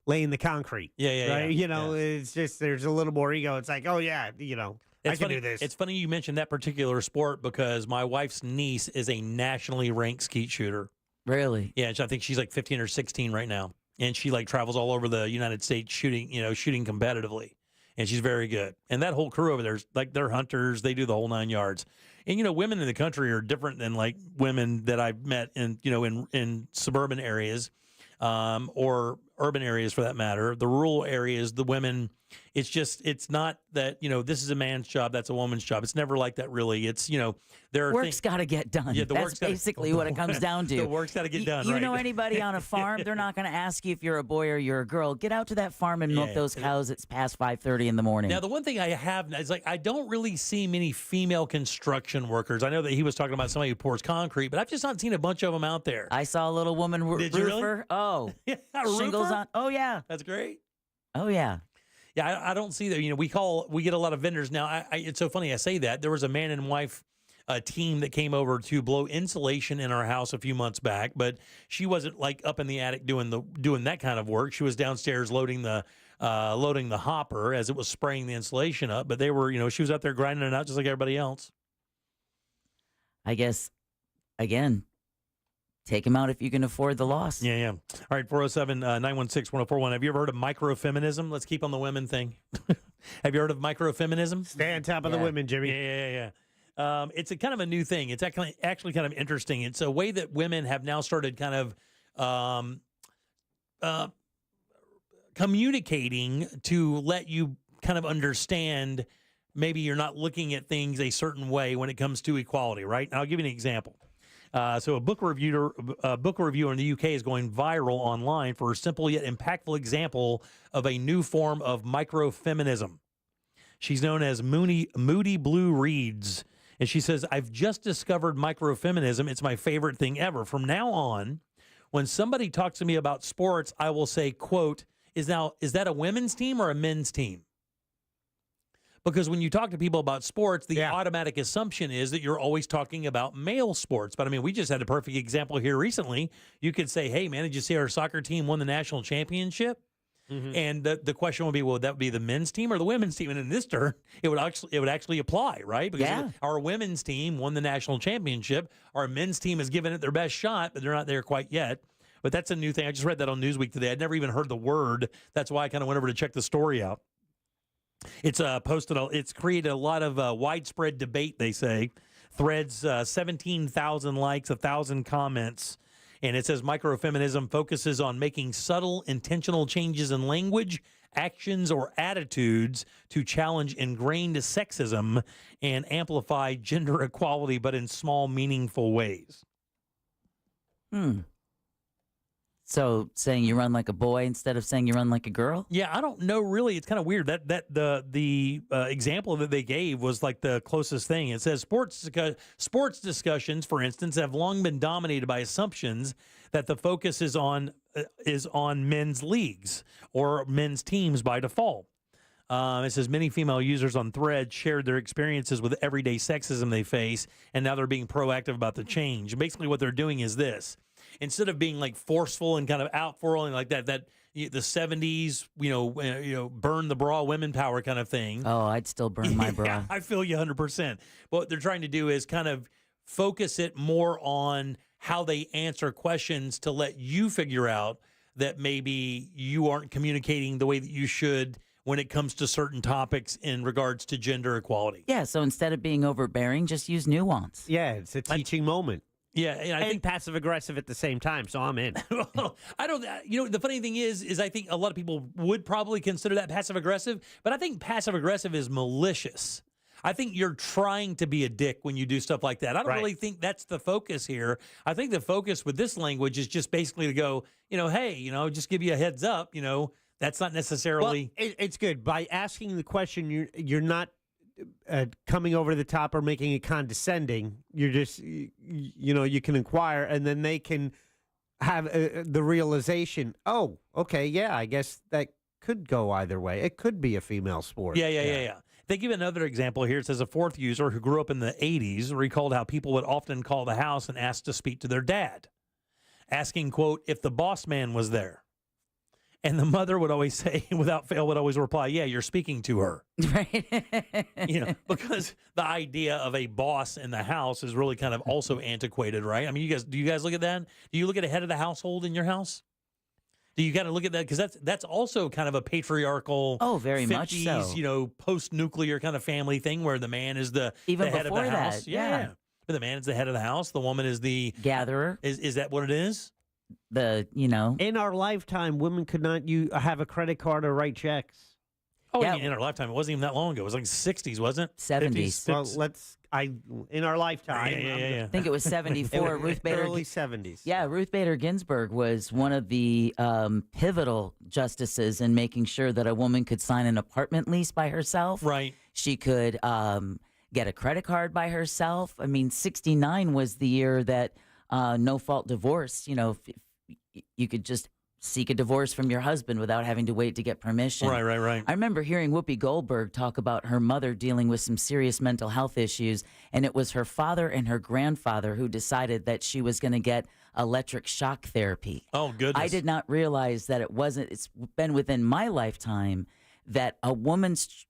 laying the concrete. Yeah. It's just there's a little more ego. It's like, oh yeah, I can do this. It's funny you mentioned that particular sport because my wife's niece is a nationally ranked skeet shooter. Really? Yeah, I think she's like 15 or 16 right now, and she travels all over the United States shooting competitively, and she's very good. And that whole crew over there's they're hunters. They do the whole 9 yards. And women in the country are different than women that I've met in suburban areas. Or urban areas for that matter. The rural areas, the women, it's not that, this is a man's job, that's a woman's job. It's never like that, really. It's, work's got to get done. Yeah, that's basically what it comes down to. The work's got to get done, You right? know anybody on a farm, they're not going to ask you if you're a boy or you're a girl. Get out to that farm and milk those cows. It's past 5:30 in the morning. Now, the one thing I have is I don't really see many female construction workers. I know that he was talking about somebody who pours concrete, but I've just not seen a bunch of them out there. I saw a little woman Did you roofer. Really? Oh, yeah, shingles on. Oh, yeah. That's great. Oh, yeah. Yeah, I don't see that. We get a lot of vendors now. It's so funny I say that. There was a man and wife team that came over to blow insulation in our house a few months back, but she wasn't up in the attic doing that kind of work. She was downstairs loading the hopper as it was spraying the insulation up. But they were, she was out there grinding it out just like everybody else. I guess, again, take them out if you can afford the loss. Yeah. All right, 407-916-1041. Have you ever heard of microfeminism? Let's keep on the women thing. Have you heard of microfeminism? Stay on top of the women, Jimmy. Yeah. It's a kind of a new thing. It's actually kind of interesting. It's a way that women have now started kind of communicating to let you kind of understand maybe you're not looking at things a certain way when it comes to equality, right? And I'll give you an example. So a book reviewer in the UK is going viral online for a simple yet impactful example of a new form of microfeminism. She's known as Moody Blue Reads. And she says, I've just discovered microfeminism. It's my favorite thing ever. From now on, when somebody talks to me about sports, I will say, quote, is that a women's team or a men's team? Because when you talk to people about sports, the automatic assumption is that you're always talking about male sports. But I mean, we just had a perfect example here recently. You could say, hey, man, did you see our soccer team won the national championship? Mm-hmm. And the question would be, well, would that be the men's team or the women's team? And in this turn, it would actually apply, right? Because our women's team won the national championship. Our men's team has given it their best shot, but they're not there quite yet. But that's a new thing. I just read that on Newsweek today. I'd never even heard the word. That's why I kind of went over to check the story out. It's it's created a lot of widespread debate, they say. Threads, 17,000 likes, 1,000 comments. And it says microfeminism focuses on making subtle, intentional changes in language, actions, or attitudes to challenge ingrained sexism and amplify gender equality, but in small, meaningful ways. So saying you run like a boy instead of saying you run like a girl? Yeah, I don't know really. It's kind of weird that the example that they gave was like the closest thing. It says sports discussions, for instance, have long been dominated by assumptions that the focus is on men's leagues or men's teams by default. It says many female users on Threads shared their experiences with everyday sexism they face, and now they're being proactive about the change. Basically, what they're doing is this. Instead of being like forceful and kind of out for all like that the 70s, burn the bra, women power kind of thing. Oh, I'd still burn my bra. Yeah, I feel you 100%. What they're trying to do is kind of focus it more on how they answer questions to let you figure out that maybe you aren't communicating the way that you should when it comes to certain topics in regards to gender equality. Yeah, so instead of being overbearing, just use nuance. Yeah, it's a teaching moment. Yeah, and I think passive aggressive at the same time, so I'm in. Well, I don't. The funny thing is I think a lot of people would probably consider that passive aggressive, but I think passive aggressive is malicious. I think you're trying to be a dick when you do stuff like that. I don't really think that's the focus here. I think the focus with this language is just basically to go, hey, just give you a heads up. That's not necessarily. Well, it's good by asking the question. You're not. Coming over the top or making it condescending. You're just, you can inquire and then they can have the realization, oh, okay, yeah, I guess that could go either way. It could be a female sport. Yeah. They give another example here. It says a fourth user who grew up in the 80s recalled how people would often call the house and ask to speak to their dad, asking, quote, if the boss man was there. And the mother would always say, without fail, would always reply, yeah, you're speaking to her. Right. Because the idea of a boss in the house is really kind of also antiquated, right? I mean, do you guys look at that? Do you look at a head of the household in your house? Do you got to look at that? Because that's also kind of a patriarchal, very 50s, much so. Post-nuclear kind of family thing where the man is the head of the house. Yeah. But the man is the head of the house. The woman is the gatherer. Is that what it is? In our lifetime, women could not have a credit card or write checks. Oh, yeah. In our lifetime, it wasn't even that long ago. It was like 60s, wasn't it? 70s. Well, in our lifetime. Yeah. I think it was 74. Ruth Bader, early 70s. Yeah, Ruth Bader Ginsburg was one of the pivotal justices in making sure that a woman could sign an apartment lease by herself. Right. She could get a credit card by herself. I mean, 69 was the year that no-fault divorce, you could just seek a divorce from your husband without having to wait to get permission. Right. I remember hearing Whoopi Goldberg talk about her mother dealing with some serious mental health issues, and it was her father and her grandfather who decided that she was going to get electric shock therapy. Oh, goodness. I did not realize that it's been within my lifetime that a woman's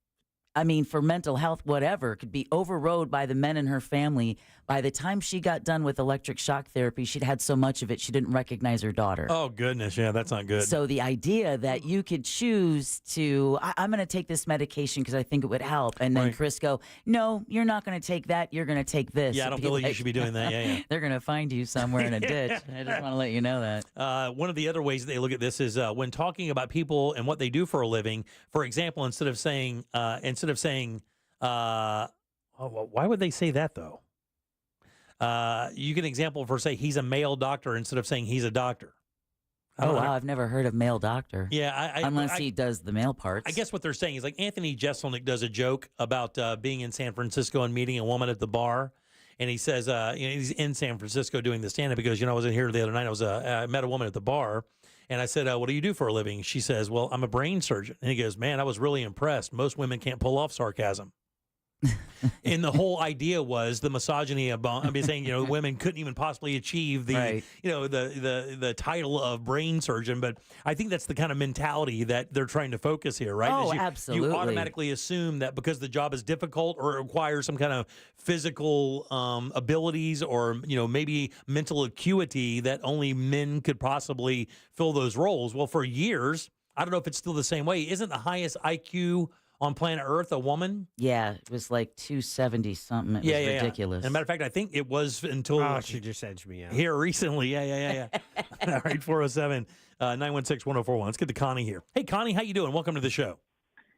for mental health, whatever, could be overrode by the men in her family. By the time she got done with electric shock therapy, she'd had so much of it, she didn't recognize her daughter. Oh, goodness. Yeah, that's not good. So the idea that you could choose to, I'm going to take this medication because I think it would help. And then Chris go, no, you're not going to take that. You're going to take this. Yeah, I don't feel like you should be doing that. Yeah. They're going to find you somewhere in a ditch. I just want to let you know that. One of the other ways they look at this is when talking about people and what they do for a living. For example, instead of saying, why would they say that though? You can example for say he's a male doctor instead of saying he's a doctor. Wow, I've never heard of male doctor. Yeah, unless he does the male parts. I guess what they're saying is like Anthony Jeselnik does a joke about being in San Francisco and meeting a woman at the bar, and he says he's in San Francisco doing the stand-up because I was in here the other night. I met a woman at the bar. And I said, what do you do for a living? She says, well, I'm a brain surgeon. And he goes, man, I was really impressed. Most women can't pull off sarcasm. And the whole idea was the misogyny of saying, women couldn't even possibly achieve the, the title of brain surgeon. But I think that's the kind of mentality that they're trying to focus here, right? Oh, absolutely. You automatically assume that because the job is difficult or it requires some kind of physical abilities or, maybe mental acuity that only men could possibly fill those roles. Well, for years, I don't know if it's still the same way. Isn't the highest IQ on planet Earth, a woman. Yeah, it was like 270 something. It was ridiculous. As a matter of fact, I think it was until she just edged me out here recently. Yeah. All right, 407-916-1041. Let's get to Connie here. Hey, Connie, how you doing? Welcome to the show.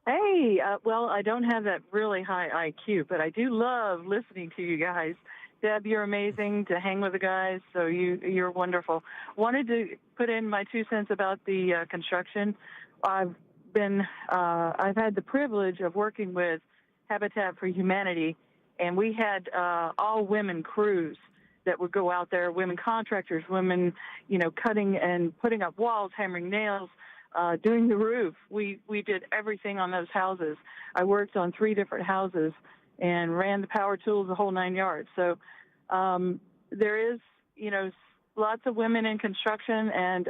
Hey, well, I don't have that really high IQ, but I do love listening to you guys. Deb, you're amazing to hang with the guys, so you're wonderful. Wanted to put in my 2 cents about the construction. I've had the privilege of working with Habitat for Humanity, and we had all women crews that would go out there, women contractors, women, cutting and putting up walls, hammering nails, doing the roof. We did everything on those houses. I worked on 3 different houses and ran the power tools, the whole 9 yards. So there is, lots of women in construction, and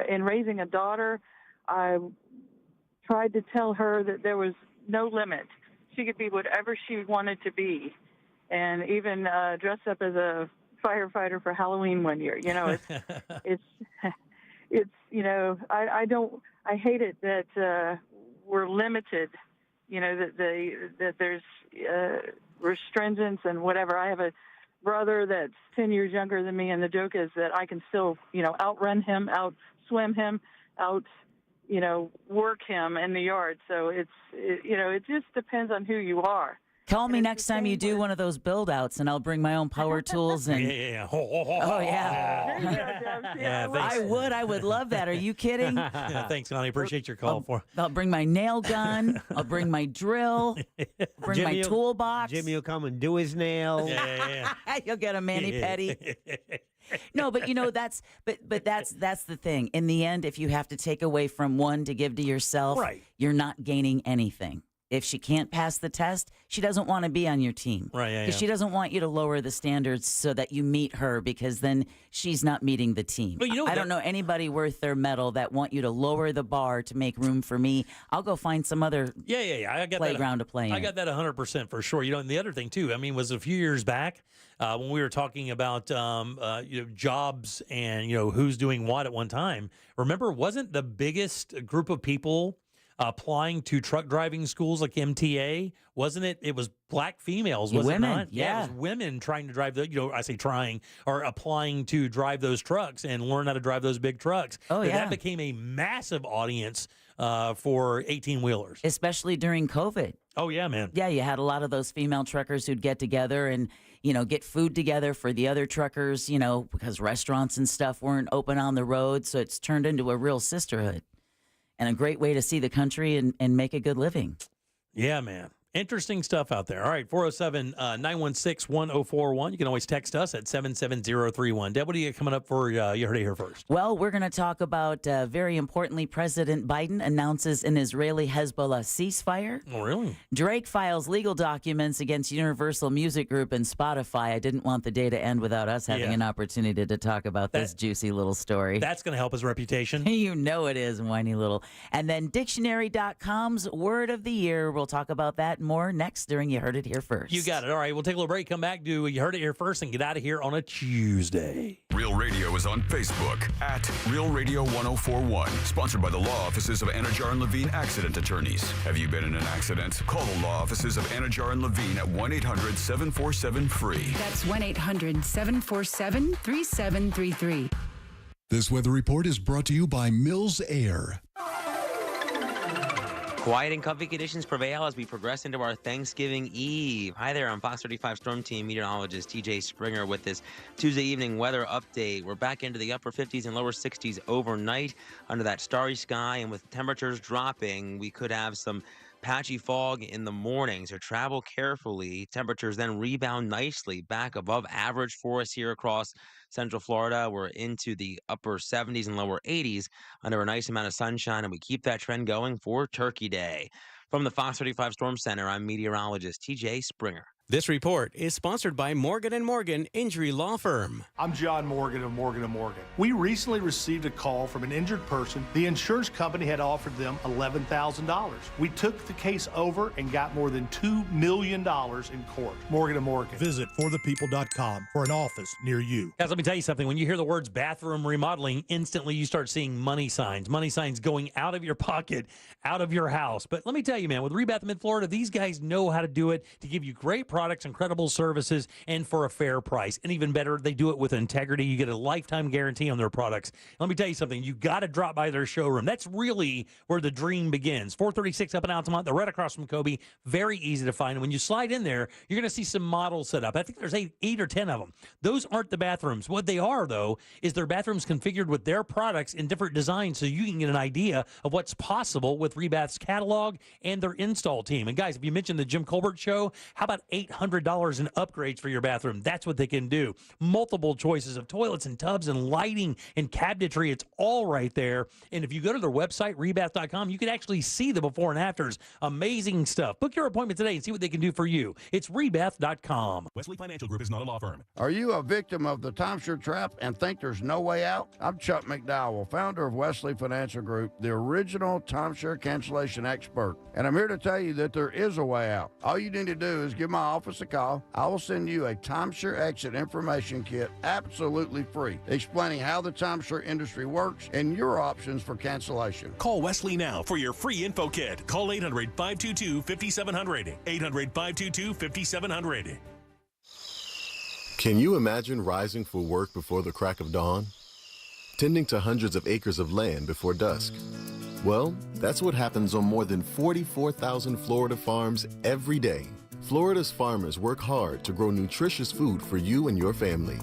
in raising a daughter, I tried to tell her that there was no limit. She could be whatever she wanted to be, and even dress up as a firefighter for Halloween one year. I hate it that we're limited, that there's restrictions and whatever. I have a brother that's 10 years younger than me, and the joke is that I can still, outrun him, outswim him, work him in the yard. So it just depends on who you are. Call me next time you do one of those build outs, and I'll bring my own power tools. And Oh, yeah. I would love that. Are you kidding? Thanks, Connie. Appreciate your call. I'll bring my nail gun. I'll bring my drill. Bring my toolbox. Jimmy will come and do his nails. You'll get a mani-pedi. No, but that's the thing. In the end, if you have to take away from one to give to yourself, you're not gaining anything. If she can't pass the test, she doesn't want to be on your team. Right, Because she doesn't want you to lower the standards so that you meet her, because then she's not meeting the team. But I don't know anybody worth their medal that want you to lower the bar to make room for me. I'll go find some other I got playground to play in. I got that 100% for sure. And the other thing, too, was a few years back when we were talking about jobs and, who's doing what at one time. Remember, wasn't the biggest group of people applying to truck driving schools like MTA, wasn't it? It was black females, was women, it not? Yeah, it was women trying to drive I say trying, or applying to drive those trucks and learn how to drive those big trucks. Oh, yeah. That became a massive audience for 18-wheelers. Especially during COVID. Oh, yeah, man. Yeah, you had a lot of those female truckers who'd get together and, get food together for the other truckers, because restaurants and stuff weren't open on the road. So it's turned into a real sisterhood. And a great way to see the country and make a good living. Yeah, man. Interesting stuff out there. All right, 407-916-1041. You can always text us at 77031. Deb, what do you got coming up for You Heard It Here First? Well, we're going to talk about, very importantly, President Biden announces an Israeli-Hezbollah ceasefire. Oh, really? Drake files legal documents against Universal Music Group and Spotify. I didn't want the day to end without us having an opportunity to talk about this juicy little story. That's going to help his reputation. You know it is, whiny little. And then Dictionary.com's Word of the Year. We'll talk about that more next during You Heard It Here First. You got it. All right, we'll take a little break, come back, do You Heard It Here First, and get out of here on a Tuesday. Real Radio is on Facebook at Real Radio 1041. Sponsored by the law offices of Anajar and Levine Accident Attorneys. Have you been in an accident? Call the law offices of Anajar and Levine at 1-800-747-FREE. That's 1-800-747-3733. This weather report is brought to you by Mills Air. Quiet and comfy conditions prevail as we progress into our Thanksgiving Eve. Hi there, I'm Fox 35 Storm Team meteorologist TJ Springer with this Tuesday evening weather update. We're back into the upper 50s and lower 60s overnight under that starry sky, and with temperatures dropping, we could have some patchy fog in the morning, so travel carefully. Temperatures then rebound nicely back above average for us here across Central Florida. We're into the upper 70s and lower 80s under a nice amount of sunshine, and we keep that trend going for Turkey Day. From the Fox 35 Storm Center, I'm meteorologist TJ Springer. This report is sponsored by Morgan & Morgan Injury Law Firm. I'm John Morgan of Morgan & Morgan. We recently received a call from an injured person. The insurance company had offered them $11,000. We took the case over and got more than $2 million in court. Morgan & Morgan. Visit forthepeople.com for an office near you. Guys, let me tell you something. When you hear the words bathroom remodeling, instantly you start seeing money signs going out of your pocket, out of your house. But let me tell you, man, with Rebath Mid-Florida, these guys know how to do it to give you great products, incredible services, and for a fair price. And even better, they do it with integrity. You get a lifetime guarantee on their products. Let me tell you something. You got to drop by their showroom. That's really where the dream begins. 436 up in Altamont. They're right across from Kobe. Very easy to find. And when you slide in there, you're going to see some models set up. I think there's eight or 10 of them. Those aren't the bathrooms. What they are, though, is their bathrooms configured with their products in different designs so you can get an idea of what's possible with Rebath's catalog and their install team. And guys, if you mentioned the Jim Colbert Show, how about $800 in upgrades for your bathroom? That's what they can do. Multiple choices of toilets and tubs and lighting and cabinetry. It's all right there. And if you go to their website, rebath.com, you can actually see the before and afters. Amazing stuff. Book your appointment today and see what they can do for you. It's rebath.com. Wesley Financial Group is not a law firm. Are you a victim of the timeshare trap and think there's no way out? I'm Chuck McDowell, founder of Wesley Financial Group, the original timeshare cancellation expert. And I'm here to tell you that there is a way out. All you need to do is give my office a call. I will send you a timeshare exit information kit absolutely free, explaining how the timeshare industry works and your options for cancellation. Call Wesley now for your free info kit. Call 800-522-5700. 800-522-5700. Can you imagine rising for work before the crack of dawn? Tending to hundreds of acres of land before dusk? Well, that's what happens on more than 44,000 Florida farms every day. Florida's farmers work hard to grow nutritious food for you and your family.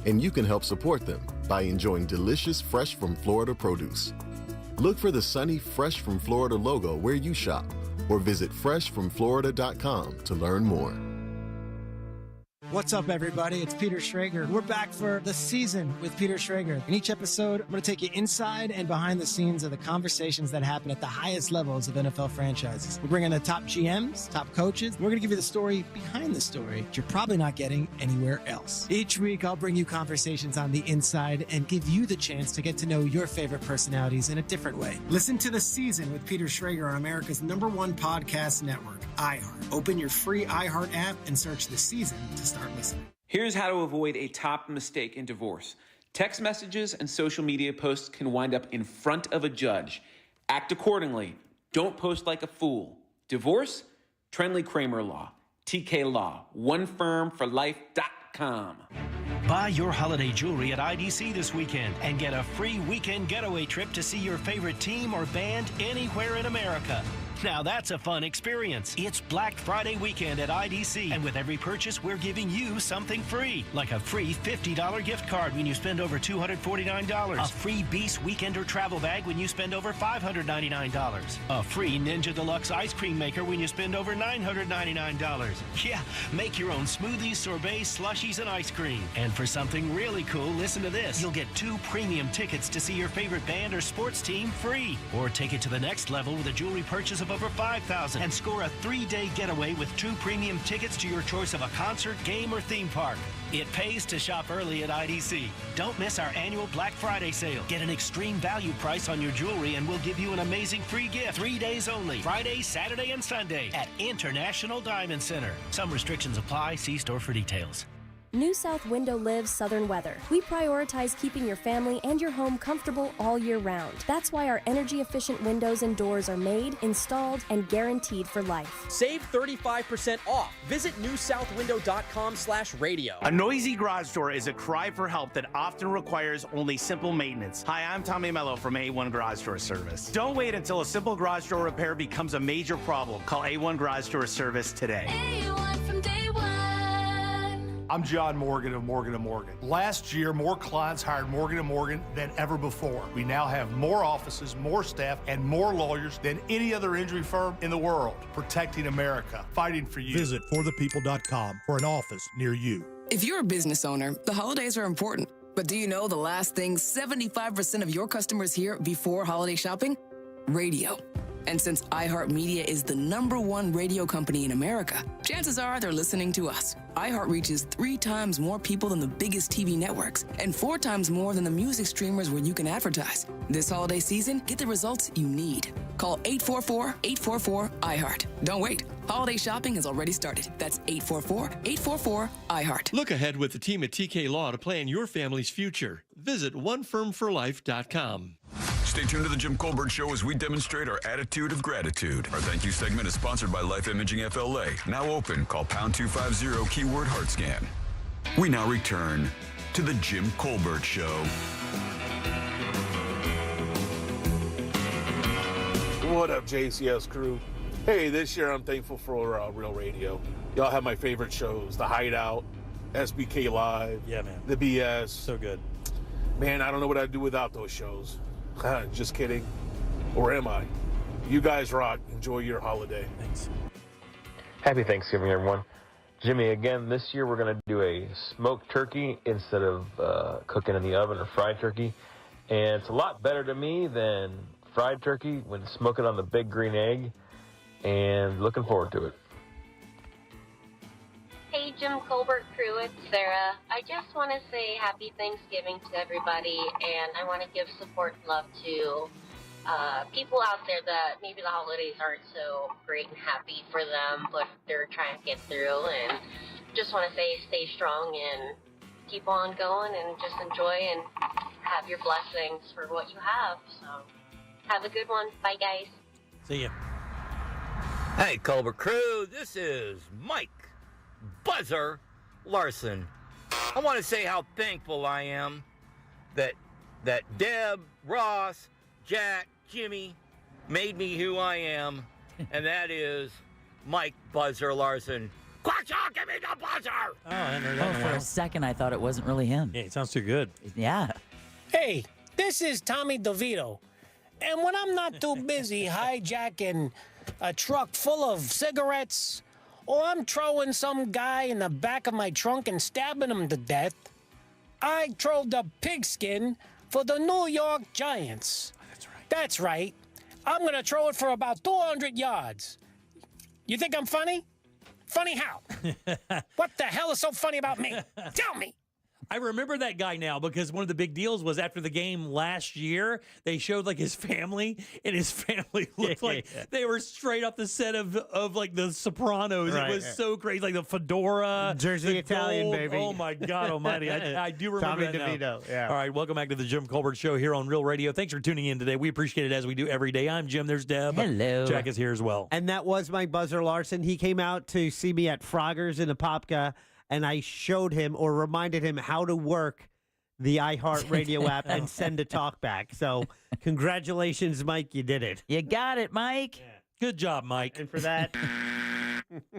And you can help support them by enjoying delicious Fresh from Florida produce. Look for the sunny Fresh from Florida logo where you shop or visit freshfromflorida.com to learn more. What's up, everybody? It's Peter Schrager. We're back for The Season with Peter Schrager. In each episode, I'm going to take you inside and behind the scenes of the conversations that happen at the highest levels of NFL franchises. We're bringing the top GMs, top coaches. We're going to give you the story behind the story that you're probably not getting anywhere else. Each week, I'll bring you conversations on the inside and give you the chance to get to know your favorite personalities in a different way. Listen to The Season with Peter Schrager on America's #1 podcast network, iHeart. Open your free iHeart app and search The Season to start listening. Here's how to avoid a top mistake in divorce. Text messages and social media posts can wind up in front of a judge. Act accordingly. Don't post like a fool. Divorce? Trenley Kramer Law. TK Law. OneFirmForLife.com. Buy your holiday jewelry at IDC this weekend and get a free weekend getaway trip to see your favorite team or band anywhere in America. Now that's a fun experience. It's Black Friday weekend at IDC, and with every purchase, we're giving you something free, like a free $50 gift card when you spend over $249, a free Beast Weekender travel bag when you spend over $599, a free Ninja Deluxe ice cream maker when you spend over $999. Yeah, make your own smoothies, sorbets, slushies, and ice cream. And for something really cool, listen to this. You'll get 2 premium tickets to see your favorite band or sports team free. Or take it to the next level with a jewelry purchase of over $5,000 and score a 3-day getaway with 2 premium tickets to your choice of a concert, game, or theme park. It pays to shop early at IDC. Don't miss our annual Black Friday sale. Get an extreme value price on your jewelry and we'll give you an amazing free gift. 3 days only. Friday, Saturday, and Sunday at International Diamond Center. Some restrictions apply. See store for details. New South Window lives Southern weather. We prioritize keeping your family and your home comfortable all year round. That's why our energy-efficient windows and doors are made, installed, and guaranteed for life. Save 35% off. Visit newsouthwindow.com/radio. A noisy garage door is a cry for help that often requires only simple maintenance. Hi, I'm Tommy Mello from A1 Garage Door Service. Don't wait until a simple garage door repair becomes a major problem. Call A1 Garage Door Service today. A1 from day one. I'm John Morgan of Morgan & Morgan. Last year, more clients hired Morgan & Morgan than ever before. We now have more offices, more staff, and more lawyers than any other injury firm in the world, protecting America, fighting for you. Visit forthepeople.com for an office near you. If you're a business owner, the holidays are important. But do you know the last thing 75% of your customers hear before holiday shopping? Radio. And since iHeartMedia is the #1 radio company in America, chances are they're listening to us. iHeart reaches 3 times more people than the biggest TV networks and 4 times more than the music streamers where you can advertise. This holiday season, get the results you need. Call 844-844-iHeart. Don't wait. Holiday shopping has already started. That's 844-844-iHeart. Look ahead with the team at TK Law to plan your family's future. Visit onefirmforlife.com. Stay tuned to the Jim Colbert Show as we demonstrate our attitude of gratitude. Our thank you segment is sponsored by Life Imaging FLA. Now open. Call pound 250 keyword heart scan. We now return to the Jim Colbert Show. What up, JCS crew? Hey, this year I'm thankful for Real Radio. Y'all have my favorite shows: The Hideout, SBK Live, yeah, man, The BS. So good. Man, I don't know what I'd do without those shows. Just kidding. Or am I? You guys rock. Enjoy your holiday. Thanks. Happy Thanksgiving, everyone. Jimmy, again, this year we're going to do a smoked turkey instead of cooking in the oven or fried turkey. And it's a lot better to me than fried turkey when smoking on the big green egg. And looking forward to it. Hey, Jim Colbert crew, it's Sarah. I just want to say happy Thanksgiving to everybody, and I want to give support and love to people out there that maybe the holidays aren't so great and happy for them, but they're trying to get through, and just want to say stay strong and keep on going and just enjoy and have your blessings for what you have. So have a good one. Bye, guys. See ya. Hey, Colbert crew, this is Mike Buzzer Larson. I want to say how thankful I am that Deb, Ross, Jack, Jimmy made me who I am, and that is Mike Buzzer Larson. Quackshot, give me the buzzer! Oh, I didn't know that in a For while. a second, I thought it wasn't really him. Yeah, it sounds too good. Yeah. Hey, this is Tommy DeVito. And when I'm not too busy hijacking a truck full of cigarettes, or I'm throwing some guy in the back of my trunk and stabbing him to death, I throw the pigskin for the New York Giants. That's right. I'm going to throw it for about 200 yards. You think I'm funny? Funny how? What the hell is so funny about me? Tell me. I remember that guy now because one of the big deals was after the game last year, they showed like his family, and his family looked like they were straight off the set of like The Sopranos. Right. It was so crazy, like the fedora, Jersey the Italian, gold. baby. Oh my God Almighty! I do remember Tommy that now. DeVito, yeah. All right, welcome back to the Jim Colbert Show here on Real Radio. Thanks for tuning in today. We appreciate it as we do every day. I'm Jim. There's Deb. Hello. Jack is here as well. And that was Mike Buzzer Larson. He came out to see me at Frogger's in Apopka, and I showed him or reminded him how to work the iHeartRadio app and send a talk back. So congratulations, Mike. You did it. You got it, Mike. Yeah. Good job, Mike. And for that,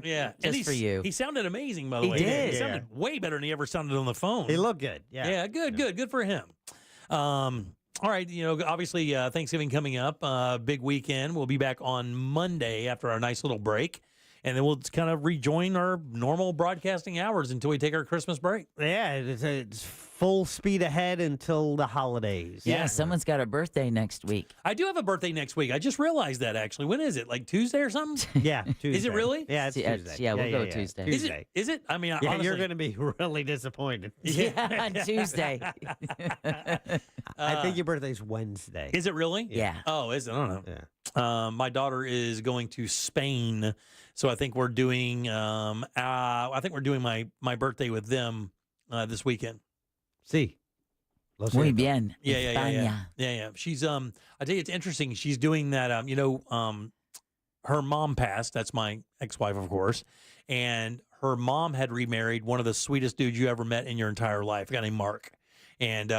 yeah. Just for you. He sounded amazing, by the He way. did. He sounded way better than he ever sounded on the phone. he looked good. Yeah. Yeah, good for him. All right, obviously Thanksgiving coming up, big weekend. We'll be back on Monday after our nice little break, and then we'll just kind of rejoin our normal broadcasting hours until we take our Christmas break. Yeah, it's full speed ahead until the holidays. Yeah, someone's got a birthday next week. I do have a birthday next week. I just realized that, actually. When is it? Like Tuesday or something? Yeah, Tuesday. Is it really? Yeah, it's Yeah, Tuesday. yeah, we'll go Tuesday. Is it? I mean, Yeah, honestly, you're going to be really disappointed. Yeah, on Tuesday. I think your birthday's Wednesday. Is it really? Yeah. Oh, is it? I don't know. Yeah. My daughter is going to Spain, so I think we're doing. My birthday with them this weekend. See. Muy bien. Yeah. España. She's I tell you, it's interesting. She's doing that. Her mom passed. That's my ex-wife, of course, and her mom had remarried one of the sweetest dudes you ever met in your entire life, a guy named Mark. And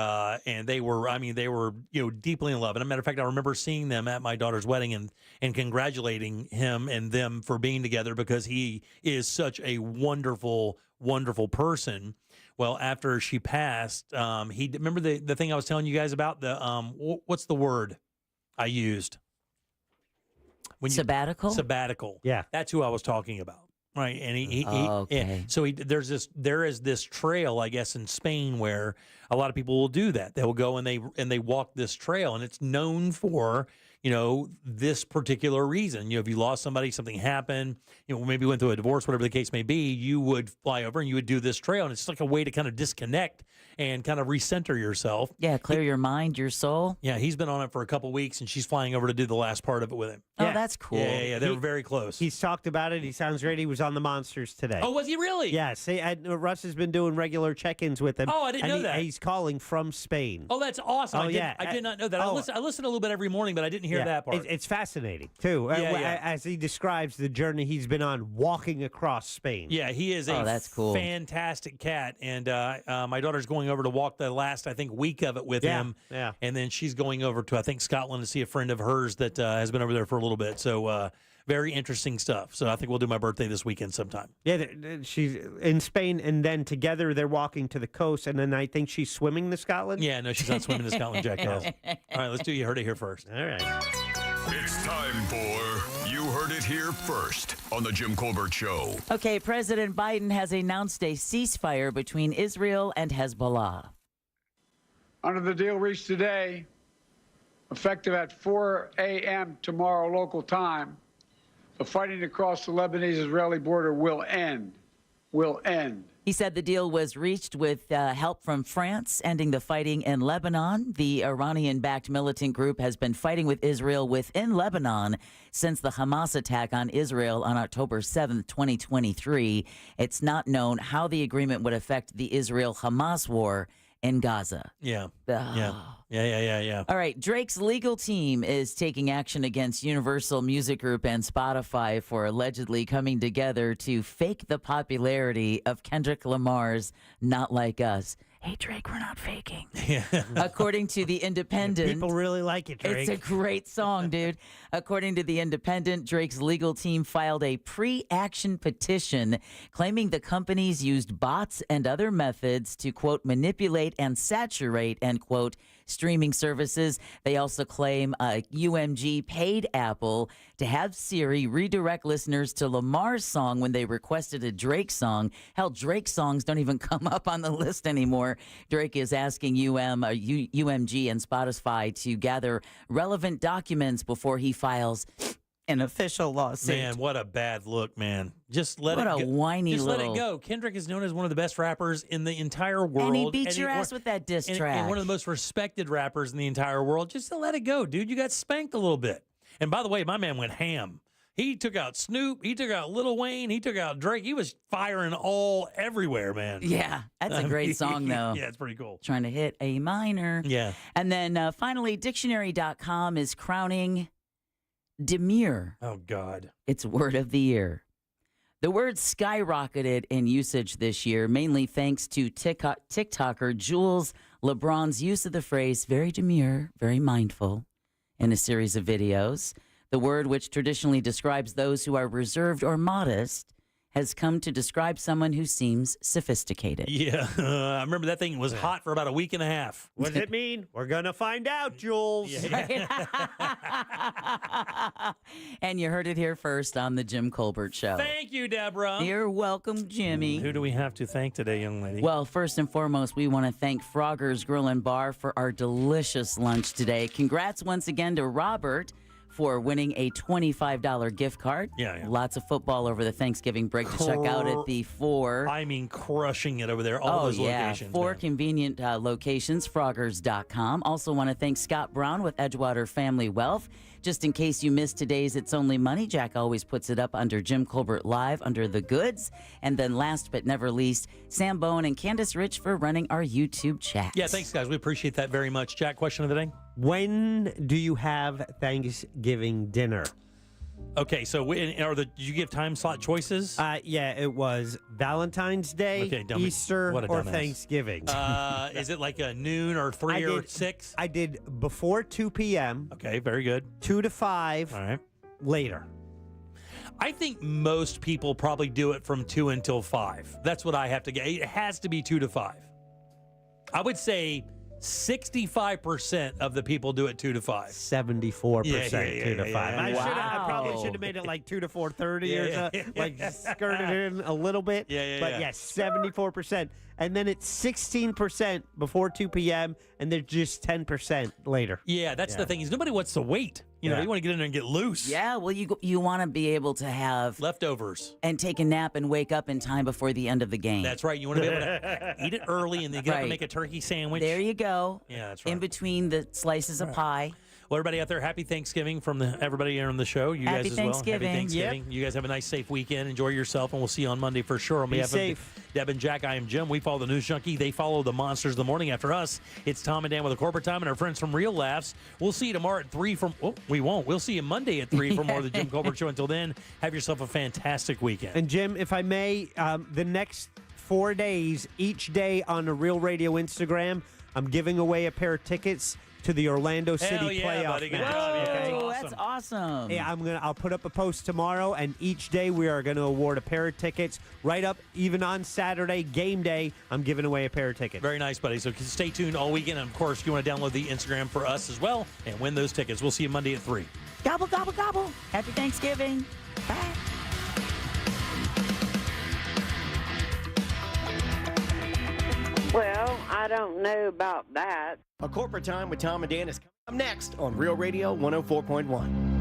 they were deeply in love. And as a matter of fact, I remember seeing them at my daughter's wedding and congratulating him and them for being together because he is such a wonderful, wonderful person. Well, after she passed, remember the thing I was telling you guys about, the what's the word I used? Sabbatical? Sabbatical. Yeah. That's who I was talking about. Right, and he okay. So there is this trail, I guess, in Spain where a lot of people will do that. They will go and they walk this trail, and it's known for this particular reason. If you lost somebody, something happened, maybe went through a divorce, whatever the case may be, you would fly over and you would do this trail. And it's like a way to kind of disconnect and kind of recenter yourself. Yeah, clear your mind, your soul. Yeah, he's been on it for a couple weeks, and she's flying over to do the last part of it with him. Oh, that's cool. Yeah, they were very close. He's talked about it. He sounds great. He was on the Monsters today. Oh, was he really? Yes. Russ has been doing regular check-ins with him. Oh, I didn't know that. He's calling from Spain. Oh, that's awesome. Oh, I did not know that. I listen a little bit every morning, but I didn't hear that part. It's fascinating, too, as he describes the journey he's been on walking across Spain. Yeah, he is that's cool. Fantastic cat. And my daughter's going over to walk the last, I think, week of it with him. Yeah. And then she's going over to, I think, Scotland to see a friend of hers that has been over there for a little bit. So very interesting stuff. So I think we'll do my birthday this weekend sometime. Yeah, she's in Spain, and then together they're walking to the coast, and then I think she's swimming to Scotland. Yeah, no, she's not swimming to Scotland, Jackass. All right, let's do You Heard It Here first. All right. It's time for You Heard It Here First on The Jim Colbert Show. Okay, President Biden has announced a ceasefire between Israel and Hezbollah. Under the deal reached today, effective at 4 a.m. tomorrow local time, the fighting across the Lebanese-Israeli border will end. Will end. He said the deal was reached with help from France, ending the fighting in Lebanon. The Iranian-backed militant group has been fighting with Israel within Lebanon since the Hamas attack on Israel on October 7th, 2023. It's not known how the agreement would affect the Israel-Hamas war in Gaza. Yeah. Yeah. All right. Drake's legal team is taking action against Universal Music Group and Spotify for allegedly coming together to fake the popularity of Kendrick Lamar's Not Like Us. Hey, Drake, we're not faking. Yeah. According to The Independent. People really like it, Drake. It's a great song, dude. According to The Independent, Drake's legal team filed a pre-action petition claiming the companies used bots and other methods to, quote, manipulate and saturate, end quote, streaming services. They also claim UMG paid Apple to have Siri redirect listeners to Lamar's song when they requested a Drake song. Hell, Drake songs don't even come up on the list anymore. Drake is asking UMG and Spotify to gather relevant documents before he files an official lawsuit. Man, what a bad look, man. Just let it go. What a whiny Just little... let it go. Kendrick is known as one of the best rappers in the entire world. And he beat your ass with that diss track. And one of the most respected rappers in the entire world. Just to let it go, dude. You got spanked a little bit. And by the way, my man went ham. He took out Snoop. He took out Lil Wayne. He took out Drake. He was firing all everywhere, man. Yeah, that's a great song, though. Yeah, it's pretty cool. Trying to hit A minor. Yeah. And then finally, dictionary.com is crowning demure. Oh, God. It's word of the year. The word skyrocketed in usage this year, mainly thanks to TikToker Jules LeBron's use of the phrase very demure, very mindful in a series of videos. The word, which traditionally describes those who are reserved or modest, has come to describe someone who seems sophisticated. Yeah, I remember that thing was hot for about a week and a half. What does it mean? We're going to find out, Jules. Yeah. And you heard it here first on The Jim Colbert Show. Thank you, Deborah. You're welcome, Jimmy. Who do we have to thank today, young lady? Well, first and foremost, we want to thank Frogger's Grill and Bar for our delicious lunch today. Congrats once again to Robert for winning a $25 gift card. Yeah. Lots of football over the Thanksgiving break to check out at the 4. I mean, crushing it over there. All those locations. 4 convenient locations, Froggers.com. Also want to thank Scott Brown with Edgewater Family Wealth. Just in case you missed today's It's Only Money, Jack always puts it up under Jim Colbert Live under the goods. And then last but never least, Sam Bowen and Candace Rich for running our YouTube chat. Yeah, thanks, guys. We appreciate that very much. Jack, question of the day? When do you have Thanksgiving dinner? Okay, so did you give time slot choices? Yeah, it was Valentine's Day, Easter, or Thanksgiving. Is it like a noon or 3 or 6? I did before 2 p.m. Okay, very good. 2 to 5. All right. Later. I think most people probably do it from 2 until 5. That's what I have to get. It has to be 2 to 5. I would say 65% of the people do it 2 to 5. 74% 2 to 5. I probably should have made it like 2 to 4:30 or something. Like skirted it in a little bit. But yes, 74%. And then it's 16% before 2 p.m. and they're just 10% later. Yeah, that's the thing is nobody wants to wait. You know, you want to get in there and get loose. Yeah, well, you want to be able to have leftovers and take a nap and wake up in time before the end of the game. That's right. You want to be able to eat it early and then get up and make a turkey sandwich. There you go. Yeah, that's right. In between the slices of pie. Well, everybody out there, happy Thanksgiving from everybody here on the show. You Happy guys as well. Thanksgiving. Happy Thanksgiving. You guys have a nice, safe weekend. Enjoy yourself, and we'll see you on Monday for sure. On Be behalf safe. of Deb and Jack, I am Jim. We follow the News Junkie. They follow the Monsters the morning after us. It's Tom and Dan with a corporate time and our friends from Real Laughs. We'll see you tomorrow at 3 from... Oh, we won't. We'll see you Monday at 3 for more of the Jim Colbert Show. Until then, have yourself a fantastic weekend. And, Jim, if I may, the next 4 days, each day on the Real Radio Instagram, I'm giving away a pair of tickets to the Orlando City playoff buddy. Good match. job. Yeah, Oh, that's awesome. Yeah, I'll put up a post tomorrow, and each day we are going to award a pair of tickets. Right up, even on Saturday, game day, I'm giving away a pair of tickets. Very nice, buddy. So stay tuned all weekend. And, of course, you want to download the Instagram for us as well and win those tickets. We'll see you Monday at 3. Gobble, gobble, gobble. Happy Thanksgiving. Bye. Well, I don't know about that. A Corporate Time with Tom and Dan is coming up next on Real Radio 104.1.